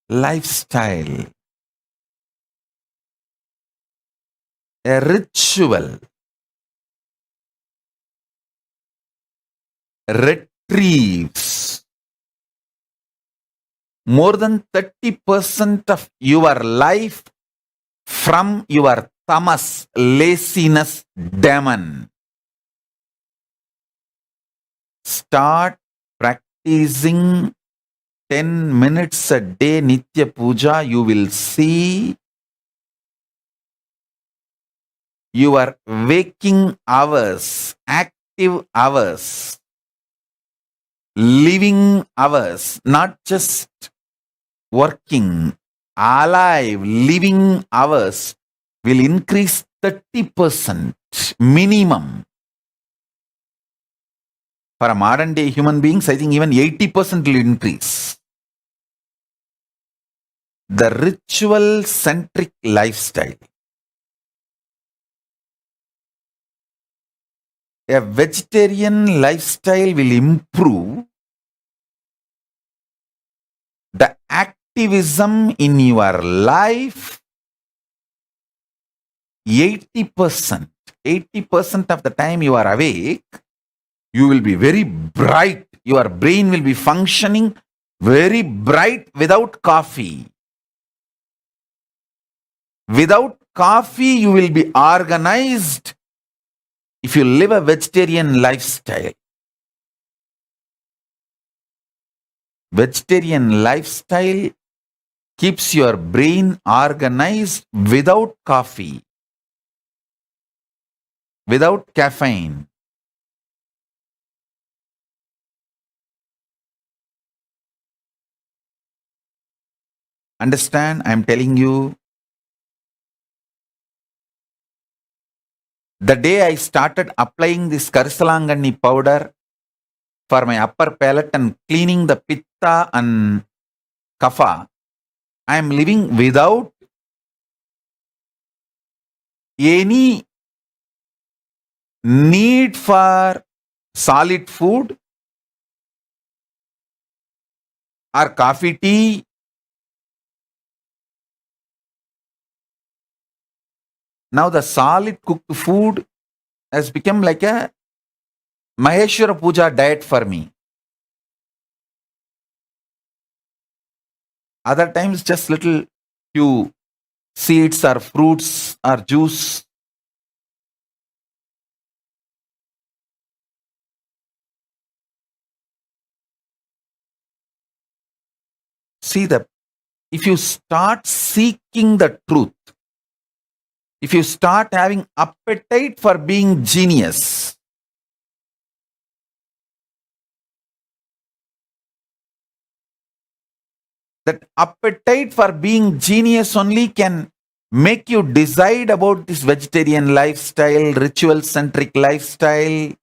lifestyle. A ritual retrieves more than 30% of your life from your tamas, laziness demon. Start practicing 10 minutes a day Nitya Puja. You will see your waking hours, active hours, living hours, not just working, alive, living hours will increase 30% minimum. For a modern day human beings, I think even 80% will increase. The ritual centric lifestyle. A vegetarian lifestyle will improve the activism in your life 80%. 80% of the time you are awake, you will be very bright. Your brain will be functioning very bright without coffee. Without coffee, you will be organized if you live a vegetarian lifestyle. Vegetarian lifestyle keeps your brain organized without coffee, without caffeine. Understand? I'm telling you, the day I started applying this Karisalangani powder for my upper palate and cleaning the pitta and kapha, I am living without any need for solid food or coffee, tea. Now the solid cooked food has become like a Maheshwara Puja diet for me. Other times just little few seeds or fruits or juice. See, if you start seeking the truth, if you start having appetite for being genius, that appetite for being genius only can make you decide about this vegetarian lifestyle, ritual-centric lifestyle.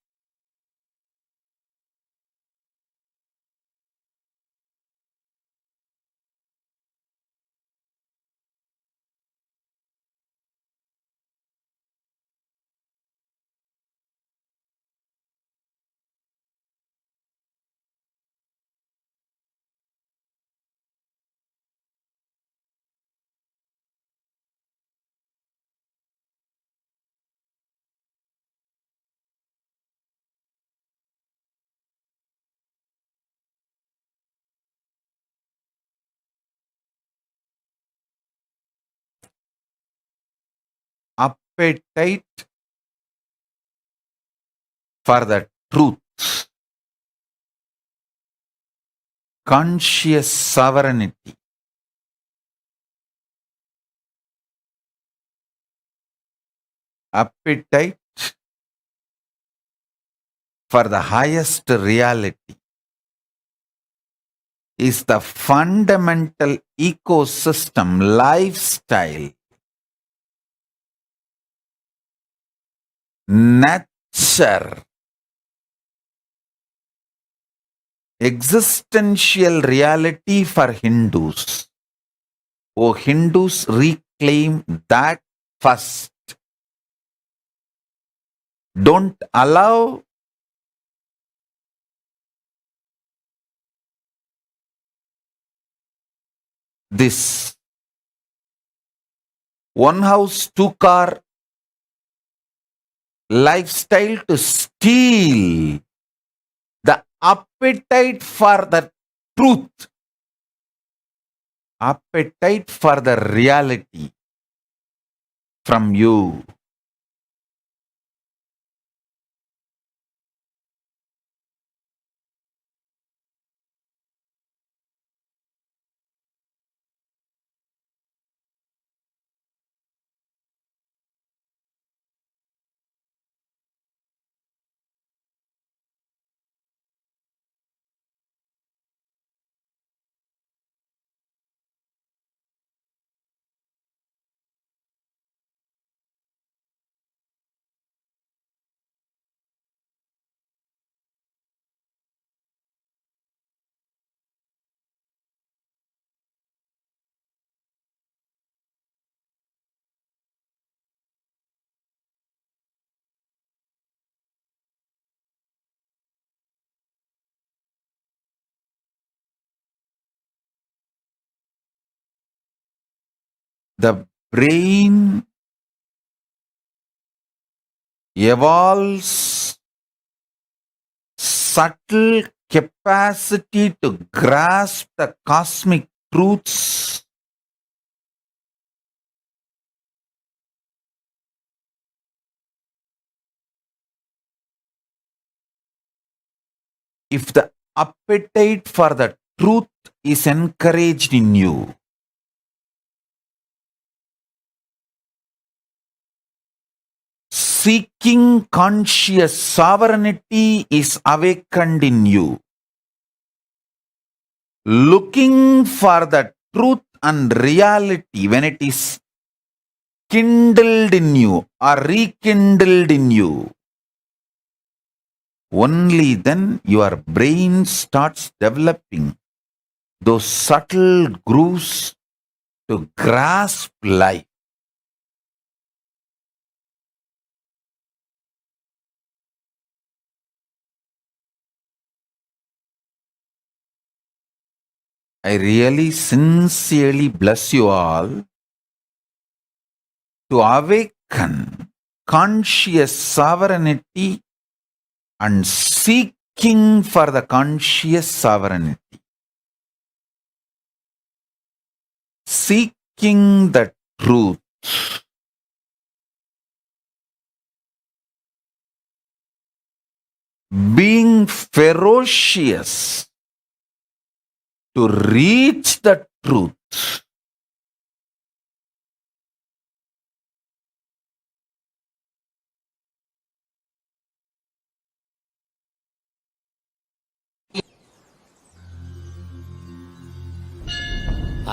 Appetite for the truth, conscious sovereignty, appetite for the highest reality is the fundamental ecosystem, lifestyle, nature, existential reality for Hindus. Oh, Hindus, reclaim that first. Don't allow this one house, two car lifestyle to steal the appetite for the truth, appetite for the reality from you. The brain evolves subtle capacity to grasp the cosmic truths if the appetite for the truth is encouraged in you. Seeking conscious sovereignty is awakened in you. Looking for the truth and reality, when it is kindled in you or rekindled in you, only then your brain starts developing those subtle grooves to grasp life. I really sincerely bless you all to awaken conscious sovereignty and seeking for the conscious sovereignty. Seeking the truth. Being ferocious to reach the truth.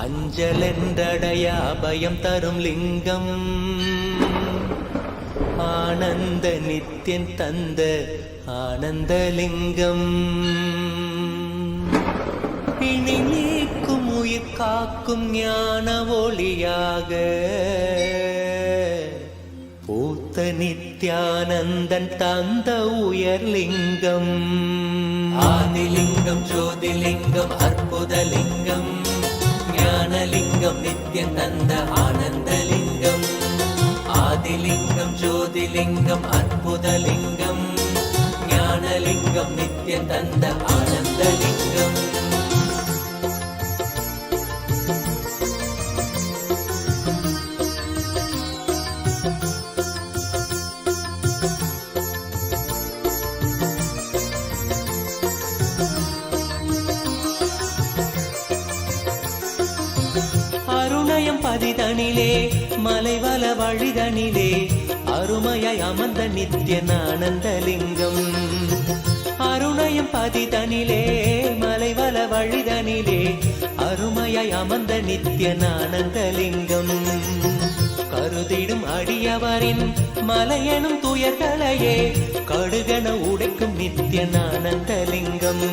அஞ்சலென்றடைய அபயம் தரும் லிங்கம் ஆனந்த நித்யன் தந்த ஆனந்தலிங்கம் பிணி நீக்கும் உயிர் காக்கும் ஞான ஒளியாக பூத்த நித்யானந்தன் தந்த உயர்லிங்கம் ஆதிலிங்கம் ஜோதிலிங்கம் அற்புதலிங்கம் ஞானலிங்கம் நித்யன் தந்த ஆனந்தலிங்கம் ஆதிலிங்கம் ஜோதிலிங்கம் அற்புதலிங்கம் ஞானலிங்கம் நித்யன் தந்த ஆனந்தலிங்கம் பதிதனிலே மலைவல வழிதனிலே அருமையாய் அமர்ந்த நித்யன் ஆனந்தலிங்கம் அருணயம் பதிதனிலே மலைவல வழிதனிலே அருமையாய் அமர்ந்த நித்யன் ஆனந்தலிங்கம் கருதிடும் அடியவரின் மலையெனும் துயர்களையே கடுகன உடைக்கும் நித்யன் ஆனந்தலிங்கம்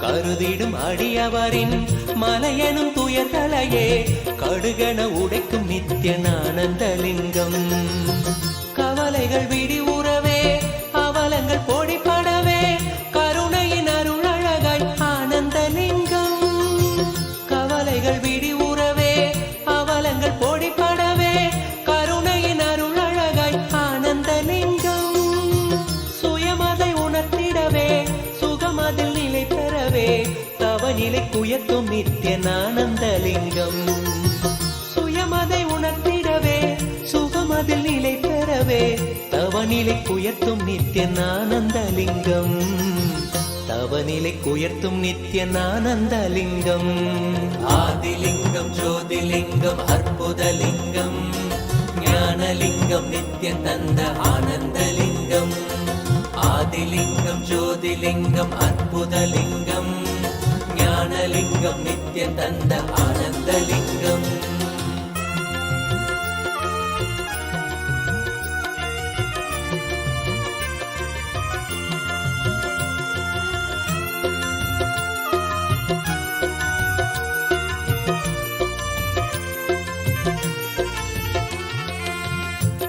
கருதிடும் அடியவரின் மலையெனும் துயர்களையே கடுகன உடைக்கும் நித்யன் ஆனந்தலிங்கம் கவலைகள் விடி உறவே அவலங்கள் பொடிபடவே கருணையின் அருளழகாய் ஆனந்தலிங்கம் கவலைகள் விடி உறவே அவலங்கள் பொடிபடவே கருணையின் அருளழகாய் ஆனந்தலிங்கம் சுயமதை உணர்த்திடவே சுகமதில் நிலை பெறவே தவநிலை குயத்தும் நித்யன் ஆனந்தலிங்கம் சுயமதை உணர்த்திடவே சுகமதில் நிலை பெறவே தவநிலை குயத்தும் நித்யன் ஆனந்தலிங்கம் தவநிலை குயர்த்தும் நித்யன் ஆனந்தலிங்கம் ஆதிலிங்கம் ஜோதிலிங்கம் அற்புதலிங்கம் ஞானலிங்கம் நித்யன் தந்த ஆனந்தலிங்கம் ஆதிலிங்கம் ஜோதிலிங்கம் அற்புதலிங்கம் ஞானலிங்கம் நித்யன் தந்த ஆனந்தலிங்கம்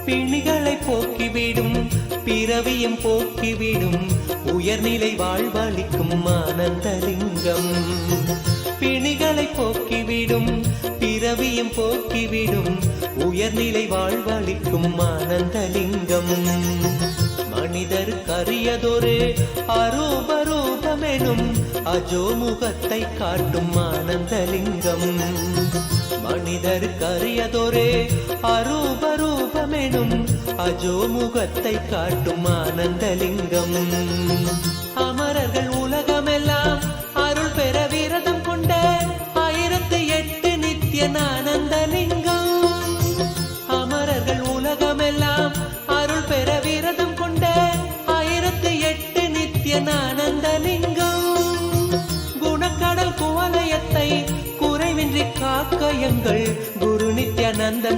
பிணிகளை போக்கிவிடும் பிறவியும் போக்கிவிடும் உயர்நிலை வாழ்வளிக்கும் ஆனந்தலிங்கம் பிணிகளை போக்கிவிடும் பிறவியும் போக்கிவிடும் உயர்நிலை வாழ்வளிக்கும் ஆனந்தலிங்கம் மனிதருக்கரியதொரு அரூபரூபமெனும் அஜோமுகத்தை காட்டும் ஆனந்தலிங்கம் மனிதருக்கரியதொரு அரூபரூபமெனும் அஜோமுகத்தை காட்டும் ஆனந்தலிங்கம் அமரர்கள் உலகமெல்லாம் அருள் பெற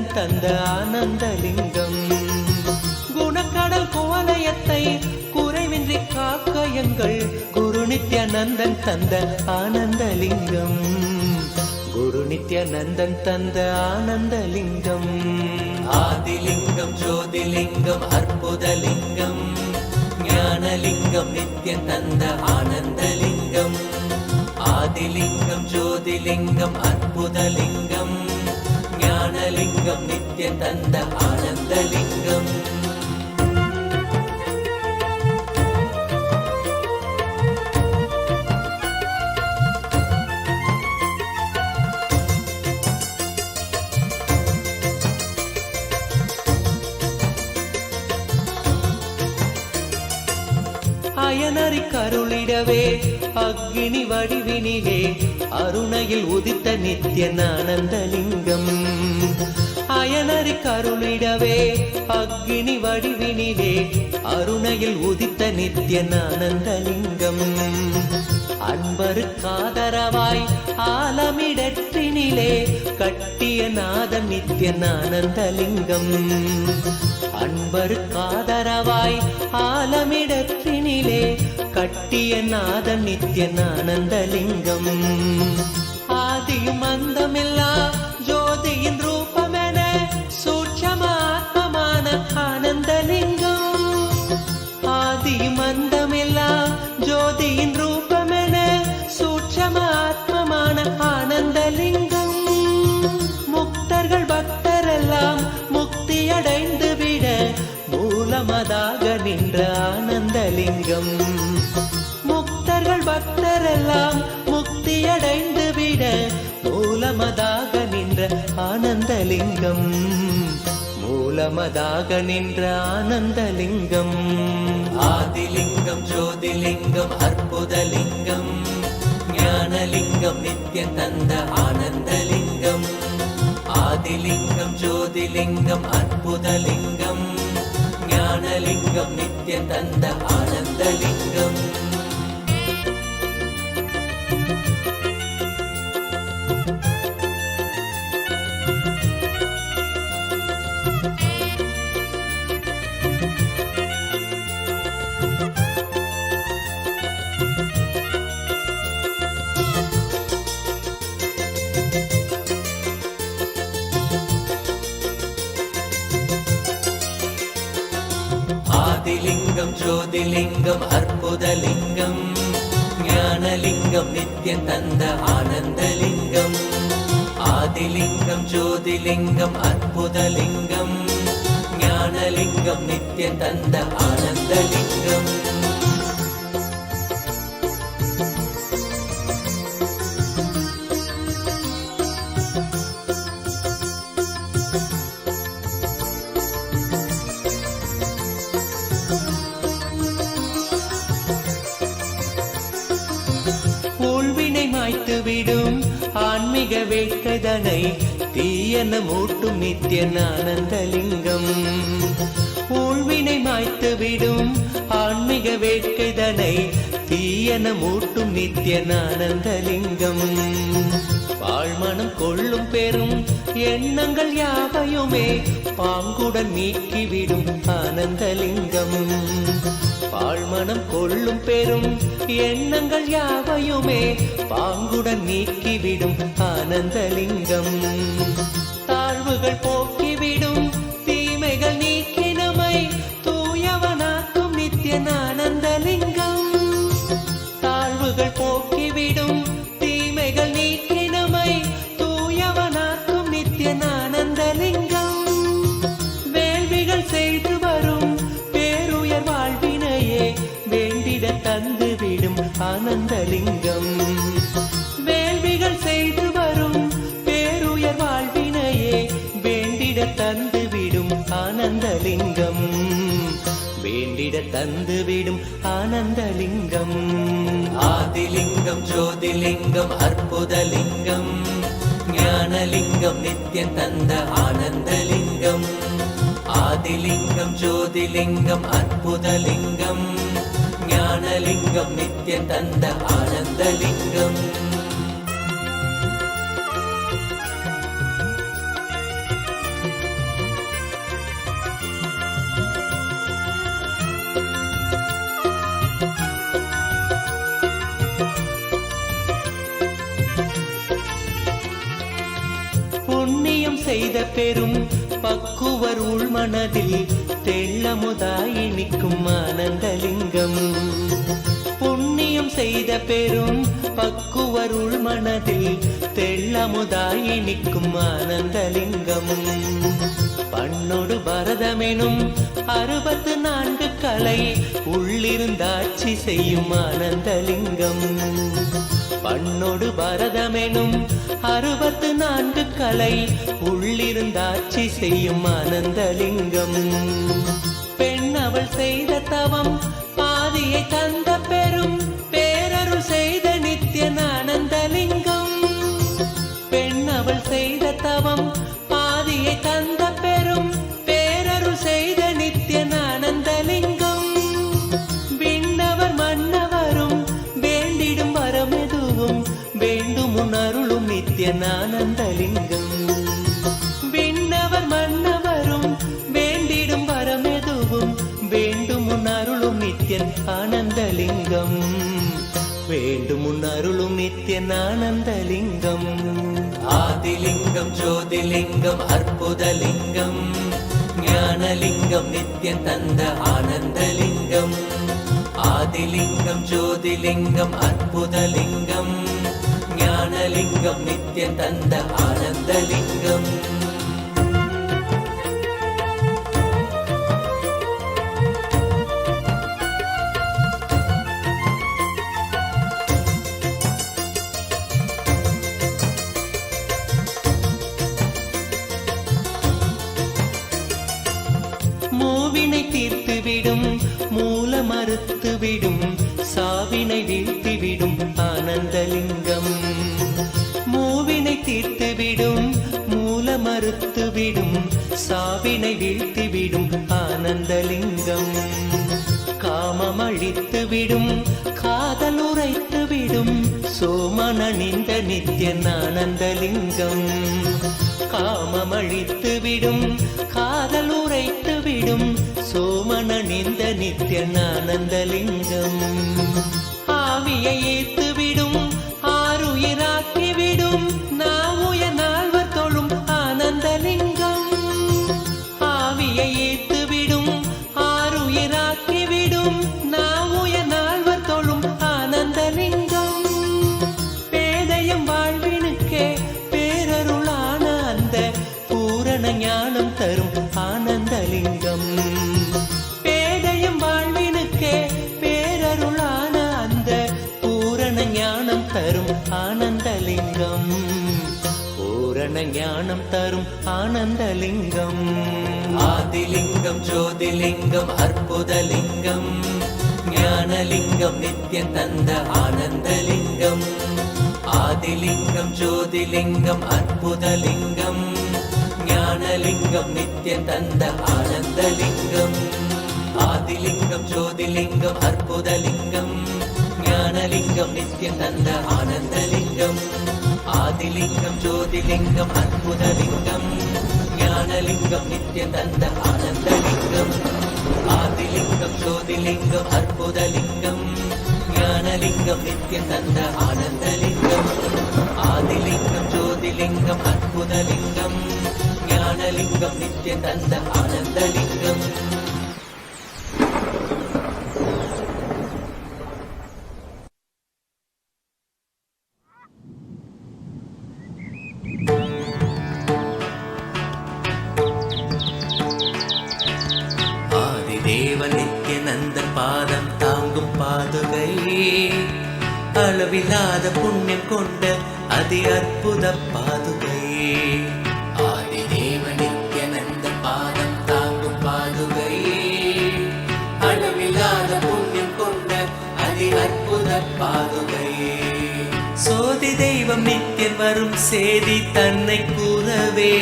நித்யானந்தன் தந்த ஆனந்தலிங்கம். குணக்கடல் கோலயத்தை குறைவின்றி காக்க எங்கள் குரு நித்யானந்தன் தந்த ஆனந்தலிங்கம். குரு நித்யானந்தன் தந்த ஆனந்தலிங்கம். ஆதிலிங்கம் ஜோதிலிங்கம் அற்புதலிங்கம் ஞானலிங்கம் நித்யம் தந்த ஆனந்தலிங்கம். ஆதிலிங்கம் ஜோதிலிங்கம் அற்புதலிங்கம் ஞானலிங்கம் நித்யம் தந்த ஆனந்தலிங்கம். அயனறி கருளிடவே அக்னி வடிவினிலே அருணையில் உதித்த நித்யானந்தலிங்கம். அயனறி கருளிடவே அக்னி வடிவினிலே அருணையில் உதித்த நித்யானந்தலிங்கம். அன்பருக்காதரவாய் ஆலமிடற்றினிலே கட்டிய நாதன் நித்யானந்தலிங்கம். அன்பருக்காதரவாய் ஆலமிடற்றினிலே கட்டிய நாதன் நித்யானந்தலிங்கம். ஆதியும் அந்தமில்லா ஜோதியின் ரூபமென சூட்சமாத்மமான ஆனந்தலிங்கம். ஆதியும் அந்தமில்லா ஜோதியின் ரூபமென சூட்சமாத்மமான ஆனந்தலிங்கம். முக்தர்கள் பக்தரெல்லாம் முக்தியடைந்து விட மூலமதாக நின்ற ஆனந்தலிங்கம். முக்தர்கள் பக்தரெல்லாம் முக்தியடைந்து விட மூலமதாக நின்ற ஆனந்தலிங்கம். மூலமதாக நின்ற ஆனந்தலிங்கம். ஆதிலிங்கம் ஜோதிலிங்கம் அற்புதலிங்கம் ஞானலிங்கம் நித்யம் தந்த ஆனந்தலிங்கம். ஆதிலிங்கம் ஜோதிலிங்கம் அற்புதலிங்கம் ஞானலிங்கம் நித்யம் தந்த ஆனந்தலிங்கம். ஆதிலிங்கம் ஜோதிலிங்கம் அற்புதலிங்கம் ஞானலிங்கம் நித்யம் தந்த ஆனந்தலிங்கம். ஆதிலிங்கம் ஜோதிலிங்கம் அற்புதலிங்கம் ஞானலிங்கம் நித்யம் தந்த ஆனந்தலிங்கம். விடும் ஆன்மீக வேட்கைதனை தீயன மூட்டும் நித்யானந்தலிங்கம். ஊழ்வினை மாய்த்து விடும் ஆன்மீக வேட்கைதனை தீயன மூட்டும் நித்யானந்தலிங்கம். வாழ்மனம் கொள்ளும் பெரும் எண்ணங்கள் யாவையுமே பாங்குடன் நீக்கிவிடும் ஆனந்தலிங்கம். வாழ்மனம் கொள்ளும் பெரும் எண்ணங்கள் யாவையுமே பாங்குடன் நீக்கிவிடும் ஆனந்தலிங்கம். தாழ்வுகள் போக்கிவிடும் தீமைகள் நீக்கி நம்மை தூயவனாக்கும் நித்யானந்தலிங்கம். தாழ்வுகள் போக்கிவிடும் தீமைகள் நீக்கி நம்மை தூயவனாக்கும் நித்யானந்தலிங்கம். வேள்விகள் செய்து வரும் பேருயர் வாழ்வினையே வேண்டிட தந்துவிடும் ஆனந்தலிங்கம். வேள்விகள் செய்து வரும் பேருயர் வாழ்வினையே வேண்டிட தந்துவிடும் ஆனந்தலிங்கம். வேண்டிட தந்துவிடும் ஆனந்தலிங்கம். ஆதிலிங்கம் ஜோதிலிங்கம் அற்புதலிங்கம் ஞானலிங்கம் நித்யம் தந்த ஆனந்தலிங்கம். ஆதிலிங்கம் ஜோதிலிங்கம் அற்புதலிங்கம் ஞானலிங்கம் நித்யம் தந்த ஆனந்தலிங்கம். செய்த பெரும் பக்குவர் உள்மனதில் தெள்ளமுதாய் நிற்கும் ஆனந்தலிங்கம். புண்ணியம் செய்த பெரும் பக்குவர் உள்மனதில் தெள்ளமுதாய் நிற்கும் ஆனந்தலிங்கம். பண்ணொடு பரதமெனும் 64 கலை உள்ளிருந்தாட்சி செய்யும் ஆனந்தலிங்கம். பண்ணொடு பரதமெனும் 64 கலை உள்ளிருந்தாட்சி செய்யும் ஆனந்தலிங்கம். பெண் அவள் செய்த தவம் பாதியை தந்த பெரும் பேரருள் செய்த நித்யானந்தலிங்கம். பெண் அவள் செய்த தவம் பாதியை தந்த பெரும் பேரருள் செய்த நித்யானந்தலிங்கம். விண்ணவர் மன்னவரும் வேண்டிடும் வரமெதுவும் வேண்டும் உணருளும் நித்யானந்தலிங்கம். விண்ணவர் மன்னவரும் வேண்டிடும் வரமெதுவும் வேண்டும் உணருளும் நித்யன் ஆனந்தலிங்கம். வேண்டும் உணருளும் நித்யன் ஆனந்தலிங்கம். ஆதிலிங்கம் ஜோதிலிங்கம் அற்புதலிங்கம். ஞானலிங்கம் நித்யன் தந்த ஆனந்தலிங்கம். ஆதிலிங்கம் ஜோதிலிங்கம் அற்புதலிங்கம். ஞானலிங்கம் நித்யன் தந்த ஆனந்தலிங்கம். மூவினை தீர்த்துவிடும் மூல மறுத்துவிடும் சாவினை வீழ்த்திவிடும் ஆனந்தலிங்கம். மூவினை தீர்த்துவிடும் மூல மறுத்துவிடும் சாவினை வீழ்த்திவிடும் ஆனந்தலிங்கம். காமம் அழித்துவிடும் காதல் உரைத்துவிடும் சோமனணிந்த நித்யன் ஆனந்தலிங்கம். காமம் அழித்துவிடும் காதல் உரைத்துவிடும் சோமனணிந்த நித்யன் ஆனந்தலிங்கம். ஆவியை ஏத்துவிடும் ஆறுயிராக்கிவிடும் நாவுய நால்வர் தொழும் ஆனந்தலிங்கம். ஆவியை ஏத்துவிடும் ஆறுயிராக்கிவிடும் நாவுய நால்வர் தொழும் ஆனந்தலிங்கம். பேதயம் வாழ்வினுக்கே பேரருளான அந்த பூரண ஞானம் தரும் ஆனந்தலிங்கம். பேதயம் வாழ்வினுக்கே பேரருளான அந்த பூரண ஞானம் தரும் ஆனந்தலிங்கம். பூரண ஞானம் தரும் ஆனந்தலிங்கம். ஆதிலிங்கம் ஜோதிலிங்கம் அற்புதலிங்கம். ஞானலிங்கம் நித்யன் தந்த ஆனந்தலிங்கம். ஆதிலிங்கம் ஜோதிலிங்கம் அற்புதலிங்கம். ஞானலிங்கம் நித்யன் தந்த ஆனந்தலிங்கம். ஆதிலிங்கம் ஜோதிலிங்கம் அற்புதலிங்கம். ஞானலிங்கம் நித்யன் தந்த ஆனந்தலிங்கம். ஆதிலிங்கம் ஜோதிலிங்கம் அற்புதலிங்கம். ஞானலிங்கம் நித்யன் தந்த ஆனந்தலிங்கம். ஆதிலிங்கம் ஜோதிலிங்கம் அற்புதலிங்கம். ஞானலிங்கம் நித்யன் தந்த ஆனந்தலிங்கம். ஆதிலிங்கம் ஜோதிலிங்கம் அற்புதலிங்கம். ஞானலிங்கம் நித்யன் தந்த ஆனந்தலிங்கம். ஆதிதேவன் நித்யானந்தன் பாதம் தாங்கும் பாதுகை. அளவில்லாத புண்ணியம் கொண்ட அதி அற்புத பாதுகை. ஆதிதேவன் நித்யானந்தன் பாதம் தாங்கும் பாதுகை. அளவில்லாத புண்ணியம் கொண்ட அதி அற்புத பாதுகை. சோதி தெய்வம் நித்யன் வரும் சேதி தன்னை கூறவே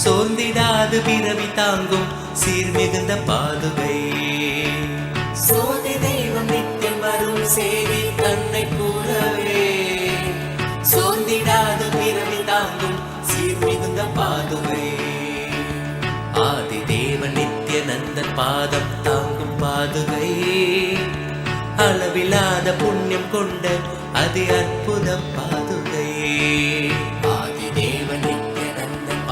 சோர்ந்திடாது பிறவி தாங்கும் சீர்மிகுந்த பாதுகை. சோதி தெய்வம் நித்யன் வரும் சேதி தன்னை கூறவே சோர்ந்திடாது பிறவி தாங்கும் சீர்மிகுந்த பாதுகை. ஆதிதேவன் நித்யானந்தன் பாதம் தாங்கும் பாதுகை. அளவில்லாத புண்ணியம் கொண்ட அதி அற்புத பாதுகை. ஆதிதேவன் நித்யானந்தன்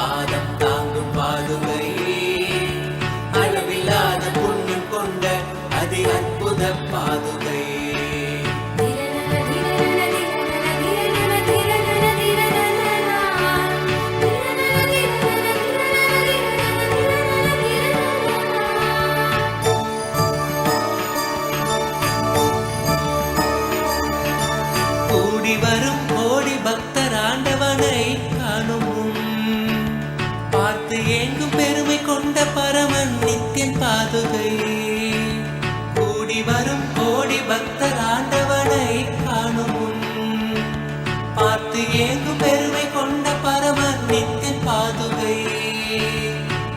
பார்த்து ஏங்கும் பெருமை கொண்ட பரமன் நித்தியன் பாதுகை கூடி வரும் கோடி பக்தர் ஆண்டவனை காணும் முன் பார்த்து ஏங்கும் பெருமை கொண்ட பரமன் நித்தியன் பாதுகை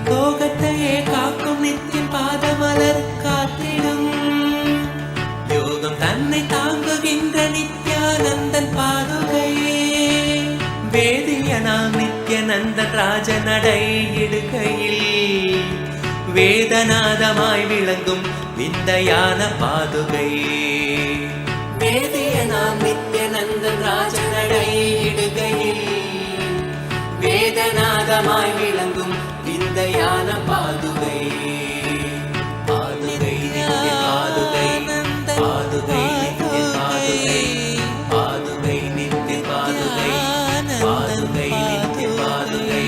லோகத்தையே காக்கும் நித்தியன் பாதமலர் காத்திடும் யோகம் தன்னை தாங்குகின்ற நித்யானந்தன் பாதுகையே வேதியனாம் நித்யானந்தன் ராஜ நடை இடுகையில் வேதநாதமாய் விளங்கும் விந்தையான பாதுகை வேதியனாம் நித்யானந்தன் ராஜ நடை இடுகையில் வேதநாதமாய் விளங்கும் விந்தையான பாதுகை பாதுகை நித்ய பாதுகை பாதுகை நித்ய பாதுகை பாதுகை நித்ய பாதுகை பாதுகை நித்ய பாதுகை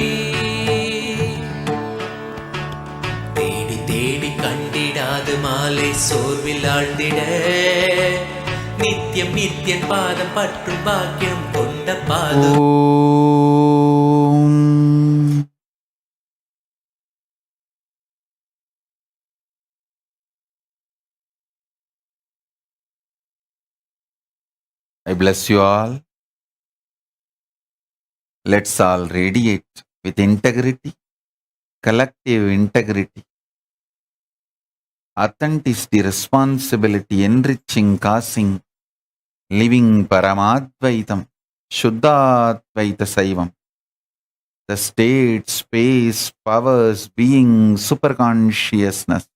தேடி தேடி கண்டிடாது மாலை சோர்வில் ஆழ்ந்திட நித்தியம் நித்தியன் பாதம் பற்றும் பாக்கியம் கொண்ட பாது I bless you all. Let's all radiate with integrity, collective integrity, authenticity, responsibility, enriching, causing, living Paramadvaitam, Shuddhadvaita Saivam. The state, space, powers, being, superconsciousness,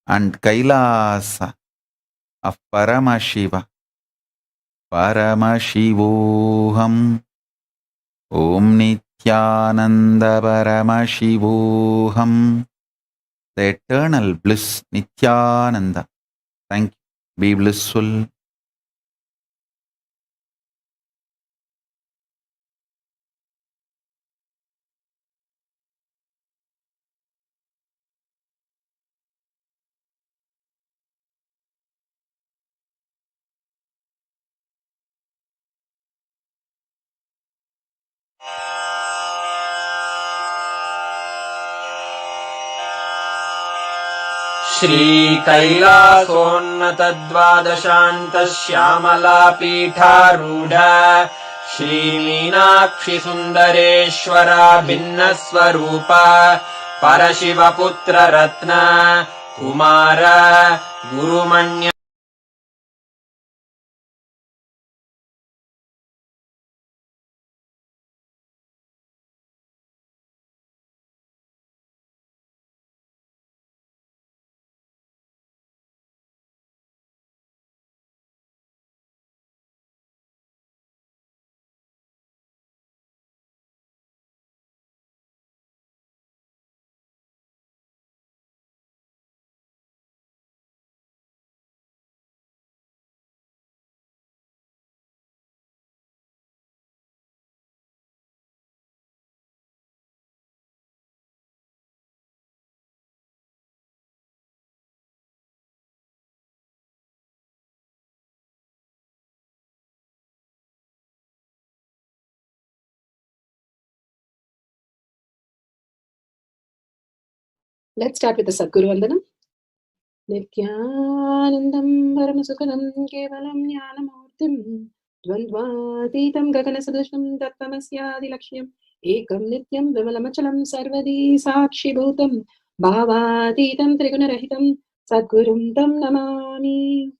and Kailasa of Paramashiva. Paramashivoham. Om Nithyananda Paramashivoham. The eternal bliss, Nithyananda. Thank you. Be blissful. Shri कैलासोन्नतद्वादशान्त Shyamala पीठारूढ Shri Meenakshi सुन्दरेश्वरा भिन्नस्वरूप परशिवपुत्र Ratna Kumar गुरुमण्य Let's start with the Sadguru Vandanam. Nithyanandam Paramasukhanam Kevalam Jnanamurtim Dvandvatitam Gaganasadusham Tattvamasya Lakshmam Ekam Nityam Vimalamachalam Sarvadi Sakshi Bhutam Bhavatitam Trigunarahitam Sadgurum Tam Namami.